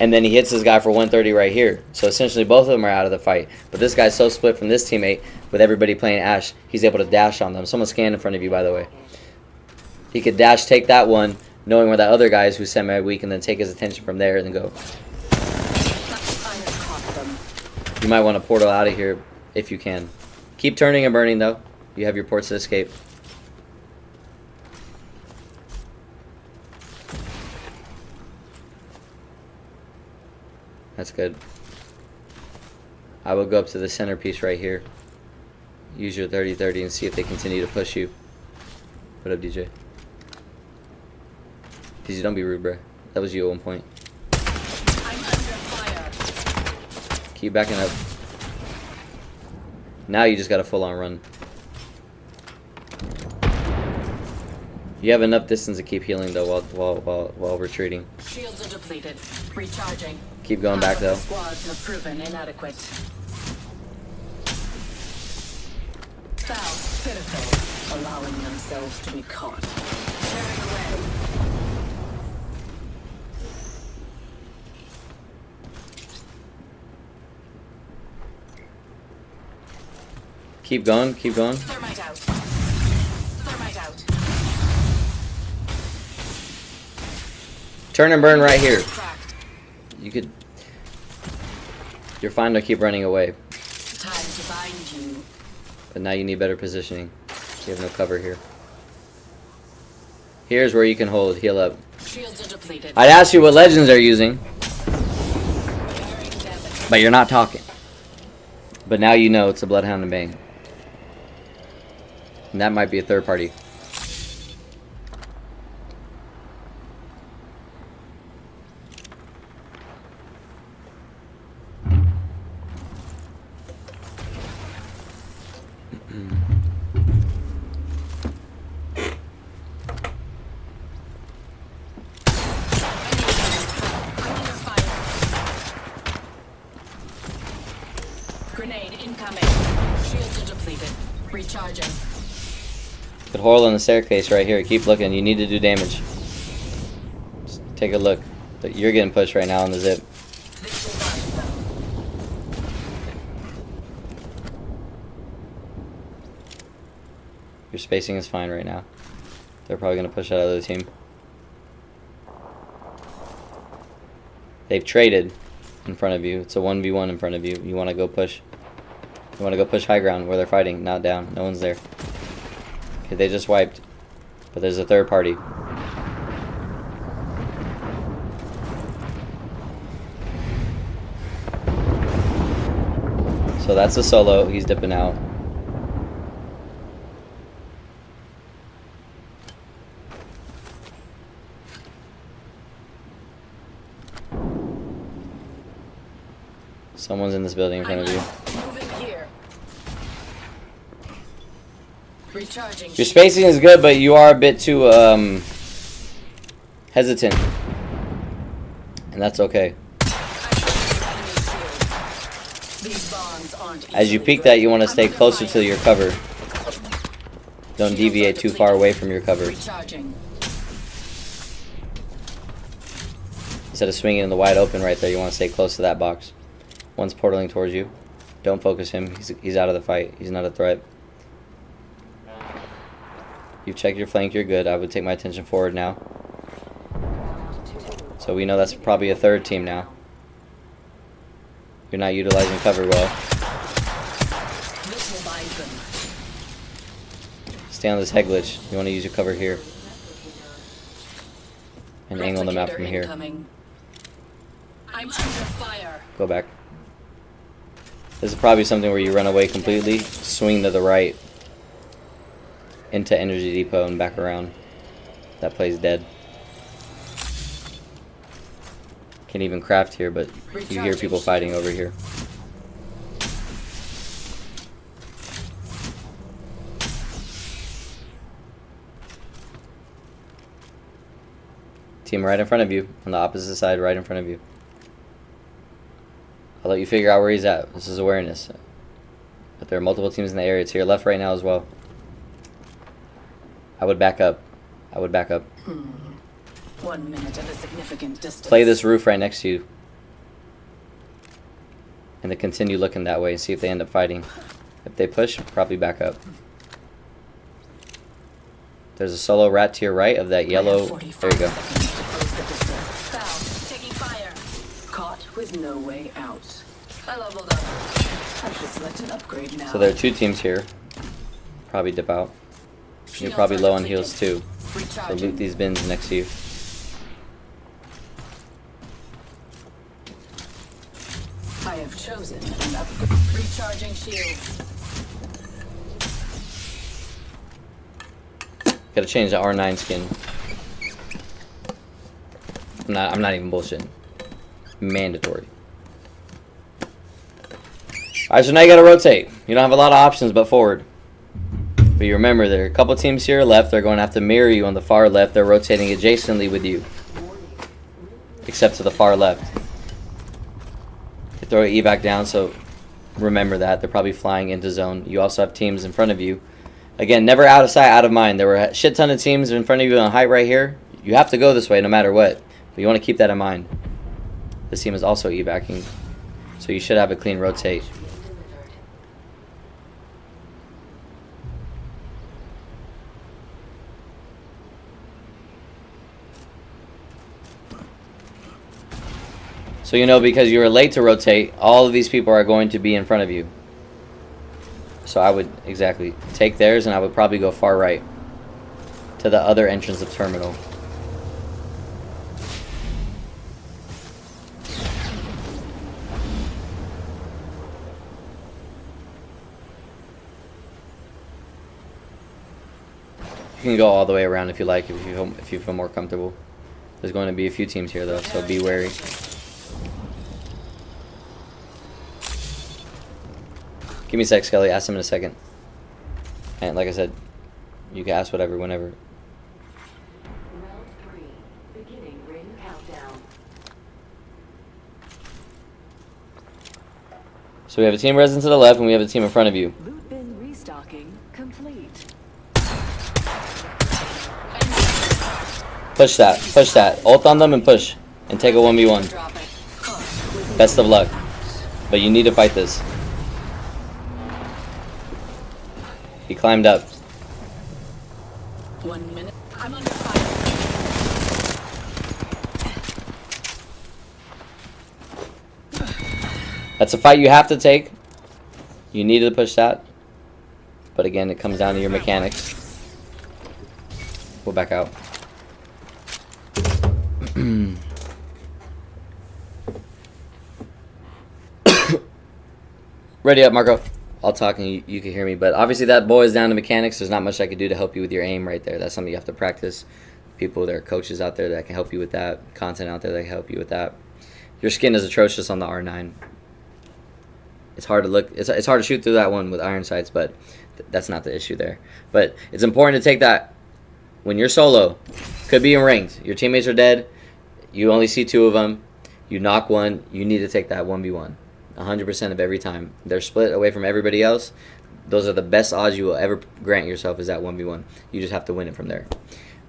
And then he hits this guy for 130 right here. So essentially both of them are out of the fight. But this guy's so split from this teammate with everybody playing Ash, he's able to dash on them. Someone's scanned in front of you, by the way. He could dash, take that one, knowing where that other guy is who's semi-weak, and then take his attention from there and then go. You might want to portal out of here if you can. Keep turning and burning, though. You have your ports to escape. That's good. I will go up to the centerpiece right here. Use your 30-30 and see if they continue to push you. What up, DJ? DJ, don't be rude, bro. That was you at one point. I'm under fire. Keep backing up. Now you just got a full-on run. You have enough distance to keep healing though while retreating. Shields are depleted. Recharging. Keep going back though. Squads have proven inadequate. Foul, pitiful, allowing themselves to be caught. Tearing away. Keep going, keep going. Thermite out. Thermite out. Turn and burn right here. You could. You're fine to keep running away. Time to bind you. But now you need better positioning. You have no cover here. Here's where you can hold, heal up. Shields are depleted. I'd ask you what legends they're using. But you're not talking. But now you know it's a Bloodhound and Bang. And that might be a third party. Grenade incoming. Shields are depleted. Recharging. Good hole in the staircase right here. Keep looking. You need to do damage. Just take a look. You're getting pushed right now on the zip. Your spacing is fine right now. They're probably going to push that other team. They've traded in front of you. It's a 1v1 in front of you. You want to go push. You want to go push high ground where they're fighting, not down. No one's there. Okay, they just wiped. But there's a third party. So that's a solo. He's dipping out. Someone's in this building in front of you. Moving here. Recharging. Your spacing is good, but you are a bit too hesitant. And that's okay. These bonds aren't As you peek that, you want to stay closer to your cover. Don't deviate too far away from your cover. Recharging. Instead of swinging in the wide open right there, you want to stay close to that box. One's portaling towards you. Don't focus him. He's out of the fight. He's not a threat. You've checked your flank. You're good. I would take my attention forward now. So we know that's probably a third team now. You're not utilizing cover well. Stay on this head glitch. You want to use your cover here. And angle them out from here. I'm under fire. Go back. This is probably something where you run away completely, swing to the right into Energy Depot and back around. That play's dead. Can't even craft here, but you hear people fighting over here. Team right in front of you, on the opposite side, right in front of you. I'll let you figure out where he's at. This is awareness. But there are multiple teams in the area. To your left right now as well. I would back up. I would back up. 1 minute at a significant distance. Play this roof right next to you. And then continue looking that way and see if they end up fighting. If they push, probably back up. There's a solo rat to your right of that yellow. There you go. Taking fire. Caught with no way out. I leveled up. I should select an upgrade now. So there are two teams here. Probably dip out. You're probably low on heals too. So loot these bins next to you. I have chosen an upgrade. Recharging shields. Gotta change the R9 skin. I'm not even bullshitting. Mandatory. Alright, so now you gotta rotate. You don't have a lot of options but forward. But you remember, there are a couple teams here left. They're going to have to mirror you on the far left. They're rotating adjacently with you. Except to the far left. They throw an evac down, so remember that. They're probably flying into zone. You also have teams in front of you. Again, never out of sight, out of mind. There were a shit ton of teams in front of you on height right here. You have to go this way no matter what. But you want to keep that in mind. This team is also evacing. So you should have a clean rotate. So you know, because you were late to rotate, all of these people are going to be in front of you. So I would, exactly, take theirs and I would probably go far right to the other entrance of terminal. You can go all the way around if you like, if you feel more comfortable. There's going to be a few teams here though, so be wary. Give me a sec, Skelly. Ask him in a second. And like I said, you can ask whatever, whenever. Round 3. Beginning ring countdown. So we have a team resident to the left, and we have a team in front of you. Loot bin restocking complete. Push that. Push that. Ult on them and push. And take a 1v1. Best of luck. But you need to fight this. He climbed up. 1 minute. I'm under fire. That's a fight you have to take. You need to push that. But again, it comes down to your mechanics. We'll back out. Ready up, Marco. I'll talk and you can hear me. But obviously that boils down to mechanics. There's not much I could do to help you with your aim right there. That's something you have to practice. People, there are coaches out there that can help you with that. Content out there that can help you with that. Your skin is atrocious on the R9. It's hard to look. It's hard to shoot through that one with iron sights, but that's not the issue there. But it's important to take that when you're solo. Could be in ranked. Your teammates are dead. You only see 2 of them. You knock one. You need to take that 1v1. 100% of every time. They're split away from everybody else. Those are the best odds you will ever grant yourself is that 1v1. You just have to win it from there.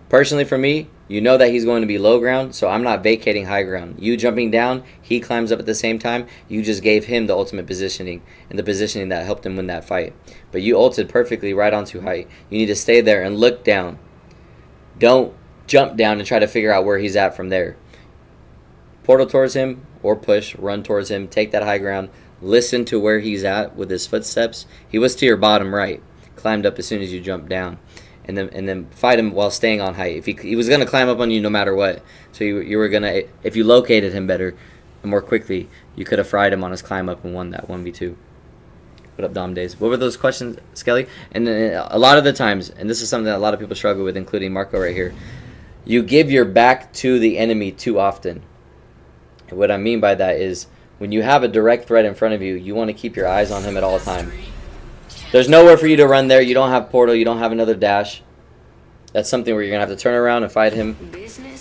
Personally, for me, you know that he's going to be low ground, so I'm not vacating high ground. You jumping down, he climbs up at the same time. You just gave him the ultimate positioning, and the positioning that helped him win that fight. But you ulted perfectly right onto height. You need to stay there and look down. Don't jump down and try to figure out where he's at from there. Portal towards him or push, run towards him, take that high ground, listen to where he's at with his footsteps. He was to your bottom right, climbed up as soon as you jumped down. And then fight him while staying on height. If he was going to climb up on you no matter what. So you were going to, if you located him better and more quickly, you could have fried him on his climb up and won that 1v2. What up, Dom Days? What were those questions, Skelly? And a lot of the times, and this is something that a lot of people struggle with, including Marco right here, you give your back to the enemy too often. And what I mean by that is when you have a direct threat in front of you, you want to keep your eyes on him at all times. There's nowhere for you to run there. You don't have portal. You don't have another dash. That's something where you're going to have to turn around and fight him.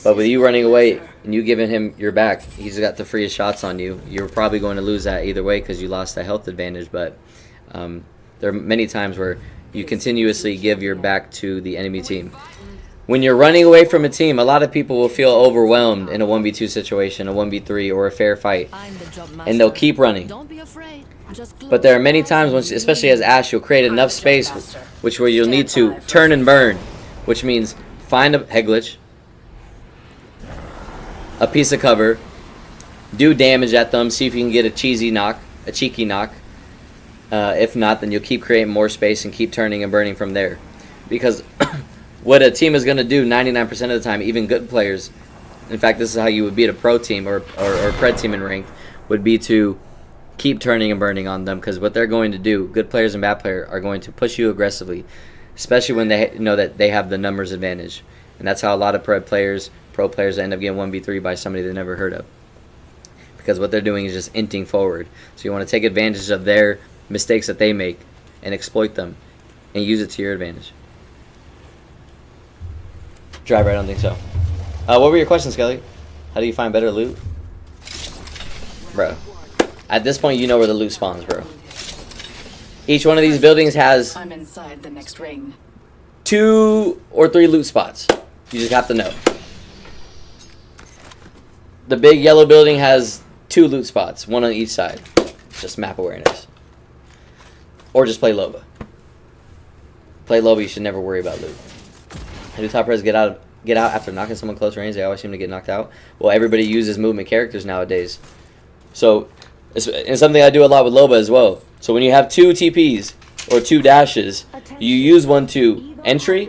But with you running away and you giving him your back, he's got the freest shots on you. You're probably going to lose that either way because you lost that health advantage. But there are many times where you continuously give your back to the enemy team. When you're running away from a team, a lot of people will feel overwhelmed in a 1v2 situation, a 1v3, or a fair fight. And they'll keep running. But there are many times, when, especially as Ash, you'll create enough space which where you'll need to turn and burn, which means find a head glitch, a piece of cover, do damage at them, see if you can get a cheeky knock. If not, then you'll keep creating more space and keep turning and burning from there. Because what a team is going to do 99% of the time, even good players, in fact, this is how you would beat a pro team or a pred team in ranked, would be to keep turning and burning on them, because what they're going to do, good players and bad players, are going to push you aggressively, especially when they know that they have the numbers advantage. And that's how a lot of pro players end up getting 1v3 by somebody they never heard of. Because what they're doing is just inting forward. So you want to take advantage of their mistakes that they make and exploit them and use it to your advantage. Driver, I don't think so. What were your questions, Kelly? How do you find better loot? Bro. At this point, you know where the loot spawns, bro. Each one of these buildings has I'm inside the next ring. 2 or 3 loot spots. You just have to know. The big yellow building has 2 loot spots, 1 on each side. Just map awareness. Or just play Loba. Play Loba, you should never worry about loot. How do top players get out after knocking someone close range? They always seem to get knocked out. Well, everybody uses movement characters nowadays. So, it's something I do a lot with Loba as well. So when you have 2 TPs or 2 dashes, you use one to entry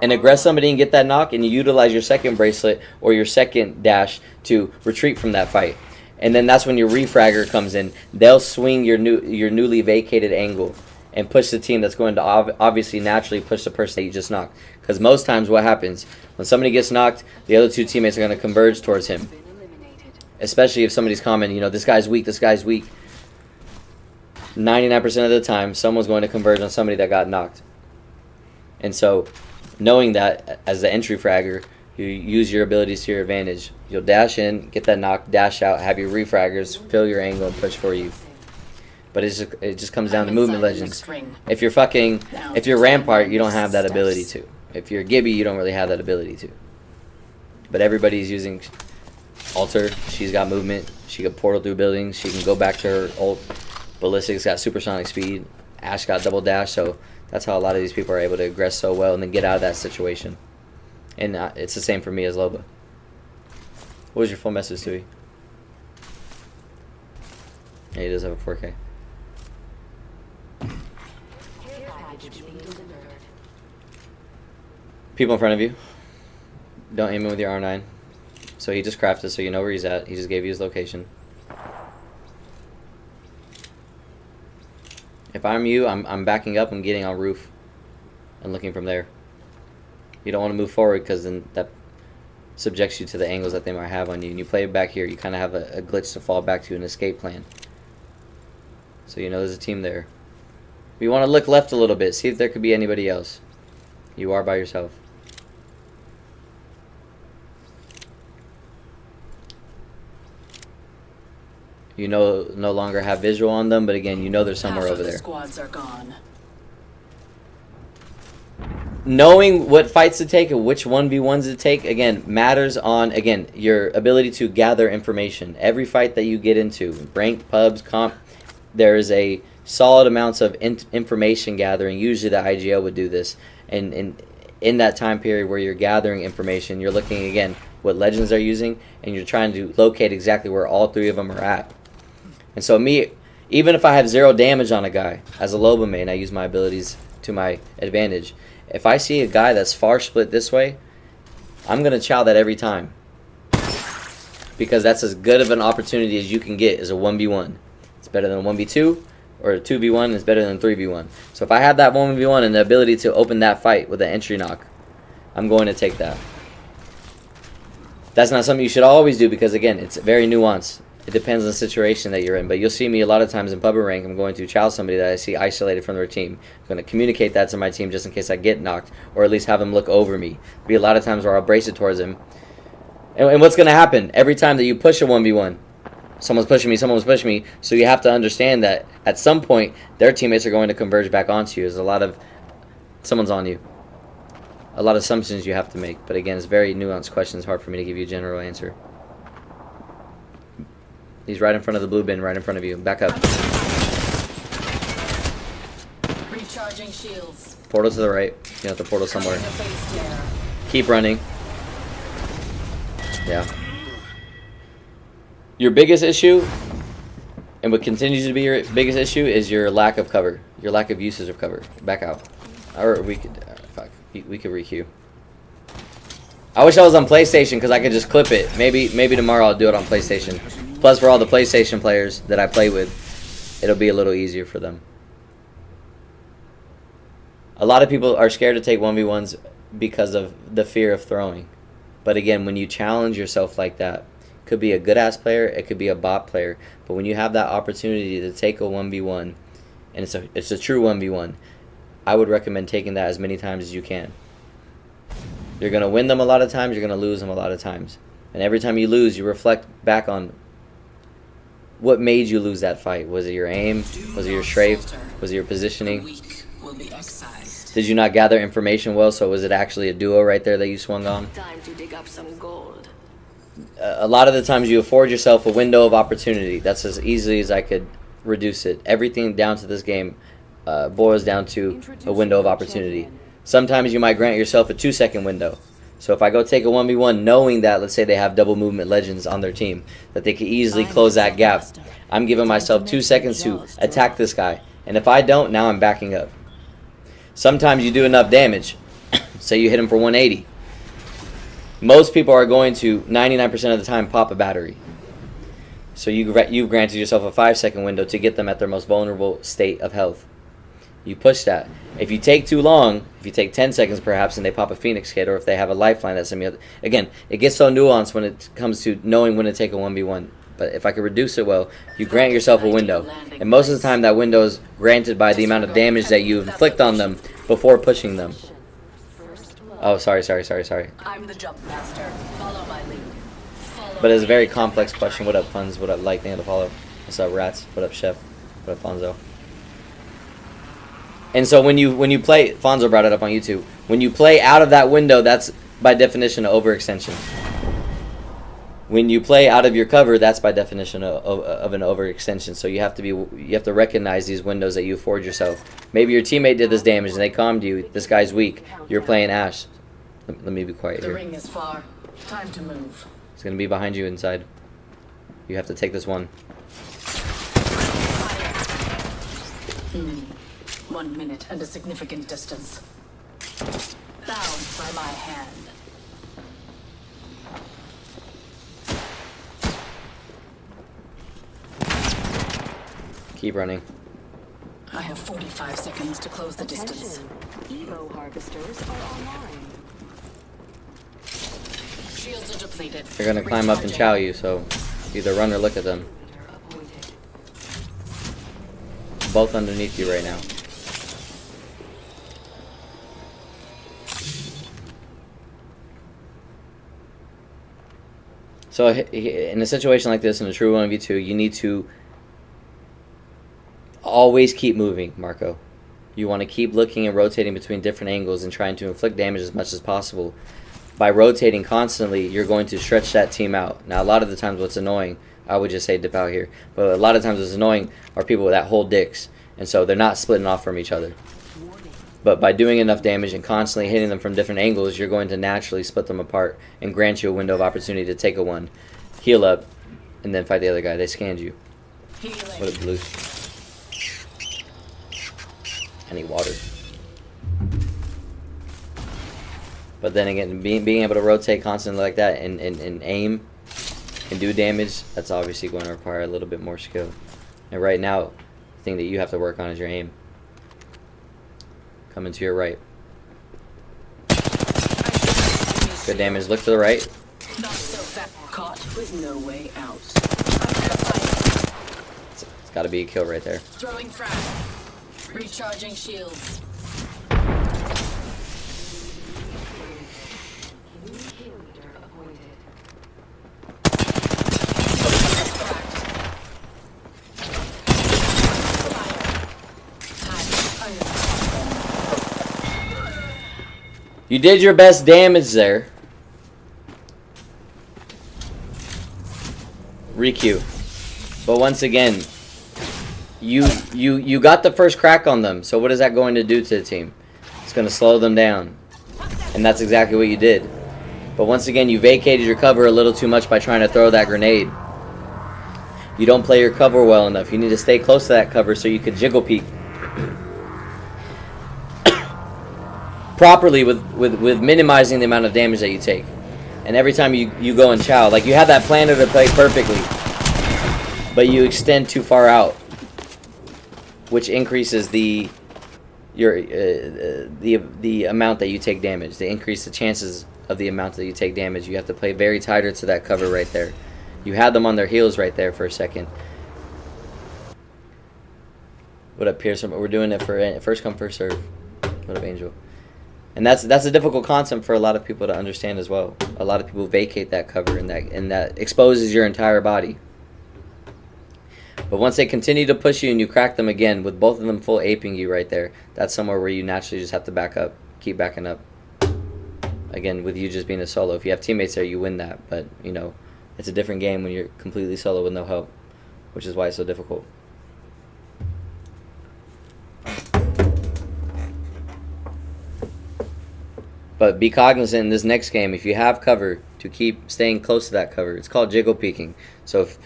and aggress somebody and get that knock, and you utilize your second bracelet or your second dash to retreat from that fight. And then that's when your refragger comes in. They'll swing your newly vacated angle, and push the team that's going to obviously naturally push the person that you just knocked. Because most times what happens, when somebody gets knocked, the other two teammates are going to converge towards him. Especially if somebody's commenting, you know, this guy's weak, this guy's weak. 99% of the time, someone's going to converge on somebody that got knocked. And so, knowing that as the entry fragger, you use your abilities to your advantage. You'll dash in, get that knock, dash out, have your refraggers fill your angle and push for you. But it just comes down to movement legends. If you're Rampart, you don't have that ability to. If you're Gibby, you don't really have that ability to. But everybody's using Alter. She's got movement. She can portal through buildings. She can go back to her ult. Ballistic's got supersonic speed. Ash got double dash. So that's how a lot of these people are able to aggress so well and then get out of that situation. And it's the same for me as Loba. What was your full message, Tui? Yeah, he does have a 4K. People in front of you. Don't aim him with your R9. So he just crafted so you know where he's at. He just gave you his location. If I'm you, I'm backing up. I'm getting on roof and looking from there. You don't want to move forward because then that subjects you to the angles that they might have on you. And you play it back here, you kind of have a glitch to fall back to, an escape plan. So you know there's a team there. You want to look left a little bit, see if there could be anybody else. You are by yourself. You no longer have visual on them, but again, you know they're somewhere over there. Squads are gone. Knowing what fights to take and which 1v1s to take, again, matters on, again, your ability to gather information. Every fight that you get into, rank, pubs, comp, there is a solid amounts of information gathering. Usually the IGL would do this. And in that time period where you're gathering information, you're looking, again, what legends they're using, and you're trying to locate exactly where all three of them are at. And so me, even if I have 0 damage on a guy, as a Loba main, I use my abilities to my advantage. If I see a guy that's far split this way, I'm going to chow that every time. Because that's as good of an opportunity as you can get as a 1v1. It's better than a 1v2, or a 2v1 is better than 3v1. So if I have that 1v1 and the ability to open that fight with an entry knock, I'm going to take that. That's not something you should always do because, again, it's very nuanced. It depends on the situation that you're in. But you'll see me a lot of times in pub or rank, I'm going to chow somebody that I see isolated from their team. I'm going to communicate that to my team just in case I get knocked, or at least have them look over me. There'll be a lot of times where I'll brace it towards him. And what's going to happen? Every time that you push a 1v1, someone's pushing me, someone's pushing me. So you have to understand that at some point, their teammates are going to converge back onto you. There's a lot of, someone's on you. A lot of assumptions you have to make. But again, it's a very nuanced question. It's hard for me to give you a general answer. He's right in front of the blue bin, right in front of you. Back up. Recharging shields. Portal to the right. You have to portal somewhere. Keep running. Yeah. Your biggest issue, and what continues to be your biggest issue, is your lack of cover. Your lack of usage of cover. Back out. Or we could... fuck. We could re-queue. I wish I was on PlayStation because I could just clip it. Maybe tomorrow I'll do it on PlayStation. Plus, for all the PlayStation players that I play with, it'll be a little easier for them. A lot of people are scared to take 1v1s because of the fear of throwing. But again, when you challenge yourself like that, it could be a good-ass player, it could be a bot player. But when you have that opportunity to take a 1v1, and it's a true 1v1, I would recommend taking that as many times as you can. You're going to win them a lot of times, you're going to lose them a lot of times. And every time you lose, you reflect back on what made you lose that fight. Was it your aim? Was it your strafe? Was it your positioning? Did you not gather information well, so was it actually a duo right there that you swung on? Time to dig up some gold. A lot of the times you afford yourself a window of opportunity. That's as easily as I could reduce it. Everything down to this game boils down to a window of opportunity. Sometimes you might grant yourself a 2-second window. So if I go take a 1v1 knowing that, let's say they have double movement legends on their team, that they could easily close that gap, I'm giving myself 2 seconds to attack this guy. And if I don't, now I'm backing up. Sometimes you do enough damage. Say you hit him for 180. Most people are going to, 99% of the time, pop a battery. So you've granted yourself a 5-second window to get them at their most vulnerable state of health. You push that. If you take too long, if you take 10 seconds perhaps, and they pop a Phoenix kit, or if they have a lifeline that's again, it gets so nuanced when it comes to knowing when to take a 1v1. But if I could reduce it well, you grant yourself a window. And most of the time that window is granted by the amount of damage that you inflict on them before pushing them. Oh, sorry. I'm the jump master. Follow my lead. But it's a very complex question. What up, Funds? What up, Lightning to follow? What's up, Rats? What up, Chef? What up, Fonzo? And so when you play, Fonzo brought it up on YouTube. When you play out of that window, that's by definition an overextension. When you play out of your cover, that's by definition of an overextension. So you have to recognize these windows that you afford yourself. Maybe your teammate did this damage and they calmed you. This guy's weak. You're playing Ash. Let me be quiet The here. ring is far. Time to move. It's gonna be behind you inside. You have to take this one. 1 minute and a significant distance. Bound by my hand. Keep running. I have 45 seconds to close the distance. Evo harvesters are online. Shields are depleted. They're gonna climb up and chow you, so either run or look at them. Both underneath you right now. So in a situation like this, in a true 1v2, you need to always keep moving, Marco. You want to keep looking and rotating between different angles and trying to inflict damage as much as possible. By rotating constantly, you're going to stretch that team out. Now, a lot of the times what's annoying, I would just say dip out here, but a lot of times what's annoying are people that hold dicks, and so they're not splitting off from each other. But by doing enough damage and constantly hitting them from different angles, you're going to naturally split them apart and grant you a window of opportunity to take a one, heal up, and then fight the other guy. They scanned you. What a blue. I need water. But then again, being able to rotate constantly like that and aim and do damage, that's obviously going to require a little bit more skill. And right now, the thing that you have to work on is your aim. Coming to your right. Good damage. Look to the right. Not so fat. Caught with no way out. It's got to be a kill right there. Throwing frag. Recharging shields. You did your best damage there. Requeue. But once again, you got the first crack on them. So what is that going to do to the team? It's going to slow them down. And that's exactly what you did. But once again, you vacated your cover a little too much by trying to throw that grenade. You don't play your cover well enough. You need to stay close to that cover so you could jiggle peek properly with minimizing the amount of damage that you take. And every time you go and chow, like you have that planner to play perfectly, but you extend too far out, which increases the amount that you take damage. They increase the chances of the amount that you take damage. You have to play very tighter to that cover right there. You had them on their heels right there for a second. What up, Pearson? We're doing it for first come, first serve. What up, Angel? And that's a difficult concept for a lot of people to understand as well. A lot of people vacate that cover, and that exposes your entire body. But once they continue to push you and you crack them again, with both of them full aping you right there, that's somewhere where you naturally just have to back up. Keep backing up. Again, with you just being a solo. If you have teammates there, you win that. But, you know, it's a different game when you're completely solo with no help, which is why it's so difficult. But be cognizant in this next game, if you have cover, to keep staying close to that cover. It's called jiggle peeking. So if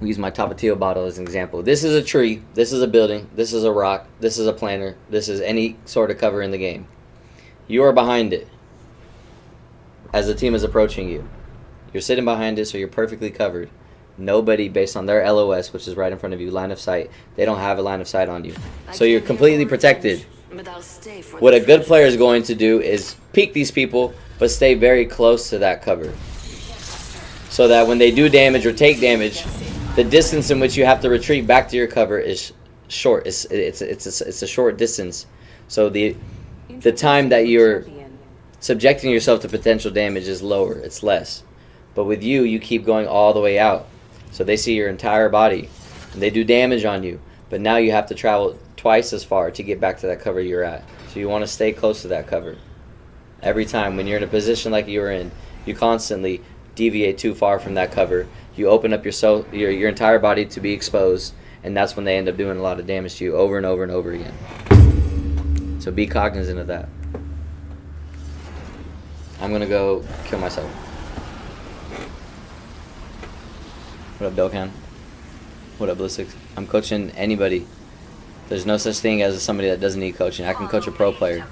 we use my Tapatio bottle as an example. This is a tree, this is a building, this is a rock, this is a planter, this is any sort of cover in the game. You are behind it as the team is approaching you. You're sitting behind it, so you're perfectly covered. Nobody, based on their LOS, which is right in front of you, line of sight, they don't have a line of sight on you. So you're completely protected. What a good player is going to do is peek these people, but stay very close to that cover. So that when they do damage or take damage, the distance in which you have to retreat back to your cover is short. It's a short distance. So the time that you're subjecting yourself to potential damage is lower. It's less. But with you, you keep going all the way out. So they see your entire body, and they do damage on you. But now you have to travel twice as far to get back to that cover you're at. So you want to stay close to that cover. Every time when you're in a position like you were in, you constantly deviate too far from that cover. You open up your entire body to be exposed, and that's when they end up doing a lot of damage to you over and over and over again. So be cognizant of that. I'm going to go kill myself. What up, Dokkan? What up, Ballistics? I'm coaching anybody. There's no such thing as somebody that doesn't need coaching. I can coach a pro player.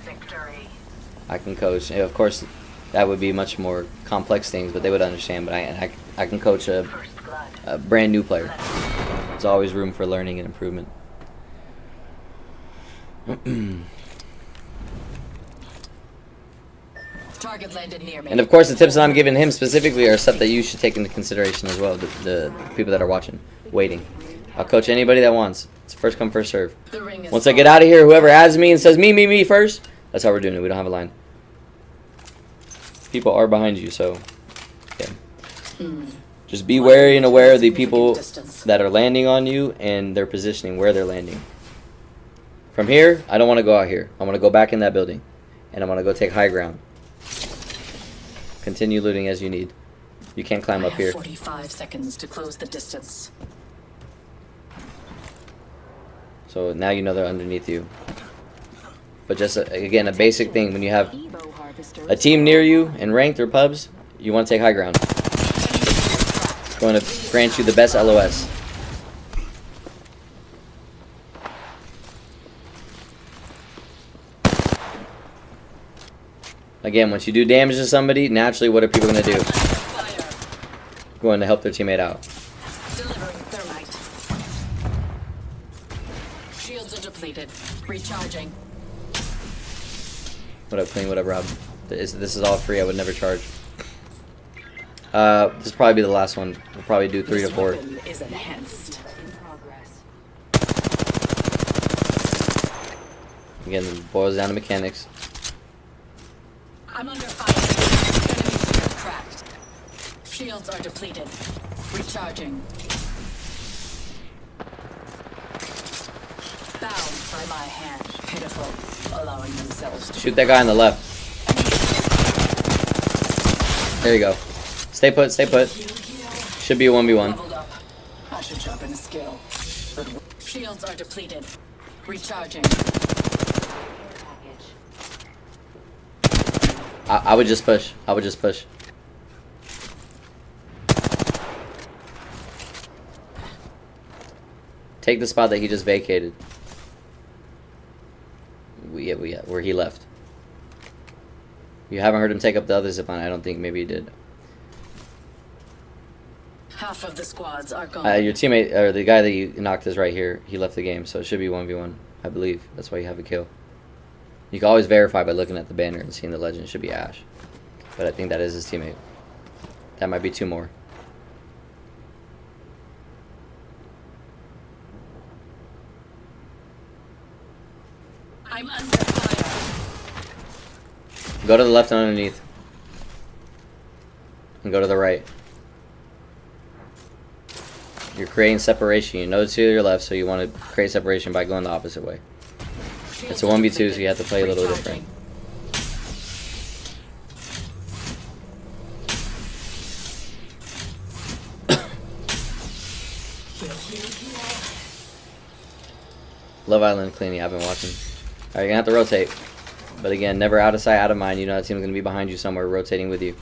I can coach. Of course, that would be much more complex things, but they would understand. But I can coach a brand new player. There's always room for learning and improvement. Target landed near me. And of course, the tips that I'm giving him specifically are stuff that you should take into consideration as well. The people that are watching, waiting. I'll coach anybody that wants. It's first come, first serve. Once I get out of here, whoever adds me and says me first, that's how we're doing it. We don't have a line. People are behind you, so yeah. Just be wary and aware of the people that are landing on you and their positioning, where they're landing. From here, I don't want to go out here. I want to go back in that building, and I want to go take high ground. Continue looting as you need. You can't climb up here. 45 seconds to close the distance. So now you know they're underneath you. But just, again, a basic thing. When you have a team near you in ranked or pubs, you want to take high ground. It's going to grant you the best LOS. Again, once you do damage to somebody, naturally, what are people going to do? Going to help their teammate out. Delivering thermite. Shields are depleted. Recharging. What up, Clean? What up, Rob? This is all free. I would never charge. This will probably be the last one. We'll probably do 3 to 4. Is enhanced. Again, it boils down to mechanics. I'm under fire. Enemy shield cracked. Shields are depleted. Recharging. Bound by my hand. Pitiful. Allowing themselves to Shoot that guy on the left. There you go. Stay put, stay put. Should be a 1v1. leveled up. I should jump in a skill. Shields are depleted. Recharging. I would just push. I would just push. Take the spot that he just vacated. Where he left. You haven't heard him take up the other zipline. I don't think. Maybe he did. Half of the squads are gone. Your teammate, or the guy that you knocked is right here. He left the game, so it should be 1v1. I believe. That's why you have a kill. You can always verify by looking at the banner and seeing the legend. It should be Ash. But I think that is his teammate. That might be 2 more. I'm under fire. Go to the left and underneath. And go to the right. You're creating separation. You know it's to your left, so you want to create separation by going the opposite way. It's a 1v2, so you have to play a little different. Love Island cleaning. I've been watching. Alright, you're gonna have to rotate. But again, never out of sight, out of mind. You know that team's gonna be behind you somewhere, rotating with you.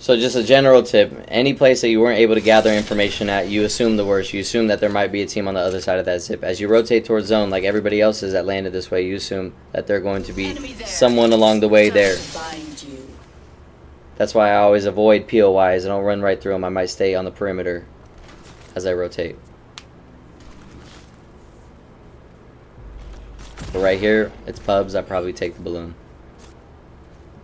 So just a general tip, any place that you weren't able to gather information at, you assume the worst. You assume that there might be a team on the other side of that zip. As you rotate towards zone, like everybody else is that landed this way, you assume that they're going to be someone along the way there. That's why I always avoid POIs. I don't run right through them. I might stay on the perimeter as I rotate. But right here, it's pubs. I probably take the balloon.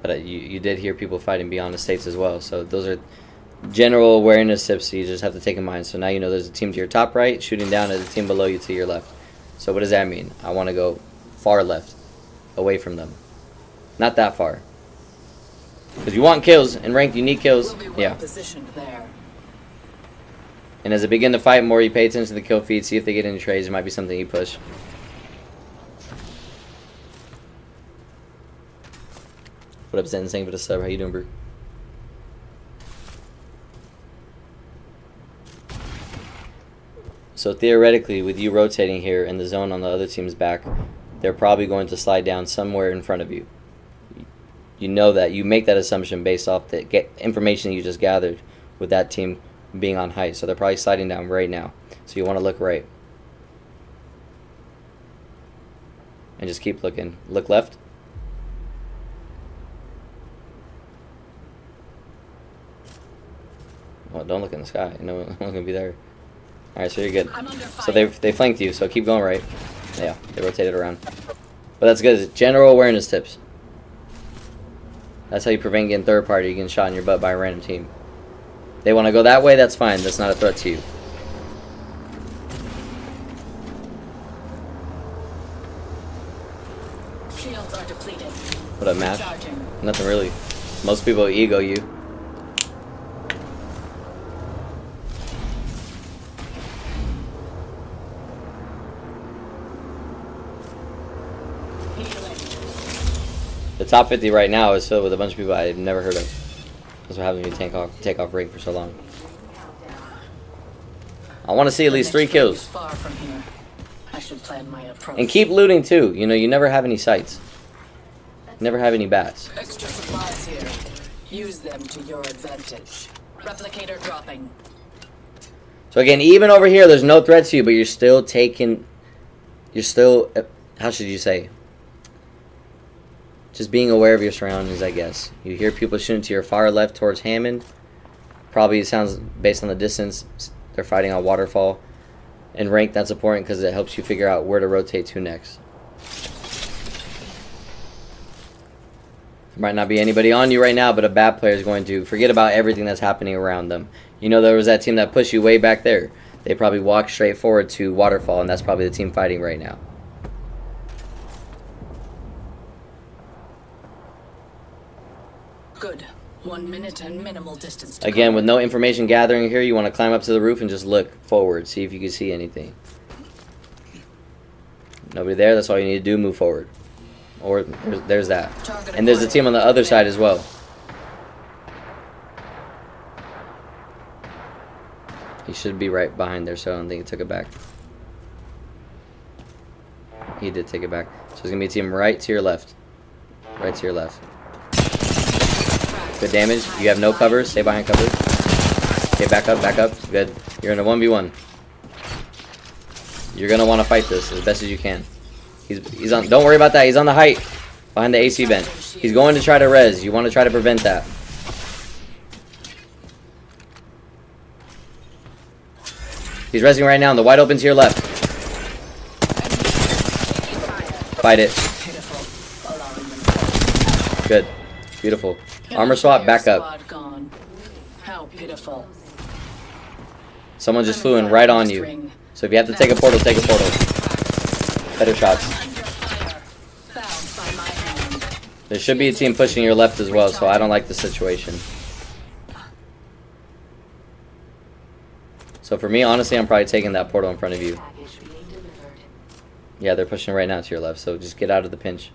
But you did hear people fighting beyond the states as well. So those are general awareness tips you just have to take in mind. So now you know there's a team to your top right shooting down at a team below you to your left. So what does that mean? I want to go far left, away from them. Not that far. Because you want kills. In ranked, you need kills. Yeah. And as they begin to fight more, you pay attention to the kill feed. See if they get any trades. It might be something you push. What up, Zen? Thank you for the sub. How you doing, bro? So theoretically, with you rotating here and the zone on the other team's back, they're probably going to slide down somewhere in front of you. You know that. You make that assumption based off the information you just gathered with that team being on height. So they're probably sliding down right now. So you want to look right. And just keep looking. Look left. Well, don't look in the sky. You know, I'm not going to be there. Alright, so you're good. So they flanked you, so keep going right. Yeah, they rotated around. But that's good. General awareness tips. That's how you prevent getting third party, getting shot in your butt by a random team. They want to go that way, that's fine. That's not a threat to you. Shields are depleted. What up, Mash? Nothing really. Most people ego you. The top 50 right now is filled with a bunch of people I've never heard of. That's what happens when you take off rank for so long. I want to see at least 3 kills. Far from here. I should plan my approach. And keep looting too. You know, you never have any sights. Never have any bats. Extra supplies here. Use them to your advantage. Replicator dropping. So again, even over here, there's no threat to you, but you're still taking... You're still... How should you say? Just being aware of your surroundings, I guess. You hear people shooting to your far left towards Hammond. Probably it sounds, based on the distance, they're fighting on Waterfall. And rank, that's important because it helps you figure out where to rotate to next. There might not be anybody on you right now, but a bad player is going to forget about everything that's happening around them. You know, there was that team that pushed you way back there. They probably walked straight forward to Waterfall, and that's probably the team fighting right now. Good. 1 minute and minimal distance to Again, cover. with no information gathering here, you want to climb up to the roof and just look forward. See if you can see anything. Nobody there, that's all you need to do, move forward. Or there's that. And there's a team on the other side as well. He should be right behind there, so I don't think he took it back. He did take it back. So there's going to be a team right to your left. Right to your left. Good damage. You have no cover. Stay behind cover. Okay, back up, back up. Good. You're in a 1v1. You're going to want to fight this as best as you can. He's on. Don't worry about that. He's on the height behind the AC vent. He's going to try to res. You want to try to prevent that. He's resing right now in the wide open to your left. Fight it. Good. Beautiful. Armor swap, back up. How pitiful. Someone just flew in right on you. So if you have to take a portal, take a portal. Better shots. There should be a team pushing your left as well, so I don't like the situation. So for me, honestly, I'm probably taking that portal in front of you. Yeah, they're pushing right now to your left, so just get out of the pinch.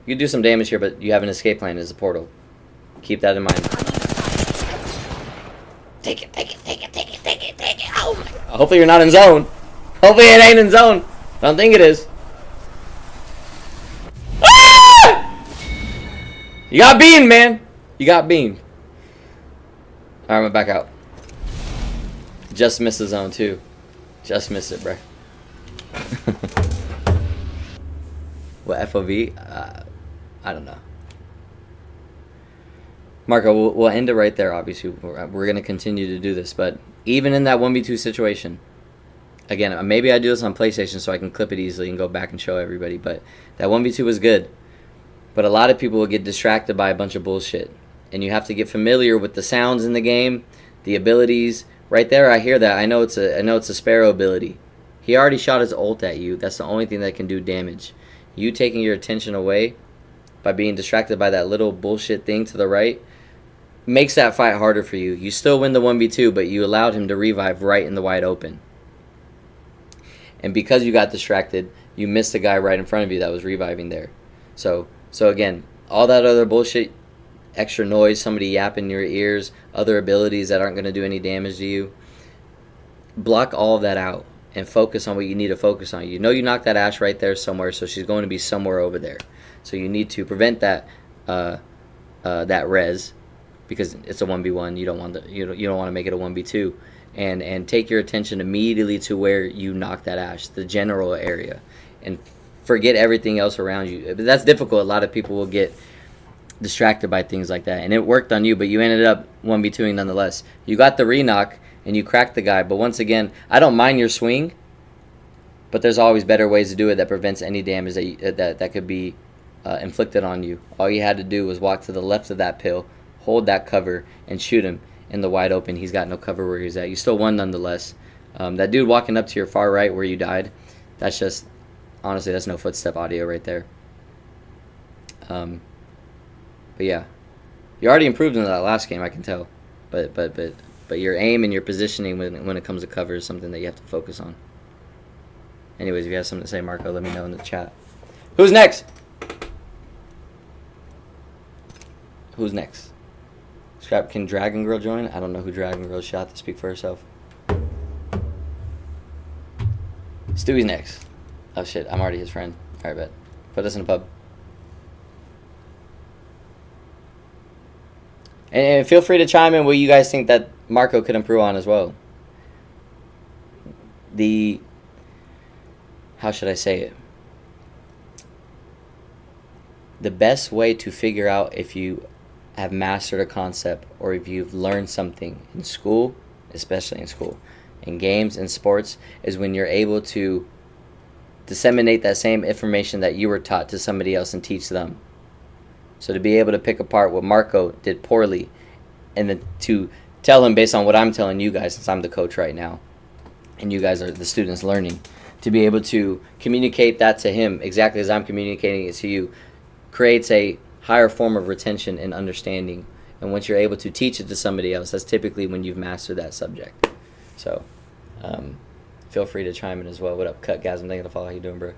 You can do some damage here, but you have an escape plan as a portal. Keep that in mind. Take it, take it, take it, take it, take it, take it. Oh my God. Hopefully you're not in zone. Hopefully it ain't in zone. I don't think it is. Ah! You got beamed, man. You got beamed. Alright, I'm back out. Just missed the zone too. Just missed it, bruh. What FOV? I don't know. Marco, we'll end it right there. Obviously, we're going to continue to do this, but even in that 1v2 situation, again, maybe I do this on PlayStation so I can clip it easily and go back and show everybody, but that 1v2 was good. But a lot of people will get distracted by a bunch of bullshit, and you have to get familiar with the sounds in the game, the abilities. Right there, I hear that. I know it's a Sparrow ability. He already shot his ult at you. That's the only thing that can do damage. You taking your attention away by being distracted by that little bullshit thing to the right makes that fight harder for you. You still win the 1v2, but you allowed him to revive right in the wide open. And because you got distracted, you missed the guy right in front of you that was reviving there. So again, all that other bullshit, extra noise, somebody yapping in your ears, other abilities that aren't going to do any damage to you, block all of that out and focus on what you need to focus on. You know you knocked that Ashe right there somewhere, so she's going to be somewhere over there. So you need to prevent that that res, because it's a 1v1. You don't want to make it a 1v2, and take your attention immediately to where you knocked that Ashe, the general area, and forget everything else around you. But that's difficult. A lot of people will get distracted by things like that, and it worked on you, but you ended up 1v2ing nonetheless. You got the re-knock and you cracked the guy, but once again, I don't mind your swing, but there's always better ways to do it that prevents any damage that could be inflicted on you. All you had to do was walk to the left of that pill, hold that cover, and shoot him in the wide open. He's got no cover where he's at. You still won nonetheless. That dude walking up to your far right where you died, that's just, honestly, that's no footstep audio right there. But yeah, you already improved in that last game, I can tell. But your aim and your positioning when it comes to cover is something that you have to focus on. Anyways, if you have something to say, Marco, let me know in the chat. Who's next? Who's next? Scrap, can Dragon Girl join? I don't know who Dragon Girl shot to speak for herself. Stewie's next. Oh shit, I'm already his friend. Alright, bet. Put us in a pub. And feel free to chime in what you guys think that Marco could improve on as well. How should I say it? The best way to figure out if you have mastered a concept or if you've learned something in school, especially in school, in games and sports, is when you're able to disseminate that same information that you were taught to somebody else and teach them. So to be able to pick apart what Marco did poorly and then to tell him based on what I'm telling you guys, since I'm the coach right now and you guys are the students learning, to be able to communicate that to him exactly as I'm communicating it to you creates a higher form of retention and understanding. And once you're able to teach it to somebody else, that's typically when you've mastered that subject. So feel free to chime in as well. What up, Cutgasm? Thank you to follow. How you doing, bro?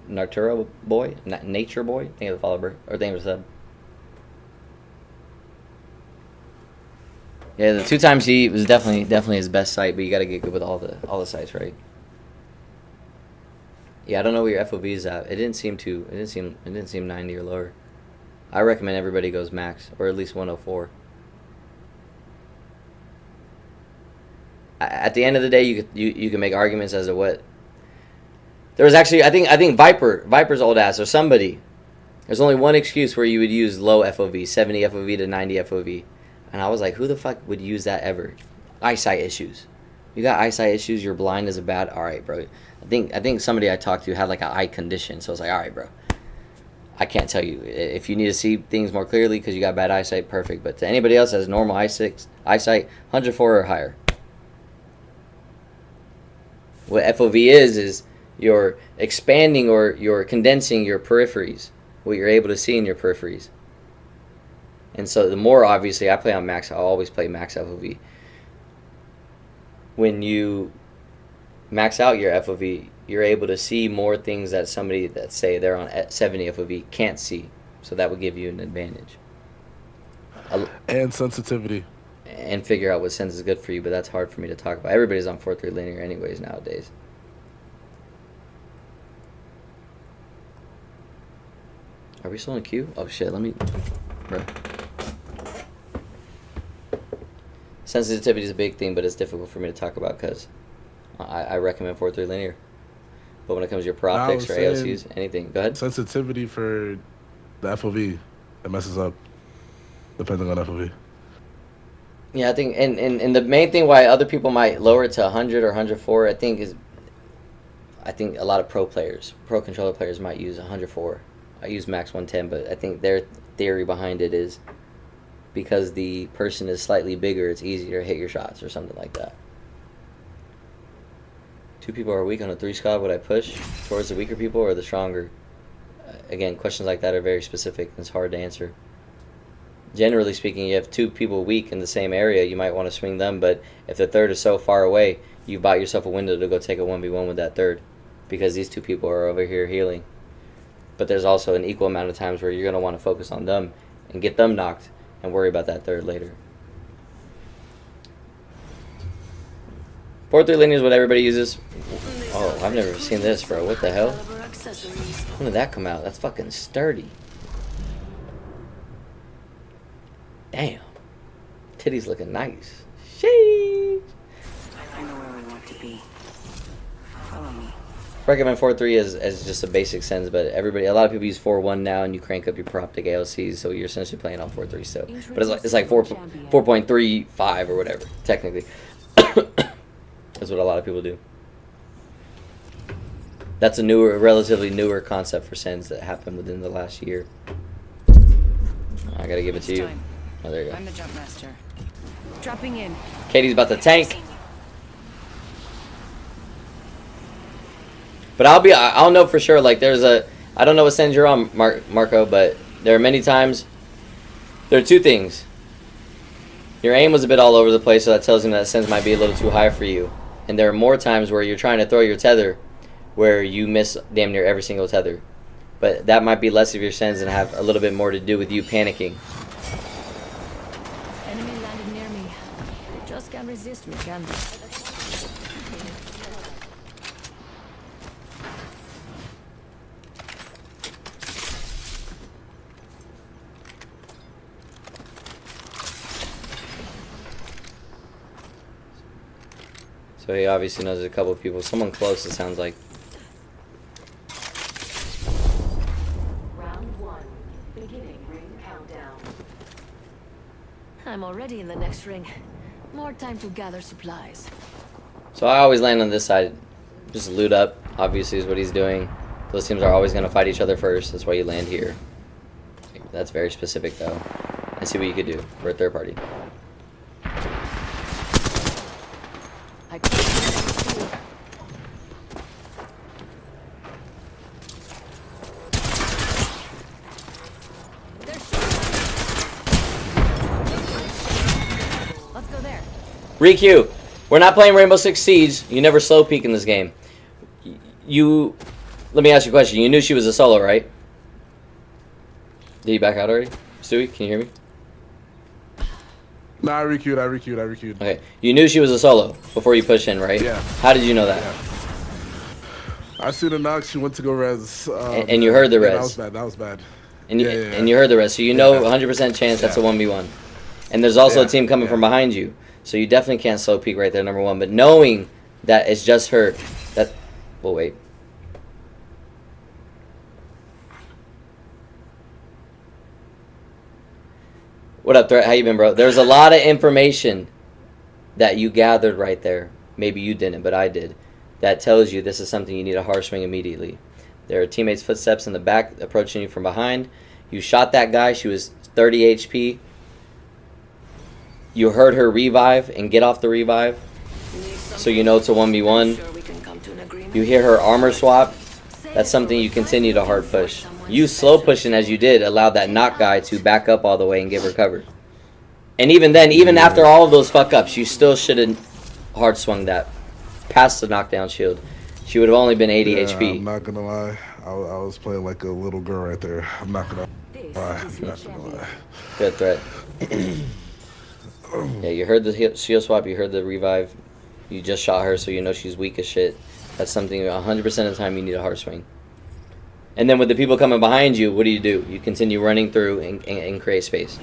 Narturo boy, Nature boy. Thank you to follow, bro. Or thank you for sub. Yeah, the 2 times he was definitely his best site, but you got to get good with all the sites, right? Yeah, I don't know where your FOV is at. It didn't seem 90 or lower. I recommend everybody goes max or at least 104. At the end of the day, you can make arguments as to what. There was actually, I think Viper's old ass or somebody. There's only one excuse where you would use low FOV, 70 FOV to 90 FOV, and I was like, who the fuck would use that ever? Eyesight issues. You got eyesight issues. You're blind as a bat. All right, bro. I think somebody I talked to had like an eye condition, so I was like, all right, bro. I can't tell you if you need to see things more clearly because you got bad eyesight. Perfect, but to anybody else that has normal eyesight, 104 or higher. What FOV is you're expanding or you're condensing your peripheries, what you're able to see in your peripheries. And so the more, obviously, I play on max. I'll always play max FOV. When you max out your FOV, you're able to see more things that somebody that say they're on 70 FOV can't see. So that would give you an advantage. And sensitivity. And figure out what sense is good for you, but that's hard for me to talk about. Everybody's on 4:3 linear anyways nowadays. Are we still in a queue? Oh shit, let me... Bro. Sensitivity is a big thing, but it's difficult for me to talk about because I recommend 4-3 linear. But when it comes to your prop picks or AOCs, anything, go ahead. Sensitivity for the FOV, it messes up depending on FOV. Yeah, I think, and the main thing why other people might lower it to 100 or 104, I think a lot of pro controller players might use 104. I use max 110, but I think their theory behind it is because the person is slightly bigger, it's easier to hit your shots or something like that. 2 people are weak on a 3 squad. Would I push towards the weaker people or the stronger? Again, questions like that are very specific and it's hard to answer. Generally speaking, you have 2 people weak in the same area, you might want to swing them, but if the third is so far away, you bought yourself a window to go take a 1v1 with that third because these 2 people are over here healing. But there's also an equal amount of times where you're going to want to focus on them and get them knocked and worry about that third later. 4-3 linear is what everybody uses. Oh, I've never seen this, bro. What the hell? When did that come out? That's fucking sturdy. Damn. Titty's looking nice. Sheesh. I know where we want to be. Follow me. Recommend 4-3 as just a basic sense, but a lot of people use 4-1 now, and you crank up your proptic ALCs, so you're essentially playing on 4-3 still. But it's like 4.35 or whatever, technically. That's what a lot of people do. That's a relatively newer concept for sends that happened within the last year. I gotta give it to you. Oh, there you go. I'm the jump master. Dropping in. Katie's about to tank. But I'll know for sure, like I don't know what send you're on, Marco, but there are many times, there are 2 things. Your aim was a bit all over the place, so that tells me that sends might be a little too high for you. And there are more times where you're trying to throw your tether where you miss damn near every single tether. But that might be less of your sends and have a little bit more to do with you panicking. Enemy landed near me. They just can't resist me, can they? So he obviously knows a couple of people. Someone close, it sounds like. Round 1. Beginning ring countdown. I'm already in the next ring. More time to gather supplies. So I always land on this side. Just loot up, obviously, is what he's doing. Those teams are always going to fight each other first. That's why you land here. That's very specific, though. And see what you could do for a third party. Let's go there. Req, we're not playing Rainbow Six Siege. You never slow peek in this game. Let me ask you a question. You knew she was a solo, right? Did you back out already? Stewie, can you hear me? No, I requeued. Okay. You knew she was a solo before you push in, right? Yeah. How did you know that? I seen the knock. She went to go res. And you heard the res. That was bad. And you heard the res. So you know 100% chance that's a 1v1. And there's also a team coming from behind you. So you definitely can't slow peek right there, number 1. But knowing that it's just her, we'll wait. What up, Threat? How you been, bro? There's a lot of information that you gathered right there. Maybe you didn't, but I did. That tells you this is something you need a hard swing immediately. There are teammates' footsteps in the back approaching you from behind. You shot that guy. She was 30 HP. You heard her revive and get off the revive. So you know it's a 1v1. You hear her armor swap. That's something you continue to hard push. You slow pushing as you did allowed that knock guy to back up all the way and give her cover. And even then, even after all of those fuck ups, you still should have hard swung that past the knockdown shield. She would have only been 80 HP. I'm not gonna lie. I was playing like a little girl right there. I'm not gonna lie. Good threat. Yeah, you heard the shield swap, you heard the revive. You just shot her, so you know she's weak as shit. That's something 100% of the time you need a hard swing. And then with the people coming behind you, what do? You continue running through and create space.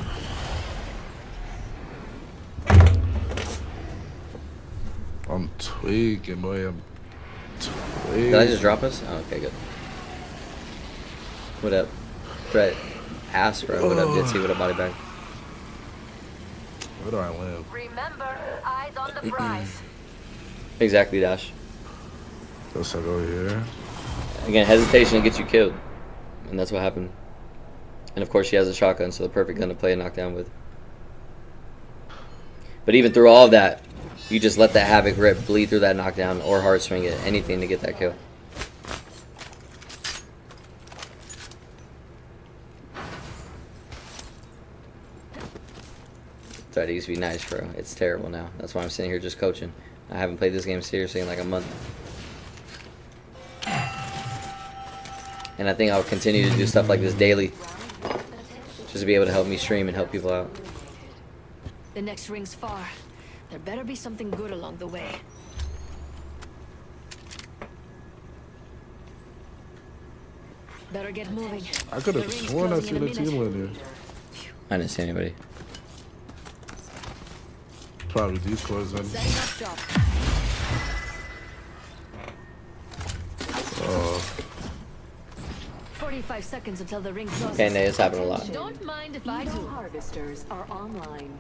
I'm tweaking, boy. I'm tweaking. Did I just drop us? Oh, okay, good. What up? Brett. Ass, bro. What up, Jitsi? What up, body bag? Where do I live? Remember, eyes on the prize. Exactly, Dash. Let's go here. Again, hesitation gets you killed. And that's what happened. And of course she has a shotgun, so the perfect gun to play a knockdown with. But even through all of that, you just let that Havoc rip, bleed through that knockdown, or hard swing it, anything to get that kill. Thought it used to be nice, bro. It's terrible now. That's why I'm sitting here just coaching. I haven't played this game seriously in like a month. And I think I'll continue to do stuff like this daily. Just to be able to help me stream and help people out. The next ring's far. There better be something good along the way. Better get moving. I could have The ring's sworn I closing seen in a a team minute. in here. I didn't see anybody. Probably decoys then. Setting up shop. Oh. 45 seconds until the ring closes. Okay, Nate, it's happened a lot. Don't mind if I do. Harvesters are online.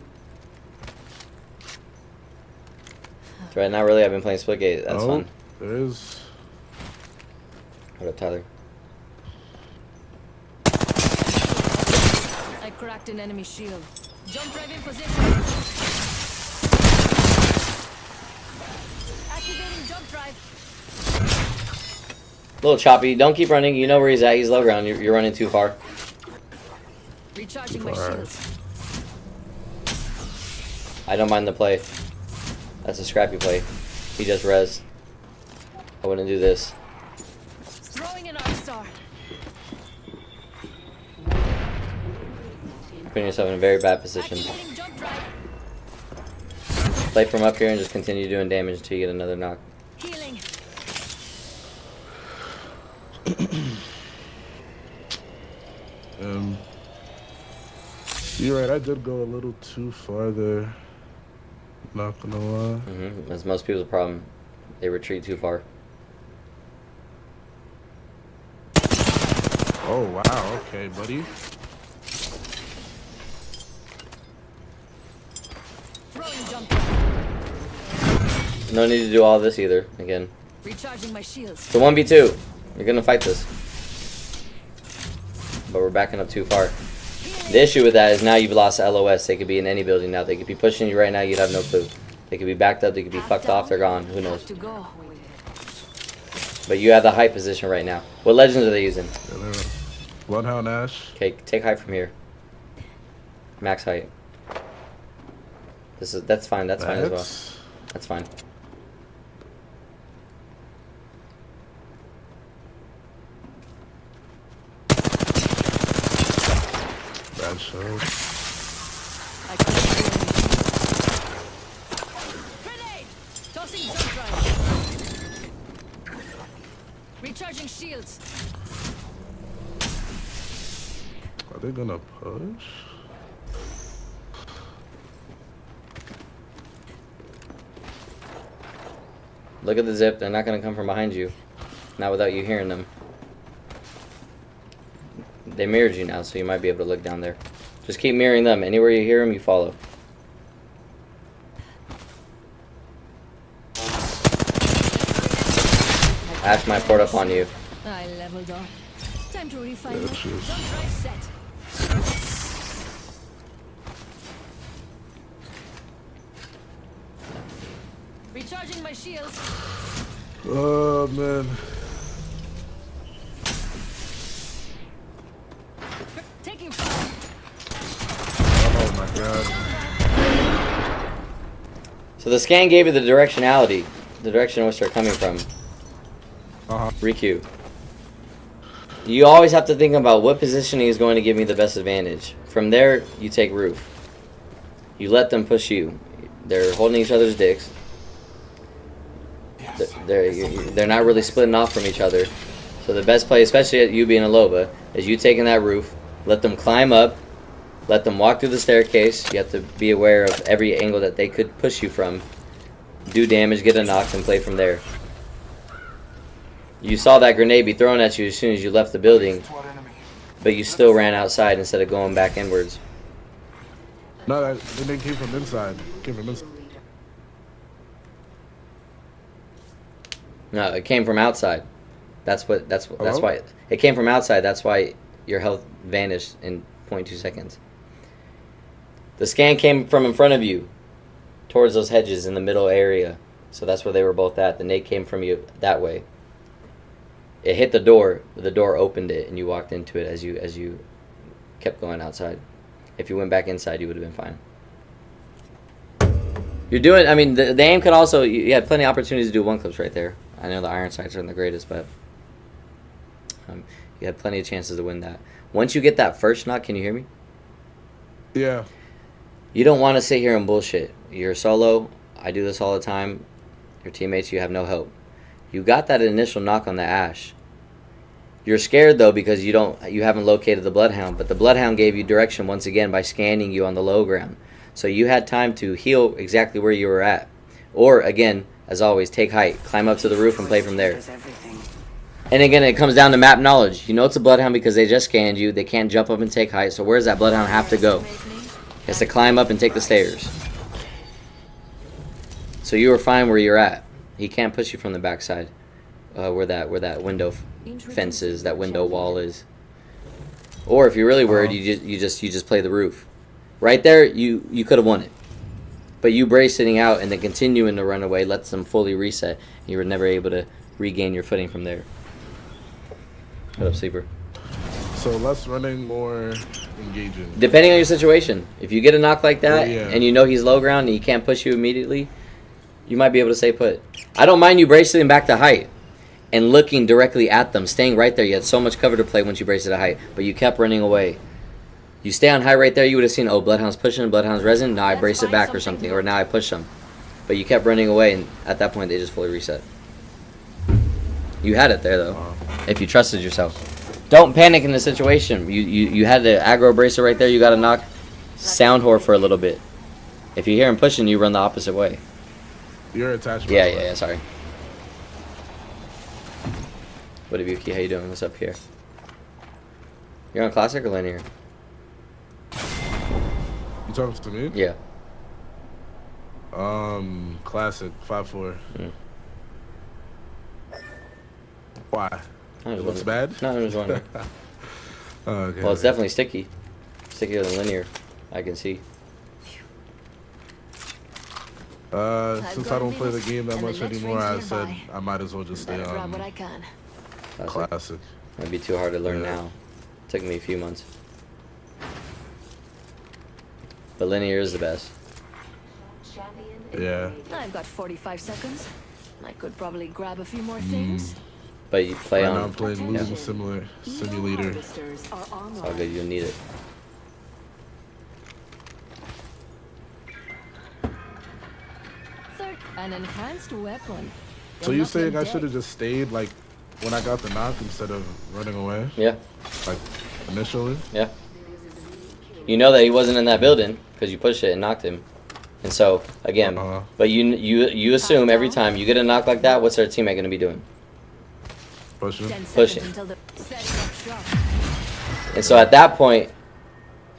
Right now, really, I've been playing Splitgate. That's fun. There's. What up, Tyler? I cracked an enemy shield. Jump drive in position. Activating jump drive. A little choppy. Don't keep running. You know where he's at. He's low ground. You're running too far. Recharging my shields. I don't mind the play. That's a scrappy play. He just res. I wouldn't do this. Throwing an arc star. Putting yourself in a very bad position. Activating jump drive. Play from up here and just continue doing damage until you get another knock. Healing. You're right. I did go a little too far there. Not gonna lie. That's most people's problem. They retreat too far. Oh wow. Okay, buddy. Throwing jump drive. No need to do all this either. Again, Recharging my shields. it's a 1v2. You're gonna fight this, but we're backing up too far. The issue with that is now you've lost LOS. They could be in any building now. They could be pushing you right now. You'd have no clue. They could be backed up. They could be fucked off. They're gone. Who knows? To go. But you have the height position right now. What legends are they using? Bloodhound Ash. Okay, take height from here. Max height. That's fine. That's fine as well. That's fine. Bad show. Grenade! Tossing jump drive. Recharging shields. Are they gonna push? Look at the zip. They're not gonna come from behind you. Not without you hearing them. They mirrored you now, so you might be able to look down there. Just keep mirroring them. Anywhere you hear them, you follow. Ash might port up on you. I leveled up. Time to refine my Bitches. jump drive set. Recharging my shields. Oh man. Taking fire. Oh my god. So the scan gave you the directionality. The direction in which they're coming from. Riku. You always have to think about what positioning is going to give me the best advantage. From there, you take roof. You let them push you. They're holding each other's dicks. They're not really splitting off from each other. So the best play, especially at you being a Loba, is you taking that roof, let them climb up, let them walk through the staircase. You have to be aware of every angle that they could push you from. do damage, get a knock, and play from there. You saw that grenade be thrown at you as soon as you left the building, but you still ran outside instead of going back inwards. No, that grenade came from inside. No, it came from outside. That's why it came from outside. That's why your health vanished in 0.2 seconds. The scan came from in front of you, towards those hedges in the middle area. So that's where they were both at. The nade came from you that way. It hit the door. The door opened it, and you walked into it as you kept going outside. If you went back inside, you would have been fine. You're doing. I mean, the aim could also. You had plenty of opportunities to do one clips right there. I know the iron sights aren't the greatest, but you had plenty of chances to win that. Once you get that first knock, can you hear me? Yeah. You don't want to sit here and bullshit. You're solo. I do this all the time. Your teammates, you have no help. You got that initial knock on the ash. You're scared though because you haven't located the bloodhound, but the bloodhound gave you direction once again by scanning you on the low ground. So you had time to heal exactly where you were at. Or again, as always, take height, climb up to the roof and play from there. And again, it comes down to map knowledge. You know it's a bloodhound because they just scanned you. They can't jump up and take height. So where does that bloodhound have to go? He has to climb up and take the stairs. So you were fine where you're at. He can't push you from the backside, where that window fence is, that window wall is. Or if you're really worried, you just play the roof. Right there, you could have won it. But you brace sitting out and then continuing to run away lets them fully reset. You were never able to regain your footing from there. What up, sleeper? So less running, more engaging. Depending on your situation. If you get a knock like that and you know he's low ground and he can't push you immediately, you might be able to stay put. I don't mind you bracing back to height and looking directly at them, staying right there. You had so much cover to play once you braced it at height, but you kept running away. You stay on high right there, you would have seen, oh, Bloodhound's pushing, Bloodhound's resin, now I brace it back or something, or now I push them. But you kept running away, and at that point, they just fully reset. You had it there, though, if you trusted yourself. Don't panic in the situation. You had the aggro bracer right there, you got to knock sound whore for a little bit. If you hear him pushing, you run the opposite way. You're attached. Yeah, sorry. What up, Yuki? How you doing? What's up here? You're on classic or linear? You talking to me? Yeah. Classic 5-4. Why? Looks bad? No, I was wondering. Okay. Well, it's definitely sticky. Stickier than linear. I can see. Since I don't play the game that much anymore, I said I might as well just stay on classic. That'd be too hard to learn now. Took me a few months. But linear is the best. Yeah. I've got 45 seconds. I could probably grab a few more things. But you play on. Now I'm playing Losing Simulator. It's all good. You'll need it. An enhanced weapon. So you saying I should have just stayed like when I got the knock instead of running away? Yeah. Like initially? Yeah. You know that he wasn't in that building because you pushed it and knocked him. And so again, but you assume every time you get a knock like that, what's our teammate going to be doing? Pushing. And so at that point,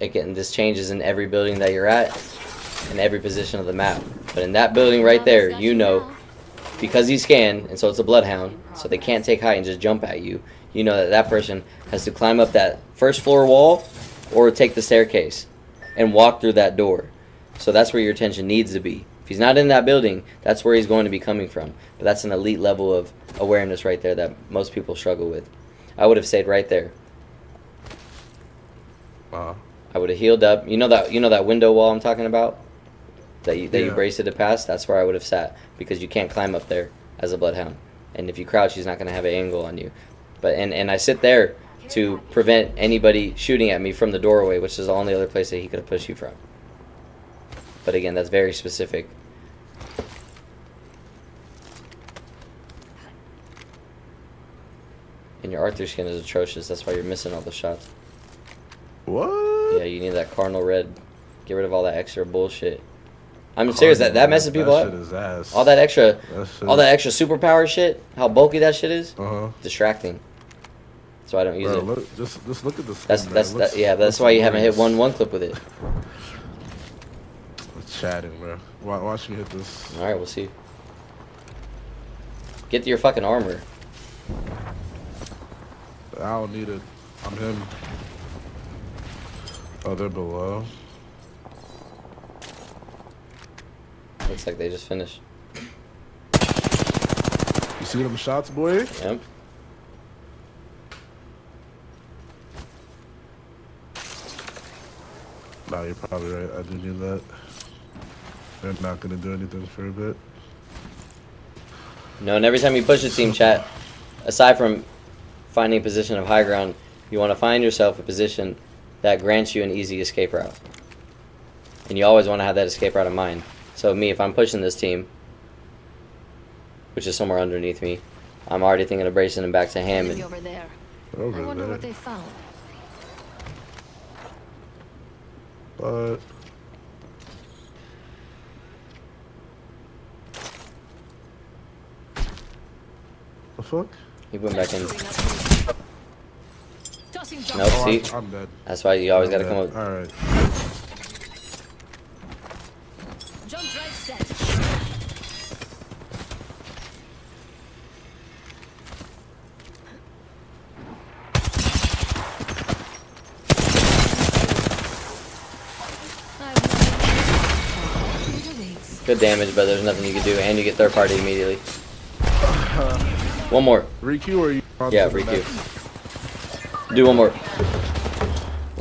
again, this changes in every building that you're at, in every position of the map. But in that building right there, you know, because he's scanned, and so it's a bloodhound, so they can't take height and just jump at you. You know that that person has to climb up that first floor wall or take the staircase and walk through that door. So that's where your attention needs to be. If he's not in that building, that's where he's going to be coming from. But that's an elite level of awareness right there that most people struggle with. I would have stayed right there. I would have healed up. You know that window wall I'm talking about? That you braced it to pass? That's where I would have sat, because you can't climb up there as a bloodhound. And if you crouch, he's not going to have an angle on you. But and I sit there to prevent anybody shooting at me from the doorway, which is the only other place that he could have pushed you from. But again, that's very specific. And your Arthur skin is atrocious. That's why you're missing all the shots. What? Yeah, you need that Cardinal Red. Get rid of all that extra bullshit. I'm serious. That messes people up. Shit is ass. All that extra superpower shit. How bulky that shit is. Distracting. So I don't use it. Look, just look at this. That's why you haven't hit one clip with it. It's chatting, bro. Watch me hit this. All right, we'll see. Get to your fucking armor. I don't need it. I'm him. Oh, they're below. Looks like they just finished. You see them shots, boy? Yep. Nah, you're probably right. I do need that. They're not gonna do anything for a bit. No, and every time you push a team chat, aside from finding a position of high ground, you want to find yourself a position that grants you an easy escape route. And you always want to have that escape route in mind. So me, if I'm pushing this team, which is somewhere underneath me, I'm already thinking of bracing them back to Hammond. Over there. Over I wonder there. what they found. But the fuck? He went back in. Tossing Nope, see? I'm dead. That's why you always gotta come up. Alright. Jump drive set. Good damage, but there's nothing you can do, and you get third party immediately. One more. Re-Q or you? Yeah, re-Q. Do one more.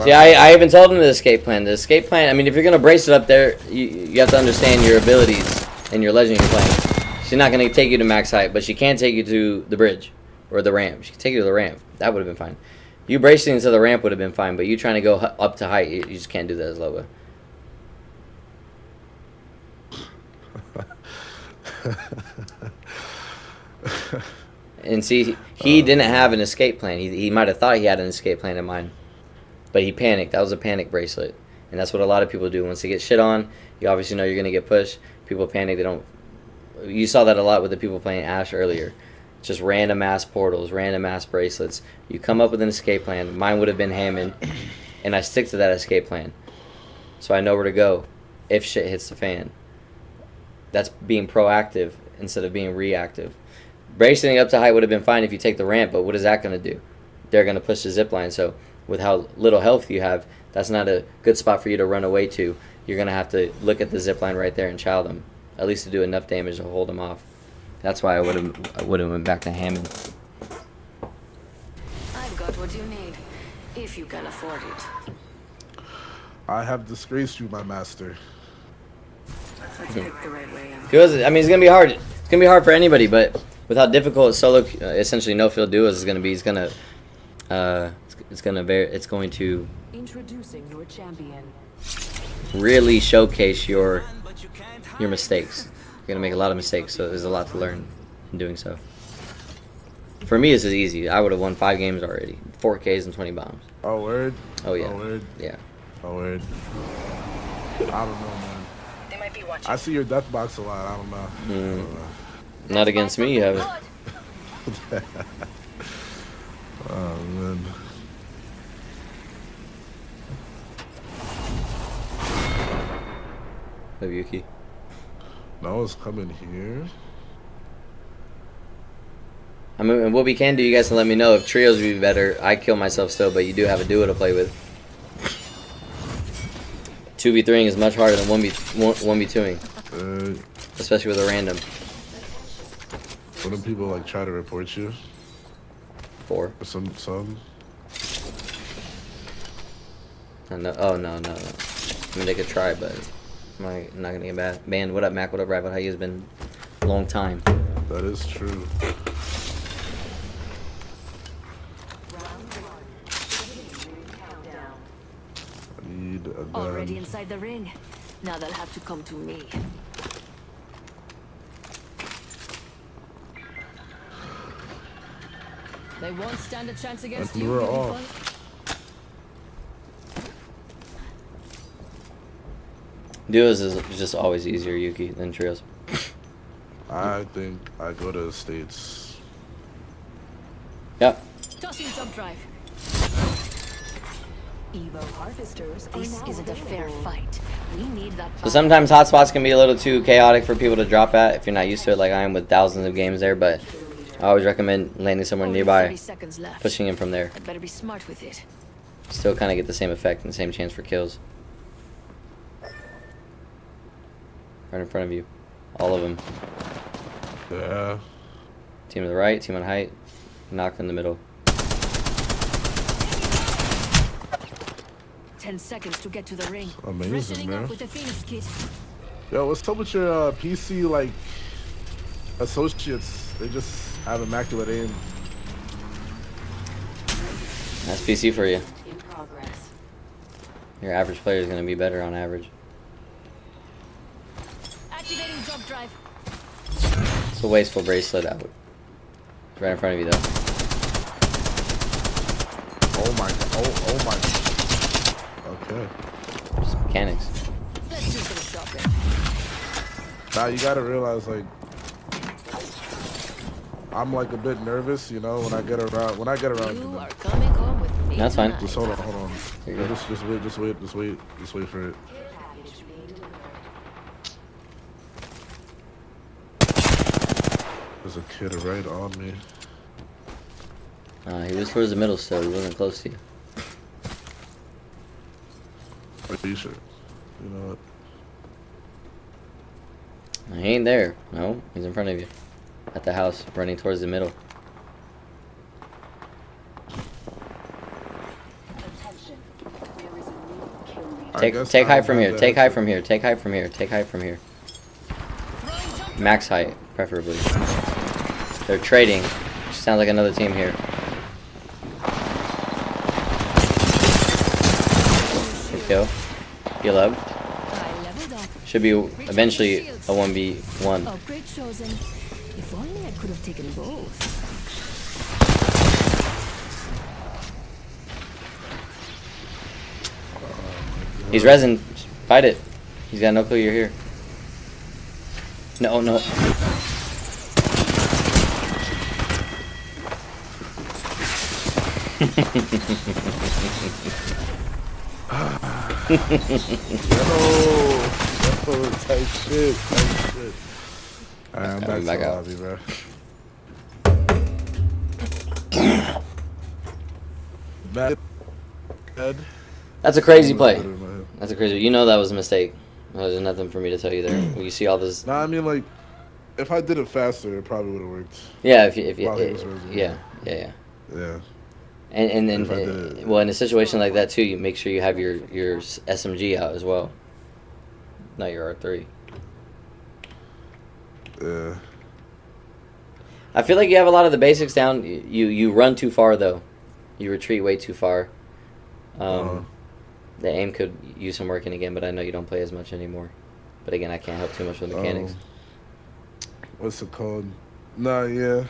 See, I even told him the escape plan. The escape plan, I mean, if you're going to brace it up there, you have to understand your abilities and your legend you're playing. She's not going to take you to max height, but she can take you to the bridge or the ramp. She can take you to the ramp. That would have been fine. You bracing into the ramp would have been fine, but you trying to go up to height, you just can't do that as Loba. And see, he didn't have an escape plan. He might have thought he had an escape plan in mind, but he panicked. That was a panic bracelet, and that's what a lot of people do. Once they get shit on, you obviously know you're gonna get pushed. People panic. They don't. You saw that a lot with the people playing Ash earlier. Just random ass portals, random ass bracelets. You come up with an escape plan. Mine would have been Hammond, and I stick to that escape plan, so I know where to go if shit hits the fan. That's being proactive instead of being reactive. Bracing up to height would have been fine if you take the ramp, but what is that going to do? They're going to push the zip line. So with how little health you have, that's not a good spot for you to run away to. You're going to have to look at the zip line right there and chow them, at least to do enough damage to hold them off. That's why I would have went back to Hammond. I've got what you need, if you can afford it. I have disgraced you, my master. Let's pick the right way in. I mean, it's gonna be hard. It's gonna be hard for anybody, but with how difficult solo, essentially no field duos is gonna be, it's going to Introducing your champion. really showcase your mistakes. You're gonna make a lot of mistakes, so there's a lot to learn in doing so. For me, this is easy. I would have won 5 games already, 4 Ks and 20 bombs. Oh word. Oh yeah. Oh word. Yeah. Oh word. I don't know, man. I see your death box a lot. I don't know. I don't know. Not against me, you haven't. Oh man. Yuki. No one's coming here. I mean, what we can do, you guys can let me know if trios would be better. I kill myself still, but you do have a duo to play with. 2v3ing is much harder than 1v2ing. Especially with a random. Wouldn't people like try to report you? 4. Or some. No, oh no. I mean, they could try, but I'm not gonna get banned. What up, Mac? What up, Rival? How you? It's been a long time. That is true. Need a gun. Already inside the ring. Now they'll have to come to me. They won't stand a chance against you. We're off. Duos is just always easier, Yuki, than trios. I think I go to the States. Yep. Tossing jump drive. Evo harvesters. This isn't a fair fight. We need that. So sometimes hotspots can be a little too chaotic for people to drop at if you're not used to it, like I am with thousands of games there. But I always recommend landing somewhere nearby, pushing in from there. I'd better be smart with it. Still kind of get the same effect and the same chance for kills. Right in front of you, all of them. Yeah. Team to the right, team on height, knocked in the middle. 10 seconds to get to the ring. Amazing, man. Up with the Phoenix kit. Yo, what's up with your PC like associates? They just have immaculate aim. That's PC for you. In progress. Your average player is going to be better on average. Activating jump drive. It's a wasteful bracelet out. It's right in front of you though. Oh my god. Oh my. Okay. Just mechanics. Let's do some shopping. Now you gotta realize, like, I'm like a bit nervous, you know, when I get around. You are coming home with me. That's fine. Just hold on. You're good. Just wait for it. There's a kid right on me. He was towards the middle still. He wasn't close to you. Are you sure? You know what? He ain't there. No, he's in front of you. At the house, running towards the middle. Take height from here. Take height from here. Take height from here. Take height from here. Max height, preferably. They're trading. Sounds like another team here. Good kill. Heal up. Should be eventually a 1v1. Upgrade chosen. If only I could have taken both. He's resin. Fight it. He's got no clue you're here. No. Yo, tight shit. Alright, I'm back to lobby, bro. That's a crazy play. That's a crazy. You know that was a mistake. There's nothing for me to tell you there. When you see all this. Nah, I mean, like, if I did it faster, it probably would have worked. Yeah, if you yeah. And then well, in a situation like that too, you make sure you have your SMG out as well. Not your R3. Yeah. I feel like you have a lot of the basics down. You run too far though. You retreat way too far. The aim could use some working again, but I know you don't play as much anymore. But again, I can't help too much with mechanics. What's it called? Nah, yeah,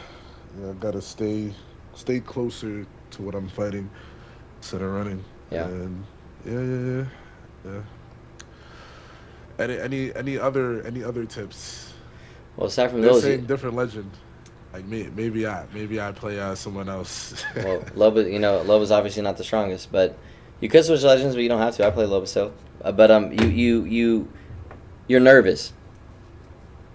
I gotta stay closer to what I'm fighting instead of running. Yeah. And yeah. Any other tips? Well, aside from They're those, saying different legend. Like maybe I play someone else. well, Loba, Loba's obviously not the strongest, but you could switch legends, but you don't have to. I play Loba still, but you're nervous.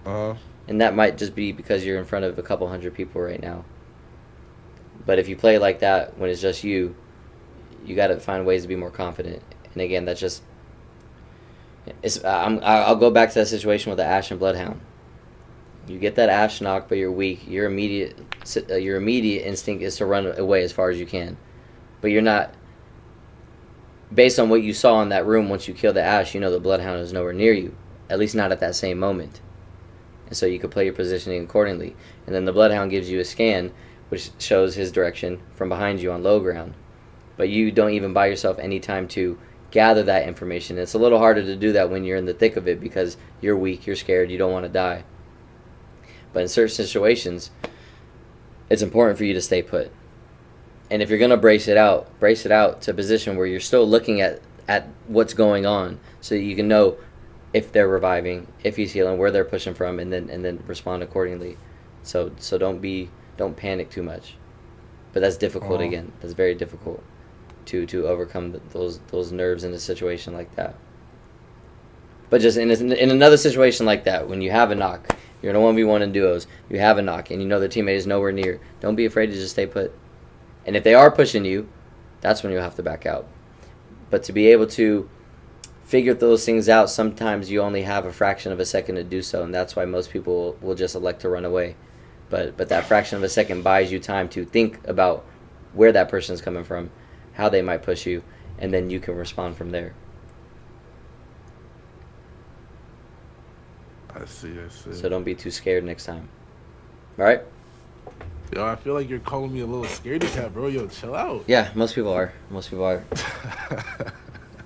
And that might just be because you're in front of a couple hundred people right now. But if you play like that when it's just you got to find ways to be more confident. And again, that's just. I'll go back to that situation with the Ash and Bloodhound. You get that Ash knock, but you're weak. Your immediate instinct is to run away as far as you can, but you're not. Based on what you saw in that room, once you kill the Ash, you know the Bloodhound is nowhere near you. At least not at that same moment. And so you could play your positioning accordingly. And then the Bloodhound gives you a scan, which shows his direction from behind you on low ground. But you don't even buy yourself any time to gather that information. It's a little harder to do that when you're in the thick of it because you're weak, you're scared, you don't want to die. But in certain situations, it's important for you to stay put. And if you're going to brace it out to a position where you're still looking at what's going on so that you can know if they're reviving, if he's healing, where they're pushing from, and then respond accordingly. So don't panic too much. But that's difficult again. That's very difficult to overcome those nerves in a situation like that. But just in another situation like that, when you have a knock, you're in a 1v1 in duos, you have a knock, and you know the teammate is nowhere near, don't be afraid to just stay put. And if they are pushing you, that's when you'll have to back out. But to be able to figure those things out, sometimes you only have a fraction of a second to do so, and that's why most people will just elect to run away. But that fraction of a second buys you time to think about where that person is coming from, how they might push you, and then you can respond from there. I see. So don't be too scared next time. All right? Yo, I feel like you're calling me a little scaredy cat, bro. Yo, chill out. Yeah, most people are.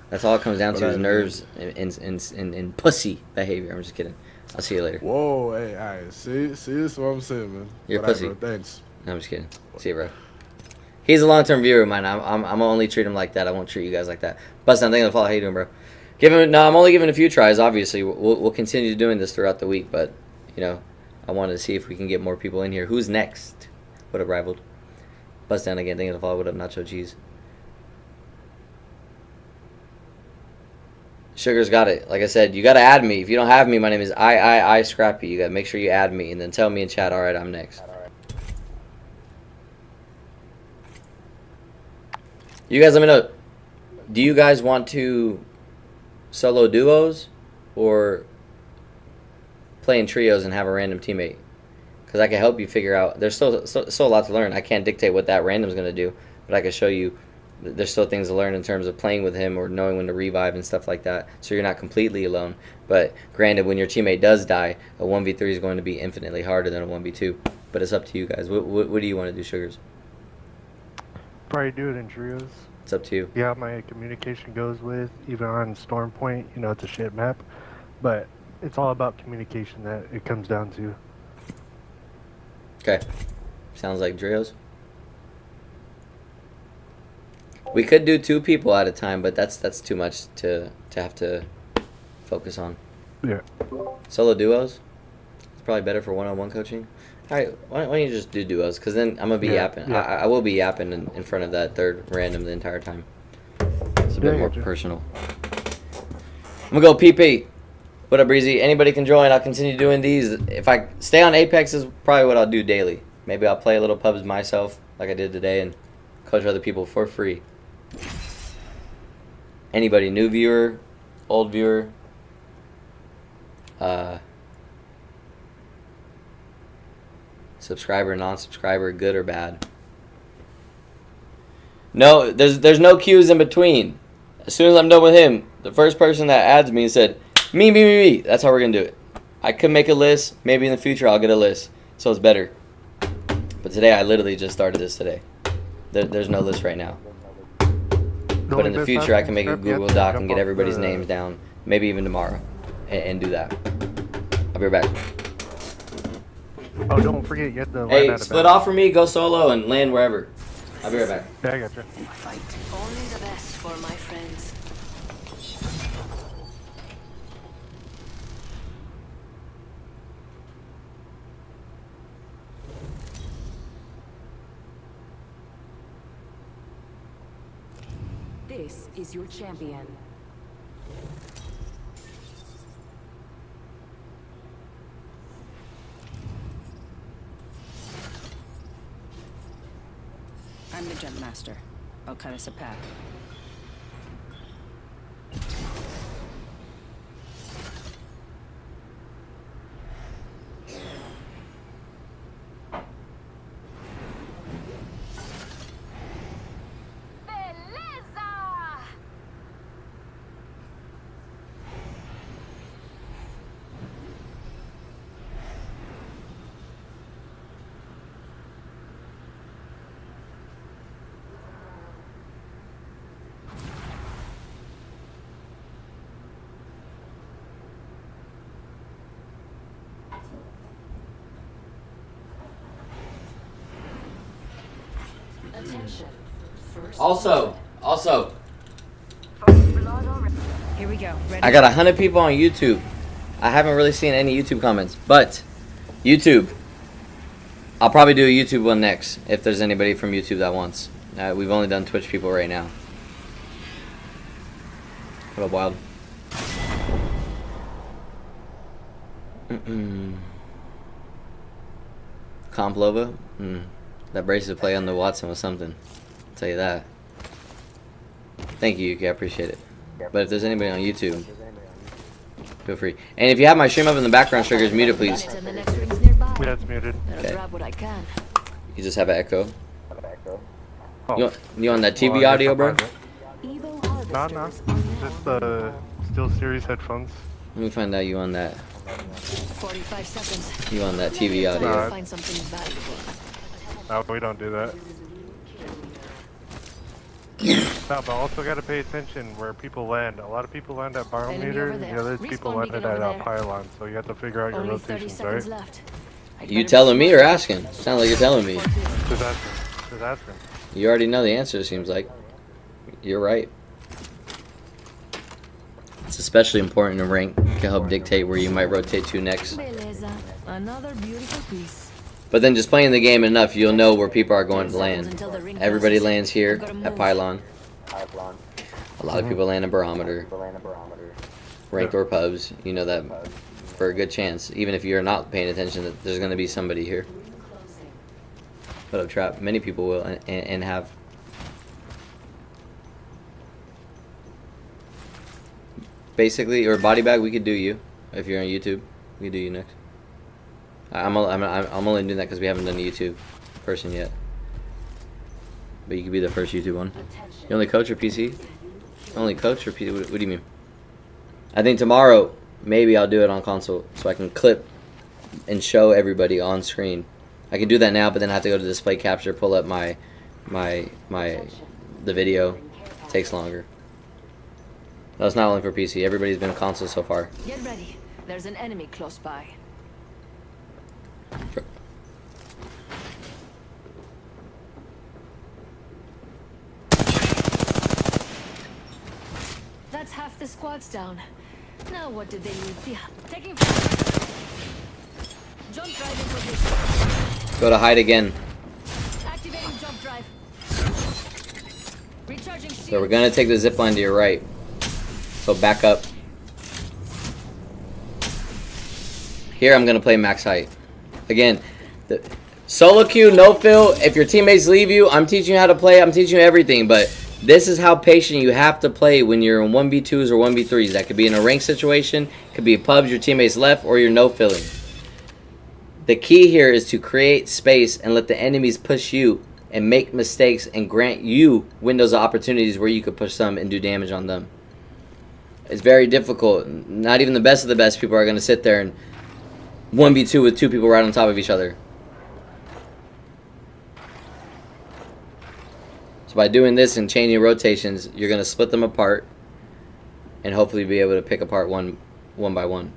That's all it comes down to is nerves and pussy behavior. I'm just kidding. I'll see you later. Whoa, hey, all right. See, this is what I'm saying, man. You're Whatever, pussy. bro. Thanks. No, I'm just kidding. See you, bro. He's a long-term viewer of mine. I'm gonna only treat him like that. I won't treat you guys like that. Bust down, thank you for the follow. How you doing, bro? I'm only giving a few tries. Obviously, we'll continue doing this throughout the week, but I wanted to see if we can get more people in here. Who's next? What up, rivaled? Bust down again. Thank you for the follow. What up, nacho cheese? Sugar's got it. Like I said, you gotta add me. If you don't have me, my name is I Scrappy. You gotta make sure you add me and then tell me in chat. All right, I'm next. You guys let me know. Do you guys want to solo duos or play in trios and have a random teammate? Because I can help you figure out. There's still a lot to learn. I can't dictate what that random's going to do, but I can show you there's still things to learn in terms of playing with him or knowing when to revive and stuff like that, so you're not completely alone. But granted, when your teammate does die, a 1v3 is going to be infinitely harder than a 1v2. But it's up to you guys. What do you want to do, Sugars? Probably do it in trios. It's up to you. Yeah, my communication goes with, even on Storm Point, it's a shit map. But it's all about communication that it comes down to. Okay. Sounds like trios. We could do 2 people at a time, but that's too much to have to focus on. Yeah. Solo duos? It's probably better for one-on-one coaching. All right, why don't you just do duos? Because then I'm going to be yapping. Yeah. I will be yapping in front of that third random the entire time. It's a bit more personal. I'm going to go PP. What up, Breezy? Anybody can join. I'll continue doing these. If I stay on Apex is probably what I'll do daily. Maybe I'll play a little pubs myself like I did today and coach other people for free. Anybody, new viewer, old viewer, subscriber, non-subscriber, good or bad. No, there's no cues in between. As soon as I'm done with him, the first person that adds me said, me. That's how we're going to do it. I could make a list. Maybe in the future I'll get a list. So it's better. But today I literally just started this today. There's no list right now. But in the future I can make a Google Doc and get everybody's names down. Maybe even tomorrow. And do that. I'll be right back. Oh, don't forget, you have to Hey, split off for me, go solo, and land wherever. I'll be right back. Yeah, I got you. Fight only the best for my friends. This is your champion. I'm the jump master. I'll cut us a path. Also. Here we go. Ready? I got 100 people on YouTube. I haven't really seen any YouTube comments, but YouTube. I'll probably do a YouTube one next if there's anybody from YouTube that wants. We've only done Twitch people right now. What up, Wild? Complova? That bracelet play on the Watson was something. I'll tell you that. Thank you, Yuki. I appreciate it. But if there's anybody on YouTube, feel free. And if you have my stream up in the background, Sugar's muted, please. Yeah, it's muted. Okay. Grab what I can. You just have an echo. Oh. You on that TV audio, bro? Nah. Just the Steel Series headphones. Let me find out you on that. 45 seconds. You on that TV audio. Find something valuable. No, we don't do that. No, but also got to pay attention where people land. A lot of people land at barometer, and the other people landed at pylon, so you have to figure out your rotations, right? You telling me or asking? Sounds like you're telling me. Just asking. Just asking. You already know the answer, it seems like. You're right. It's especially important to rank to help dictate where you might rotate to next. Another beautiful piece. But then just playing the game enough, you'll know where people are going to land. Everybody lands here at pylon. A lot of people land at barometer. Rank or pubs. You know that for a good chance. Even if you're not paying attention, that there's going to be somebody here. What up, Trap? Many people will and have. Basically, or body bag, we could do you. If you're on YouTube, we could do you next. I'm only doing that because we haven't done a YouTube person yet. But you could be the first YouTube one. You only coach or PC? Only coach or PC? What do you mean? I think tomorrow, maybe I'll do it on console so I can clip and show everybody on screen. I can do that now, but then I have to go to display capture, pull up the video. It takes longer. No, it's not only for PC. Everybody's been console so far. Get ready. There's an enemy close by. That's half the squads down. Now what did they leave behind? Taking fire. Jump drive in position. Go to hide again. Activating jump drive. Recharging shield. So we're gonna take the zip line to your right. So back up. Here I'm gonna play max height. Again, the solo queue, no fill. If your teammates leave you, I'm teaching you how to play. I'm teaching you everything, but this is how patient you have to play when you're in 1v2s or 1v3s. That could be in a rank situation, could be pubs, your teammates left, or you're no filling. The key here is to create space and let the enemies push you and make mistakes and grant you windows of opportunities where you could push them and do damage on them. It's very difficult. Not even the best of the best people are going to sit there and 1v2 with two people right on top of each other. So by doing this and changing rotations, you're going to split them apart and hopefully be able to pick apart one by one.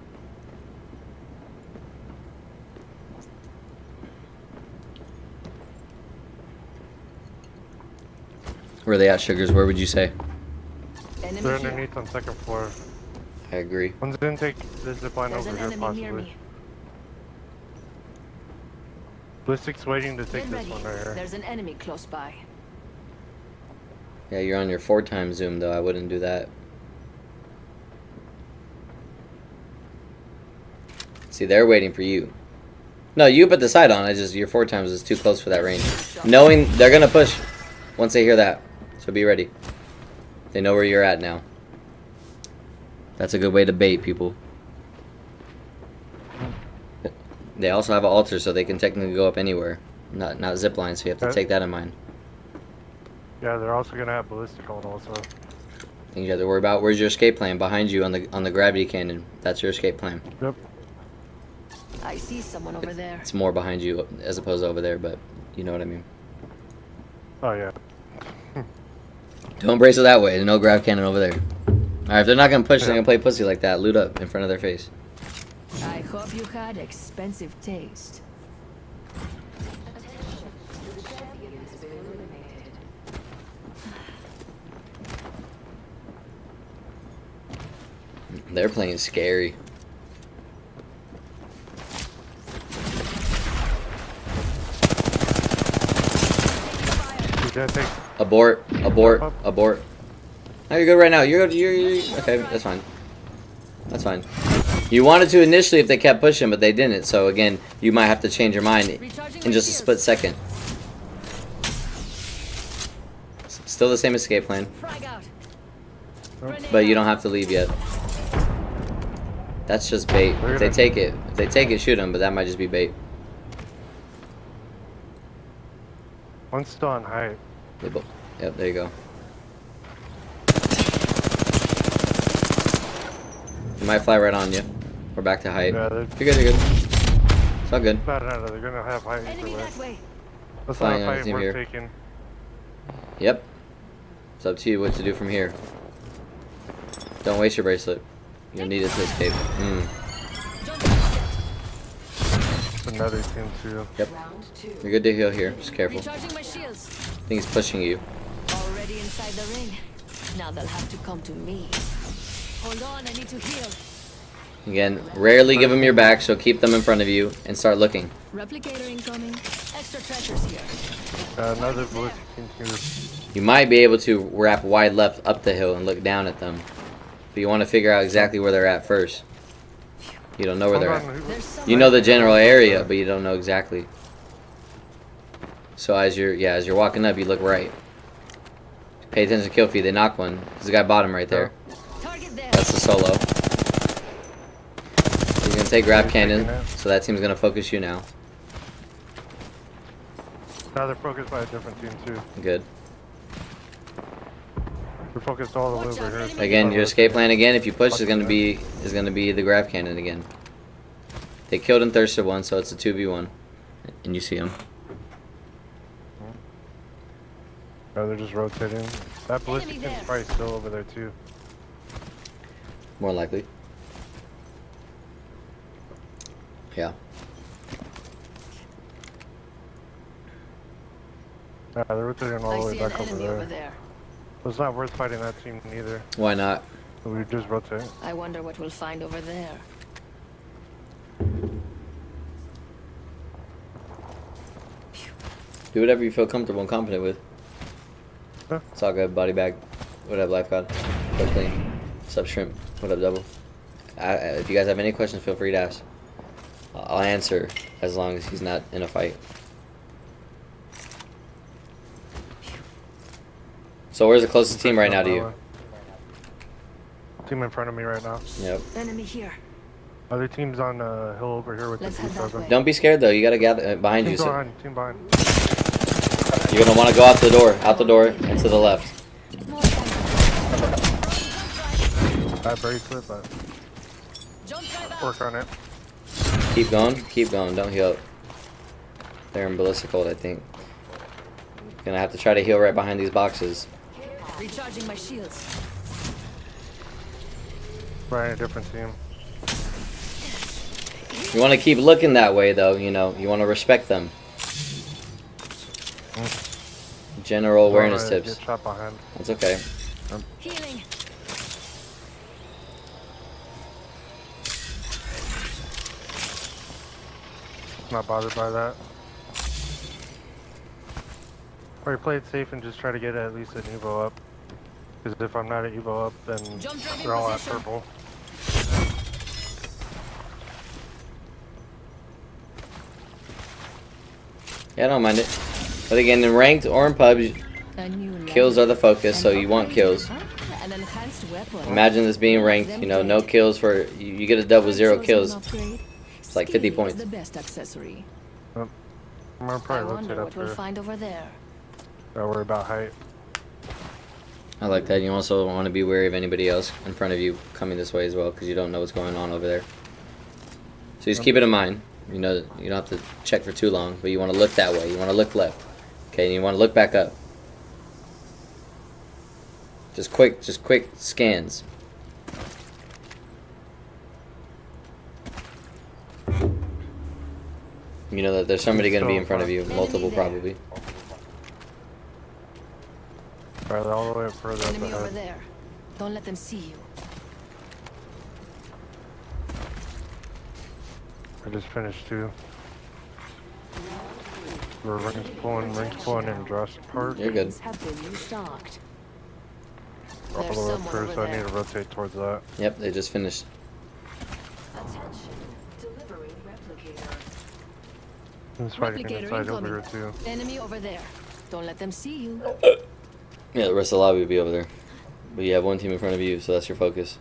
Where are they at, Sugars? Where would you say? They're underneath on second floor. I agree. One's gonna take the zipline over here, possibly. Ballistic's waiting to take this one right here. There's an enemy close by. Yeah, you're on your 4x zoom, though. I wouldn't do that. See, they're waiting for you. No, you put the sight on. It's just your 4x is too close for that range. Knowing they're gonna push once they hear that. So be ready. They know where you're at now. That's a good way to bait people. They also have an altar, so they can technically go up anywhere. Not zip line, so you have to take that in mind. Yeah, they're also gonna have ballistic on also. Things you have to worry about. Where's your escape plan? Behind you on the gravity cannon. That's your escape plan. Yep. I see someone over there. It's more behind you as opposed to over there, but you know what I mean. Oh yeah. Don't brace it that way. There's no grav cannon over there. Alright, if they're not gonna push, they're gonna play pussy like that. Loot up in front of their face. I hope you had expensive taste. They're playing scary. Abort. Abort. Abort. No, you're good right now. You're good. You're okay. That's fine. That's fine. You wanted to initially if they kept pushing, but they didn't. So again, you might have to change your mind in just a split second. Still the same escape plan. But you don't have to leave yet. That's just bait. If they take it, shoot them. But that might just be bait. One's still on height. Yep, there you go. You might fly right on you. We're back to height. Yeah, you're good, you're good. It's all good. No, they're gonna have height either way. Let's Flying not on the fight team worth here. taking. Yep. It's up to you what to do from here. Don't waste your bracelet. You'll need it to escape. Another team too. Yep. You're good to heal here. Just careful. Recharging my shields. I think he's pushing you. Already inside the ring. Now they'll have to come to me. Hold on, I need to heal. Again, rarely give them your back, so keep them in front of you and start looking. Replicator incoming. Extra treasures here. Another bullet team here. You might be able to wrap wide left up the hill and look down at them. But you want to figure out exactly where they're at first. You don't know where they're at. You know the general area, but you don't know exactly. So as you're walking up, you look right. Pay attention to kill feed. They knock one. There's a guy bottom right there. That's the solo. He's gonna take grab cannon, so that team's gonna focus you now. Now they're focused by a different team too. Good. We're focused all the way over here. Again, your escape plan again. If you push, is gonna be the grab cannon again. They killed and thirsted one, so it's a 2v1, and you see him. Oh, they're just rotating. That ballistic team's probably still over there too. More likely. Yeah. Yeah, they're rotating all the way back over there. Well, it's not worth fighting that team either. Why not? We just rotate. I wonder what we'll find over there. Do whatever you feel comfortable and confident with. Huh? It's all good. Body bag. What up, life god? Go clean. What's up, shrimp? What up, double? If you guys have any questions, feel free to ask. I'll answer as long as he's not in a fight. So where's the closest team right now to you? Team in front of me right now. Yep. Enemy here. Other team's on a hill over here with the T7. Don't be scared though. You gotta gather behind you. Team behind. You're gonna want to go out the door, and to the left. Bad bracelet, but work on it. Keep going. Don't heal up. They're in ballistic hold, I think. Gonna have to try to heal right behind these boxes. Recharging my shields. Right, a different team. You want to keep looking that way, though. You know, you want to respect them. General awareness tips. Get shot behind. That's okay. Healing. Not bothered by that. Or play it safe and just try to get at least an Evo up. Because if I'm not at Evo up, then they're all at purple. Yeah, I don't mind it. But again, in ranked or in pubs, kills are the focus, so you want kills. Imagine this being ranked, you know, no kills for, you get a dub with 0 kills. It's like 50 points. The best accessory. I'm gonna probably rotate up what we'll here. find over there. Don't worry about height. I like that. You also want to be wary of anybody else in front of you coming this way as well, because you don't know what's going on over there. So just keep it in mind. You know, you don't have to check for too long, but you want to look that way. You want to look left. Okay, and you want to look back up. Just quick scans. You know that there's somebody going to be in front of you, multiple probably. Alright, all the way further up Enemy over ahead. there. Don't let them see you. I just finished 2. Rings pulling in Jurassic Park. You're good. Have been restocked. All There's the way up someone here, over so I there. need to rotate towards that. Yep, they just finished. Attention. Delivering replicator. He's fighting Replicator inside over incoming. here too. Enemy over there. Don't let them see you. Yeah, the rest of the lobby will be over there. But you have one team in front of you, so that's your focus.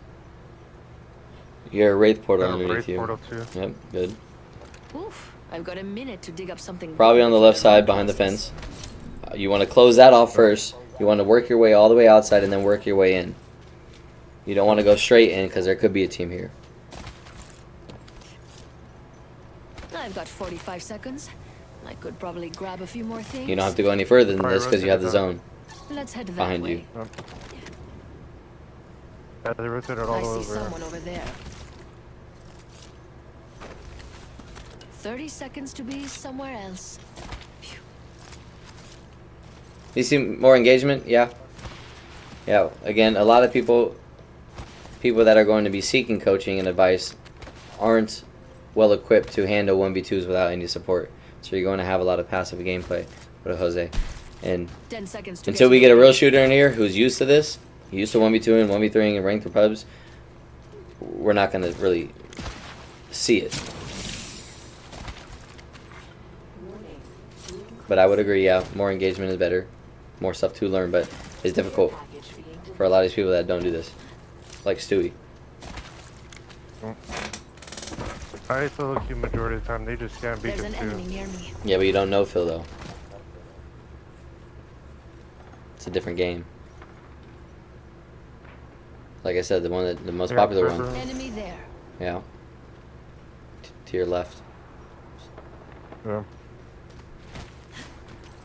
You got a Wraith portal Got a underneath Wraith you. portal too. Yep, good. Oof. I've got a minute to dig up something. Probably on the left side behind the fence. You want to close that off first. You want to work your way all the way outside and then work your way in. You don't want to go straight in because there could be a team here. I've got 45 seconds. I could probably grab a few more things. You don't have to go any further than this because you have the zone Let's head that behind way. you. Yeah, they rotated all I over. see someone over there. 30 seconds to be somewhere else. You see more engagement? Yeah. Yeah, again, a lot of people that are going to be seeking coaching and advice aren't well equipped to handle 1v2s without any support. So you're going to have a lot of passive gameplay with Jose. And 10 seconds to until we get a real shooter in here who's used to this, used to 1v2 and 1v3 and ranked for pubs, we're not going to really see it. But I would agree, yeah, more engagement is better. More stuff to learn, but it's difficult for a lot of these people that don't do this. Like Stewie. I still look you majority of the time. They just can't beat There's it an too. enemy near me. Yeah, but you don't know Phil, though. It's a different game. Like I said, the most popular one. Enemy there. Yeah. To your left. Yeah.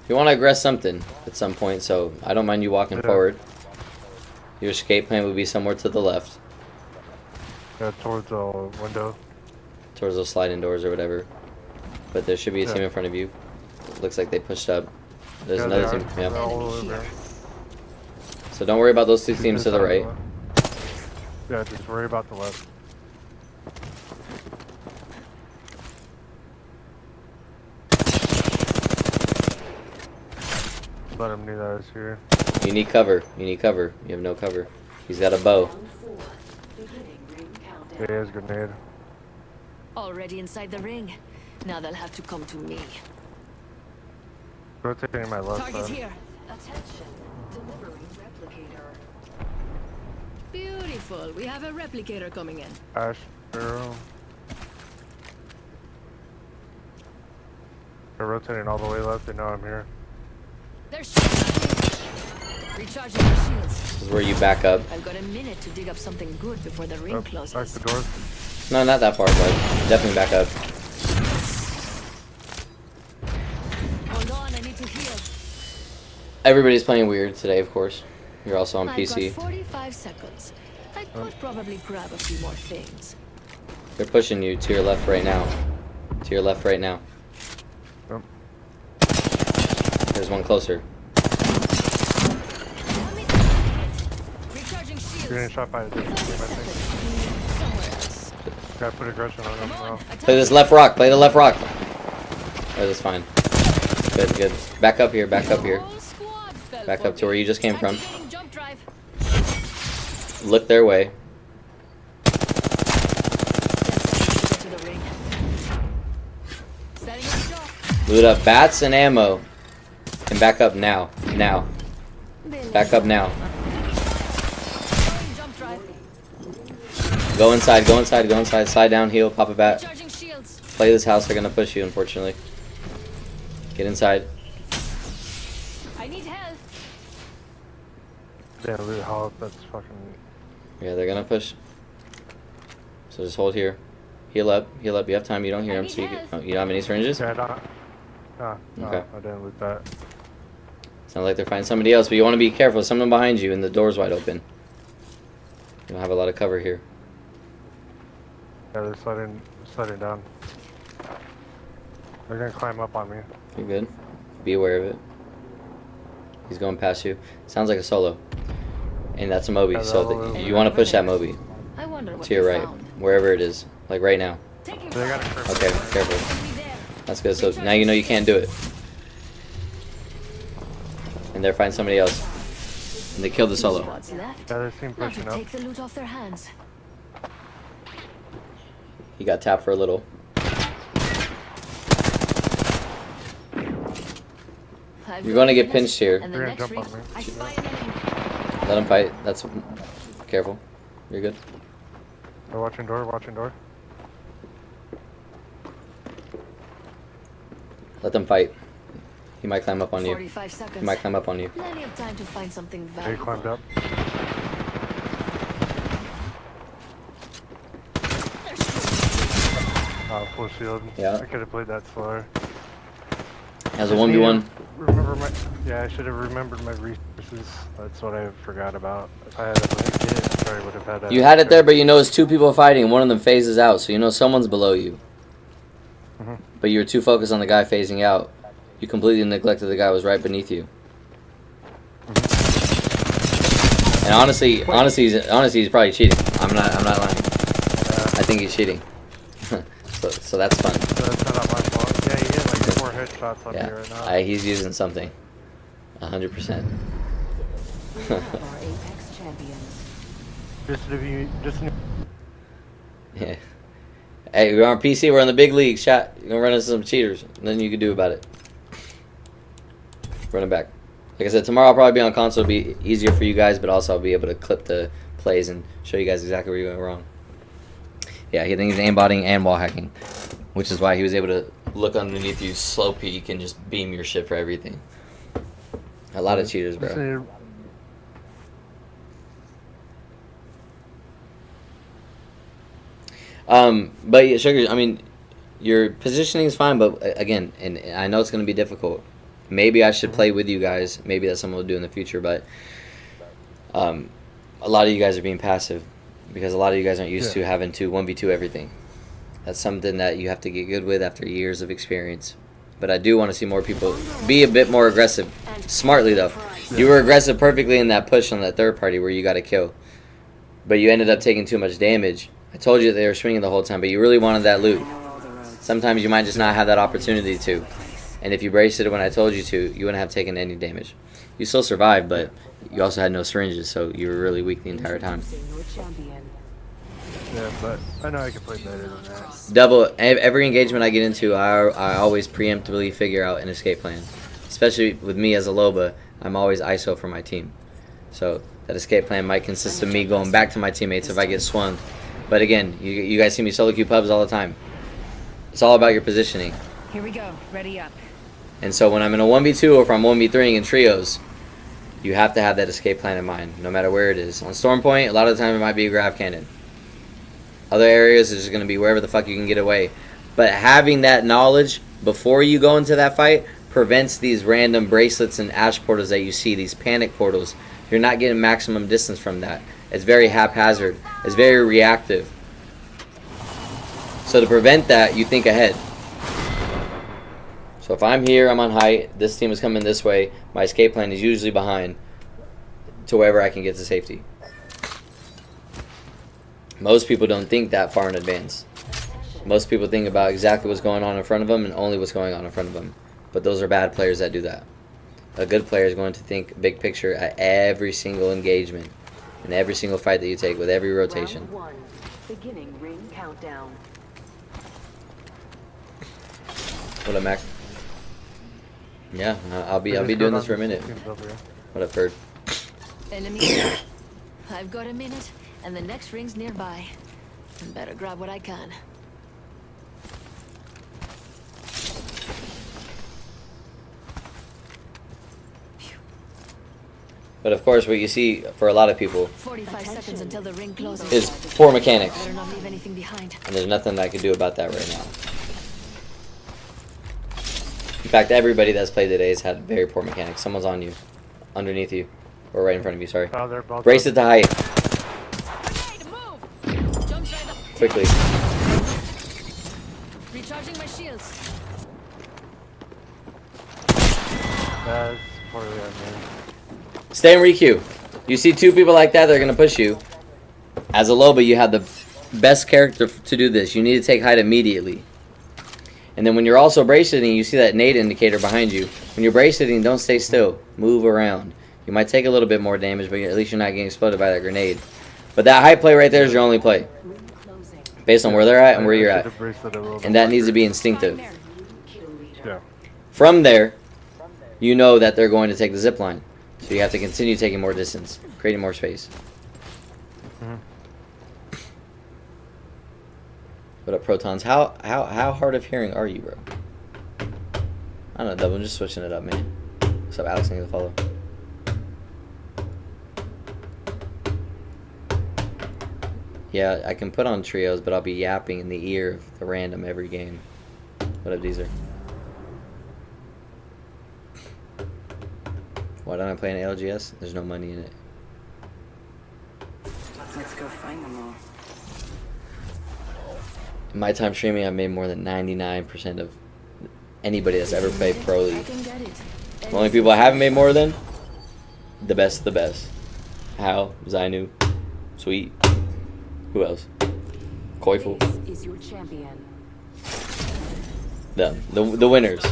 You want to aggress something at some point, so I don't mind you walking forward. Your escape plan would be somewhere to the left. Yeah, towards the window. Towards those sliding doors or whatever. But there should be a team in front of you. Looks like they pushed up. There's another team. Yeah. So don't worry about those two teams to the right. Yeah, just worry about the left. Let him know that I was here. You need cover. You need cover. You have no cover. He's got a bow. Yeah, he has a grenade. Already inside the ring. Now they'll have to come to me. Rotating my left Target side. here. Attention. Delivering replicator. Beautiful. We have a replicator coming in. Ash Barrel. They're rotating all the way left. They know I'm here. They're shooting. Recharging my shields. This is where you back up. I've got a minute to dig up something good before the ring closes. Back the door. No, not that far, but definitely back up. Hold on, I need to heal. Everybody's playing weird today, of course. You're also on I've PC. got 45 seconds. I could probably grab a few more things. They're pushing you to your left right now. To your left right now. Yep. There's one closer. Recharging shields. You're getting shot by a different team, I think. Somewhere else. Gotta put aggression on him now. Play this left rock. Play the left rock. Oh, that's fine. Good, good. Back up here. Back up here. Back up to where you just came from. Jump drive. Look their way. To the ring. Setting up shop. Loot up bats and ammo. And back up now. Now. Back up now. Jump drive. Go inside. Go inside. Go inside. Slide down. Heal. Pop a bat. Recharging shields. Play this house. They're gonna push you, unfortunately. Get inside. I need help. Yeah, loot house. That's fucking. Yeah, they're gonna push. So just hold here. Heal up. Heal up. You have time. You don't hear them. So you don't have any syringes? Yeah, no, Okay. I didn't loot that. Sounds like they're finding somebody else, but you want to be careful. Someone behind you and the door's wide open. You don't have a lot of cover here. Yeah, they're sliding down. They're gonna climb up on me. You're good. Be aware of it. He's going past you. Sounds like a solo. And that's a Moby, so you want to push that Moby I wonder what to your they right, found. wherever it is, like right now. Taking They got a cripple. Okay, careful. That's good. So now you know you can't do it. And they're fighting somebody else. And they killed the solo. What's left? Yeah, they seem Not pushing to up. take the loot off their hands. He got tapped for a little. You're going to get pinched here. And the They're gonna next jump ring, on me. I spy an enemy. Let him fight. That's careful. You're good. They're watching door, watching door. Let them fight. He might climb up on you. 45 seconds. He might climb up on you. Plenty of time to find something They valuable. climbed up. Full shield. Yeah. I could have played that slower. Has a 1v1. Remember my? Yeah, I should have remembered my resources. That's what I forgot about. If I had a link it, I probably would have had that. You had it there, but you know it's two people fighting. One of them phases out, so you know someone's below you. But you were too focused on the guy phasing out. You completely neglected the guy who was right beneath you. And honestly, he's probably cheating. I'm not lying. I think he's cheating. so that's fun. So that's not my fault. Yeah, he hit like 4 headshots on me right now. He's using something. 100%. Apex champions. Just Yeah. Hey, we're on PC. We're in the big league. Shot. You're gonna run into some cheaters. Nothing you can do about it. Run it back. Like I said, tomorrow I'll probably be on console. It'll be easier for you guys, but also I'll be able to clip the plays and show you guys exactly where you're going wrong. Yeah, he thinks he's aimbotting and wall hacking, which is why he was able to look underneath you, slow peek, and just beam your shit for everything. A lot of cheaters, bro. But yeah, Sugar, I mean, your positioning is fine, but again, and I know it's going to be difficult. Maybe I should play with you guys. Maybe that's something we'll do in the future, but a lot of you guys are being passive because a lot of you guys aren't used to having to 1v2 everything. That's something that you have to get good with after years of experience. But I do want to see more people be a bit more aggressive. Smartly, though. You were aggressive perfectly in that push on that third party where you got a kill. But you ended up taking too much damage. I told you they were swinging the whole time, but you really wanted that loot. Sometimes you might just not have that opportunity to. And if you braced it when I told you to, you wouldn't have taken any damage. You still survived, but you also had no syringes, so you were really weak the entire time. Yeah, but I know I can play better than that. Double, every engagement I get into, I always preemptively figure out an escape plan. Especially with me as a Loba, I'm always ISO for my team. So that escape plan might consist of me going back to my teammates if I get swung. But again, you guys see me solo queue pubs all the time. It's all about your positioning. Here we go. Ready up. And so when I'm in a 1v2 or if I'm 1v3ing in trios, you have to have that escape plan in mind, no matter where it is. On Storm Point, a lot of the time it might be a grav cannon. Other areas is just going to be wherever the fuck you can get away. But having that knowledge before you go into that fight prevents these random bracelets and ash portals that you see, these panic portals. You're not getting maximum distance from that. It's very haphazard. It's very reactive. So to prevent that, you think ahead. So if I'm here, I'm on height, this team is coming this way, my escape plan is usually behind to wherever I can get to safety. Most people don't think that far in advance. Most people think about exactly what's going on in front of them and only what's going on in front of them. But those are bad players that do that. A good player is going to think big picture at every single engagement and every single fight that you take with every rotation. Round 1. Beginning ring countdown. What up, Mac? Yeah, I'll be doing this for a minute. What up, Bird? Enemy. I've got a minute, and the next ring's nearby. Better grab what I can. But of course, what you see for a lot of people 45 seconds until the ring closes. is poor mechanics. Better not leave anything behind. And there's nothing I can do about that right now. In fact, everybody that's played today has had very poor mechanics. Someone's on you. Underneath you. Or right in front of you, sorry. Oh, they're both Brace up. it to height. Quickly. Recharging my shields. That's poorly on me. Stay in requeue. You see two people like that, they're going to push you. As a Loba, you have the best character to do this. You need to take height immediately. And then when you're also braceleting, you see that nade indicator behind you. When you're braceleting, don't stay still. Move around. You might take a little bit more damage, but at least you're not getting exploded by that grenade. But that height play right there is your only play. Based on where they're at and where you're at. And that needs to be instinctive. Yeah. From there, you know that they're going to take the zip line. So you have to continue taking more distance, creating more space. What up, Protons? How hard of hearing are you, bro? I don't know, Double. I'm just switching it up, man. What's up, Alex? Thank you for the follow. Yeah, I can put on trios, but I'll be yapping in the ear of the random every game. What up, Deezer? Why don't I play an LGS? There's no money in it. Let's go find them all. In my time streaming, I've made more than 99% of anybody that's ever played Pro League. The only people I haven't made more than, the best of the best. Hal, Zainu, Sweet. Who else? Koiful. Is your champion. The winners.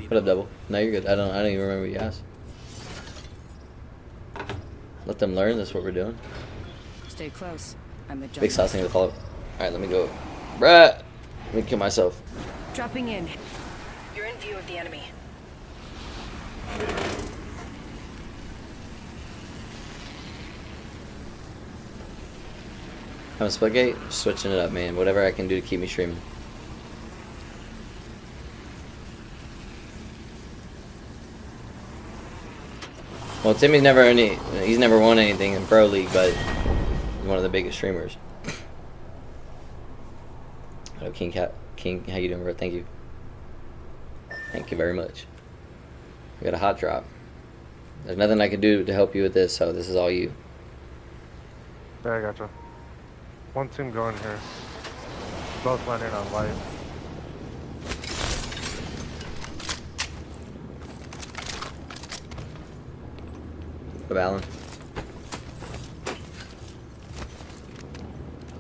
What up, Double? No, you're good. I don't even remember what you asked. Let them learn. That's what we're doing. Stay close. I'm the Big sauce thing to follow. Alright, let me go. Bruh! Let me kill myself. Dropping in. You're in view of the enemy. I'm a Splitgate? Switching it up, man. Whatever I can do to keep me streaming. Well, Timmy's he's never won anything in Pro League, but he's one of the biggest streamers. Hello, King, how you doing, bro? Thank you. Thank you very much. We got a hot drop. There's nothing I can do to help you with this, so this is all you. Yeah, I gotcha. One team going here. Both landing on light. What up, Alan?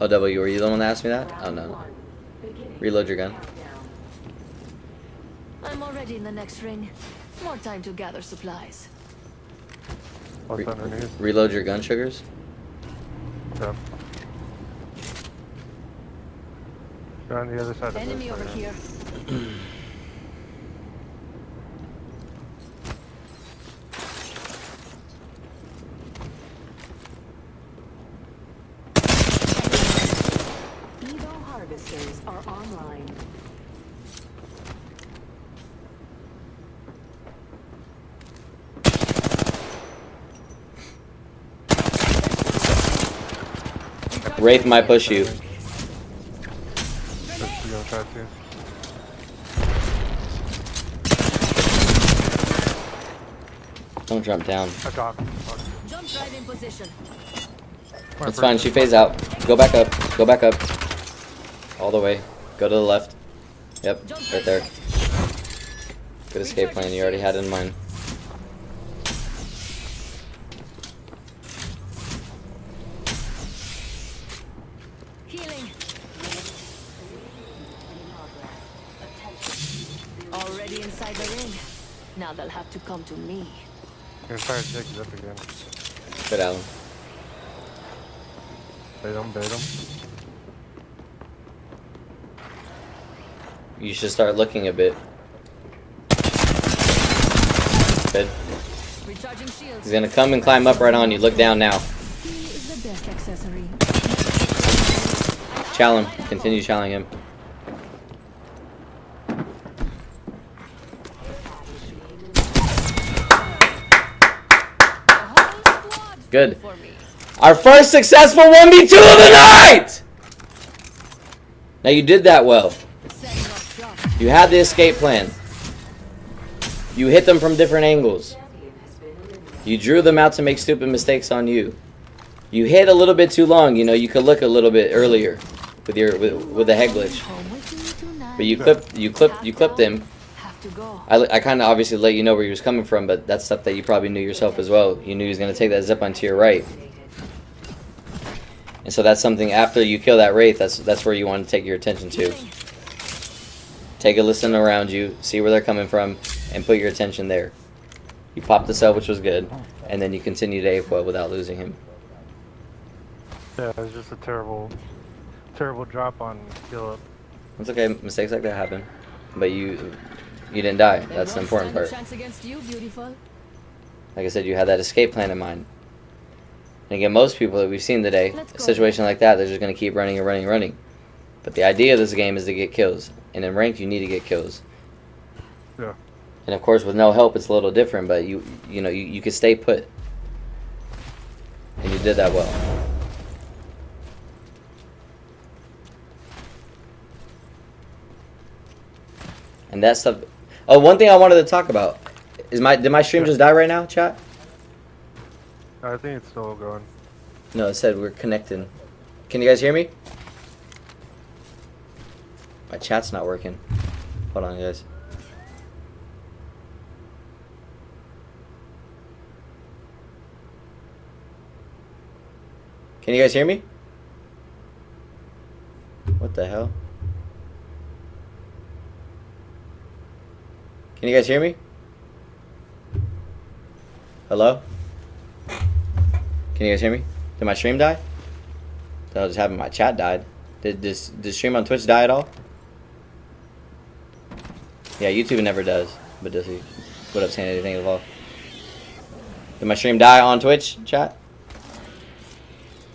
Oh, W, were you the one that asked me that? Oh, no. Reload your gun. I'm already in the next ring. More time to gather supplies. What's underneath? Reload your gun, Sugars. Yeah. You're on the other side of Enemy over here. Evo harvesters are online. Wraith might push you. Don't jump down. Jump right in position. It's fine, she phased out. Go back up. Go back up. All the way. Go to the left. Yep, right there. Good escape plan, you already had it in mind. Healing. Already inside the ring. Now they'll have to come to me. You're trying to take it up again. Good, Alan. Bait him. You should start looking a bit. Good. Recharging shields. He's gonna come and climb up right on you. Look down now. He is the best accessory. Challenge him. Continue challenging him. Good. Our first successful 1v2 of the night! Now you did that well. You had the escape plan. You hit them from different angles. You drew them out to make stupid mistakes on you. You hit a little bit too long, you know, you could look a little bit earlier with your with the head glitch. But you clipped him. I kind of obviously let you know where he was coming from, but that's stuff that you probably knew yourself as well. You knew he was going to take that zip line to your right. And so that's something after you kill that wraith, that's where you want to take your attention to. Take a listen around you, see where they're coming from, and put your attention there. You popped the cell, which was good, and then you continue to AFO without losing him. Yeah, it was just a terrible drop on kill up. It's okay, mistakes like that happen. But you didn't die. That's the important part. Like I said, you had that escape plan in mind. And again, most people that we've seen today, a situation like that, they're just going to keep running and running and running. But the idea of this game is to get kills. And in ranked, you need to get kills. Yeah. And of course, with no help, it's a little different. But you could stay put. And you did that well. And that stuff. Oh, one thing I wanted to talk about is did my stream just die right now, chat? I think it's still going. No, it said we're connecting. Can you guys hear me? My chat's not working. Hold on, guys. Can you guys hear me? What the hell? Can you guys hear me? Hello? Can you guys hear me? Did my stream die? That was just happened. My chat died. Did stream on Twitch die at all? Yeah, YouTube never does. But does he? What up, saying anything at all? Did my stream die on Twitch, chat?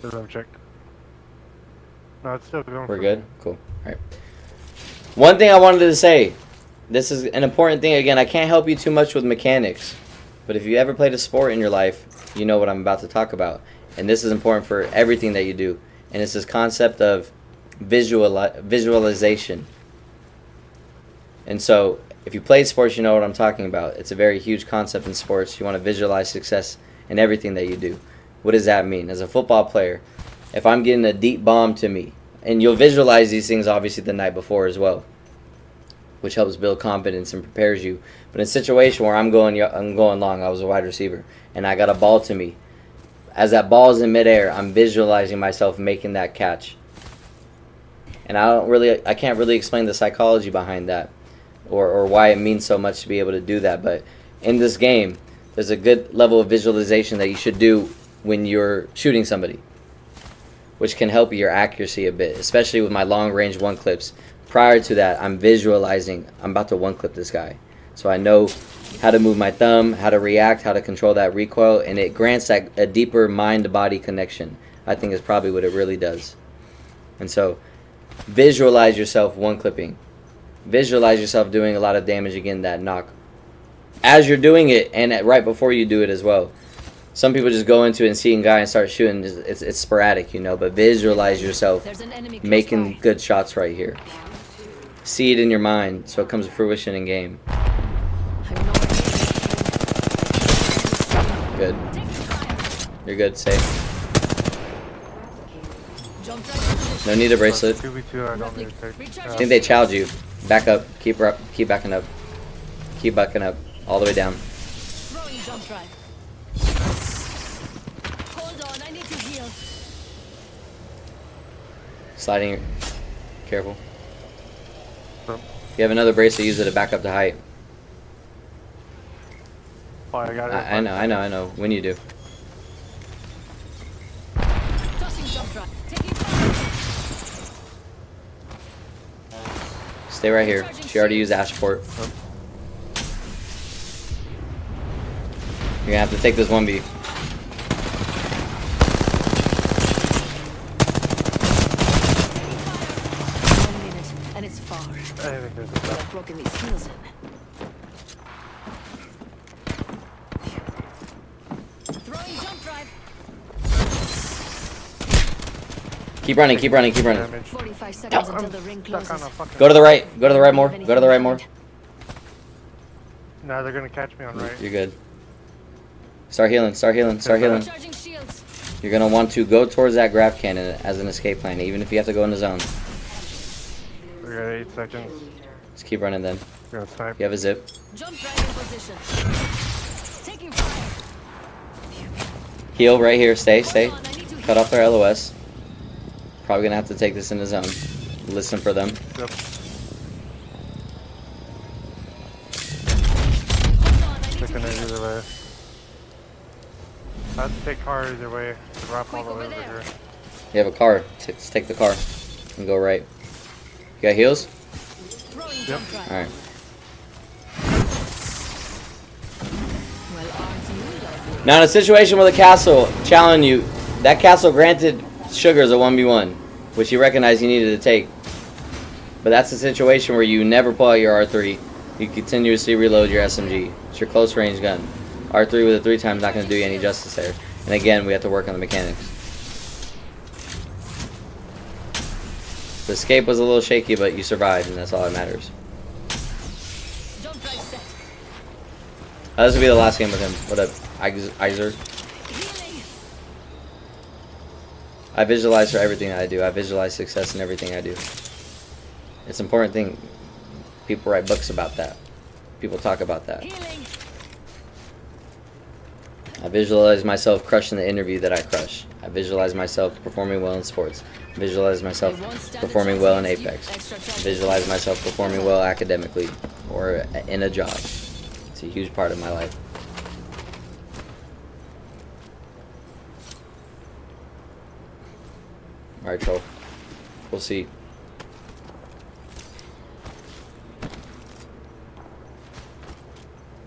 Let me check. No, it's still going. We're good? Cool. Alright. One thing I wanted to say. This is an important thing. Again, I can't help you too much with mechanics. But if you ever played a sport in your life, you know what I'm about to talk about. And this is important for everything that you do. And it's this concept of visualization. And so, if you play sports, you know what I'm talking about. It's a very huge concept in sports. You want to visualize success in everything that you do. What does that mean? As a football player, if I'm getting a deep bomb to me, and you'll visualize these things obviously the night before as well, which helps build confidence and prepares you. But in a situation where I'm going long, I was a wide receiver, and I got a ball to me. As that ball is in midair, I'm visualizing myself making that catch. And I can't really explain the psychology behind that, or why it means so much to be able to do that. But in this game, there's a good level of visualization that you should do when you're shooting somebody, which can help your accuracy a bit, especially with my long range one clips. Prior to that, I'm visualizing I'm about to one clip this guy, so I know how to move my thumb, how to react, how to control that recoil, and it grants that a deeper mind-body connection. I think is probably what it really does. And so visualize yourself one clipping, visualize yourself doing a lot of damage, again, that knock as you're doing it, and right before you do it as well. Some people just go into it and see a guy and start shooting. It's sporadic, you know, but visualize yourself making good shots right here. See it in your mind so it comes to fruition in game. Good. You're good, safe. No need a bracelet. 2v2, I don't need to take. I think they challenged you. Back up. Keep backing up. Keep backing up. All the way down. Sliding. Careful. You have another bracelet, use it to back up the height. Oh, I got it. I know. When you do. Stay right here. She already used Ashport. You're gonna have to take this 1v. And it's far. I think there's a I've broken these heels in. Throwing jump drive. Keep running. 45 seconds until the ring closes. Go to the right more. Go to the right more. No, they're gonna catch me on right. You're good. Start healing. You're gonna want to go towards that grab cannon as an escape plan, even if you have to go in the zone. We got 8 seconds. Just keep running then. You're gonna snipe. You have a zip. Jump drive in position. Taking fire. Heal right here. Stay. Cut off their LOS. Probably gonna have to take this in the zone. Listen for them. Yep. Taking it either way. I have to take car either way. Drop all the way over here. You have a car. Let's take the car and go right. You got heals? Yep. Alright. Now in a situation with a castle, challenge you, that castle granted Sugars a 1v1, which you recognize you needed to take. But that's a situation where you never pull out your R3. You continuously reload your SMG. It's your close range gun. R3 with a 3 times not going to do you any justice there. And again, we have to work on the mechanics. The escape was a little shaky, but you survived, and that's all that matters. This will be the last game with him. What up, Iser? I visualize for everything that I do. I visualize success in everything I do. It's an important thing. People write books about that. People talk about that. I visualize myself crushing the interview that I crush. I visualize myself performing well in sports. I visualize myself performing well in Apex. I visualize myself performing well academically or in a job. It's a huge part of my life. Alright, troll. We'll see.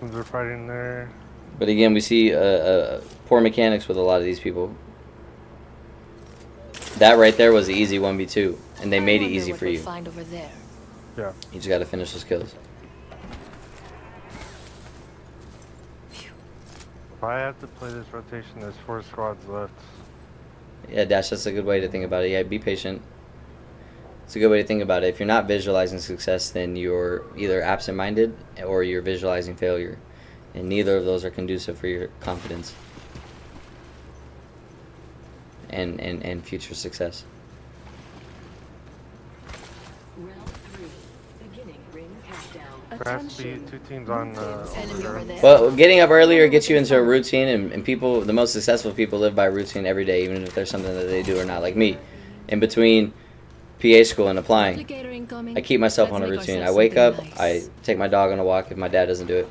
They're fighting there. But again, we see poor mechanics with a lot of these people. That right there was the easy 1v2, and they made it easy for you. Find over there. Yeah. You just got to finish those kills. If I have to play this rotation, there's 4 squads left. Yeah, Dash, that's a good way to think about it. Yeah, be patient. It's a good way to think about it. If you're not visualizing success, then you're either absent-minded or you're visualizing failure. And neither of those are conducive for your confidence and future success. Round 3. Beginning ring countdown. There has to be 2 teams on over there. Well, getting up earlier gets you into a routine, and people, the most successful people live by routine every day, even if there's something that they do or not. Like me, in between PA school and applying, I keep myself on a routine. I wake up, I take my dog on a walk if my dad doesn't do it.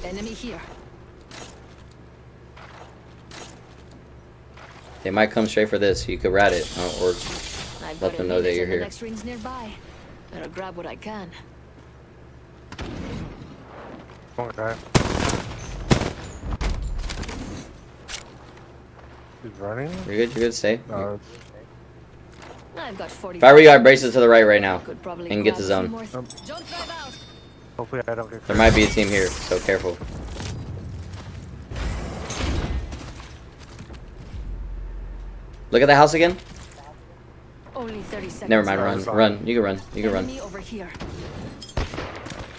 Enemy here. They might come straight for this, so you could rat it, or I've let got them know that you're the here. next ring's nearby. Better grab what I can. Okay. He's running? You're good, stay. No, I've got 40. If I were you, I'd brace it to the right right now and get the zone. hopefully I don't get There might be a team here, so careful. Look at the house again. Only 30 seconds. Never mind, run. You can run. You can run. Enemy over here.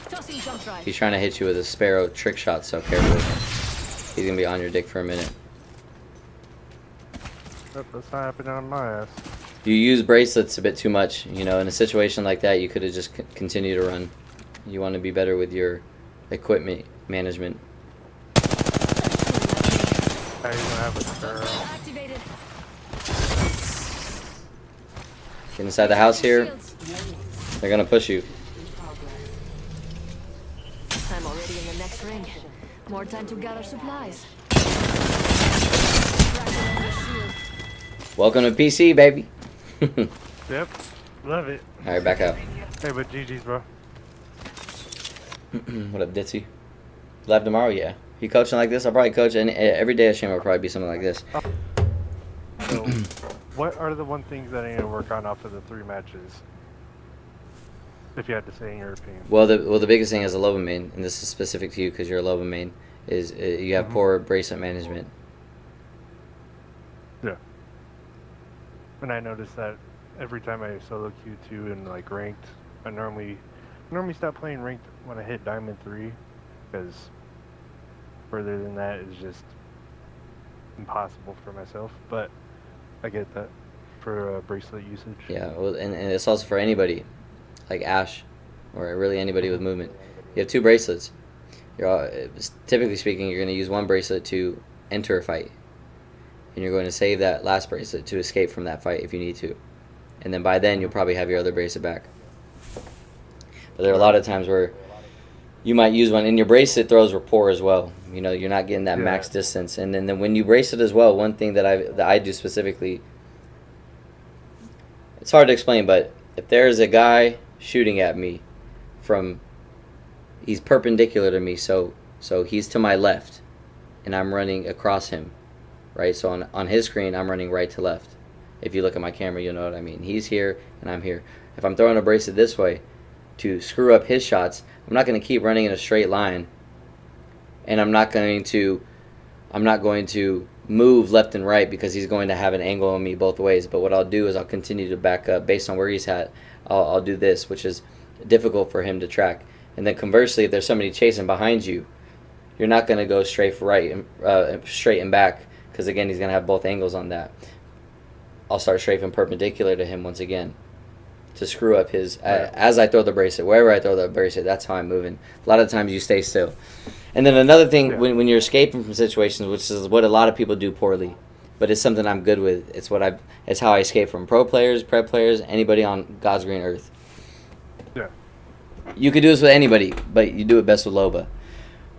Tossing jump drive. He's trying to hit you with a sparrow trick shot, so careful. He's gonna be on your dick for a minute. That's not happening on my ass. You use bracelets a bit too much. You know, in a situation like that, you could have just continued to run. You want to be better with your equipment management. I even have a sparrow. Get inside the house here. They're gonna push you. I'm already in the next ring. More time to gather supplies. Welcome to PC, baby. Yep, love it. All right, back out. Hey, but GG's, bro. What up, Ditzy? Live tomorrow, yeah. You coaching like this? I'll probably coach, and every day I stream will probably be something like this. So, what are the one things that I need to work on off of the 3 matches? If you had to say in your opinion. Well, the biggest thing as a Loba main, and this is specific to you because you're a Loba main, is you have poor bracelet management. Yeah. And I noticed that every time I solo Q2 and like ranked, I normally stop playing ranked when I hit Diamond 3, because further than that is just impossible for myself. But I get that for bracelet usage. Yeah, well, and it's also for anybody, like Ash, or really anybody with movement. You have 2 bracelets. Typically speaking, you're going to use one bracelet to enter a fight, and you're going to save that last bracelet to escape from that fight if you need to. And then by then, you'll probably have your other bracelet back. But there are a lot of times where you might use one, and your bracelet throws were poor as well. You know, you're not getting that max distance. And then when you bracelet as well, one thing that I do specifically, it's hard to explain, but if there's a guy shooting at me he's perpendicular to me, so he's to my left, and I'm running across him, right? So on his screen, I'm running right to left. If you look at my camera, you'll know what I mean. He's here, and I'm here. If I'm throwing a bracelet this way to screw up his shots, I'm not going to keep running in a straight line, and I'm not going to move left and right because he's going to have an angle on me both ways. But what I'll do is I'll continue to back up based on where he's at. I'll do this, which is difficult for him to track. And then conversely, if there's somebody chasing behind you, you're not going to go straight and back, because again, he's going to have both angles on that. I'll start strafing perpendicular to him once again to screw up his as I throw the bracelet. Wherever I throw the bracelet, that's how I'm moving. A lot of times you stay still. And then another thing, when you're escaping from situations, which is what a lot of people do poorly, but it's something I'm good with. It's how I escape from pro players, prep players, anybody on God's green earth. Yeah. You could do this with anybody, but you do it best with Loba.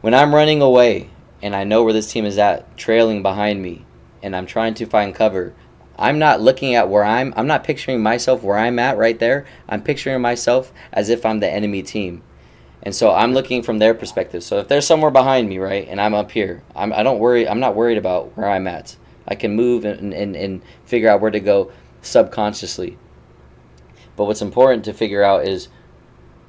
When I'm running away and I know where this team is at, trailing behind me, and I'm trying to find cover, I'm not looking at where I'm not picturing myself where I'm at right there. I'm picturing myself as if I'm the enemy team. And so I'm looking from their perspective. So if there's somewhere behind me, right, and I'm up here, I'm not worried about where I'm at. I can move and figure out where to go subconsciously. But what's important to figure out is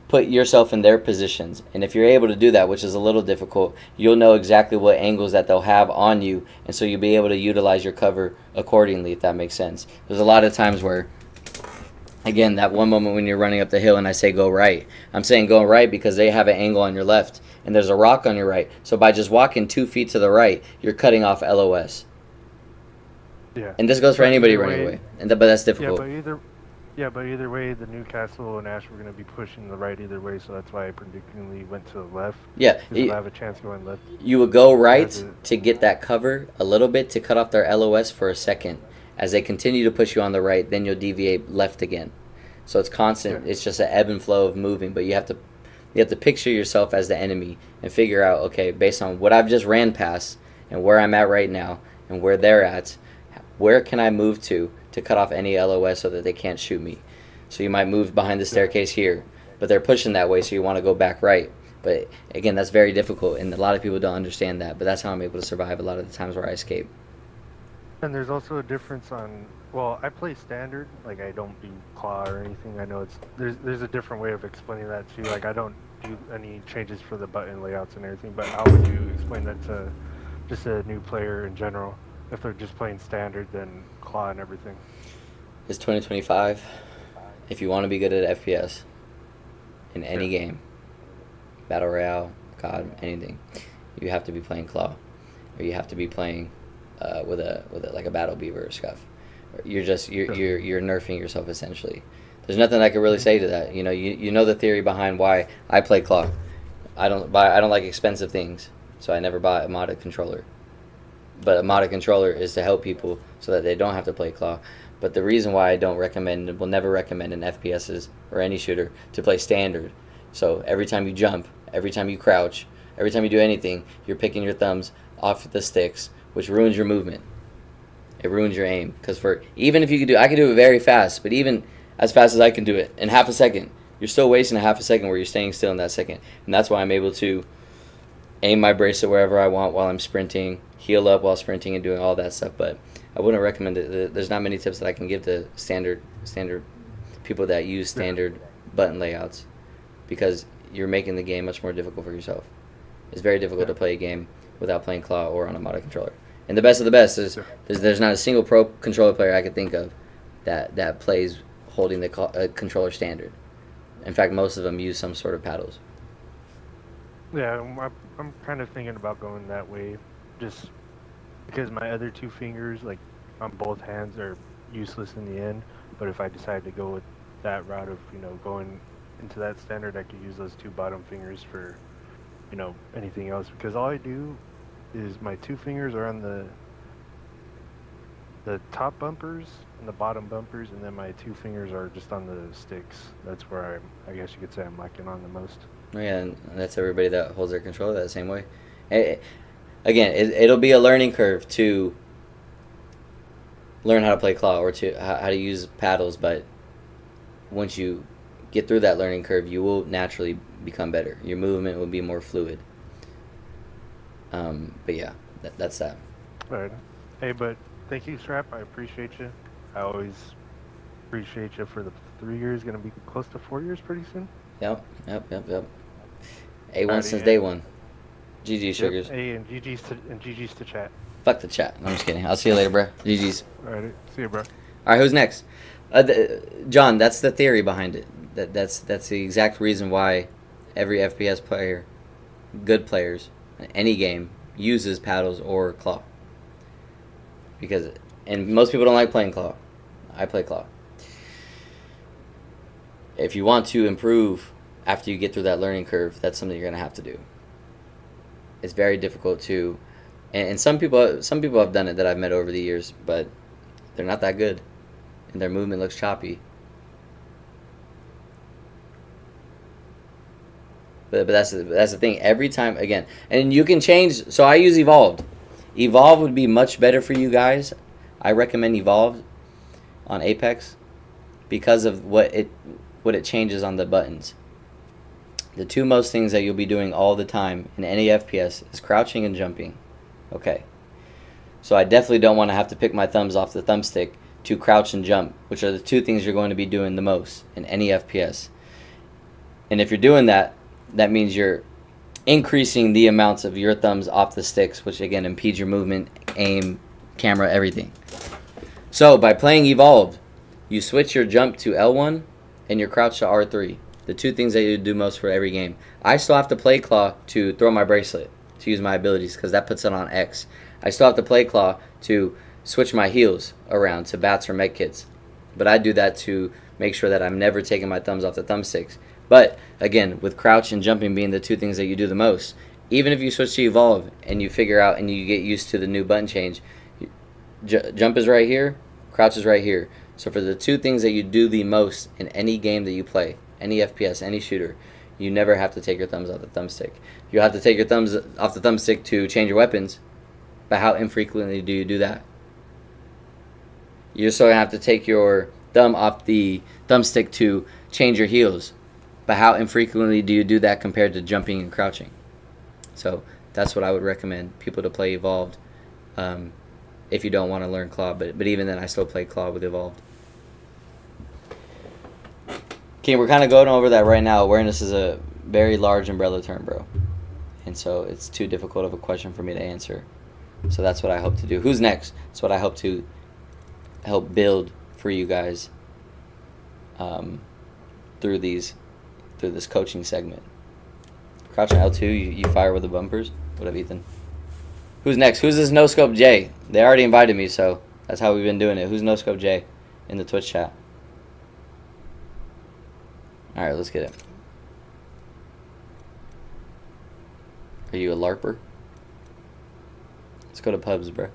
put yourself in their positions. And if you're able to do that, which is a little difficult, you'll know exactly what angles that they'll have on you, and so you'll be able to utilize your cover accordingly, if that makes sense. There's a lot of times where, again, that one moment when you're running up the hill and I say go right, I'm saying go right because they have an angle on your left and there's a rock on your right. So by just walking 2 feet to the right, you're cutting off LOS. Yeah. And this goes for anybody running away. But that's difficult. But either way, the Newcastle and Ash were going to be pushing the right either way, so that's why I predictably went to the left. Yeah. Because I have a chance going left. You would go right to get that cover a little bit to cut off their LOS for a second. As they continue to push you on the right, then you'll deviate left again. So it's constant. Yeah. It's just an ebb and flow of moving, but you have to picture yourself as the enemy and figure out, okay, based on what I've just ran past and where I'm at right now and where they're at, where can I move to cut off any LOS so that they can't shoot me? So you might move behind the staircase here, but they're pushing that way, so you want to go back right. But again, that's very difficult, and a lot of people don't understand that, but that's how I'm able to survive a lot of the times where I escape. And there's also a difference on, well, I play standard, like I don't do claw or anything. I know there's a different way of explaining that too. Like I don't do any changes for the button layouts and everything, but how would you explain that to just a new player in general? If they're just playing standard, then claw and everything. It's 2025. If you want to be good at FPS in any game, Battle Royale, COD, anything, you have to be playing claw, or you have to be playing with a like a battle beaver or scuff. You're nerfing yourself essentially. There's nothing I could really say to that. You know the theory behind why I play claw. I don't like expensive things, so I never buy a modded controller. But a modded controller is to help people so that they don't have to play claw. But the reason why I don't recommend and will never recommend in FPSs or any shooter to play standard. So every time you jump, every time you crouch, every time you do anything, you're picking your thumbs off the sticks, which ruins your movement. It ruins your aim. Because even if I can do it very fast, but even as fast as I can do it in half a second, you're still wasting a half a second where you're staying still in that second. And that's why I'm able to aim my bracelet wherever I want while I'm sprinting, heal up while sprinting and doing all that stuff. But I wouldn't recommend it. There's not many tips that I can give to standard people that use standard button layouts, because you're making the game much more difficult for yourself. It's very difficult to play a game without playing claw or on a modded controller. And the best of the best is there's not a single pro controller player I could think of that plays holding the controller standard. In fact, most of them use some sort of paddles. Yeah, I'm kind of thinking about going that way, just because my other 2 fingers, like on both hands, are useless in the end. But if I decide to go with that route of going into that standard, I could use those 2 bottom fingers for anything else, because all I do is my 2 fingers are on the top bumpers and the bottom bumpers, and then my 2 fingers are just on the sticks. That's where I guess you could say I'm lacking on the most. Oh, yeah, and that's everybody that holds their controller that same way. Again, it'll be a learning curve to learn how to play claw or to how to use paddles, but once you get through that learning curve, you will naturally become better. Your movement will be more fluid. But yeah, that's that. All right. Hey, but thank you, Strap. I appreciate you. I always appreciate you for the 3 years. Going to be close to 4 years pretty soon. Yep. A1 Alrighty, since day one. GG, sugars. Hey, and GG's to chat. Fuck the chat. I'm just kidding. I'll see you later, bro. GG's. Alright, see you, bro. All right, who's next? John, that's the theory behind it. That's the exact reason why every FPS player, good players, in any game, uses paddles or claw. And most people don't like playing claw. I play claw. If you want to improve after you get through that learning curve, that's something you're gonna have to do. It's very difficult to, and some people have done it that I've met over the years, but they're not that good, and their movement looks choppy. But that's the thing. Every time, again, and you can change. So I use Evolved. Evolve would be much better for you guys. I recommend Evolved on Apex because of what it changes on the buttons. The two most things that you'll be doing all the time in any FPS is crouching and jumping. Okay. So I definitely don't want to have to pick my thumbs off the thumbstick to crouch and jump, which are the two things you're going to be doing the most in any FPS. And if you're doing that, that means you're increasing the amounts of your thumbs off the sticks, which again impedes your movement, aim, camera, everything. So by playing Evolved, you switch your jump to L1 and your crouch to R3. The two things that you do most for every game. I still have to play claw to throw my bracelet, to use my abilities, because that puts it on X. I still have to play claw to switch my heals around to bats or med kits. But I do that to make sure that I'm never taking my thumbs off the thumbsticks. But again, with crouch and jumping being the two things that you do the most, even if you switch to Evolve and you figure out and you get used to the new button change, jump is right here, crouch is right here. So for the two things that you do the most in any game that you play, any FPS, any shooter, you never have to take your thumbs off the thumbstick. You have to take your thumbs off the thumbstick to change your weapons, but how infrequently do you do that? You're still going to have to take your thumb off the thumbstick to change your heals, but how infrequently do you do that compared to jumping and crouching? So that's what I would recommend people to play Evolved if you don't want to learn claw, but even then I still play claw with Evolved. Okay, we're kind of going over that right now. Awareness is a very large umbrella term, bro. And so it's too difficult of a question for me to answer. So that's what I hope to do. Who's next? That's what I hope to help build for you guys through this coaching segment. Crouch on L2, you fire with the bumpers. What up, Ethan? Who's next? Who's this No Scope J? They already invited me, so that's how we've been doing it. Who's No Scope J in the Twitch chat? Alright, let's get it. Are you a LARPer? Let's go to pubs, bro.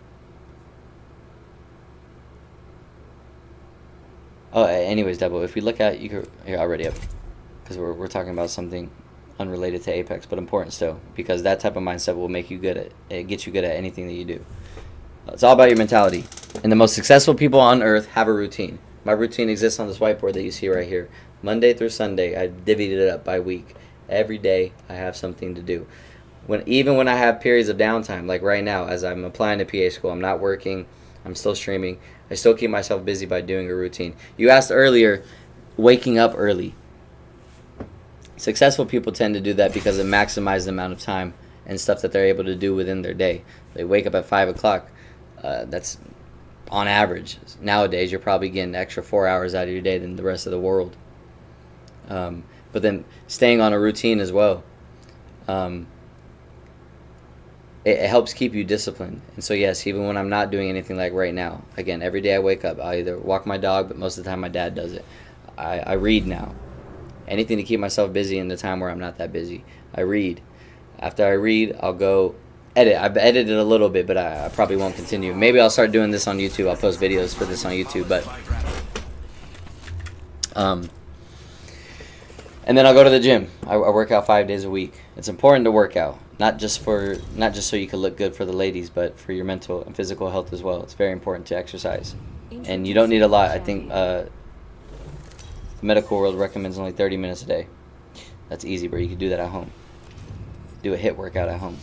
Oh, anyways, Debo, if we look at, you're already up. Because we're talking about something unrelated to Apex, but important still. Because that type of mindset will make you good at, it gets you good at anything that you do. It's all about your mentality. And the most successful people on earth have a routine. My routine exists on this whiteboard that you see right here. Monday through Sunday, I divvied it up by week. Every day, I have something to do. Even when I have periods of downtime, like right now, as I'm applying to PA school, I'm not working, I'm still streaming, I still keep myself busy by doing a routine. You asked earlier, waking up early. Successful people tend to do that because it maximizes the amount of time and stuff that they're able to do within their day. They wake up at 5 o'clock. That's on average. Nowadays, you're probably getting an extra 4 hours out of your day than the rest of the world. But then staying on a routine as well. It helps keep you disciplined. And so yes, even when I'm not doing anything like right now, again, every day I wake up, I either walk my dog, but most of the time my dad does it. I read now. Anything to keep myself busy in the time where I'm not that busy. I read. After I read, I'll go edit. I've edited a little bit, but I probably won't continue. Maybe I'll start doing this on YouTube. I'll post videos for this on YouTube, but and then I'll go to the gym. I work out 5 days a week. It's important to work out, not just so you can look good for the ladies, but for your mental and physical health as well. It's very important to exercise, and you don't need a lot. I think the medical world recommends only 30 minutes a day. That's easy, bro. You can do that at home. Do a HIIT workout at home.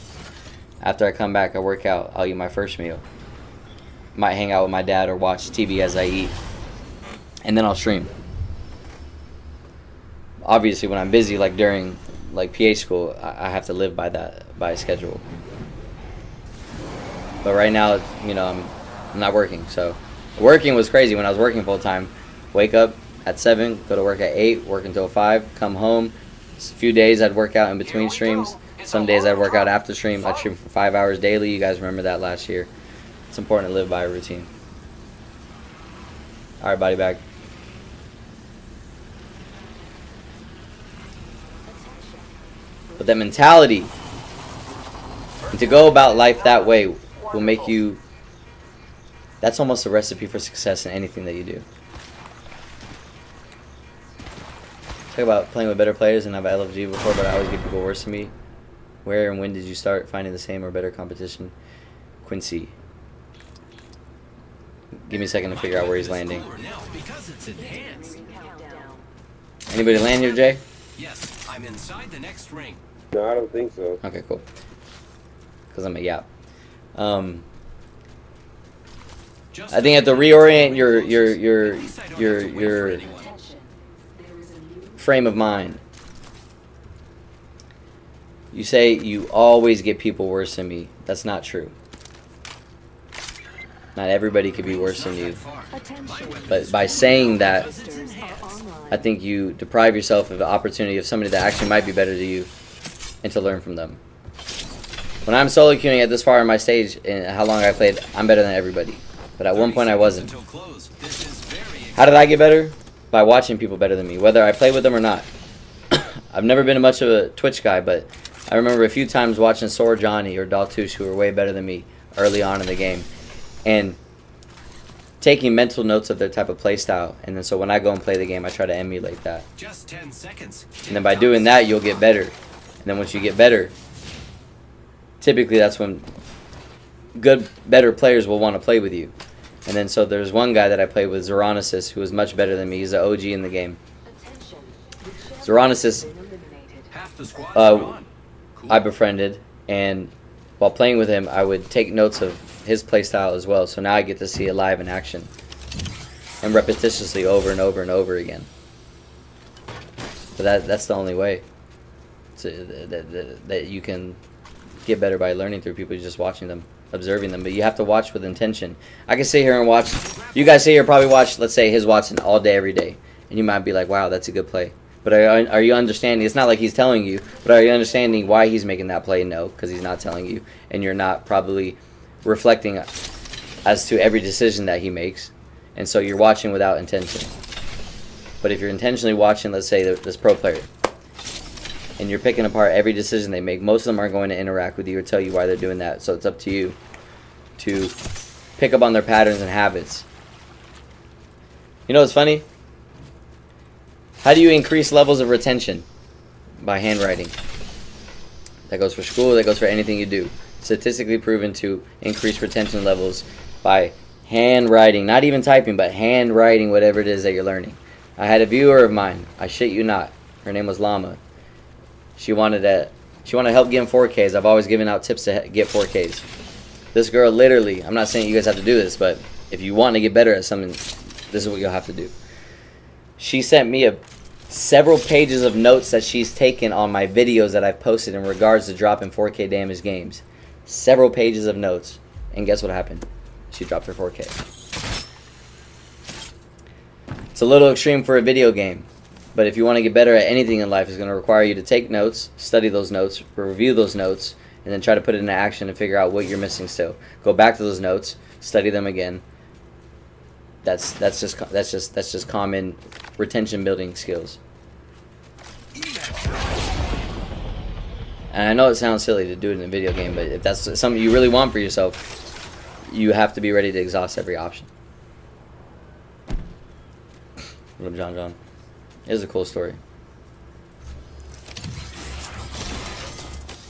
After I come back, I work out. I'll eat my first meal. Might hang out with my dad or watch TV as I eat, and then I'll stream. Obviously, when I'm busy, like during PA school, I have to live by a schedule. But right now, you know, I'm not working. So working was crazy when I was working full time. Wake up at 7, go to work at 8, work until 5, come home. A few days I'd work out in between streams. Some days I'd work out after stream. I'd stream for 5 hours daily. You guys remember that last year. It's important to live by a routine. All right, body bag. But that mentality, and to go about life that way, will make you, that's almost a recipe for success in anything that you do. Talk about playing with better players, and I've LFG before, but I always get people worse than me. Where and when did you start finding the same or better competition? Quincy. Give me a second to figure out where he's landing. Anybody land here, Jay? Yes, I'm inside the next ring. No, I don't think so. Okay, cool. Because I'm a yap. I think you have to reorient your frame of mind. You say you always get people worse than me. That's not true. Not everybody could be worse than you. But by saying that, I think you deprive yourself of the opportunity of somebody that actually might be better than you and to learn from them. When I'm solo queuing at this far in my stage and how long I played, I'm better than everybody. But at one point I wasn't. How did I get better? By watching people better than me, whether I play with them or not. I've never been much of a Twitch guy, but I remember a few times watching Sora Johnny or Daltouche, who were way better than me early on in the game, and taking mental notes of their type of play style. And then so when I go and play the game, I try to emulate that. Just 10 seconds. And then by doing that, you'll get better. And then once you get better, typically that's when better players will want to play with you. And then so there's one guy that I played with, Zeronesis, who was much better than me. He's an OG in the game. Zeronesis, I befriended, and while playing with him, I would take notes of his playstyle as well. So now I get to see it live in action and repetitiously over and over and over again. But that's the only way that you can get better, by learning through people, just watching them, observing them. But you have to watch with intention. I can sit here and watch. You guys sit here probably watch, let's say, his Watson all day, every day, and you might be like, wow, that's a good play. But are you understanding? It's not like he's telling you, but are you understanding why he's making that play? No, because he's not telling you, and you're not probably reflecting as to every decision that he makes, and so you're watching without intention. But if you're intentionally watching, let's say, this pro player, and you're picking apart every decision they make, most of them aren't going to interact with you or tell you why they're doing that. So it's up to you to pick up on their patterns and habits. You know what's funny? How do you increase levels of retention? By handwriting. That goes for school, that goes for anything you do. Statistically proven to increase retention levels by handwriting. Not even typing, but handwriting whatever it is that you're learning. I had a viewer of mine, I shit you not. Her name was Llama. She wanted to help get 4Ks. I've always given out tips to get 4Ks. This girl literally, I'm not saying you guys have to do this, but if you want to get better at something, this is what you'll have to do. She sent me several pages of notes that she's taken on my videos that I've posted in regards to dropping 4K damage games. Several pages of notes. And guess what happened? She dropped her 4K. It's a little extreme for a video game. But if you want to get better at anything in life, it's going to require you to take notes, study those notes, review those notes, and then try to put it into action and figure out what you're missing still. Go back to those notes, study them again. That's just common retention building skills. And I know it sounds silly to do it in a video game, but if that's something you really want for yourself, you have to be ready to exhaust every option. What up, John John? It is a cool story.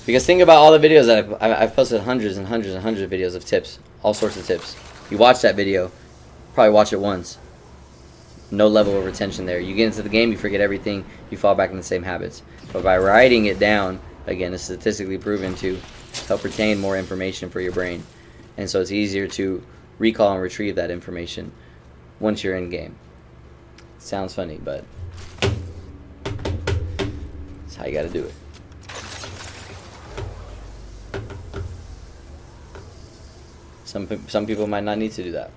Because think about all the videos that I've posted hundreds and hundreds and hundreds of videos of tips. All sorts of tips. You watch that video, probably watch it once. No level of retention there. You get into the game, you forget everything, you fall back in the same habits. But by writing it down, again, it's statistically proven to help retain more information for your brain. And so it's easier to recall and retrieve that information once you're in game. Sounds funny, but that's how you gotta do it. Some people might not need to do that.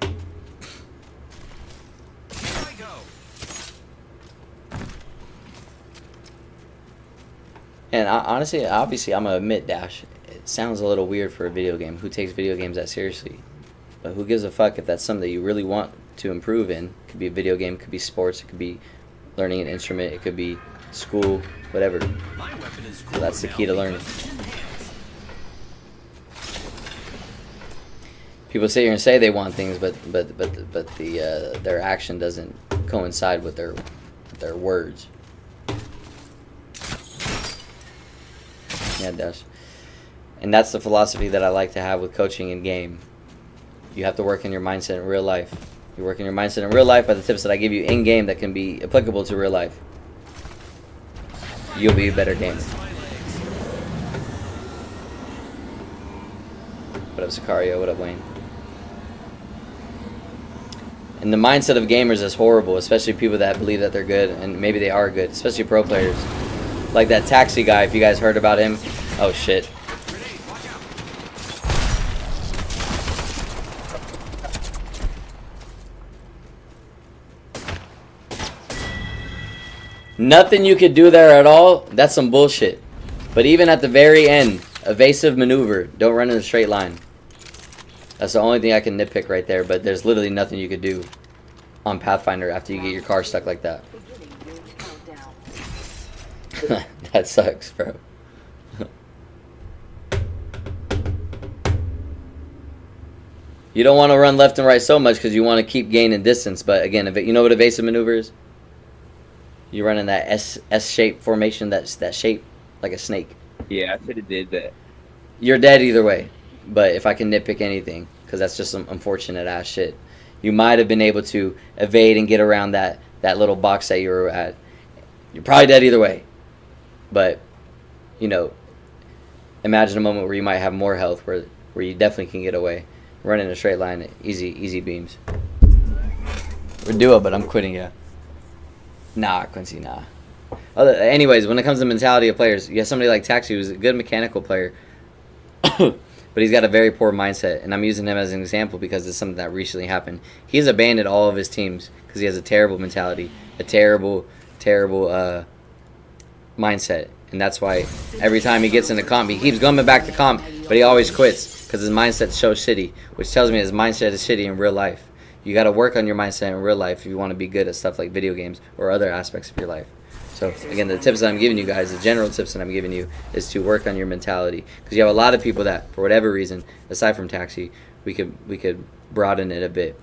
And honestly, obviously, I'm gonna admit, Dash, it sounds a little weird for a video game. Who takes video games that seriously? But who gives a fuck if that's something that you really want to improve in? It could be a video game, it could be sports, it could be learning an instrument, it could be school, whatever. So that's the key to learning. People sit here and say they want things, but their action doesn't coincide with their words. Yeah, it does. And that's the philosophy that I like to have with coaching in game. You have to work in your mindset in real life. You work in your mindset in real life by the tips that I give you in game that can be applicable to real life. You'll be a better gamer. What up, Sicario? What up, Wayne? And the mindset of gamers is horrible, especially people that believe that they're good, and maybe they are good, especially pro players. Like that taxi guy, if you guys heard about him. Oh, shit. Nothing you could do there at all, that's some bullshit. But even at the very end, evasive maneuver, don't run in a straight line. That's the only thing I can nitpick right there, but there's literally nothing you could do on Pathfinder after you get your car stuck like that. That sucks, bro. You don't want to run left and right so much because you want to keep gaining distance, but again, if you know what evasive maneuver is? You run in that S-shaped formation, that shape, like a snake. Yeah, I should have did that. You're dead either way, but if I can nitpick anything, because that's just some unfortunate ass shit, you might have been able to evade and get around that little box that you were at. You're probably dead either way. But, you know, imagine a moment where you might have more health, where you definitely can get away. Run in a straight line, easy beams. We're duo, but I'm quitting, yeah. Nah, Quincy, nah. Anyways, when it comes to mentality of players, you have somebody like Taxi who's a good mechanical player, but he's got a very poor mindset, and I'm using him as an example because it's something that recently happened. He's abandoned all of his teams because he has a terrible mentality, a terrible mindset, and that's why every time he gets into comp, he keeps going back to comp, but he always quits because his mindset's so shitty, which tells me his mindset is shitty in real life. You got to work on your mindset in real life if you want to be good at stuff like video games or other aspects of your life. So again, the tips that I'm giving you guys, the general tips that I'm giving you, is to work on your mentality, because you have a lot of people that, for whatever reason, aside from Taxi, we could broaden it a bit,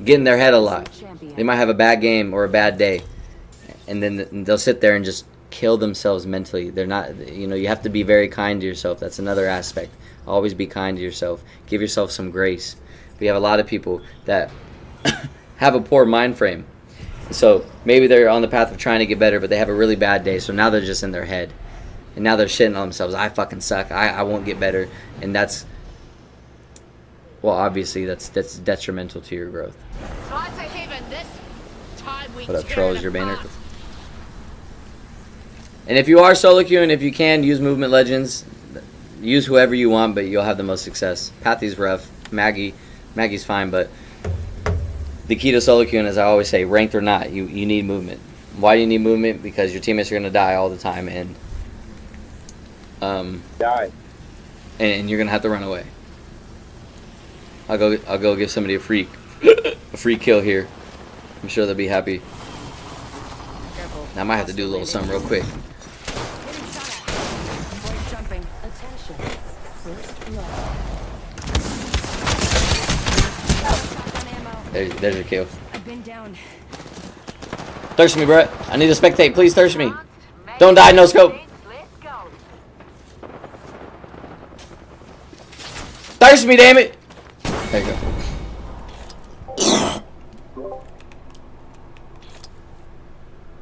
get in their head a lot. They might have a bad game or a bad day, and then they'll sit there and just kill themselves mentally. They're not, you have to be very kind to yourself. That's another aspect. Always be kind to yourself. Give yourself some grace. We have a lot of people that have a poor mind frame. So maybe they're on the path of trying to get better, but they have a really bad day, so now they're just in their head. And now they're shitting on themselves. I fucking suck. I won't get better. And that's, well, obviously that's detrimental to your growth. What up, Trolls? Your banner. And if you are solo queuing, if you can, use Movement Legends. Use whoever you want, but you'll have the most success. Pathy's rough. Maggie's fine, but the key to solo queuing, as I always say, ranked or not, you need movement. Why do you need movement? Because your teammates are going to die all the time, and and you're going to have to run away. I'll go give somebody a free kill here. I'm sure they'll be happy. I might have to do a little something real quick. There's your kill. I've been down. Thirst me, bro. I need to spectate. Please thirst me. Don't die, no scope. Thirst me, damn it. There you go.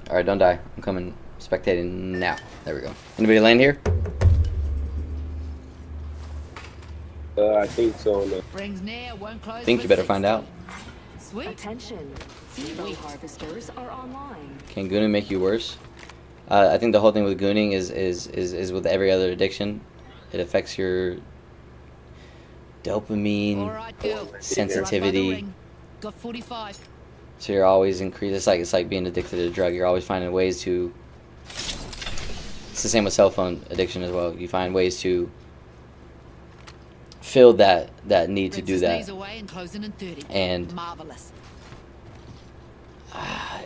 Alright, don't die. I'm coming spectating now. There we go. Anybody land here? I think so. No. Rings near, won't close. I think you better find out. Sweet. Attention. Zero harvesters are online. Can gooning make you worse? I think the whole thing with gooning is with every other addiction. It affects your dopamine, sensitivity. Got 45. So you're always increased. It's like being addicted to a drug. You're always finding ways to. It's the same with cell phone addiction as well. You find ways to fill that need to do that. And marvelous.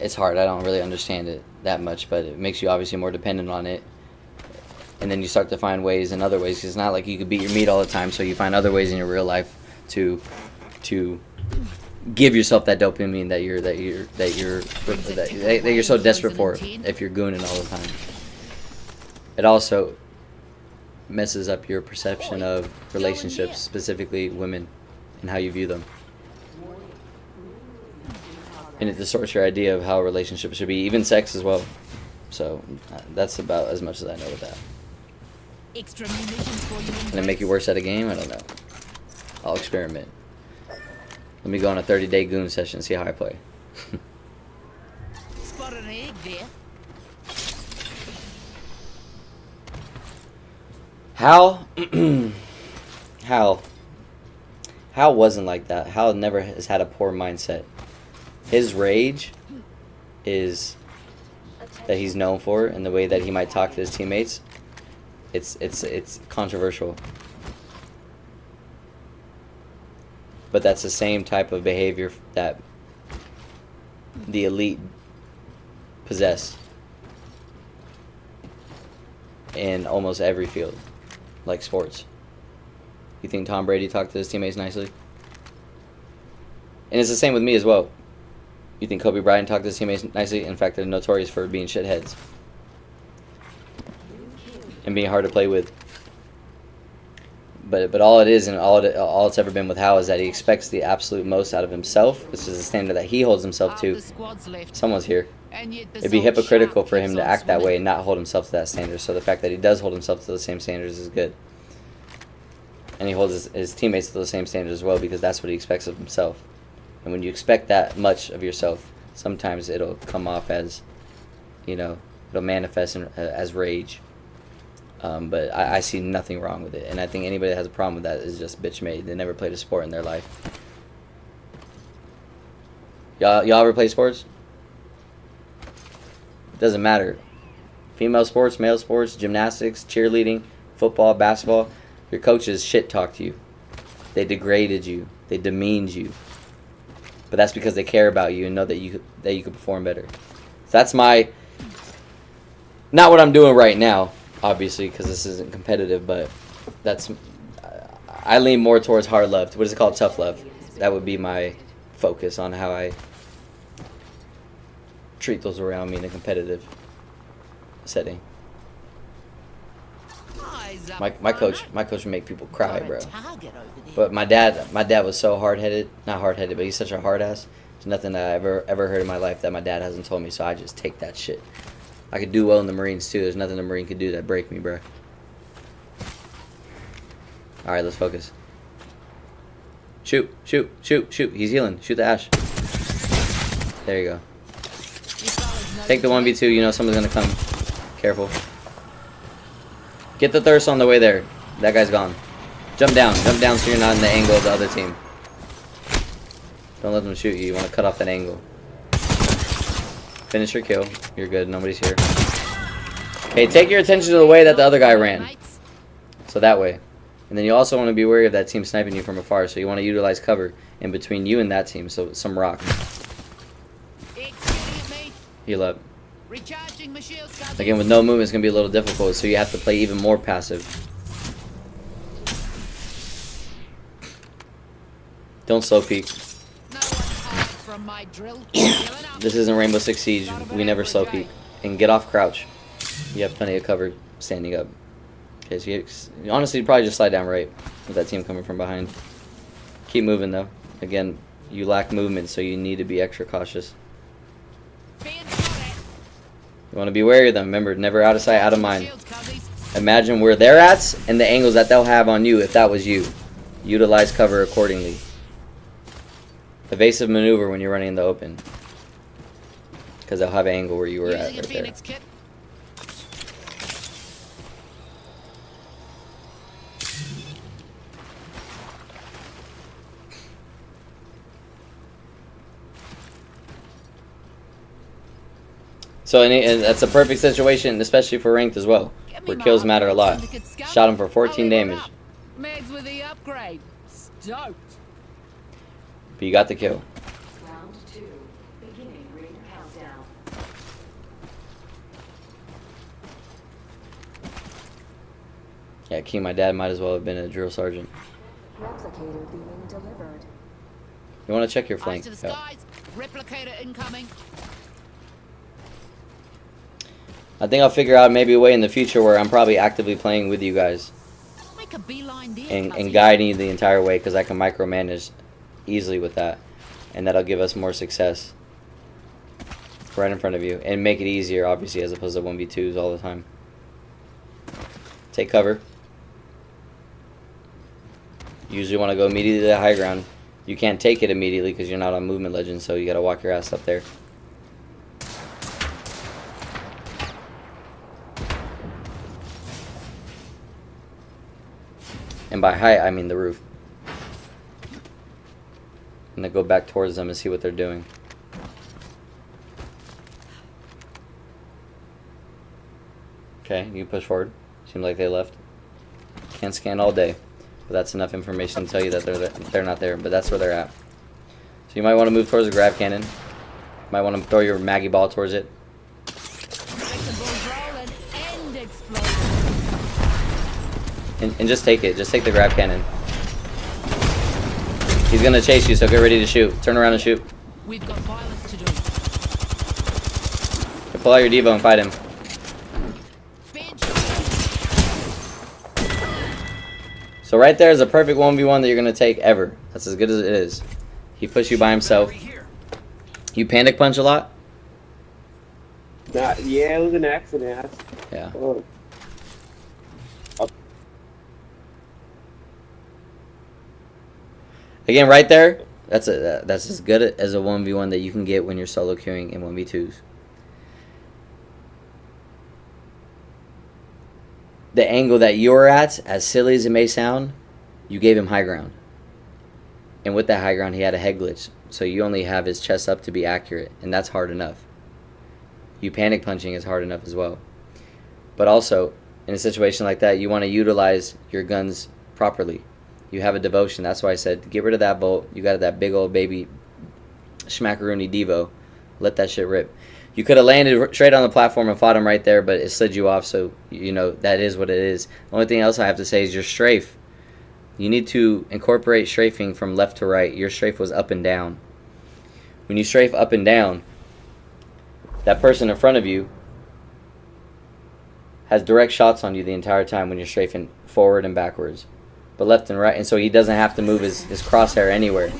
It's hard. I don't really understand it that much, but it makes you obviously more dependent on it. And then you start to find ways in other ways. 'Cause it's not like you could beat your meat all the time, so you find other ways in your real life to give yourself that dopamine that you're so desperate for if you're gooning all the time. It also messes up your perception of relationships, specifically women, and how you view them. And it distorts your idea of how a relationship should be, even sex as well. So that's about as much as I know with that. Extra munitions for you. Can it make you worse at a game? I don't know. I'll experiment. Let me go on a 30-day goon session and see how I play. Spot an egg there. Hal wasn't like that. Hal never has had a poor mindset. His rage is that he's known for, and the way that he might talk to his teammates, it's controversial. But that's the same type of behavior that the elite possess in almost every field, like sports. You think Tom Brady talked to his teammates nicely? And it's the same with me as well. You think Kobe Bryant talked to his teammates nicely? In fact, they're notorious for being shitheads and being hard to play with. But all it is, and all it's ever been with Hal, is that he expects the absolute most out of himself, which is the standard that he holds himself to. Someone's here. It'd be hypocritical for him to act that way and not hold himself to that standard. So the fact that he does hold himself to the same standards is good. And he holds his teammates to the same standards as well, because that's what he expects of himself. And when you expect that much of yourself, sometimes it'll come off as, it'll manifest as rage. But I see nothing wrong with it. And I think anybody that has a problem with that is just bitch made. They never played a sport in their life. Y'all ever play sports? It doesn't matter. Female sports, male sports, gymnastics, cheerleading, football, basketball. Your coaches shit talked you. They degraded you. They demeaned you. But that's because they care about you and know that you could perform better. So that's not what I'm doing right now, obviously, because this isn't competitive, but I lean more towards hard love. What is it called? Tough love. That would be my focus on how I treat those around me in a competitive setting. My coach would make people cry, bro. But my dad was so hard-headed, not hard-headed, but he's such a hard ass. There's nothing that I ever heard in my life that my dad hasn't told me, so I just take that shit. I could do well in the Marines too. There's nothing a Marine could do that break me, bro. All right, let's focus. Shoot. He's healing. Shoot the Ash. There you go. Take the 1v2. Someone's gonna come. Careful. Get the thirst on the way there. That guy's gone. Jump down so you're not in the angle of the other team. Don't let them shoot you. You want to cut off that angle. Finish your kill. You're good. Nobody's here. Okay, take your attention to the way that the other guy ran. So that way. And then you also want to be wary of that team sniping you from afar. So you want to utilize cover in between you and that team. So some rock. Heal up. Again, with no movement, it's going to be a little difficult, so you have to play even more passive. Don't slow peek. from my drill. This isn't Rainbow Six Siege. We never slow peek. And get off crouch. You have plenty of cover standing up. Okay, so you honestly probably just slide down right with that team coming from behind. Keep moving though. Again, you lack movement, so you need to be extra cautious. You want to be wary of them. Remember, never out of sight, out of mind. Imagine where they're at and the angles that they'll have on you if that was you. Utilize cover accordingly. Evasive maneuver when you're running in the open. Because they'll have an angle where you were at right there. So and that's a perfect situation, especially for ranked as well, where kills matter a lot. Shot him for 14 damage. Megs with the upgrade. Stoked. But you got the kill. Round 2. Beginning ring countdown. Yeah, Key, my dad might as well have been a drill sergeant. Replicator being delivered. You want to check your flank. Eyes to the skies. Replicator incoming. I think I'll figure out maybe a way in the future where I'm probably actively playing with you guys Make a beeline there, and guiding you the entire way, because I can micromanage easily with that, and that'll give us more success right in front of you and make it easier, obviously, as opposed to 1v2s all the time. Take cover. Usually want to go immediately to the high ground. You can't take it immediately because you're not on movement legend, so you got to walk your ass up there. And by height, I mean the roof. And then go back towards them and see what they're doing. Okay, you can push forward. Seems like they left. Can't scan all day, but that's enough information to tell you that they're not there, but that's where they're at. So you might want to move towards the grab cannon. Might want to throw your Maggie ball towards it. And just take it. Just take the grab cannon. He's gonna chase you, so get ready to shoot. Turn around and shoot. We've got violence to do. Pull out your Devo and fight him. So right there is a perfect 1v1 that you're gonna take ever. That's as good as it is. He pushed you by himself. You panic punch a lot? Yeah, it was an accident. Yeah. Oh. Again, right there, that's as good as a 1v1 that you can get when you're solo queuing in 1v2s. The angle that you're at, as silly as it may sound, you gave him high ground. And with that high ground, he had a head glitch. So you only have his chest up to be accurate, and that's hard enough. You panic punching is hard enough as well. But also, in a situation like that, you want to utilize your guns properly. You have a devotion. That's why I said, get rid of that bolt. You got that big old baby schmackaroony Devo. Let that shit rip. You could have landed straight on the platform and fought him right there, but it slid you off, so, you know, that is what it is. The only thing else I have to say is your strafe. You need to incorporate strafing from left to right. Your strafe was up and down. When you strafe up and down, that person in front of you has direct shots on you the entire time when you're strafing forward and backwards. But left and right, and so he doesn't have to move his crosshair anywhere.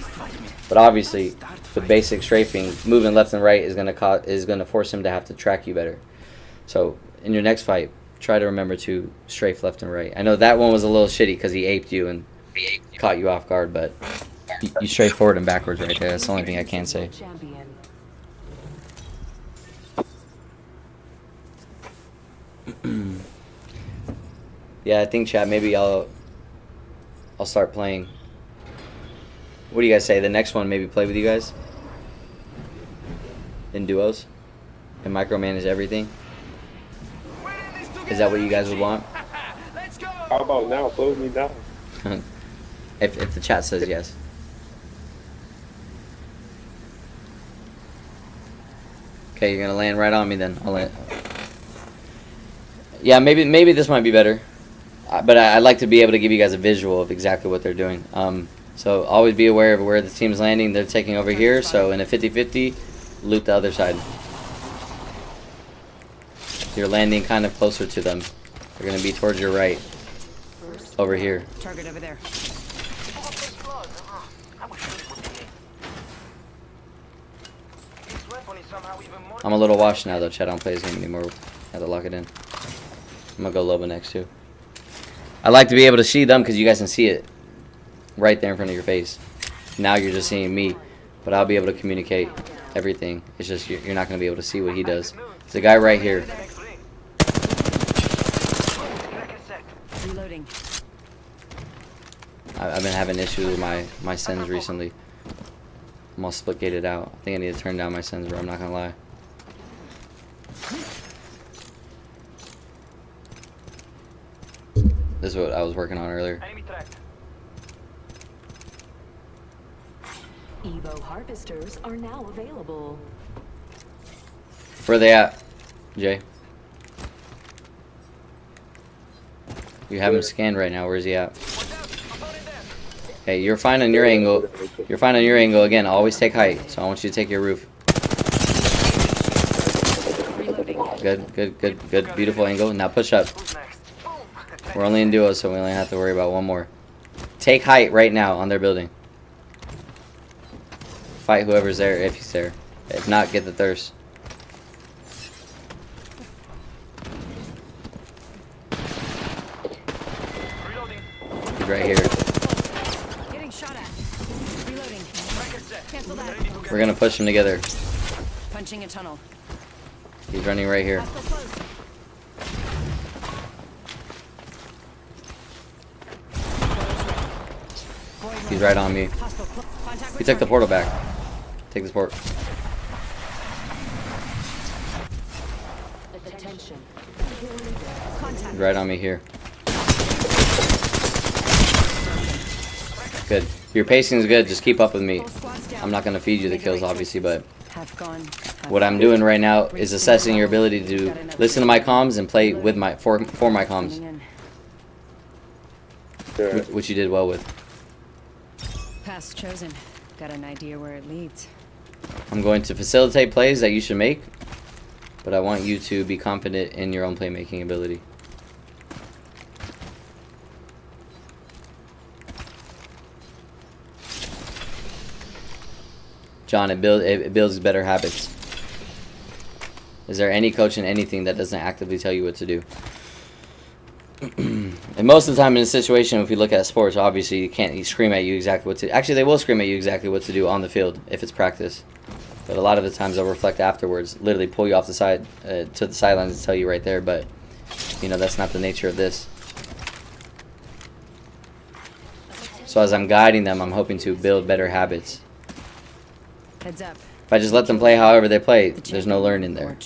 But obviously, with basic strafing, moving left and right is gonna force him to have to track you better. So in your next fight, try to remember to strafe left and right. I know that one was a little shitty because he aped you and caught you off guard, but you strafe forward and backwards right there. That's the only thing I can say. Yeah, I think, chat, maybe I'll start playing. What do you guys say? The next one, maybe play with you guys in duos and micromanage everything. Is that what you guys would want? How about now? Close me down. if the chat says yes. Okay, you're gonna land right on me then. I'll land. Yeah, maybe this might be better. But I'd like to be able to give you guys a visual of exactly what they're doing. So always be aware of where the team's landing. They're taking over here, so in a 50-50, loot the other side. You're landing kind of closer to them. They're going to be towards your right. Over here. Target over there. I'm a little washed now though. Chad don't play his game anymore. Had to lock it in. I'm going to go Loba next too. I like to be able to see them because you guys can see it right there in front of your face. Now you're just seeing me, but I'll be able to communicate everything. It's just you're not going to be able to see what he does. There's a guy right here. Reloading. I've been having issues with my sends recently. I'm all split gated out. I think I need to turn down my sends, bro. I'm not going to lie. This is what I was working on earlier. Evo harvesters are now available. Where are they at, Jay? You have him scanned right now. Where is he at? Okay, you're fine on your angle. You're fine on your angle. Again, always take height. So I want you to take your roof. Good, good, good, good. Beautiful angle. Now push up. We're only in duos, so we only have to worry about one more. Take height right now on their building. Fight whoever's there if he's there. If not, get the thirst. He's right here. Getting shot at. Reloading. Cancel that. We're gonna push him together. Punching a tunnel. He's running right here. He's right on me. He took the portal back. Take this port. Attention. He's right on me here. Good. Your pacing is good. Just keep up with me. I'm not gonna feed you the kills, obviously, but what I'm doing right now is assessing your ability to listen to my comms and play with my for my comms, which you did well with. Path chosen. Got an idea where it leads. I'm going to facilitate plays that you should make, but I want you to be confident in your own playmaking ability. John, it builds better habits. Is there any coach in anything that doesn't actively tell you what to do? And most of the time in a situation, if you look at sports, obviously you can't scream at you exactly what to do. Actually, they will scream at you exactly what to do on the field if it's practice. But a lot of the times they'll reflect afterwards, literally pull you off the side to the sidelines and tell you right there. But, you know, that's not the nature of this. So as I'm guiding them, I'm hoping to build better habits. Heads up. If I just let them play however they play, there's no learning there.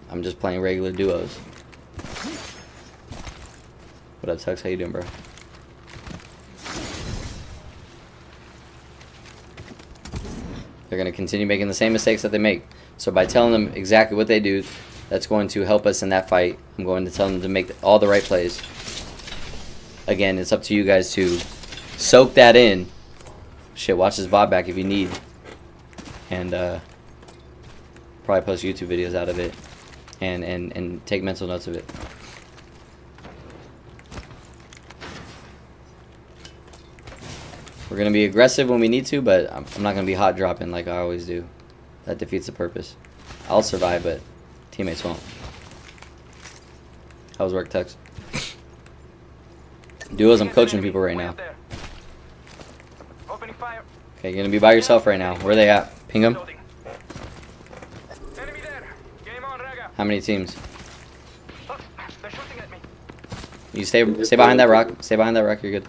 I'm just playing regular duos. What up, Tux? How you doing, bro? They're going to continue making the same mistakes that they make. So by telling them exactly what they do, that's going to help us in that fight. I'm going to tell them to make all the right plays. Again, it's up to you guys to soak that in. Shit, watch this VOD back if you need. And probably post YouTube videos out of it. And take mental notes of it. We're going to be aggressive when we need to, but I'm not going to be hot dropping like I always do. That defeats the purpose. I'll survive, but teammates won't. How's work, Tux? Duos, I'm coaching people right now. Okay, you're going to be by yourself right now. Where are they at? Ping them. How many teams? You stay behind that rock. Stay behind that rock, you're good.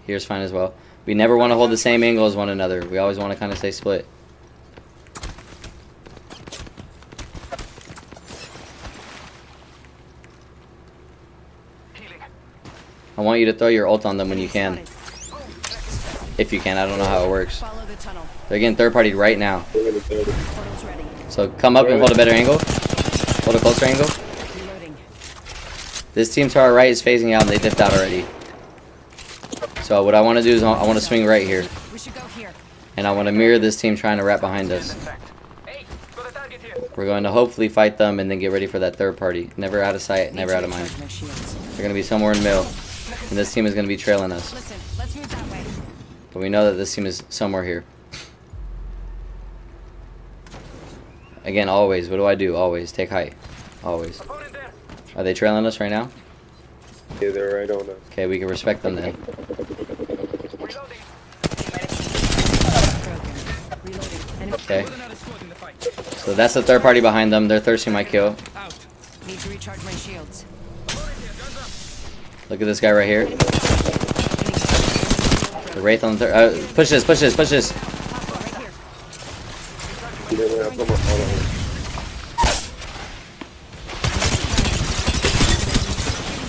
Here's fine as well. We never want to hold the same angle as one another. We always want to kind of stay split. I want you to throw your ult on them when you can. If you can, I don't know how it works. They're getting third party right now. So come up and hold a better angle. Hold a closer angle. This team to our right is phasing out and they dipped out already. So what I want to do is I want to swing right here. We should go here. And I want to mirror this team trying to wrap behind us. We're going to hopefully fight them and then get ready for that third party. Never out of sight, never out of mind. They're going to be somewhere in the middle. And this team is going to be trailing us. Listen, let's move that way. But we know that this team is somewhere here. Again, always. What do I do? Always. Take height. Always. Are they trailing us right now? Yeah, they're right on us. Okay, we can respect them then. Okay. So that's the third party behind them. They're thirsting my kill. Need to recharge my shields. Look at this guy right here. The Wraith on the third. Push this, push this, push this.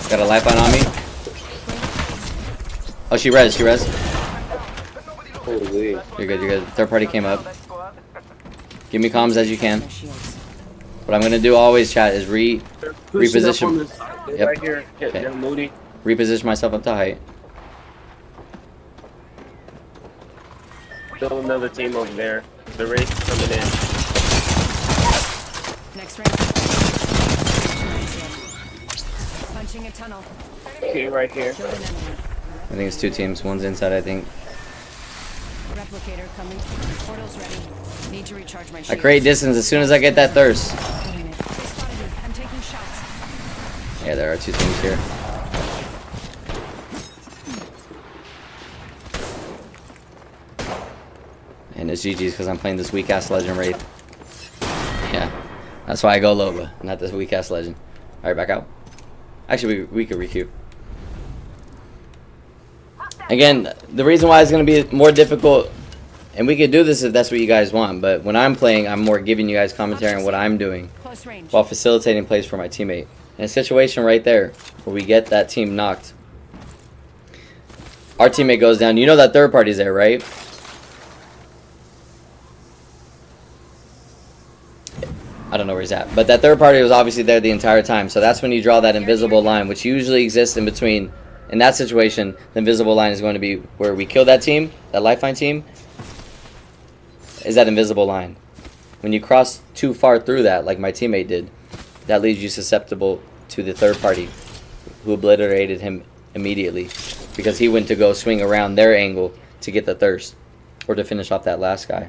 Got a lifeline on me. Oh, she res, she res. Holy. You're good, you're good. Third party came up. Give me comms as you can. What I'm gonna do always, chat, is reposition. Yep. Right here. Okay. Moody. Reposition myself up to height. Still another team over there. The race is coming in. Next ring. Punching a tunnel. Okay, right here. I think it's two teams. One's inside, I think. Replicator coming. Portal's ready. Need to recharge my shields. I create distance as soon as I get that thirst. I'm taking shots. Yeah, there are two teams here. And it's GG's because I'm playing this weak ass Legend Wraith. Yeah, that's why I go Loba, not this weak ass Legend. Alright, back out. Actually, we could requeue. Again, the reason why it's going to be more difficult, and we could do this if that's what you guys want, but when I'm playing, I'm more giving you guys commentary on what I'm doing while facilitating plays for my teammate. In a situation right there where we get that team knocked, our teammate goes down. You know that third party's there, right? I don't know where he's at, but that third party was obviously there the entire time. So that's when you draw that invisible line, which usually exists in between. In that situation, the invisible line is going to be where we kill that team, that lifeline team, is that invisible line. When you cross too far through that, like my teammate did, that leaves you susceptible to the third party, who obliterated him immediately because he went to go swing around their angle to get the thirst or to finish off that last guy.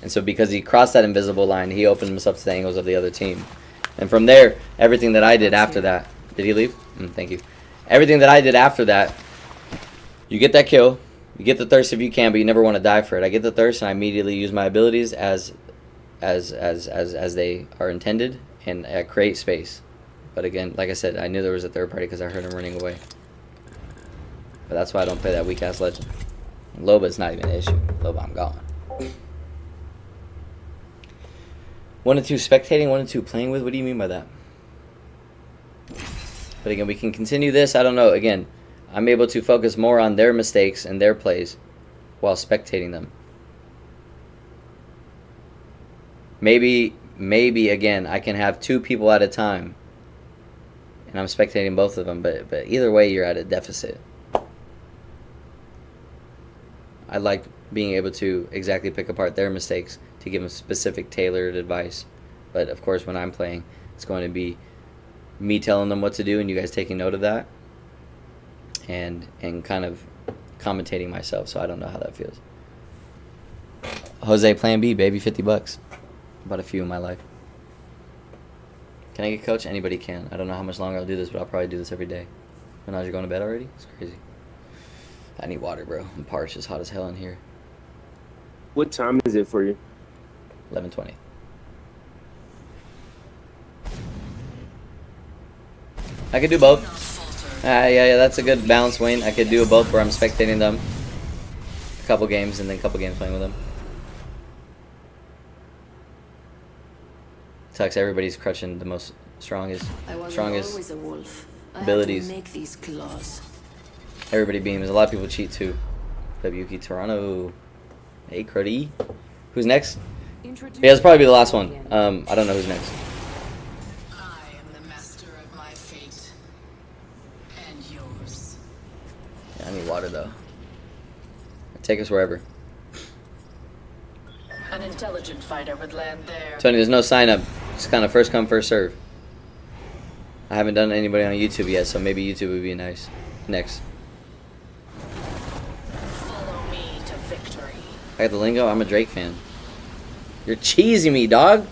And so because he crossed that invisible line, he opened himself to the angles of the other team. And from there, everything that I did after that... Did he leave? Thank you. Everything that I did after that, you get that kill, you get the thirst if you can, but you never want to die for it. I get the thirst and I immediately use my abilities as they are intended, and I create space. But again, like I said, I knew there was a third party because I heard him running away. But that's why I don't play that weak ass Legend. Loba's not even an issue. Loba, I'm gone. 1 and 2 spectating, 1 and 2 playing with? What do you mean by that? But again, we can continue this. I don't know. Again, I'm able to focus more on their mistakes and their plays while spectating them. Maybe again, I can have 2 people at a time and I'm spectating both of them. But either way, you're at a deficit. I like being able to exactly pick apart their mistakes to give them specific tailored advice. But of course, when I'm playing, it's going to be me telling them what to do and you guys taking note of that and kind of commentating myself. So I don't know how that feels. Jose, plan B, baby, $50. Bought a few in my life. Can I get coach? Anybody can. I don't know how much longer I'll do this, but I'll probably do this every day. But now you're going to bed already? It's crazy. I need water, bro. I'm parched. It's hot as hell in here. What time is it for you? 11:20. I could do both. Yeah, that's a good balance, Wayne. I could do both where I'm spectating them a couple games and then a couple games playing with them. Tux, everybody's crutching the most strongest always a wolf. abilities. I had to make these claws. Everybody beams. A lot of people cheat too. WK Toronto. Hey, Cruddy. Who's next? Yeah, it's probably be the last one. I don't know who's next. I am the master of my fate and yours. Yeah, I need water though. Take us wherever. An intelligent fighter would land there. Tony, there's no sign up. It's kind of first come, first serve. I haven't done anybody on YouTube yet, so maybe YouTube would be nice. Next. Follow me to victory. I got the lingo. I'm a Drake fan. You're cheesing me, dog.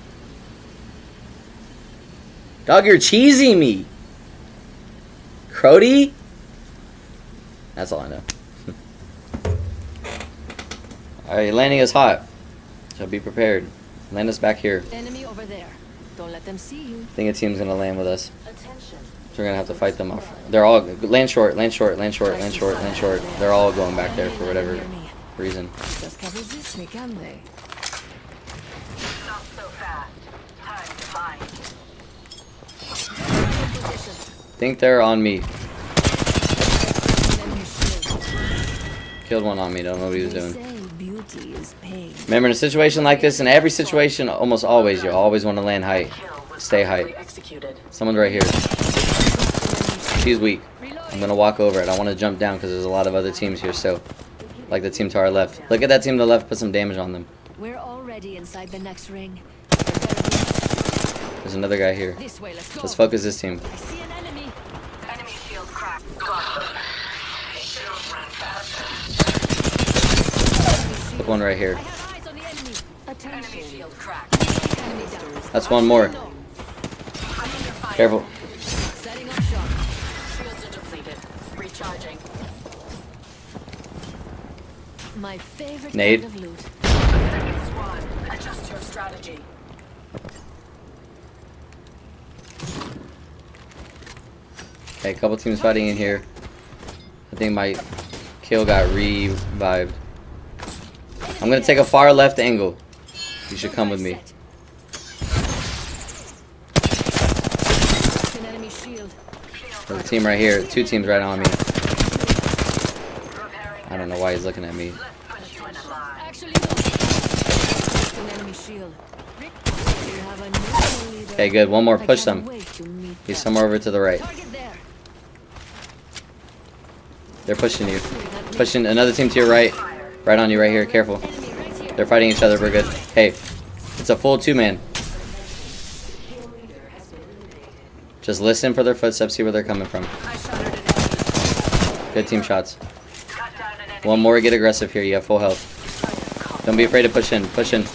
Dog, you're cheesing me. Crody? That's all I know. Alright, landing is hot. So be prepared. Land us back here. Enemy over there. Don't let them see you. I think a team's gonna land with us. Attention. So we're gonna have to fight them off. They're all land short, land short, land short, land short, land short. They're all going back there for whatever reason. Just can't resist me, can they? Not so fast. Time to find. Think they're on me. Killed one on me. Don't know what he was doing. Remember, in a situation like this, in every situation, almost always, you always want to land height. Stay height. Someone's right here. She's weak. I'm going to walk over it. I want to jump down because there's a lot of other teams here still. Like the team to our left. Look at that team to the left. Put some damage on them. We're already inside the next ring. There's another guy here. This way, let's go. Let's focus this team. I see an enemy. Enemy shield cracked. Put one right here. Enemy shield cracked. That's one more. Careful. Setting up shop. Shields are depleted. Recharging. My favorite Nade. kind of loot. Second squad. Adjust your strategy. Okay, a couple teams fighting in here. I think my kill got revived. I'm gonna take a far left angle. You should come with me. An enemy shield. There's a team right here. Two teams right on me. I don't know why he's looking at me. Actually, no. An enemy shield. We have a new leader. Okay, good. One more. Push I can't them. wait to meet He's them. somewhere over to the right. Target there. They're pushing you. Pushing another team to your right. Right on you right here. Careful. They're fighting each other. We're good. Hey, it's a full two-man. Just listen for their footsteps. See where they're coming from. Good team shots. One more. Get aggressive here. You have full health. Don't be afraid to push in. Push in.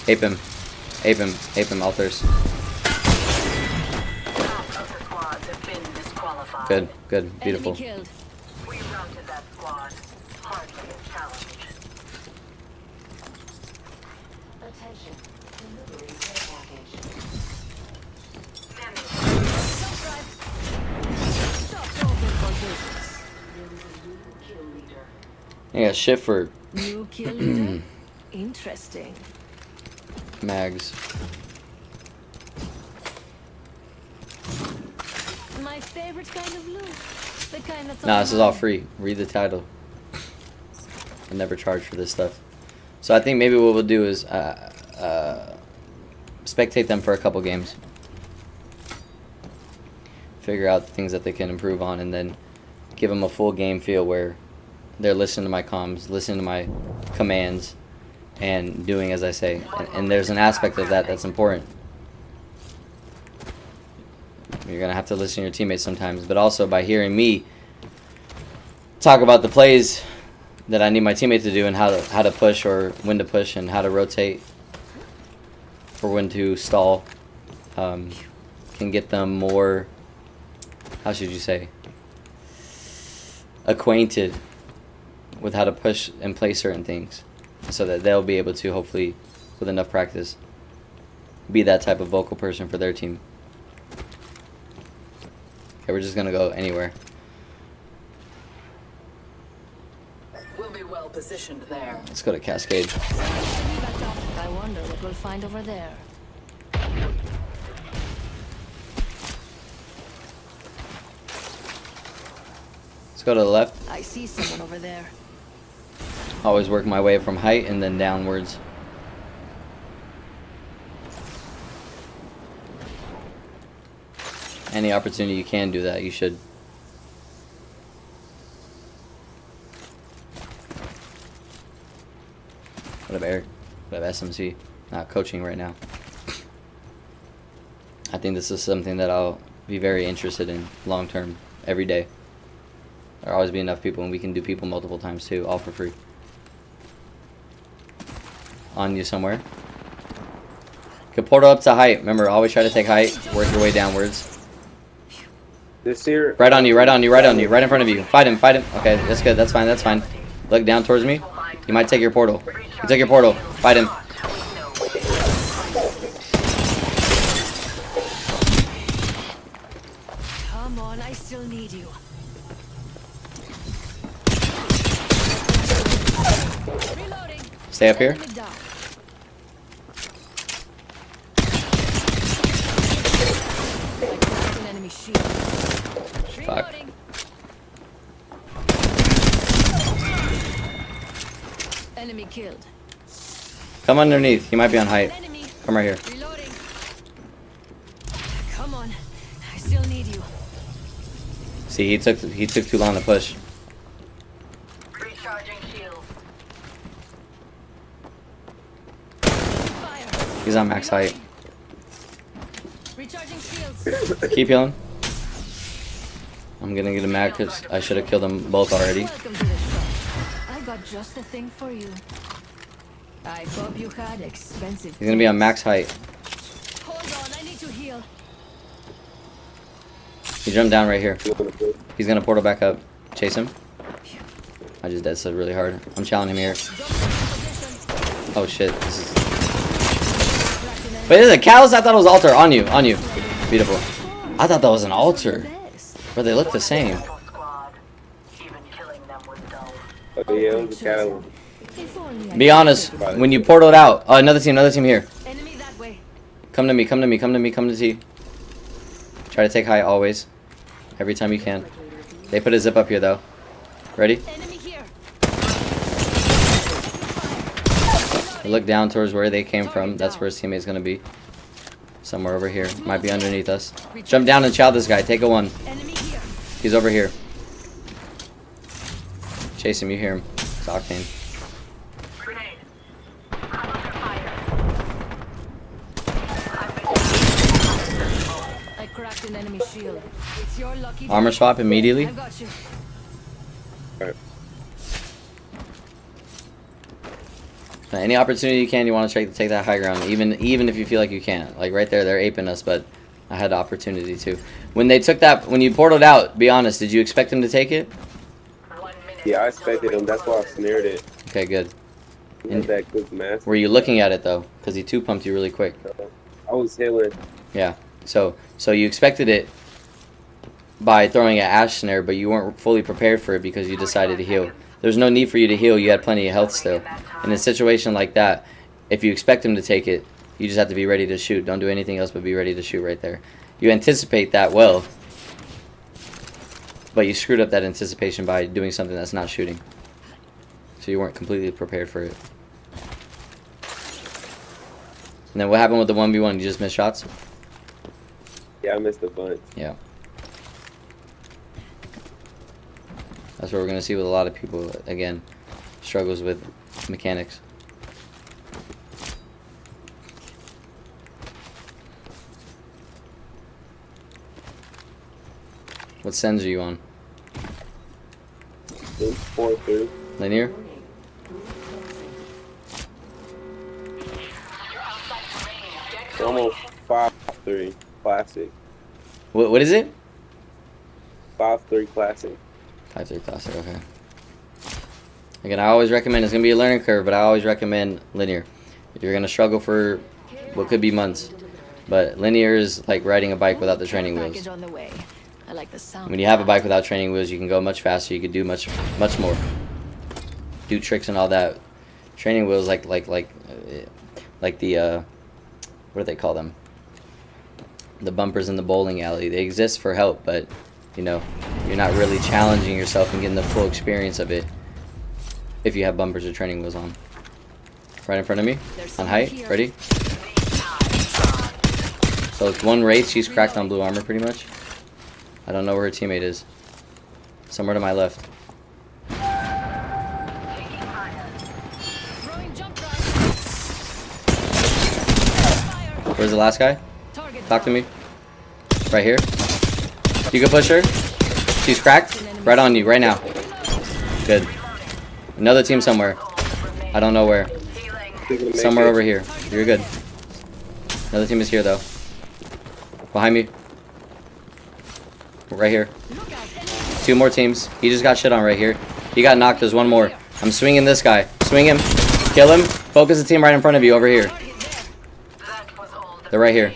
Ape him. Ape him. Ape him. Altars. Good. Good. Beautiful. Enemy killed. We routed that squad. Hardly a challenge. Attention. Delivery care package. Shop's open for business. There is a new kill leader. Yeah, shift for New kill leader? Interesting. mags. My favorite kind of loot. The kind that's Nah, on this is all mine. free. Read the title. I never charge for this stuff. So I think maybe what we'll do is spectate them for a couple games. Figure out the things that they can improve on, and then give them a full game feel where they're listening to my comms, listening to my commands, and doing as I say. And there's an aspect of that that's important. You're going to have to listen to your teammates sometimes, but also by hearing me talk about the plays that I need my teammate to do and how to push or when to push and how to rotate or when to stall, can get them more, how should you say, acquainted with how to push and play certain things so that they'll be able to, hopefully, with enough practice, be that type of vocal person for their team. Okay, we're just going to go anywhere. We'll be well positioned there. Let's go to Cascade. I wonder what we'll find over there. Let's go to the left. I see someone over there. Always work my way from height and then downwards. Any opportunity you can do that, you should. What up, Eric? What up, SMC? Not coaching right now. I think this is something that I'll be very interested in long term, every day. There'll always be enough people, and we can do people multiple times too, all for free. On you somewhere. Could portal up to height. Remember, always try to take height. Work your way downwards. This here. Right on you, right on you, right on you, right in front of you. Fight him, fight him. Okay, that's good. That's fine, that's fine. Look down towards me. You might take your portal. You take your portal. Fight him. Come on, I still need you. Reloading. Stay up here. Enemy down. An enemy shield. Fuck. Reloading. Enemy killed. Come underneath. He might be on height. Enemy. Come right here. Reloading. Come on, I still need you. See, he took too long to push. Recharging shield. Fire. He's on max height. Recharging shields. Keep healing. I'm gonna get him mad because I should have killed them both already. Welcome to the shop. I got just the thing for you. I hope you had expensive. He's gonna be on max height. Hold on, I need to heal. He jumped down right here. He's gonna portal back up. Chase him. I just dead slid really hard. I'm challenging him here. Oh shit. This is... Wait, this is a callus? I thought it was altar. On you, on you. Beautiful. I thought that was an altar. Bro, they look the same. Oh, yeah, it was a catalyst. Be honest, when you portaled out. Oh, another team here. Enemy that way. Come to me, come to me, come to me, come to T. Try to take height always. Every time you can. They put a zip up here though. Ready? Enemy here. Look down towards where they came from. That's where his teammate's gonna be. Somewhere over here. Might be underneath us. Jump down and chow this guy. Take a one. Enemy here. He's over here. Chase him, you hear him. It's Octane. I cracked an enemy shield. It's your lucky Armor day. swap immediately. I've got you. Any opportunity you can, you want to try to take that high ground, even if you feel like you can't. Like right there, they're aping us, but I had the opportunity to. When they took that, when you portaled out, be honest, did you expect them to take it? Yeah, I expected him. That's why I snared it. Okay, good. He had that good mask. Were you looking at it though? Because he two-pumped you really quick. I was healing. Yeah. So you expected it by throwing an ash snare, but you weren't fully prepared for it because you decided to heal. There's no need for you to heal. You had plenty of health still. In a situation like that, if you expect him to take it, you just have to be ready to shoot. Don't do anything else but be ready to shoot right there. You anticipate that well, but you screwed up that anticipation by doing something that's not shooting. So you weren't completely prepared for it. And then what happened with the 1v1? You just missed shots? Yeah, I missed a bunch. Yeah. That's what we're going to see with a lot of people, again, struggles with mechanics. What sends are you on? 4-3. Linear? Almost 5-3 classic. What is it? 5-3 classic. 5-3 classic, okay. Again, I always recommend, it's going to be a learning curve, but I always recommend linear. You're going to struggle for what could be months. But linear is like riding a bike without the training wheels. On the way. I like the sound. When you have a bike without training wheels, you can go much faster. You can do much more. Do tricks and all that. Training wheels like the what do they call them? The bumpers in the bowling alley. They exist for help, but you know, you're not really challenging yourself and getting the full experience of it if you have bumpers or training wheels on. Right in front of me, on height. Ready? So it's one Wraith. She's cracked on blue armor pretty much. I don't know where her teammate is. Somewhere to my left. Throwing jump drive. Where's the last guy? Talk to me. Right here. You can push her. She's cracked. Right on you, right now. Good. Another team somewhere. I don't know where. Somewhere over here. You're good. Another team is here, though. Behind me. Right here. 2 more teams. He just got shit on right here. He got knocked. There's one more. I'm swinging this guy. Swing him. Kill him. Focus the team right in front of you over here. They're right here.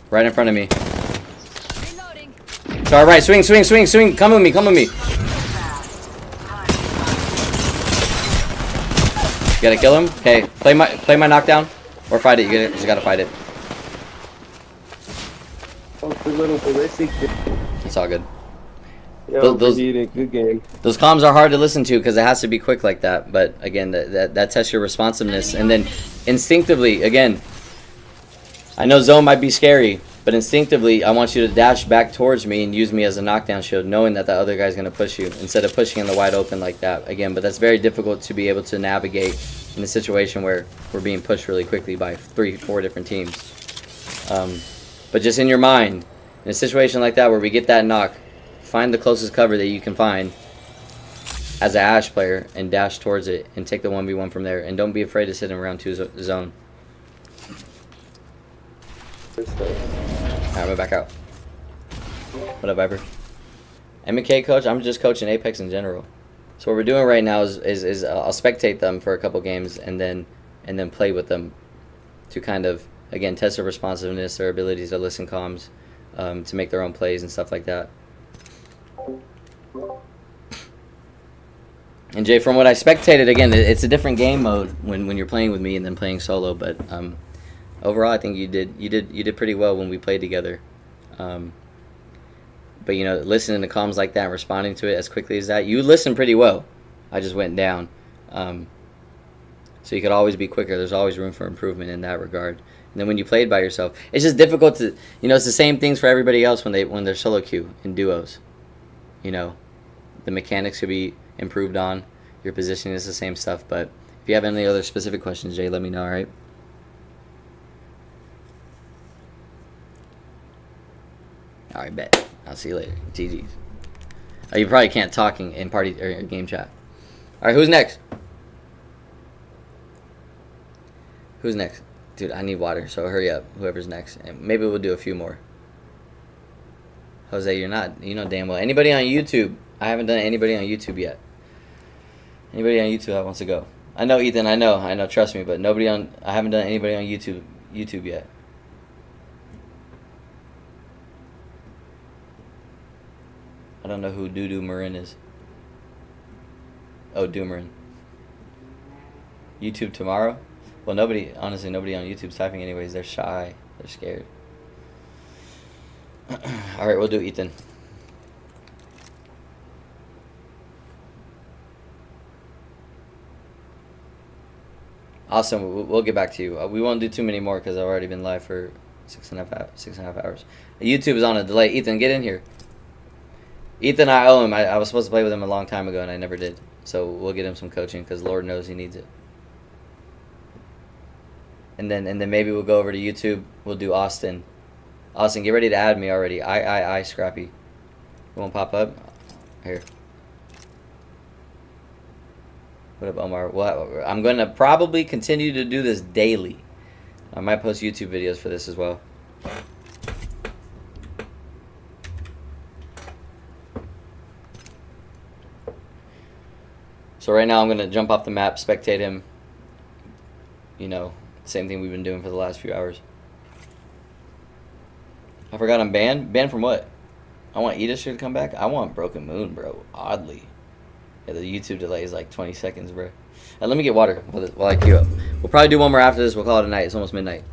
Right in front of me. So alright, swing, swing, swing, swing. Come with me, come with me. You gotta kill him? Okay, play my knockdown. Or fight it. You just gotta fight it. It's all good. Yo, those good game. Those comms are hard to listen to because it has to be quick like that. But again, that tests your responsiveness. And then instinctively, again, I know zone might be scary, but instinctively, I want you to dash back towards me and use me as a knockdown shield, knowing that the other guy's going to push you instead of pushing in the wide open like that. Again, but that's very difficult to be able to navigate in a situation where we're being pushed really quickly by 3-4 different teams. But just in your mind, in a situation like that where we get that knock, find the closest cover that you can find as an Ash player and dash towards it and take the 1v1 from there. And don't be afraid to sit in round 2 zone. Alright, I'm back out. What up, Viper? M&K coach? I'm just coaching Apex in general. So what we're doing right now is I'll spectate them for a couple games and then play with them to kind of, again, test their responsiveness, their abilities to listen comms, to make their own plays and stuff like that. And Jay, from what I spectated, again, it's a different game mode when you're playing with me and then playing solo. But overall, I think you did pretty well when we played together. But you know, listening to comms like that and responding to it as quickly as that, you listened pretty well. I just went down. So you could always be quicker. There's always room for improvement in that regard. And then when you played by yourself, it's just difficult to, you know, it's the same things for everybody else when they're solo queue in duos. You know, the mechanics could be improved on. Your positioning is the same stuff. But if you have any other specific questions, Jay, let me know, all right? All right, bet. I'll see you later. GG's. Oh, you probably can't talk in party or game chat. All right, who's next? Who's next? Dude, I need water, so hurry up. Whoever's next. And maybe we'll do a few more. Jose, you're not. You know damn well. Anybody on YouTube? I haven't done anybody on YouTube yet. Anybody on YouTube that wants to go? I know, Ethan. I know. Trust me, but nobody on. I haven't done anybody on YouTube yet. I don't know who Dudu Marin is. Oh, Doomerin. YouTube tomorrow? Well, honestly, nobody on YouTube's typing anyways. They're shy. They're scared. Alright, we'll do Ethan. Awesome. We'll get back to you. We won't do too many more because I've already been live for 6.5 hours. YouTube is on a delay. Ethan, get in here. Ethan, I owe him. I was supposed to play with him a long time ago, and I never did. So we'll get him some coaching because Lord knows he needs it. And then maybe we'll go over to YouTube. We'll do Austin. Austin, get ready to add me already. I Scrappy. It won't pop up? Here. What up, Omar? Well, I'm going to probably continue to do this daily. I might post YouTube videos for this as well. So right now I'm going to jump off the map, spectate him. You know, same thing we've been doing for the last few hours. I forgot I'm banned. Banned from what? I want Edith to come back. I want Broken Moon, bro. Oddly. Yeah, the YouTube delay is like 20 seconds, bro. Let me get water while I queue up. We'll probably do one more after this. We'll call it a night. It's almost midnight.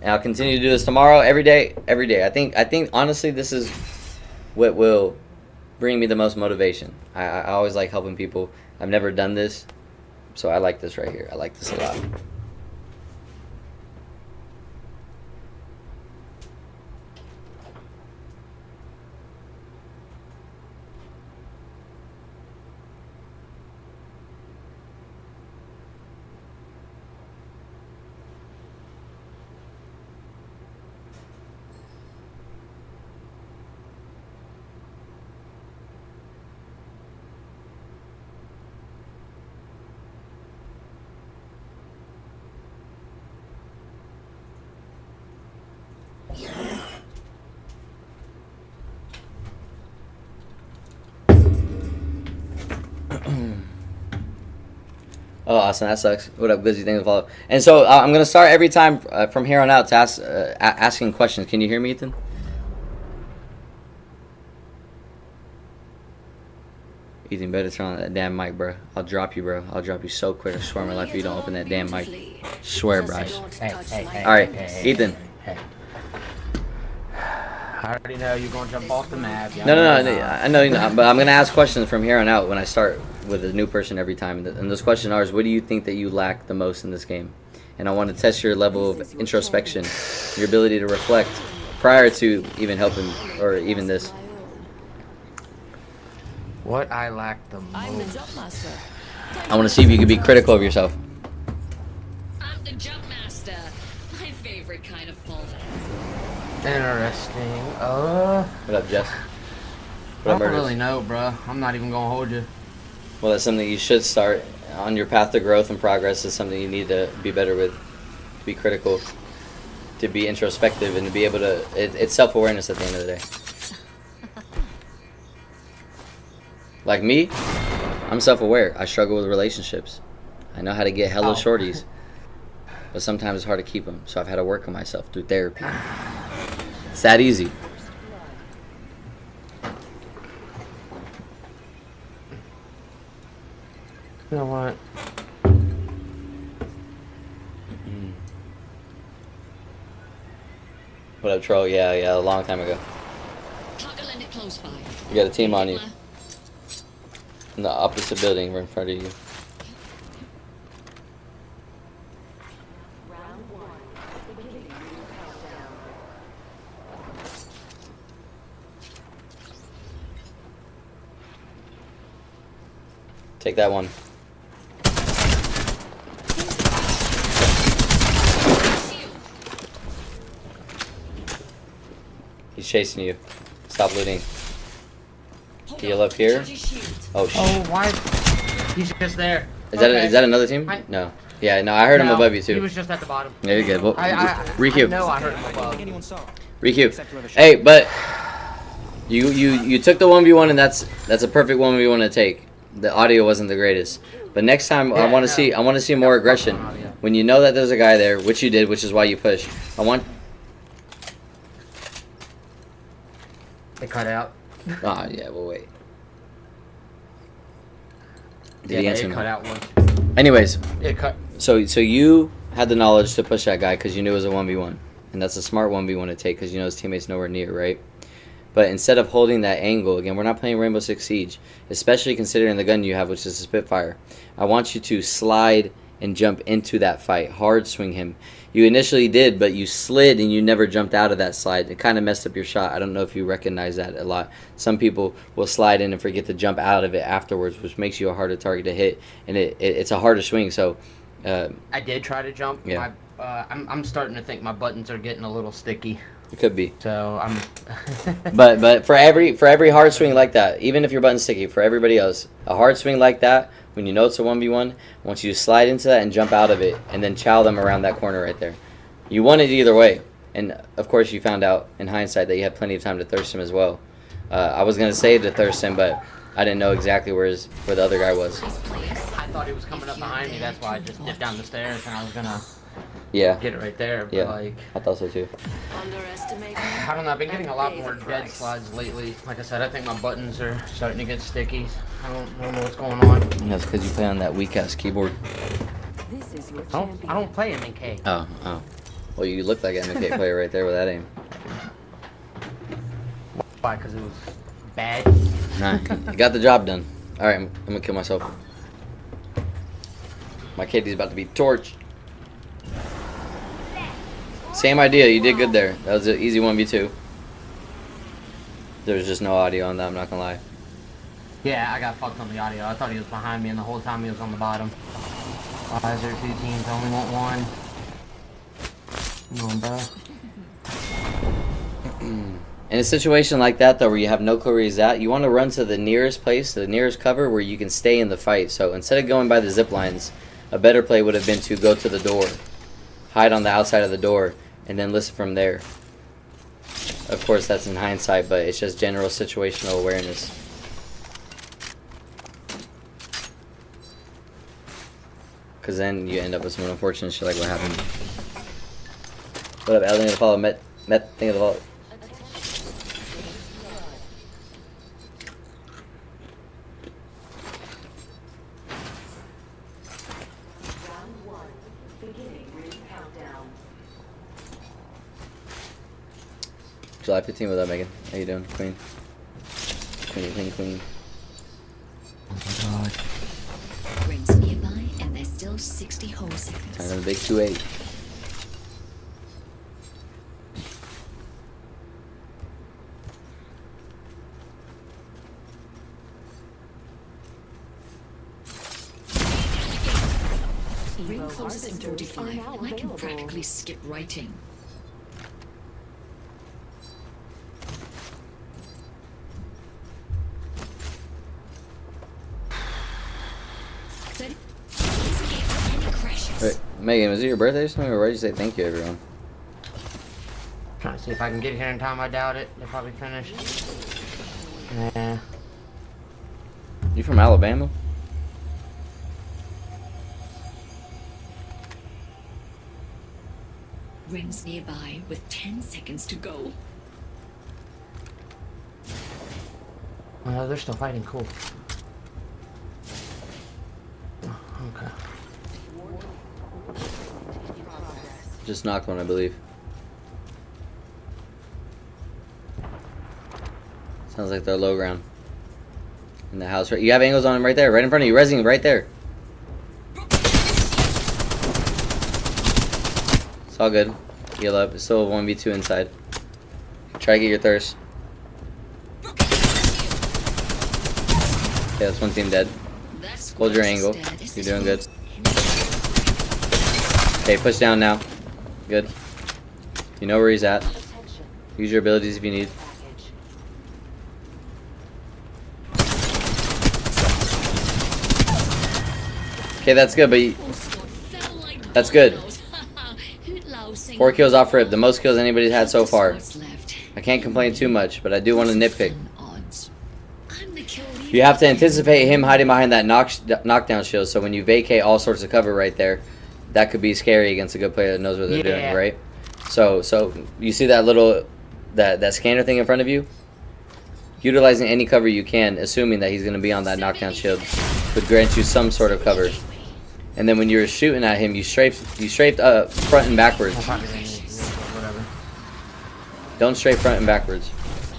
And I'll continue to do this tomorrow, every day. I think honestly, this is what will bring me the most motivation. I always like helping people. I've never done this, so I like this right here. I like this a lot. Oh, awesome. That sucks. What up, Glizzy? Thanks for follow. And so I'm gonna start every time from here on out to ask asking questions. Can you hear me, Ethan? Ethan, better turn on that damn mic, bro. I'll drop you, bro. I'll drop you so quick. I swear on my life, if you don't open that damn mic. Swear, bro. Hey, All right, hey, Ethan. Hey. I already know you're gonna jump off the map. No, I know you're not, but I'm gonna ask questions from here on out when I start with a new person every time. And those questions are: what do you think that you lack the most in this game? And I want to test your level of introspection, your ability to reflect prior to even helping or even this. What I lack the most. I'm the jump master. I want to see if you can be critical of yourself. I'm the jump master. My favorite kind of fault. Interesting. What up, Jess? I don't really know, bro. I'm not even gonna hold you. Well, that's something you should start on your path to growth and progress. Is something you need to be better with, to be critical, to be introspective, and to be able to. It's self-awareness at the end of the day. Like me, I'm self-aware. I struggle with relationships. I know how to get hella shorties, but sometimes it's hard to keep them. So I've had to work on myself through therapy. It's that easy. You know what? What up, troll? Yeah, a long time ago. Tuckling it close by. You got a team on you. In the opposite building right in front of you. Take that one. He's chasing you. Stop looting. Heal up here. Oh shit. Oh, why? He's just there. Is that another team? No. Yeah, no, I heard him above you too. He was just at the bottom. Yeah, you're good. Well, I know I heard him above. Requeue. Hey, but you took the 1v1 and that's a perfect 1v1 to take. The audio wasn't the greatest. But next time I want to see more aggression. When you know that there's a guy there, which you did, which is why you push. It cut out. Ah, yeah, we'll wait. Did he answer me? Cut out once. Anyways, It cut. so you had the knowledge to push that guy because you knew it was a 1v1. And that's a smart 1v1 to take because you know his teammate's nowhere near, right? But instead of holding that angle, again, we're not playing Rainbow Six Siege, especially considering the gun you have, which is a Spitfire. I want you to slide and jump into that fight, hard swing him. You initially did, but you slid and you never jumped out of that slide. It kind of messed up your shot. I don't know if you recognize that a lot. Some people will slide in and forget to jump out of it afterwards, which makes you a harder target to hit, and it's a harder swing. So I did try to jump. Yeah. I'm starting to think my buttons are getting a little sticky. It could be. So I'm. but for every hard swing like that, even if your button's sticky, for everybody else, a hard swing like that, when you know it's a 1v1, I want you to slide into that and jump out of it, and then chow them around that corner right there. You won it either way, and of course you found out in hindsight that you had plenty of time to thirst him as well. I was gonna say to thirst him, but I didn't know exactly where the other guy was. I thought he was coming up behind me. That's why I just dipped down the stairs, and I was gonna. Yeah. Get it right there. But Yeah. like. I thought so too. I don't know. I've been getting a lot more dead slides lately. Like I said, I think my buttons are starting to get sticky. I don't know what's going on. That's because you play on that weak ass keyboard. I don't play MK. Oh. Well, you look like an MK player right there with that aim. Why? Because it was bad. Nah, you got the job done. All right, I'm gonna kill myself. My kitty's about to be torched. Same idea. You did good there. That was an easy 1v2. There's just no audio on that. I'm not gonna lie. Yeah, I got fucked on the audio. I thought he was behind me, and the whole time he was on the bottom. Why is there 2 teams? I only want 1. Come on, bro. In a situation like that, though, where you have no clue where he's at, you want to run to the nearest place, the nearest cover, where you can stay in the fight. So instead of going by the zip lines, a better play would have been to go to the door, hide on the outside of the door, and then listen from there. Of course, that's in hindsight, but it's just general situational awareness. Because then you end up with some unfortunate shit like what happened. What up, Al? Thank you for the follow. Met, thank you for the follow. July 15th, what up, Megan? How you doing, Queen? Queen. Oh my god. Rings nearby, and there's still 60 whole seconds. Time to big 2-8. Ring closes in 45, and I can practically skip writing. Wait, Megan, was it your birthday or something, or why did you say thank you, everyone? Trying to see if I can get here in time. I doubt it. They're probably finished. Yeah. You from Alabama? Rings nearby with 10 seconds to go. Oh, they're still fighting. Cool. Oh, okay. Just knocked one, I believe. Sounds like they're low ground. In the house, right? You have angles on him right there, right in front of you. Resing right there. It's all good. Heal up. It's still 1v2 inside. Try to get your thirst. Okay, that's one team dead. Hold your angle. You're doing good. Okay, push down now. Good. You know where he's at. Use your abilities if you need. Okay, that's good, but that's good. 4 kills off rip, the most kills anybody's had so far. I can't complain too much, but I do want to nitpick. You have to anticipate him hiding behind that knockdown shield, so when you vacate all sorts of cover right there, that could be scary against a good player that knows what they're doing, right? So you see that little that scanner thing in front of you? Utilizing any cover you can, assuming that he's going to be on that knockdown shield, would grant you some sort of cover. And then when you're shooting at him, you strafed front and backwards. Don't strafe front and backwards.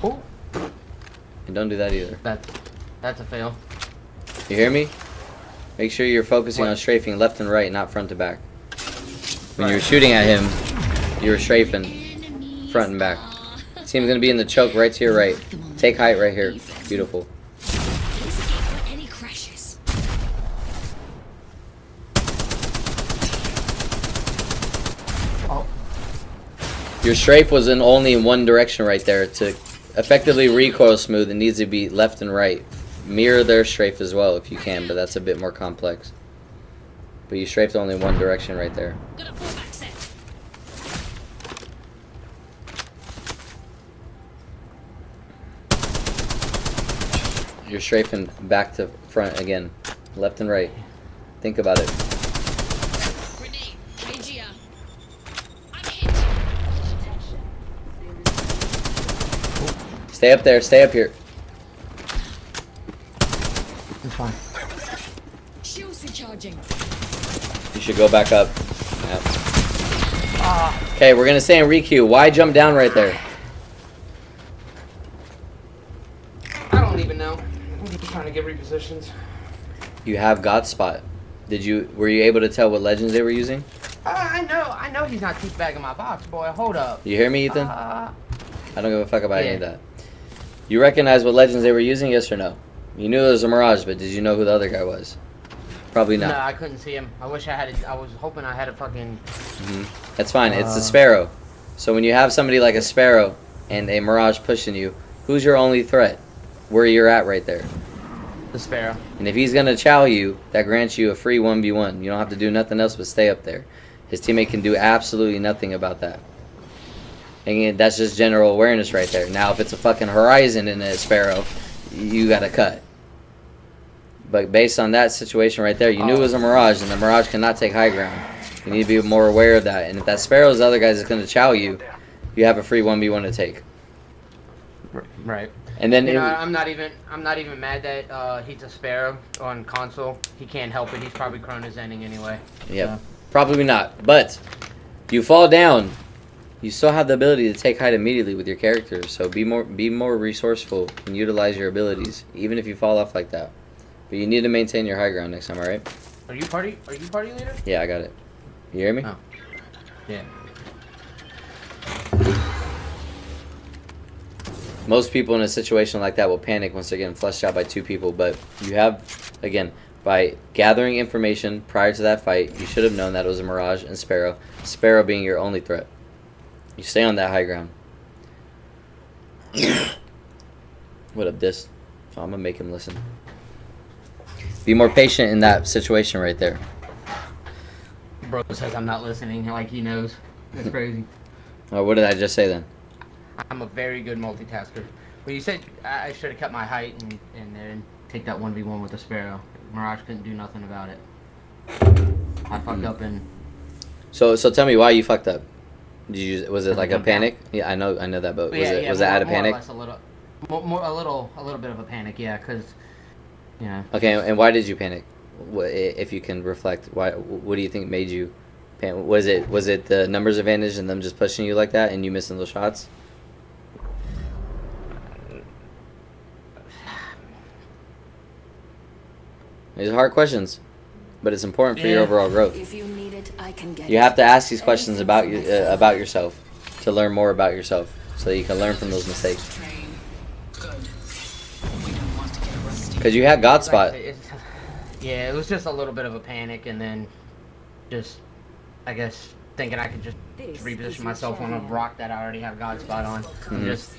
And don't do that either. That's a fail. You hear me? Make sure you're focusing on strafing left and right, not front to back. When you're shooting at him, you're strafing front and back. Team's gonna be in the choke right to your right. Take height right here. Beautiful. Your strafe was in only in one direction right there. To effectively recoil smooth, it needs to be left and right. Mirror their strafe as well if you can, but that's a bit more complex. But you strafed only one direction right there. You're strafing back to front again. Left and right. Think about it. Stay up there, stay up here. It's fine. Shields recharging. You should go back up. Yep. Okay, we're gonna stay in requeue. Why jump down right there? I don't even know. I'm just trying to get repositions. You have God Spot. Were you able to tell what legends they were using? I know he's not teabagging my box, boy. Hold up. You hear me, Ethan? I don't give a fuck about any of that. You recognize what legends they were using, yes or no? You knew it was a Mirage, but did you know who the other guy was? Probably not. No, I couldn't see him. I wish I had it. I was hoping I had a fucking... That's fine. It's the Sparrow. So when you have somebody like a Sparrow and a Mirage pushing you, who's your only threat? Where you're at right there. The Sparrow. And if he's going to chow you, that grants you a free 1v1. You don't have to do nothing else but stay up there. His teammate can do absolutely nothing about that. And that's just general awareness right there. Now, if it's a fucking Horizon and a Sparrow, you got to cut. But based on that situation right there, you knew it was a Mirage, and the Mirage cannot take high ground. You need to be more aware of that. And if that Sparrow's the other guys that's going to chow you, you have a free 1v1 to take. Right. And then I'm not even mad that he's a Sparrow on console. He can't help it. He's probably Krona's ending anyway. Yep. So. Probably not. But you fall down, you still have the ability to take height immediately with your character. So be more resourceful and utilize your abilities, even if you fall off like that. But you need to maintain your high ground next time, all right? Are you party leader? Yeah, I got it. You hear me? Oh. Yeah. Most people in a situation like that will panic once they're getting fleshed out by 2 people, but you have, again, by gathering information prior to that fight, you should have known that it was a Mirage and Sparrow. Sparrow being your only threat. You stay on that high ground. What up, this? Oh, I'm gonna make him listen. Be more patient in that situation right there. Bro says I'm not listening, like he knows. That's crazy. Oh, what did I just say then? I'm a very good multitasker. But you said I should have kept my height and then take that 1v1 with the Sparrow. Mirage couldn't do nothing about it. I fucked up and... So tell me why you fucked up. Was it like a panic? Yeah, I know that, but was it out of panic? A little bit of a panic, yeah, because, you know. Okay, and why did you panic? If you can reflect, what do you think made you panic? Was it the numbers advantage and them just pushing you like that and you missing those shots? These are hard questions, but it's important for your overall growth. If you need it, I can get You have to ask these questions about yourself to learn more about yourself, so that you can learn from those mistakes. Because you had God spot. Yeah, it was just a little bit of a panic, and then just, I guess, thinking I could just reposition myself on a rock that I already have God spot on. Just,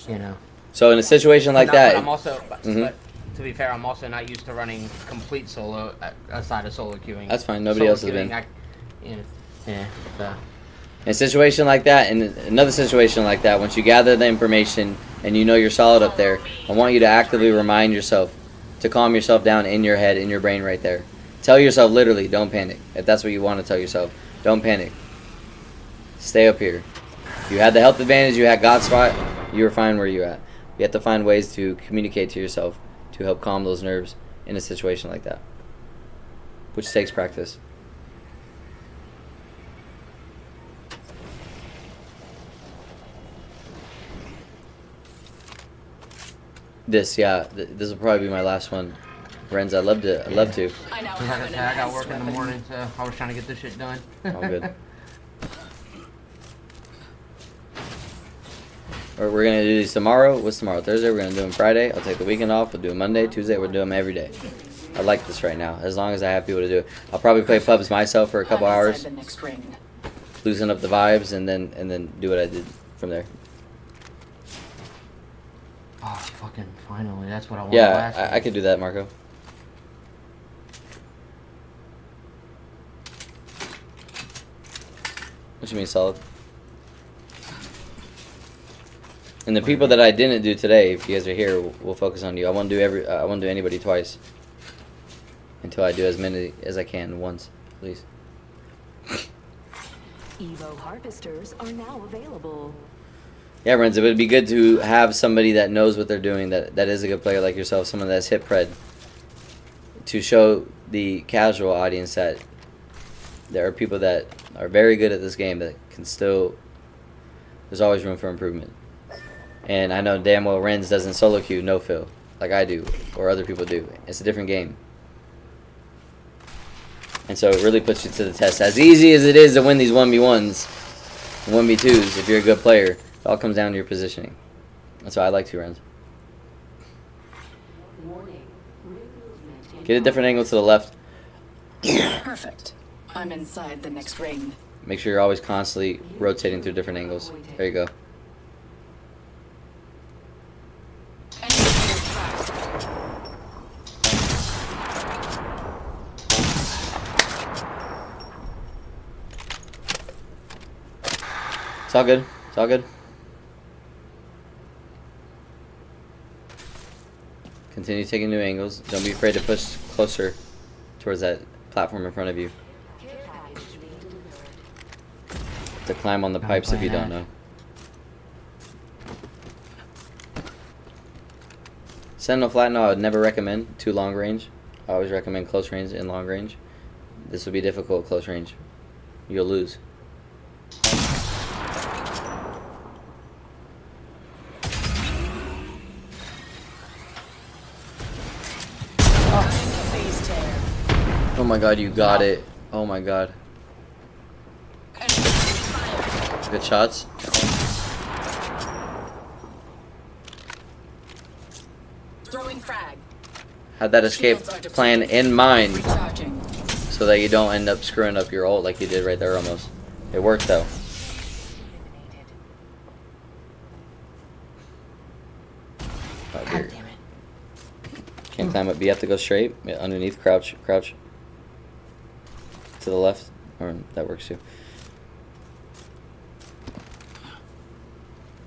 you know. So in a situation like that, but I'm also, but to be fair, I'm also not used to running complete solo aside of solo queuing. That's fine. Nobody else has been. Yeah. So. In a situation like that, in another situation like that, once you gather the information and you know you're solid up there, I want you to actively remind yourself to calm yourself down in your head, in your brain right there. Tell yourself literally, don't panic. If that's what you want to tell yourself, don't panic. Stay up here. You had the health advantage, you had God spot, you were fine where you're at. You have to find ways to communicate to yourself to help calm those nerves in a situation like that, which takes practice. This will probably be my last one, friends. I'd love to. I got work in the morning, so I was trying to get this shit done. All good. We're gonna do these tomorrow. What's tomorrow? Thursday. We're gonna do them Friday. I'll take the weekend off. We'll do them Monday, Tuesday. We'll do them every day. I like this right now. As long as I have people to do it, I'll probably play pubs myself for a couple hours, loosen up the vibes, and then do what I did from there. Oh, fucking finally! That's what I wanted. Yeah, I could do that, Marco. What you mean, solid? And the people that I didn't do today, if you guys are here, we'll focus on you. I won't do anybody twice until I do as many as I can once, please. Evo harvesters are now available. Yeah, Renzo, it would be good to have somebody that knows what they're doing, that is a good player like yourself, someone that's hit pred, to show the casual audience that there are people that are very good at this game that can still, there's always room for improvement. And I know damn well Renz doesn't solo queue no fill like I do or other people do. It's a different game. And so it really puts you to the test. As easy as it is to win these 1v1s, 1v2s, if you're a good player, it all comes down to your positioning. That's why I like 2 rounds. Get a different angle to the left. Perfect. I'm inside the next ring. Make sure you're always constantly rotating through different angles. There you go. It's all good. It's all good. Continue taking new angles. Don't be afraid to push closer towards that platform in front of you. To climb on the pipes if you don't know. Sentinel Flatno I would never recommend too long range. I always recommend close range and long range. This would be difficult close range. You'll lose. Oh my god, you got it. Oh my god. Good shots. Throwing frag. Had that escape plan in mind so that you don't end up screwing up your ult like you did right there almost. It worked though. Oh, dear. Can't climb up. You have to go straight. Yeah, underneath, crouch. To the left. Or that works too.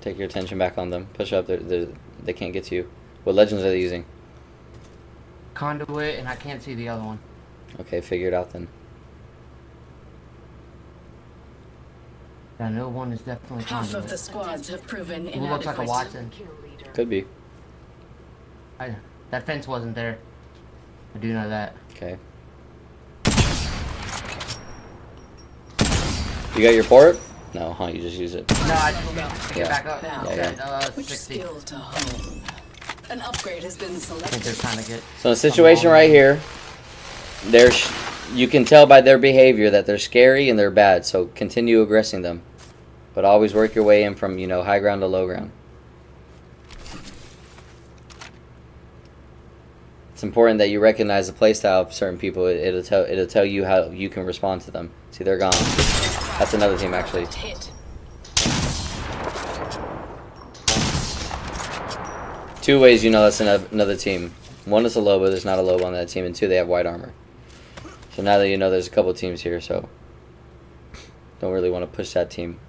Take your attention back on them. Push up. They can't get to you. What legends are they using? Conduit, and I can't see the other one. Okay, figure it out then. I know one is definitely Half Conduit. of the squads have proven Who looks like a inadequate. Watson? Could be. That fence wasn't there. I do know that. Okay. You got your port? No, huh? You just use it. No, I just get back up. Which 60. skill to hone? An upgrade has been I think they're selected. trying to get. So the situation right here, you can tell by their behavior that they're scary and they're bad. So continue aggressing them, but always work your way in from high ground to low ground. It's important that you recognize the playstyle of certain people. It'll tell you how you can respond to them. See, they're gone. That's another team actually. Two ways you know that's another team. One is a Loba, there's not a Loba on that team, and two, they have white armor. So now that you know there's a couple teams here, so don't really want to push that team.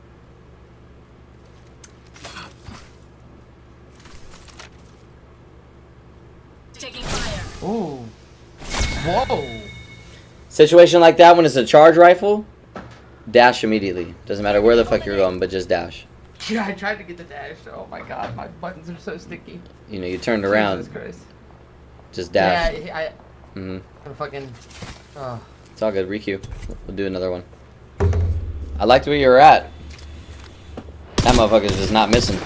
Taking fire. Ooh. Whoa. Situation like that when it's a charge rifle, dash immediately. Doesn't matter where the fuck you're going, but just dash. Yeah, I tried to get the dash. Oh my god, my buttons are so sticky. You turned around. Jesus Christ. Just dash. Yeah, I'm fucking. Oh. It's all good. Requeue. We'll do another one. I liked where you were at. That motherfucker's just not missing.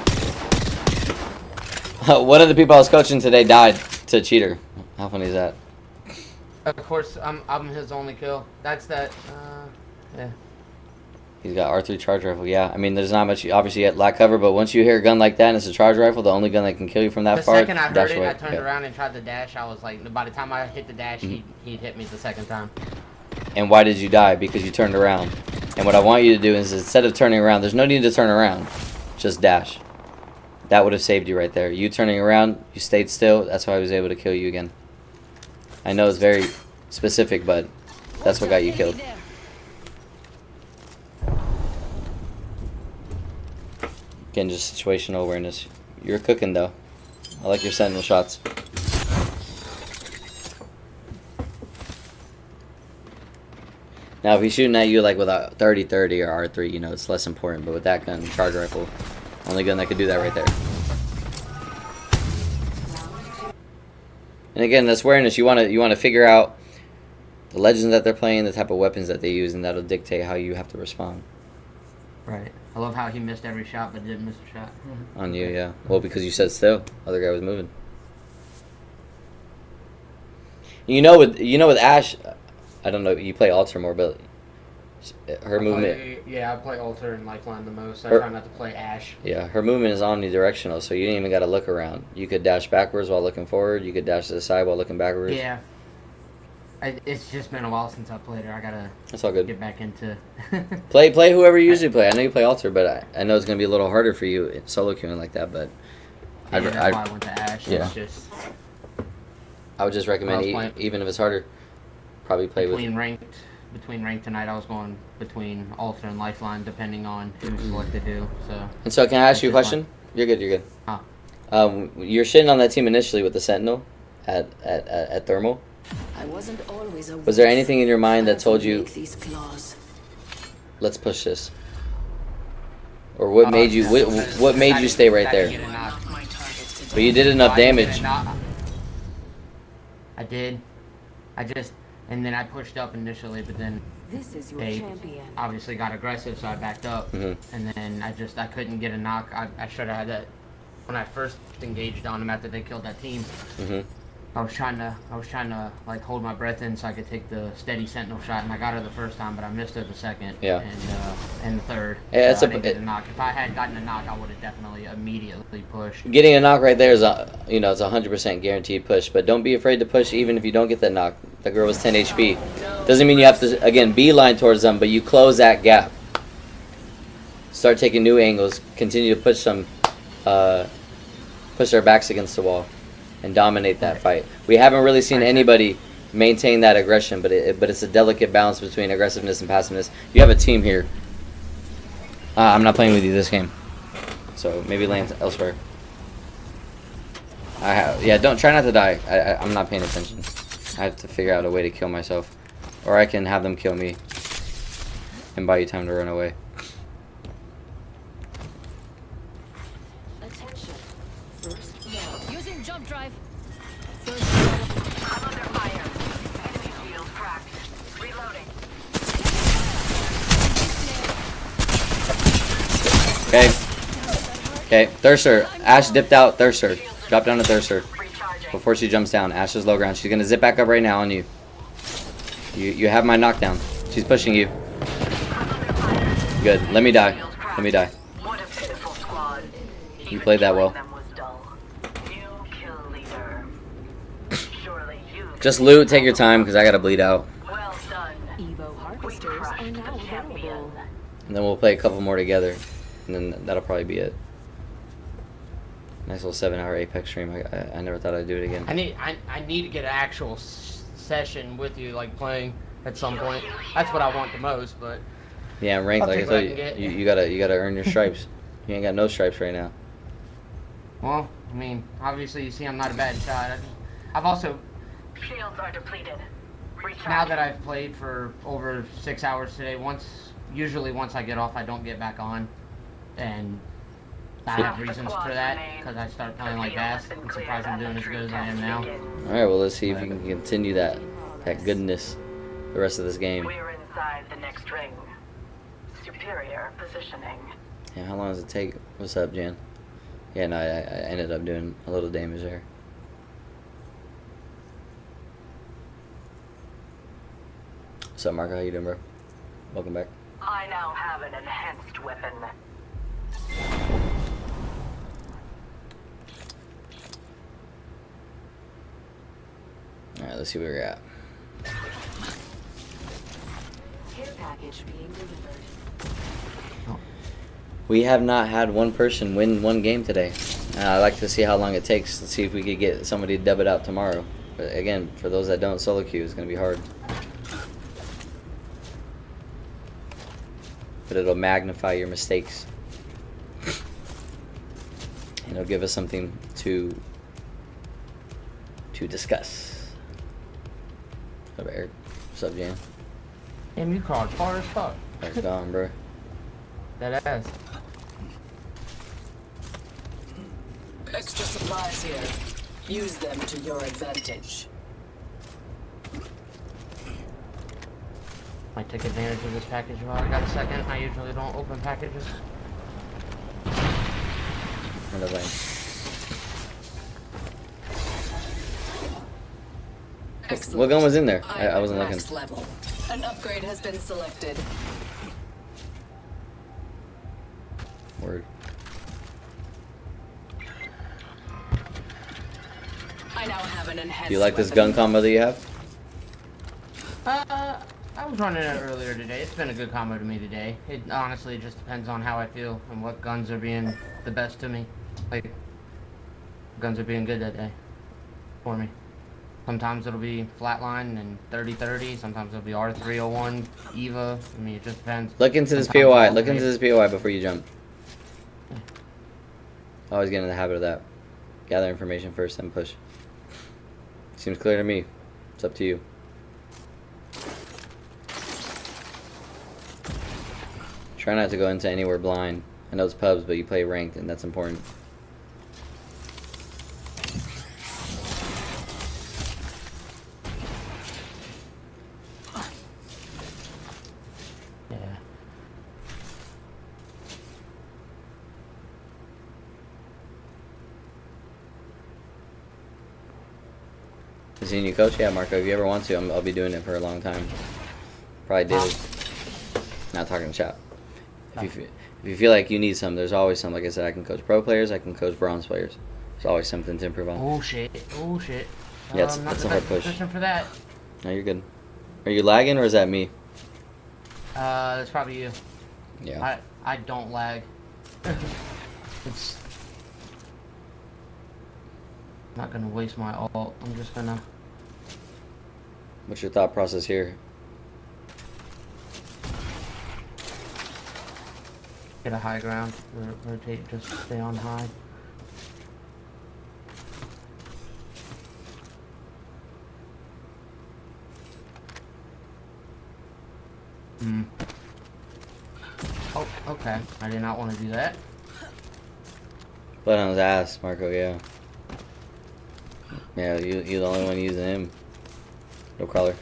One of the people I was coaching today died to a cheater. How funny is that? Of course, I'm his only kill. That's that. Yeah. He's got R3 charge rifle. Yeah, I mean, there's not much. Obviously, you lack cover, but once you hear a gun like that and it's a charge rifle, the only gun that can kill you from that far. The second I heard it, away. I turned around and tried to dash. I was like, by the time I hit the dash, he'd hit me the second time. And why did you die? Because you turned around. And what I want you to do is, instead of turning around, there's no need to turn around. Just dash. That would have saved you right there. You turning around, you stayed still. That's why I was able to kill you again. I know it's very specific, but that's what got you killed. Again, just situational awareness. You're cooking, though. I like your sentinel shots. Now, if he's shooting at you like with a 30-30 or R3, it's less important. But with that gun, charge rifle, only gun that could do that right there. And again, that's awareness. You want to figure out the legends that they're playing, the type of weapons that they use, and that'll dictate how you have to respond. Right. I love how he missed every shot, but didn't miss a shot. On you, yeah. Well, because you said still, other guy was moving. With Ash, I don't know. You play Alter more, but her movement. Yeah, I play Alter and Lifeline the most. I Her- try not to play Ash. Yeah, her movement is omnidirectional, so you didn't even got to look around. You could dash backwards while looking forward. You could dash to the side while looking backwards. Yeah. It's just been a while since I played her. I gotta. That's all good. Get back into. Play whoever you usually play. I know you play Alter, but I know it's gonna be a little harder for you in solo queuing like that. But Yeah, that's why I went to Ash. Yeah. It's just I would just recommend, I was playing- even if it's harder, probably play with. between ranked tonight, I was going between Alter and Lifeline, depending on who's what to do. So. And so, can I ask you a It's just question? You're good. You're good. Huh. You're shitting on that team initially with the Sentinel. at thermal? I wasn't always a Was there anything in your mind that told you, make these claws. let's push this? Or what made you what made you stay right there? But you did enough damage. I did. And then I pushed up initially, but then This is your they champion. obviously got aggressive, so I backed up. And then I couldn't get a knock. I should have had that when I first engaged on them after they killed that team. I was trying to like hold my breath in so I could take the steady sentinel shot, and I got her the first time, but I missed her the second. Yeah. And the third. Yeah, so I didn't get a knock. If I had gotten a knock, I would have definitely immediately pushed. Getting a knock right there is you know, it's 100% guaranteed push. But don't be afraid to push even if you don't get that knock. The girl was 10 HP. Doesn't mean you have to again beeline towards them, but you close that gap. Start taking new angles. Continue to push them. Push their backs against the wall. And dominate that fight. We haven't really seen anybody maintain that aggression, but it's a delicate balance between aggressiveness and passiveness. You have a team here. I'm not playing with you this game, so maybe land elsewhere. Yeah, don't try not to die. I'm not paying attention. I have to figure out a way to kill myself, or I can have them kill me and buy you time to run away. Using jump drive. I'm under fire. Enemy shield cracked. Reloading. Okay, Thirster. Ash dipped out. Thirster. Drop down to Thirster before she jumps down. Ash is low ground. She's gonna zip back up right now on you. You have my knockdown. She's pushing you. Good. Let me die. Let me die. What a pitiful squad. You played that well. Just loot. Take your time, because I gotta bleed out. Well done. Evo harvesters are now available. And then we'll play a couple more together, and then that'll probably be it. Nice little 7-hour Apex stream. I never thought I'd do it again. I need to get an actual session with you, like playing at some point. That's what I want the most, but Yeah, I'm ranked. I'll Like I take what told I can you, get. you gotta earn your stripes. You ain't got no stripes right now. well, I mean, obviously you see I'm not a bad shot. I've also, Shields are depleted. now that I've played for over 6 hours today, usually once I get off, I don't get back on, and I have reasons for that because I start playing like ass. I'm surprised I'm doing as good as I am now. All right, well, let's see if you can continue that goodness the rest of this game. We're inside the next ring. Superior positioning. Yeah, how long does it take? What's up, Jan? Yeah, no, I ended up doing a little damage there. What's up, Marco? How you doing, bro? Welcome back. I now have an enhanced weapon. All right, let's see where we're at. Care package being delivered. We have not had one person win one game today. I'd like to see how long it takes. Let's see if we could get somebody to dub it out tomorrow. But again, for those that don't solo queue, it's going to be hard. But it'll magnify your mistakes. And it'll give us something to discuss. What's up, Eric? What's up, Jan? Damn, you crawled far as fuck. That's gone, bro. That ass. Extra supplies here. Use them to your advantage. Might take advantage of this package while I got a second. I usually don't open packages. Another lane. What gun was in there? I wasn't looking. Max level. An upgrade has been selected. Word. I now have an enhanced Do you like this weapon. gun combo that you have? I was running it earlier today. It's been a good combo to me today. It honestly just depends on how I feel and what guns are being the best to me. Like, guns are being good that day for me. Sometimes it'll be flatline and 30-30. Sometimes it'll be R301, EVA. I mean, it just depends. Look into this Sometimes POI. I'll Look play- into this POI before you jump. Always get in the habit of that. Gather information first, then push. Seems clear to me. It's up to you. Try not to go into anywhere blind. I know it's pubs, but you play ranked, and that's important. Yeah. Is he a new coach? Yeah, Marco. If you ever want to, I'll be doing it for a long time. Probably daily. Not talking chat. If you feel like you need some, there's always some. Like I said, I can coach pro players. I can coach bronze players. There's always something to improve on. Oh shit! Oh shit! Yeah, it's a hard push. For that. No, you're good. Are you lagging or is that me? That's probably you. Yeah. I don't lag. It's not gonna waste my ult. I'm just gonna. What's your thought process here? Get a high ground. Rotate. Just stay on high. Oh, okay. I did not want to do that. Blood on his ass, Marco, yeah. Yeah, you're the only one using him. No crawler.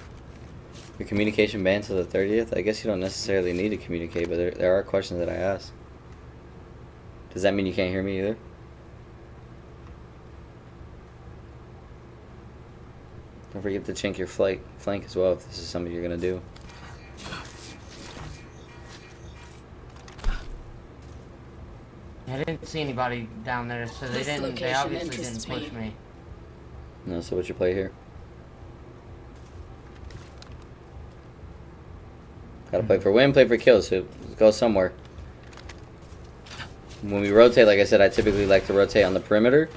Your communication banned till the 30th? I guess you don't necessarily need to communicate, but there are questions that I ask. Does that mean you can't hear me either? Don't forget to chink your flank as well if this is something you're going to do. I didn't see anybody down there, so they obviously didn't push me. No, so what's your play here? Gotta play for win, play for kills, so go somewhere. When we rotate, like I said, I typically like to rotate on the perimeter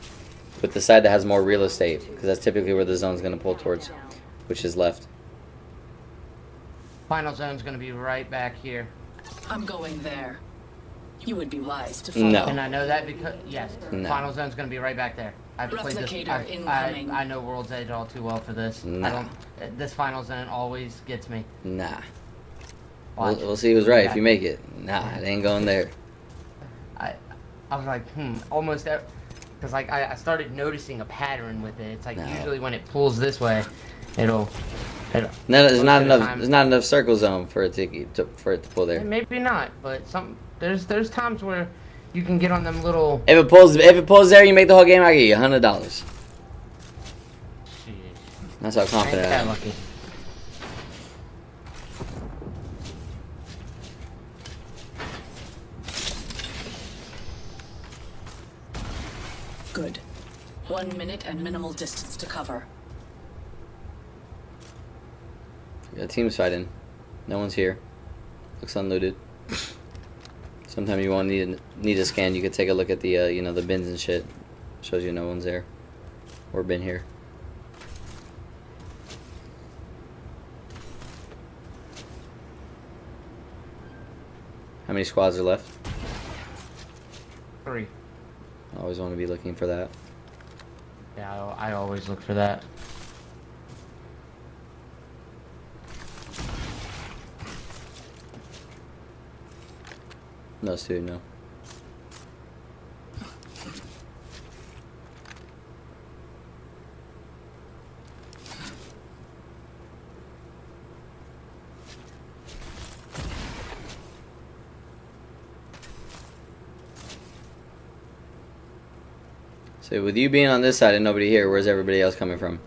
with the side that has more real estate, because that's typically where the zone's gonna pull towards, which is left. Final zone's gonna be right back here. I'm going there. You would be wise to follow. No. And I know that because, yes, No. final zone's gonna be right back there. I've played this. I know World's Edge all too well for this. Nah. This final zone always gets me. Nah. Watch. We'll see who's right if you make it. Nah, it ain't going there. I was like, almost because like I started noticing a pattern with it. It's like usually when it pulls this way, it'll No, there's not enough. There's not enough circle zone for it to pull there. Maybe not, but there's times where you can get on them little. If it pulls there, you make the whole game. I get you $100. That's how confident I am. Lucky. Good. 1 minute and minimal distance to cover. Yeah, team's fighting. No one's here. Looks unlooted. Sometimes you won't need a scan. You could take a look at the the bins and shit. Shows you no one's there or been here. How many squads are left? 3. I always want to be looking for that. Yeah, I always look for that. No, student, no. So with you being on this side and nobody here, where's everybody else coming from?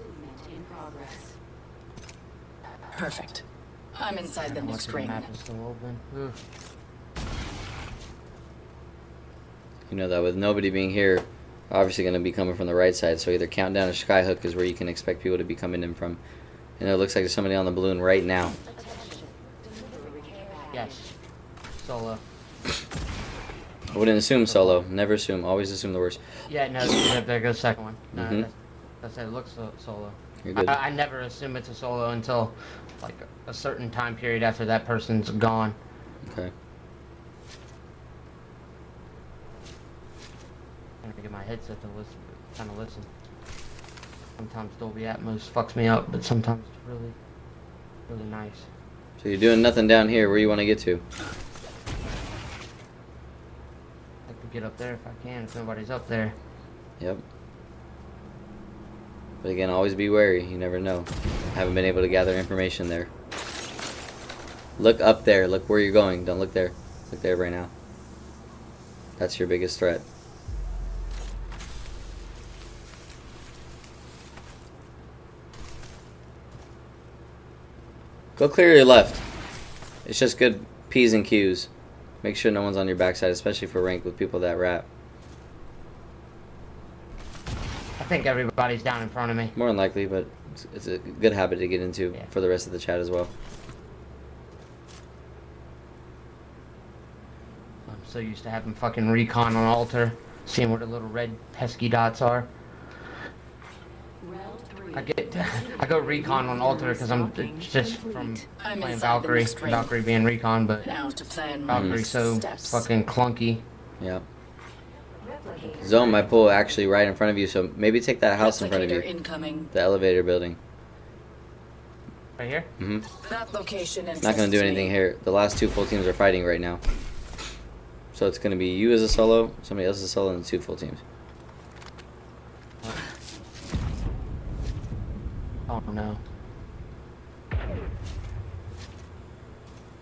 Perfect. I'm inside the next ring. You know that with nobody being here, obviously going to be coming from the right side. So either Countdown or Skyhook is where you can expect people to be coming in from. And it looks like there's somebody on the balloon right now. Yes. Solo. I wouldn't assume solo. Never assume. Always assume the worst. Yeah, no, there goes the second one. No, that's it. It looks solo. You're good. I never assume it's a solo until like a certain time period after that person's gone. Okay. I'm gonna get my headset to listen, kind of listen. Sometimes Dolby Atmos fucks me up, but sometimes it's really, really nice. So you're doing nothing down here. Where you want to get to? I could get up there if I can, if nobody's up there. Yep. But again, always be wary. You never know. Haven't been able to gather information there. Look up there. Look where you're going. Don't look there. Look there right now. That's your biggest threat. Go clear your left. It's just good P's and Q's. Make sure no one's on your backside, especially for rank with people that rap. I think everybody's down in front of me. More than likely, but it's a good habit to get into for the rest of the chat as well. I'm so used to having fucking recon on altar, seeing where the little red pesky dots are. I go recon on altar because I'm just from playing Valkyrie. Valkyrie being recon, but Valkyrie's so fucking clunky. Yeah. Zone might pull actually right in front of you, so maybe take that house in front of you. The elevator building. Right here? Mm-hmm. That location Not going to do anything here. The last two full teams are fighting right now. So it's going to be you as a solo, somebody else as a solo, and two full teams. Oh no.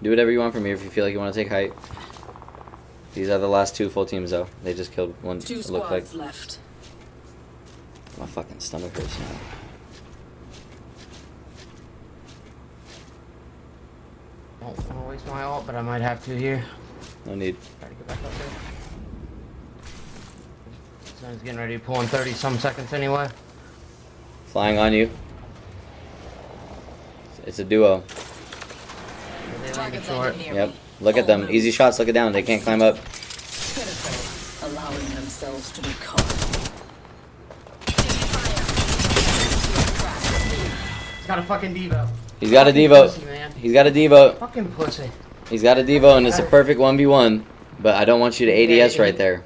Do whatever you want from here if you feel like you want to take height. These are the last two full teams though. They just killed one. Two it looked like. squads left. My fucking stomach hurts now. Don't want to waste my ult, but I might have to here. No need. Try to get back up there. Sun's getting ready to pull in 30 some seconds anyway. Flying on you. It's a duo. Yep. Look at them. Easy shots. Look it down. They can't climb up. Allowing themselves to be caught. He's got a fucking Devo. He's got a Fucking Devo. pussy, man. He's got a Devo. Fucking pussy. He's got a Devo, and it's a perfect 1v1. But I don't want you to ADS right there.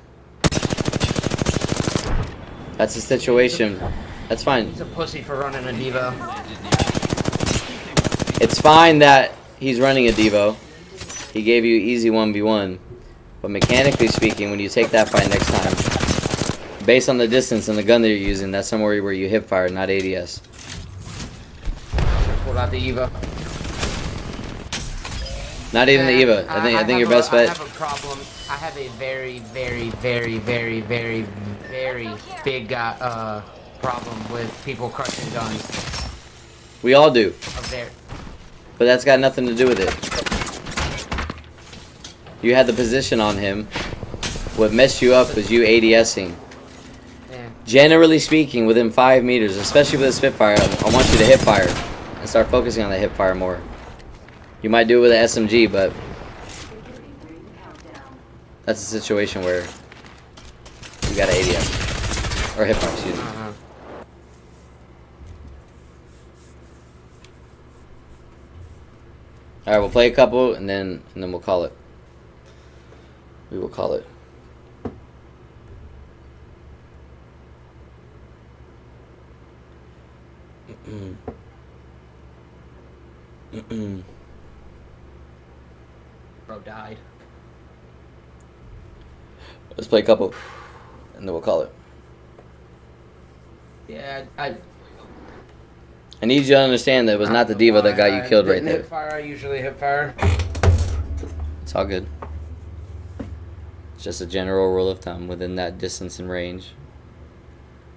That's the situation. That's fine. He's a pussy for running a Devo. It's fine that he's running a Devo. He gave you easy 1v1. But mechanically speaking, when you take that fight next time, based on the distance and the gun that you're using, that's somewhere where you hip fire, not ADS. Pulled out the Evo. Not even the Eva. I think your best bet. I have a problem. I have a very, very, very, very, very, very big problem with people crushing guns. We all do. Up there. But that's got nothing to do with it. You had the position on him. What messed you up was you ADSing. Yeah. Generally speaking, within 5 meters, especially with a Spitfire, I want you to hip fire and start focusing on the hip fire more. You might do it with an SMG, but that's a situation where you got to ADS or hip fire, excuse me. All right, we'll play a couple and then we'll call it. We will call it. Bro died. Let's play a couple and then we'll call it. Yeah, I need you to understand that it was not the Diva that got you killed right there. Hip fire, I usually hip fire. It's all good. It's just a general rule of thumb within that distance and range.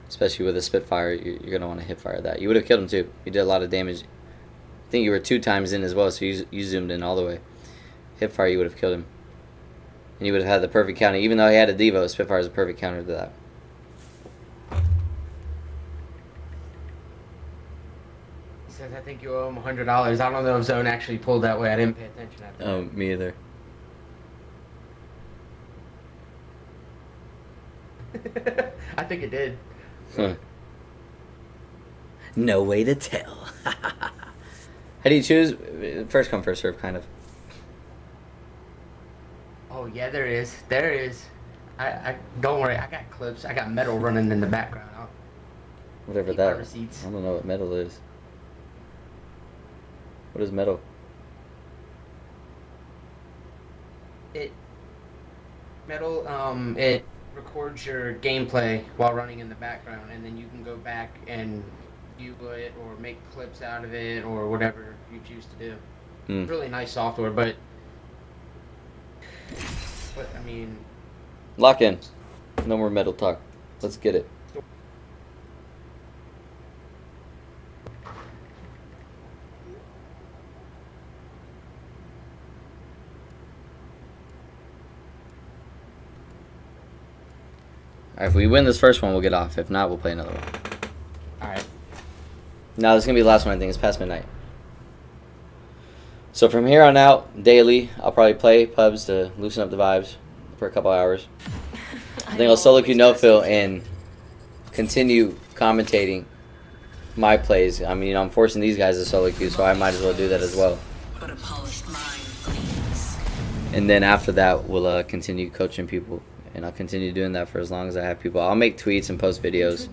Especially with a Spitfire, you're going to want to hip fire that. You would have killed him too. You did a lot of damage. I think you were 2 times in as well, so you zoomed in all the way. Hip fire, you would have killed him. And you would have had the perfect counter. Even though he had a Devo, Spitfire is a perfect counter to that. He says, I think you owe him $100. I don't know if Zone actually pulled that way. I didn't pay attention after Oh, me either. I think it did. Huh. No way to tell. How do you choose? First come, first serve, kind of. Oh yeah, there is. There is. I don't worry. I got clips. I got metal running in the background. Whatever Keep my that. receipts. I don't know what metal is. What is metal? It records your gameplay while running in the background, and then you can go back and view it or make clips out of it or whatever you choose to do. Mm. Really nice software, but I mean, Lock in. No more metal talk. Let's get it. Alright, if we win this first one, we'll get off. If not, we'll play another one. alright. No, this is going to be the last one, I think. It's past midnight. So from here on out, daily, I'll probably play pubs to loosen up the vibes for a couple hours. I think I'll solo queue no fill and continue commentating my plays. I mean, I'm forcing these guys to solo queue, so I might as well do that as well. But a polished mind, please. And then after that, we'll continue coaching people. And I'll continue doing that for as long as I have people. I'll make tweets and post videos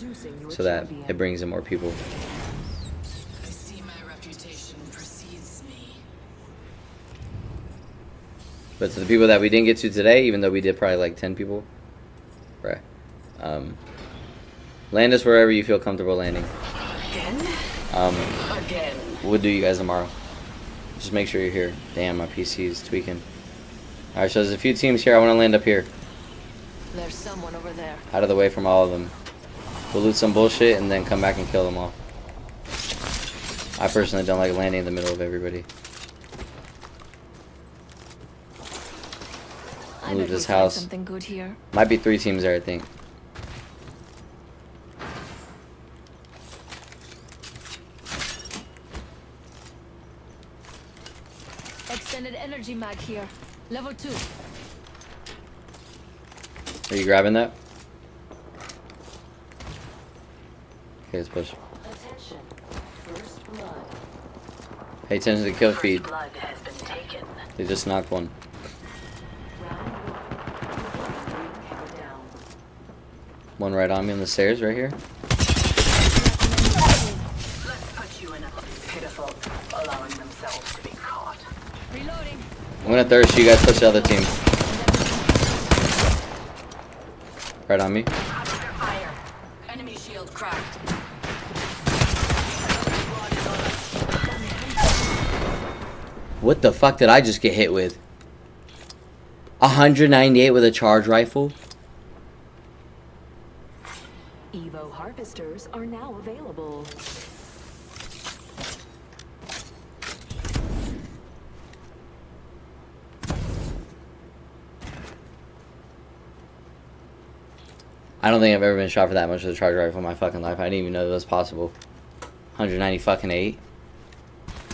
so that it brings in more people. I see my reputation precedes me. But to the people that we didn't get to today, even though we did probably like 10 people, right? Land us wherever you feel comfortable landing. Again? Again. We'll do you guys tomorrow. Just make sure you're here. Damn, my PC is tweaking. Alright, so there's a few teams here. I want to land up here. There's someone over there. Out of the way from all of them. We'll loot some bullshit and then come back and kill them all. I personally don't like landing in the middle of everybody. I Loot bet this we'll find house. something good here. Might be 3 teams there, I think. Extended energy mag here. Level 2. Are you grabbing that? Okay, let's push. Attention. First blood. Pay attention to the kill feed. Blood has been taken. They just knocked one. One right on me on the stairs right here. Let's put you in a pitiful, allowing themselves to be caught. Reloading. I'm gonna thirst you guys push the other team. Right on me. Fire. Enemy shield cracked. What the fuck did I just get hit with? 198 with a charge rifle? Evo harvesters are now available. I don't think I've ever been shot for that much with a charge rifle in my fucking life. I didn't even know that was possible. 190 fucking 8.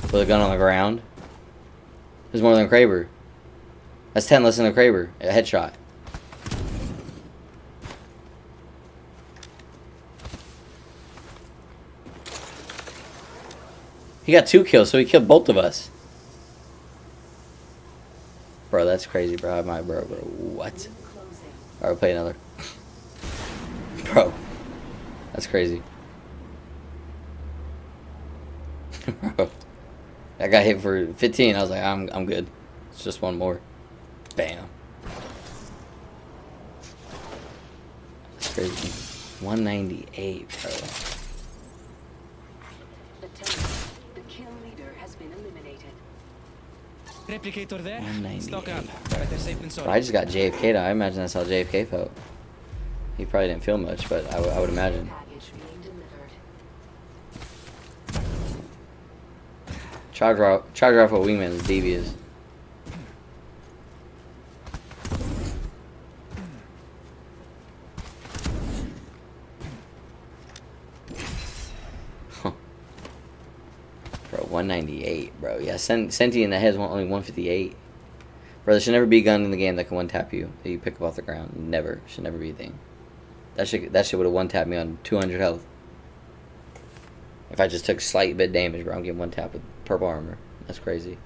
With a gun on the ground. There's more than Kraber. That's 10 less than a Kraber. A headshot. He got 2 kills, so he killed both of us. Bro, that's crazy, bro. Bro, what? Alright, we'll play another. Bro, that's crazy. Bro, I got hit for 15. I was like, I'm good. It's just one more. Bam. That's crazy. 198, bro. The kill leader has been eliminated. Replicator there. 198. Stock up. Better safe than Bro, sorry. I just got JFK'd out. I imagine that's how JFK felt. He probably didn't feel much, but I would imagine. Package being delivered. Charge rifle wingman is devious. Bro, 198, bro. Yeah, Senti in the head is only 158. Bro, there should never be a gun in the game that can one-tap you, that you pick up off the ground. Never. Should never be a thing. That shit would have one-tapped me on 200 health. If I just took slight bit damage, bro, I'm getting one-tap with purple armor. That's crazy.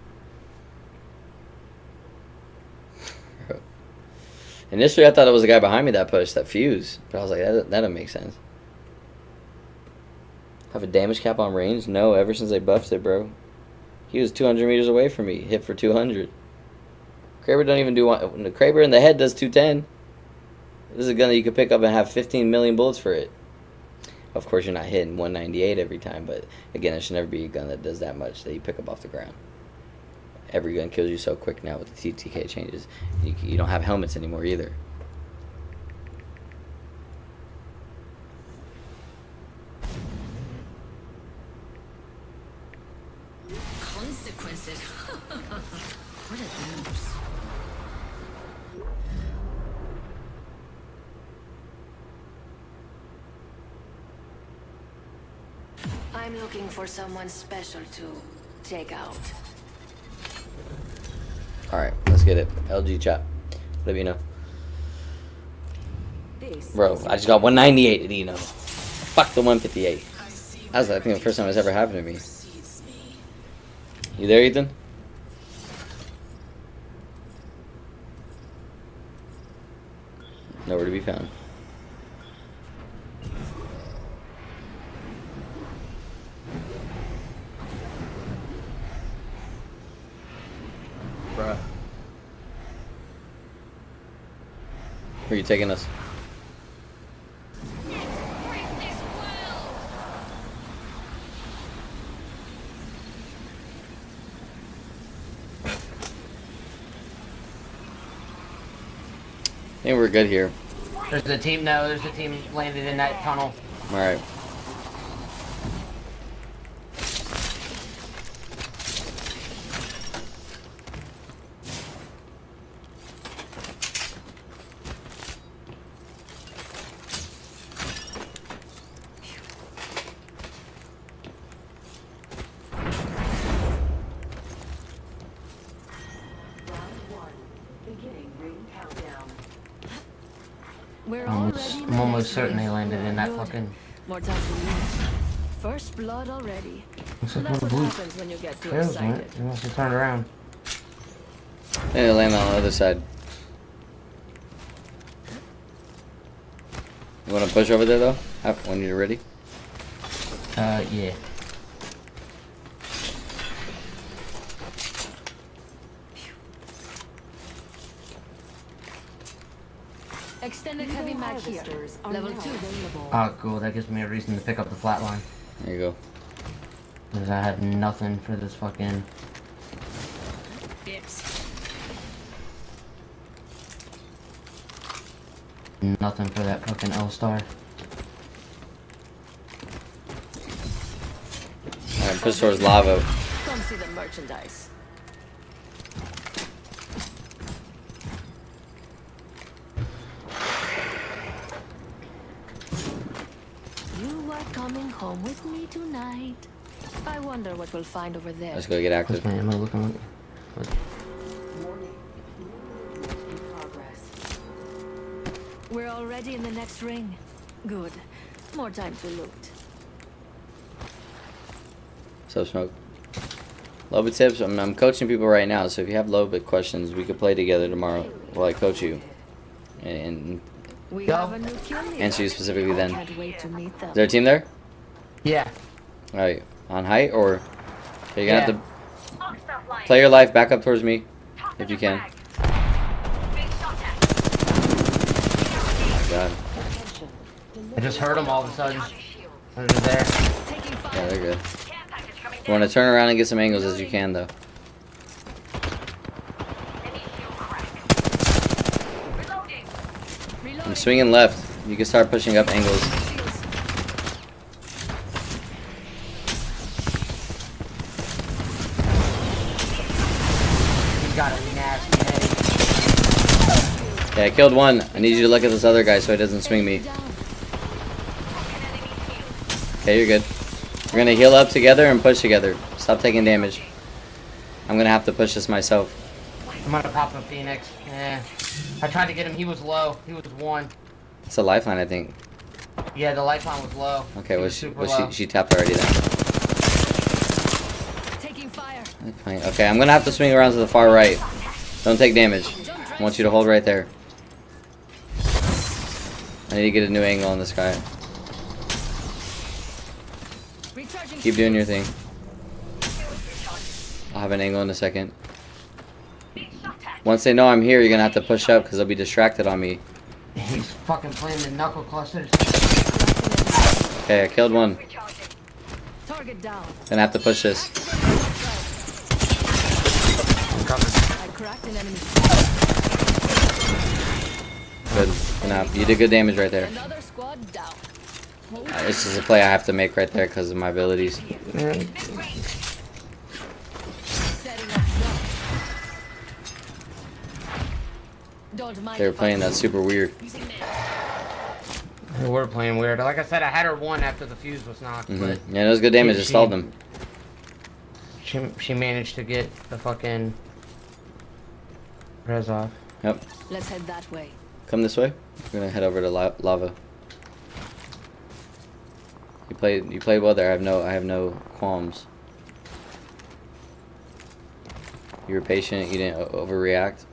Bro. Initially, I thought it was the guy behind me that pushed, that fuse. But I was like, that doesn't make sense. Have a damage cap on range? No, ever since they buffed it, bro. He was 200 meters away from me. Hit for 200. Kraber don't even do one. The Kraber in the head does 210. This is a gun that you could pick up and have 15 million bullets for it. Of course, you're not hitting 198 every time, but again, it should never be a gun that does that much that you pick up off the ground. Every gun kills you so quick now with the TTK changes. You don't have helmets anymore either. Consequences. What a news. I'm looking for someone special to take out. Alright, let's get it. LG chop. Whatever you know. Bro, I just got 198 at Eno. Fuck the 158. That was, I think, the first time it's ever happened to me. You there, Ethan? Nowhere to be found. Bruh. Where are you taking us? I think we're good here. There's a team. No, there's a team landed in that tunnel. All right. We're I'm almost certain they landed in that fucking. More time to lose. First blood already. Looks like That's one what blue happens when you get too trails on excited. it. He wants to turn around. Then they land on the other side. You want to push over there though? When you're ready. Yeah. Extended heavy mag here. Level 2. Oh, cool. That gives me a reason to pick up the flatline. There you go. Because I have nothing for this fucking. Nothing for that fucking L-Star. Alright, push towards lava. Come see the merchandise. You are coming home with me tonight. I wonder what we'll find over there. Let's go get active. Am I looking? We're already in the next ring. Good. More time to loot. So smoke. Low bit tips. I'm coaching people right now, so if you have low bit questions, we could play together tomorrow while I coach you, and We have a new kill leader. answer you specifically then. Can't wait to meet them. Is there a team there? Yeah. All right, on height or you're gonna have to play your life back up towards me if you can. Oh my God. I just heard them all of a sudden. They're just there. Yeah, they're good. You want to turn around and get some angles as you can, though. I'm swinging left. You can start pushing up angles. He's got a nasty head. Okay, I killed one. I need you to look at this other guy so he doesn't swing me. Okay, you're good. We're gonna heal up together and push together. Stop taking damage. I'm gonna have to push this myself. I'm gonna pop a Phoenix. Yeah. I tried to get him. He was low. He was 1. It's a lifeline, I think. Yeah, the lifeline was low. Okay, He well, was she, super well low. she tapped already then. Taking fire. Fine. Okay, I'm gonna have to swing around to the far right. Don't take damage. I want you to hold right there. I need to get a new angle on this guy. Keep doing your thing. I'll have an angle in a second. Once they know I'm here, you're gonna have to push up because they'll be distracted on me. He's fucking playing the knuckle clusters. Okay, I killed one. Target down. Gonna have to push this. I cracked an enemy. Good. Enough. You did good damage right there. Another squad down. This is a play I have to make right there because of my abilities. Setting up drone. Don't mind They were if I playing that super weird. They were playing weird. Like I said, I had her one after the fuse was knocked. But Yeah, it was good damage. It stalled them. She managed to get the fucking res off. Yep. Let's head that way. Come this way. We're gonna head over to lava. You played well there. I have no qualms. You were patient. You didn't overreact.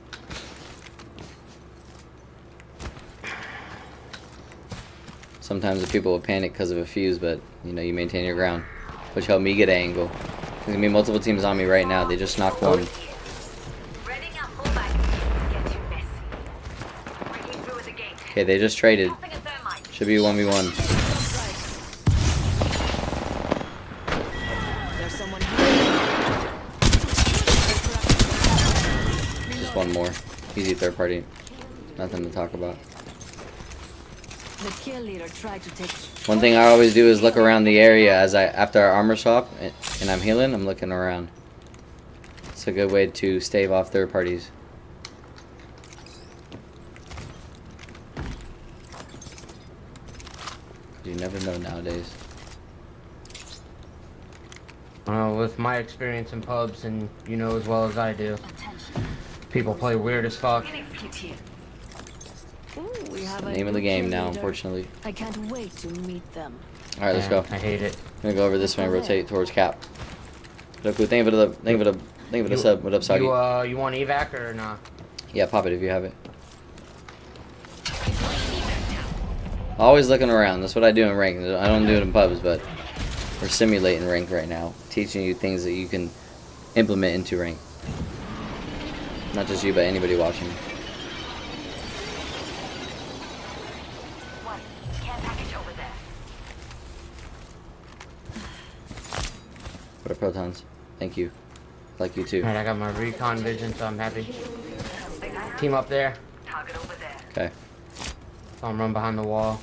Sometimes the people will panic because of a fuse, but you know you maintain your ground, which helped me get an angle. There's gonna be multiple teams on me right now. They just knocked one. Okay, they just traded. Should be 1v1. There's someone here. Just one more. Easy third party. Nothing to talk about. The kill leader tried to take. One thing I always do is look around the area after our armor swap and I'm healing. I'm looking around. It's a good way to stave off third parties. You never know nowadays. With my experience in pubs, and you know as well as I do, people play weird as fuck. Ooh, we have Name of the game now, unfortunately. I can't wait to meet them. All right, let's go. I hate it. I'm gonna go over this way and rotate towards Cap. Roku, thank you for the sub. What up, Soggy? You want evac or not? Yeah, pop it if you have it. Always looking around. That's what I do in rank. I don't do it in pubs, but we're simulating rank right now, teaching you things that you can implement into rank. Not just you, but anybody watching. What are protons? Thank you. Like you too. Alright, I got my recon vision, so I'm happy. Team up there. Okay. I'll run behind the wall.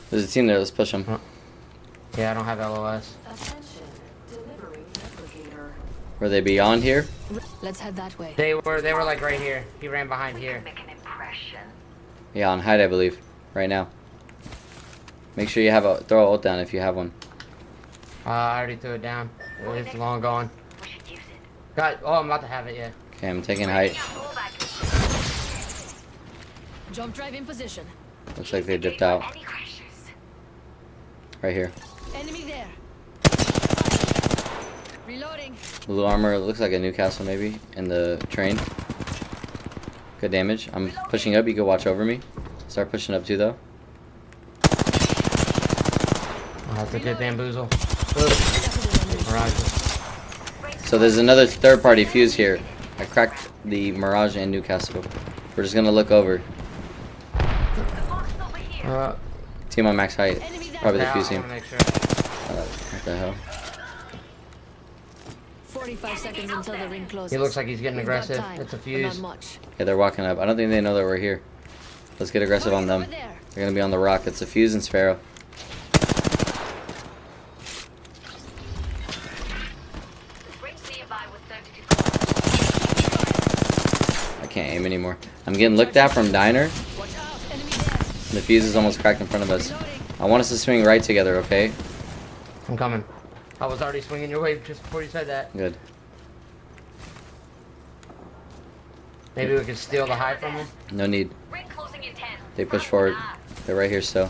There's a team there. Let's push them. Yeah, I don't have LOS. Were they beyond here? Let's head that way. They were like right here. He ran behind here. Yeah, on height, I believe. Right now. Make sure you have throw an ult down if you have one. I already threw it down. It's long gone. Oh, I'm about to have it, yeah. Okay, I'm taking height. Jump drive in position. Looks like they dipped out. Right here. Enemy there. Reloading. Blue armor, looks like a Newcastle maybe, in the train. Good damage. I'm pushing up, you can watch over me. Start pushing up too though. I'll have to get bamboozle. So there's another third party fuse here. I cracked the Mirage and Newcastle. We're just gonna look over. Team on max height. Probably the fuse team. What the hell? 45 seconds until the ring closes. He looks like he's getting aggressive. It's a fuse. Yeah, they're walking up. I don't think they know that we're here. Let's get aggressive on them. They're gonna be on the rock. It's a fuse and Sparrow. I can't aim anymore. I'm getting looked at from Diner. The fuse is almost cracked in front of us. I want us to swing right together, okay? I'm coming. I was already swinging your way just before you said that. Good. Maybe we could steal the high from them? No need. They push forward. They're right here still.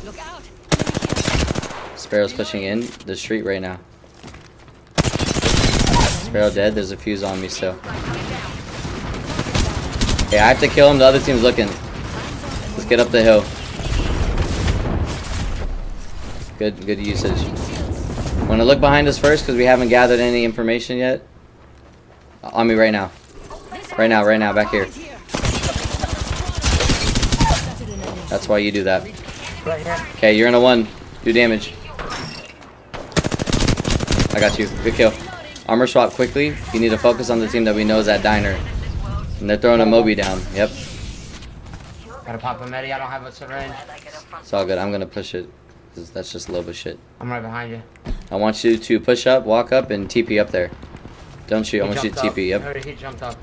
Sparrow's pushing in the street right now. Sparrow dead. There's a fuse on me still. Okay, I have to kill him. The other team's looking. Let's get up the hill. Good usage. Want to look behind us first because we haven't gathered any information yet. On me right now. Right now, back here. That's why you do that. Okay, you're in a 1. Do damage. I got you. Good kill. Armor swap quickly. You need to focus on the team that we know is at diner. And they're throwing a Moby down. Yep. Gotta pop a medi. I don't have a syringe. It's all good. I'm gonna push it. 'Cause that's just low of shit. I'm right behind you. I want you to push up, walk up, and TP up there. Don't shoot. I want you to TP. Yep. He jumped up.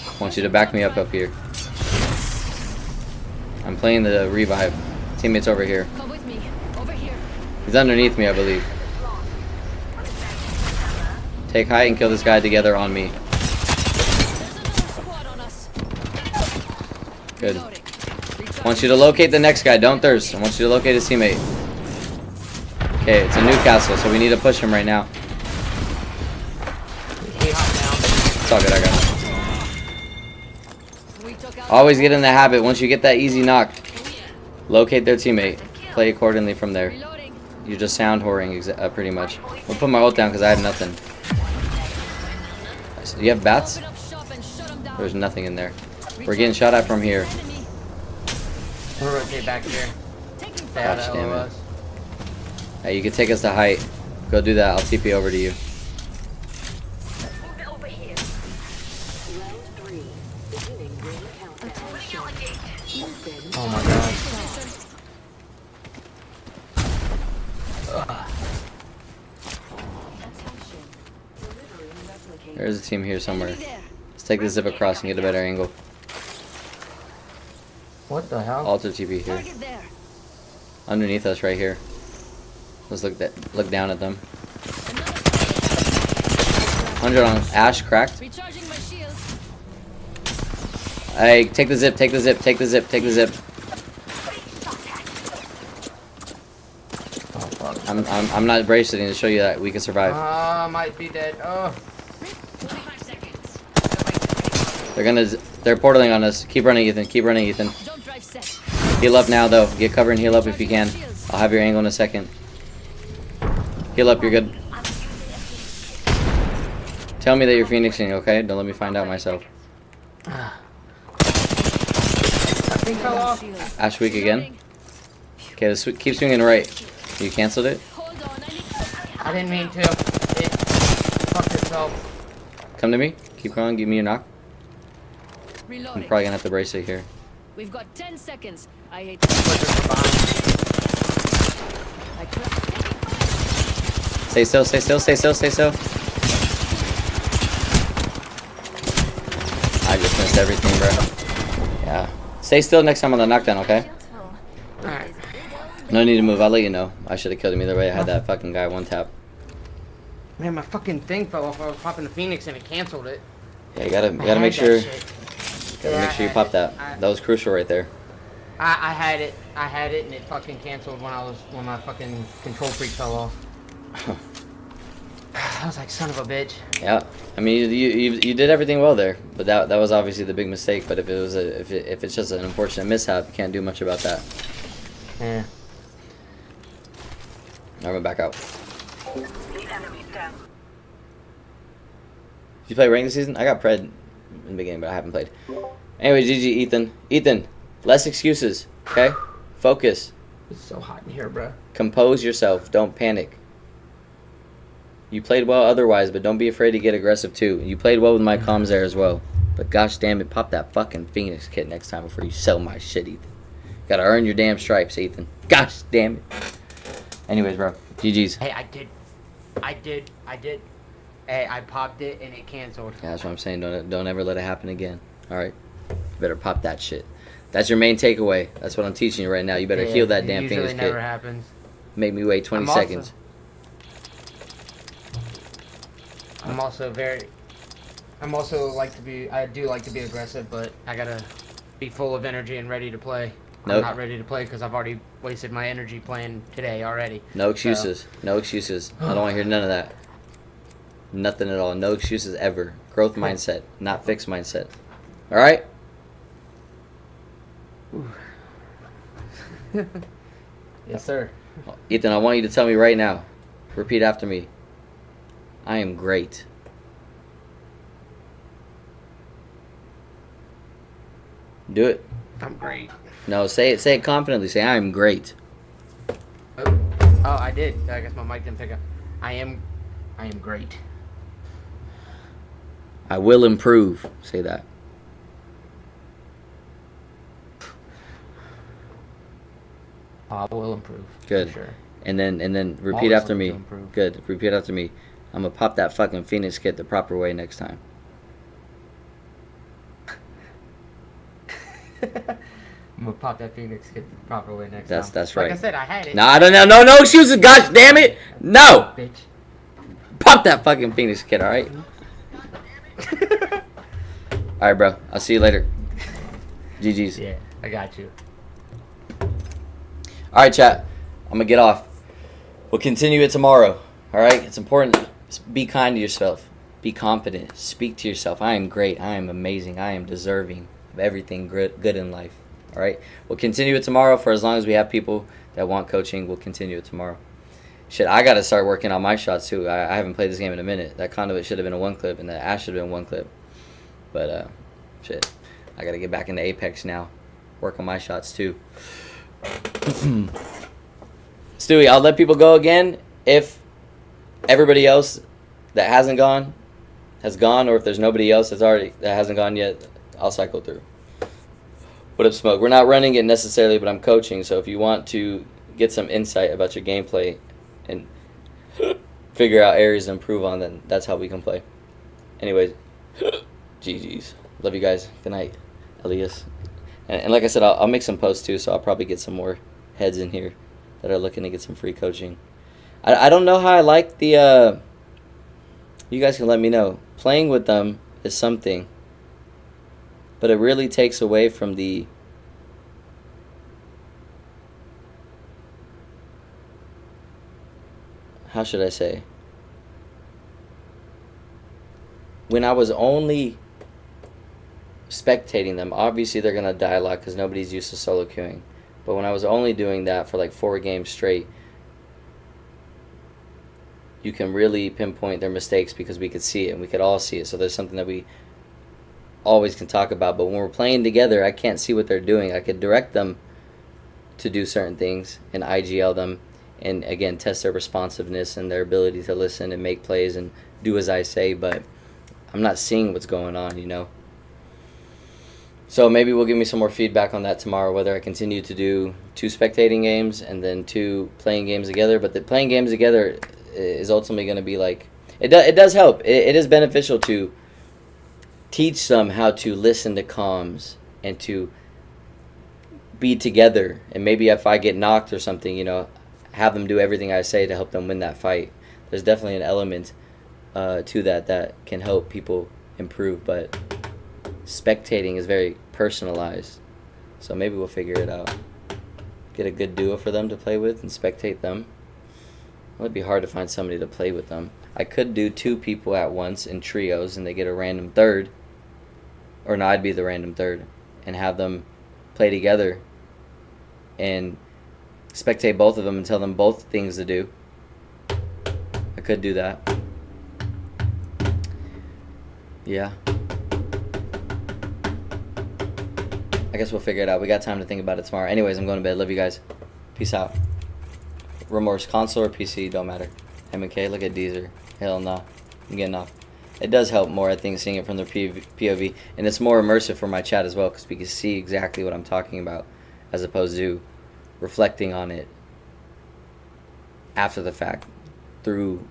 I want you to back me up here. I'm playing the revive. Teammates over here. Come with me. Over here. He's underneath me, I believe. Take height and kill this guy together on me. Good. I want you to locate the next guy. Don't thirst. I want you to locate his teammate. Okay, it's a Newcastle, so we need to push him right now. It's all good, I got him. Always get in the habit. Once you get that easy knock, locate their teammate. Play accordingly from there. You're just sound whoring pretty much. We'll put my ult down because I have nothing. Do you have bats? There's nothing in there. We're getting shot at from here. We'll rotate back here. Gosh damn it. Hey, you can take us to height. Go do that. I'll TP over to you. Oh my god. There's a team here somewhere. Let's take the zip across and get a better angle. What the hell? Alter TP here. Underneath us right here. Let's look down at them. 100 on Ash, cracked. Hey, take the zip, take the zip, take the zip, take the zip. I'm not braceletting to show you that we can survive. Might be dead. Oh. They're portaling on us. Keep running, Ethan. Keep running, Ethan. Heal up now, though. Get cover and heal up if you can. I'll have your angle in a second. Heal up, you're good. Tell me that you're phoenixing, okay? Don't let me find out myself. Ash weak again. Okay, keep swinging right. You canceled it? I didn't mean to. It fucked itself. Come to me. Keep going. Give me your knock. I'm probably gonna have to brace it here. We've got 10 seconds. I hate Stay still, stay still, stay still, stay still. I just missed everything, bro. Yeah. Stay still next time on the knockdown, okay? Alright. No need to move. I'll let you know. I should have killed him either way. I had that fucking guy one tap. Man, my fucking thing fell off. I was popping the Phoenix and it canceled it. Yeah, you gotta make sure. Gotta make sure you pop that. That was crucial right there. I had it and it fucking canceled when my fucking control freak fell off. I was like, son of a bitch. Yeah, I mean you did everything well there, but that was obviously the big mistake. But if it was if it's just an unfortunate mishap, you can't do much about that. Yeah. I went back out. Did you play rank this season? I got pred in the beginning, but I haven't played. Anyway, GG, Ethan. Ethan, less excuses, okay? Focus. It's so hot in here, bro. Compose yourself. Don't panic. You played well otherwise, but don't be afraid to get aggressive too. You played well with my comms there as well. But gosh damn it, pop that fucking Phoenix kit next time before you sell my shit, Ethan. Gotta earn your damn stripes, Ethan. Gosh damn it. Anyways, bro. GG's. Hey, I did. Hey, I popped it and it canceled. Yeah, that's what I'm saying. Don't ever let it happen again. Alright? You better pop that shit. That's your main takeaway. That's what I'm teaching you right now. You better heal that damn Phoenix kit. It never happens. Make me wait 20 seconds. I do like to be aggressive, but I gotta be full of energy and ready to play. Nope. I'm not ready to play because I've already wasted my energy playing today already. No excuses. So. No excuses. I don't want to hear none of that. Nothing at all. No excuses ever. Growth mindset, not fixed mindset. All right? Yes, sir. Ethan, I want you to tell me right now. Repeat after me. I am great. Do it. I'm great. No, say it. Say it confidently. Say, I am great. Oh, I did. I guess my mic didn't pick up. I am great. I will improve. Say that. I will improve. Good. For sure. And then repeat Always after looking me. to improve. Good. Repeat after me. I'm gonna pop that fucking Phoenix kit the proper way next time. I'm gonna pop that Phoenix kit the proper way next time. That's right. Like I said, I had it. No, I don't know. No excuses. Gosh damn it. No. Bitch. Pop that fucking Phoenix kit. All right. All right, bro. I'll see you later. GG's. Yeah, I got you. All right, chat. I'm gonna get off. We'll continue it tomorrow. All right. It's important. Be kind to yourself. Be confident. Speak to yourself. I am great. I am amazing. I am deserving of everything good in life. All right. We'll continue it tomorrow. For as long as we have people that want coaching, we'll continue it tomorrow. Shit, I gotta start working on my shots too. I haven't played this game in a minute. That conduit should have been a 1 clip, and that ash should have been 1 clip. But shit, I gotta get back into Apex now. Work on my shots too. Stewie, I'll let people go again if everybody else that hasn't gone has gone, or if there's nobody else that hasn't gone yet, I'll cycle through. What up, Smoke? We're not running it necessarily, but I'm coaching. So if you want to get some insight about your gameplay and figure out areas to improve on, then that's how we can play. Anyways, GG's. Love you guys. Good night, Elias. And like I said, I'll make some posts too, so I'll probably get some more heads in here that are looking to get some free coaching. I don't know how I like the, you guys can let me know. Playing with them is something, but it really takes away from the, how should I say? When I was only spectating them, obviously they're going to die a lot because nobody's used to solo queuing. But when I was only doing that for like 4 games straight, you can really pinpoint their mistakes because we could see it and we could all see it. So there's something that we always can talk about. But when we're playing together, I can't see what they're doing. I could direct them to do certain things and IGL them and, again, test their responsiveness and their ability to listen and make plays and do as I say, but I'm not seeing what's going on, you know. So maybe we'll give me some more feedback on that tomorrow, whether I continue to do 2 spectating games and then 2 playing games together. But the playing games together is ultimately going to be like, it does help. It is beneficial to teach them how to listen to comms and to be together. And maybe if I get knocked or something, you know, have them do everything I say to help them win that fight. There's definitely an element to that can help people improve, but spectating is very personalized, so maybe we'll figure it out. Get a good duo for them to play with and spectate them. It'd be hard to find somebody to play with them. I could do 2 people at once in trios and they get a random third, or no, I'd be the random third, and have them play together and spectate both of them and tell them both things to do. I could do that. Yeah. I guess we'll figure it out. We got time to think about it tomorrow. Anyways, I'm going to bed. Love you guys. Peace out. Remorse, console or PC, don't matter. M&K, look at Deezer. Hell no. I'm getting off. It does help more, I think, seeing it from their POV. And it's more immersive for my chat as well, because we can see exactly what I'm talking about, as opposed to reflecting on it after the fact through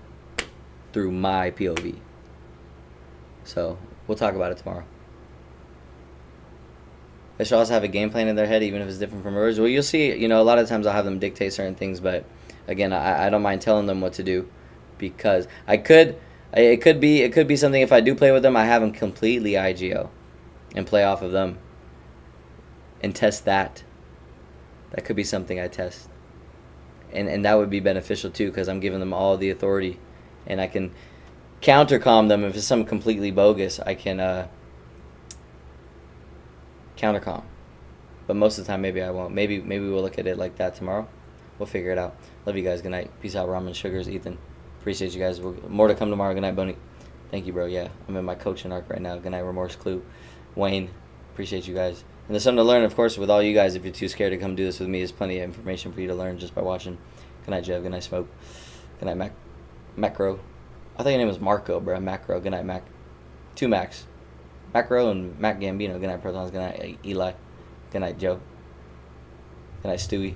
my POV. So we'll talk about it tomorrow. They should also have a game plan in their head, even if it's different from yours. Well, you'll see, you know, a lot of times I'll have them dictate certain things, but again, I don't mind telling them what to do, because it could be something. If I do play with them, I have them completely IGO and play off of them and test that. That could be something I test, and that would be beneficial too, because I'm giving them all the authority, and I can countercom them. If it's something completely bogus, I can countercom. But most of the time, maybe I won't. Maybe we'll look at it like that tomorrow. We'll figure it out. Love you guys. Good night. Peace out. Ramen Sugars. Ethan. Appreciate you guys. More to come tomorrow. Good night, Boney. Thank you, bro. Yeah, I'm in my coaching arc right now. Good night, Remorse Clue. Wayne, appreciate you guys. And there's something to learn, of course, with all you guys. If you're too scared to come do this with me, there's plenty of information for you to learn just by watching. Good night, Jeff. Good night, Smoke. Good night, Macro. I thought your name was Marco, bro. Macro. Good night, Mac. 2 Macs. Macro and Mac Gambino. Good night, Protons. Good night, Eli. Good night, Joe. Good night, Stewie.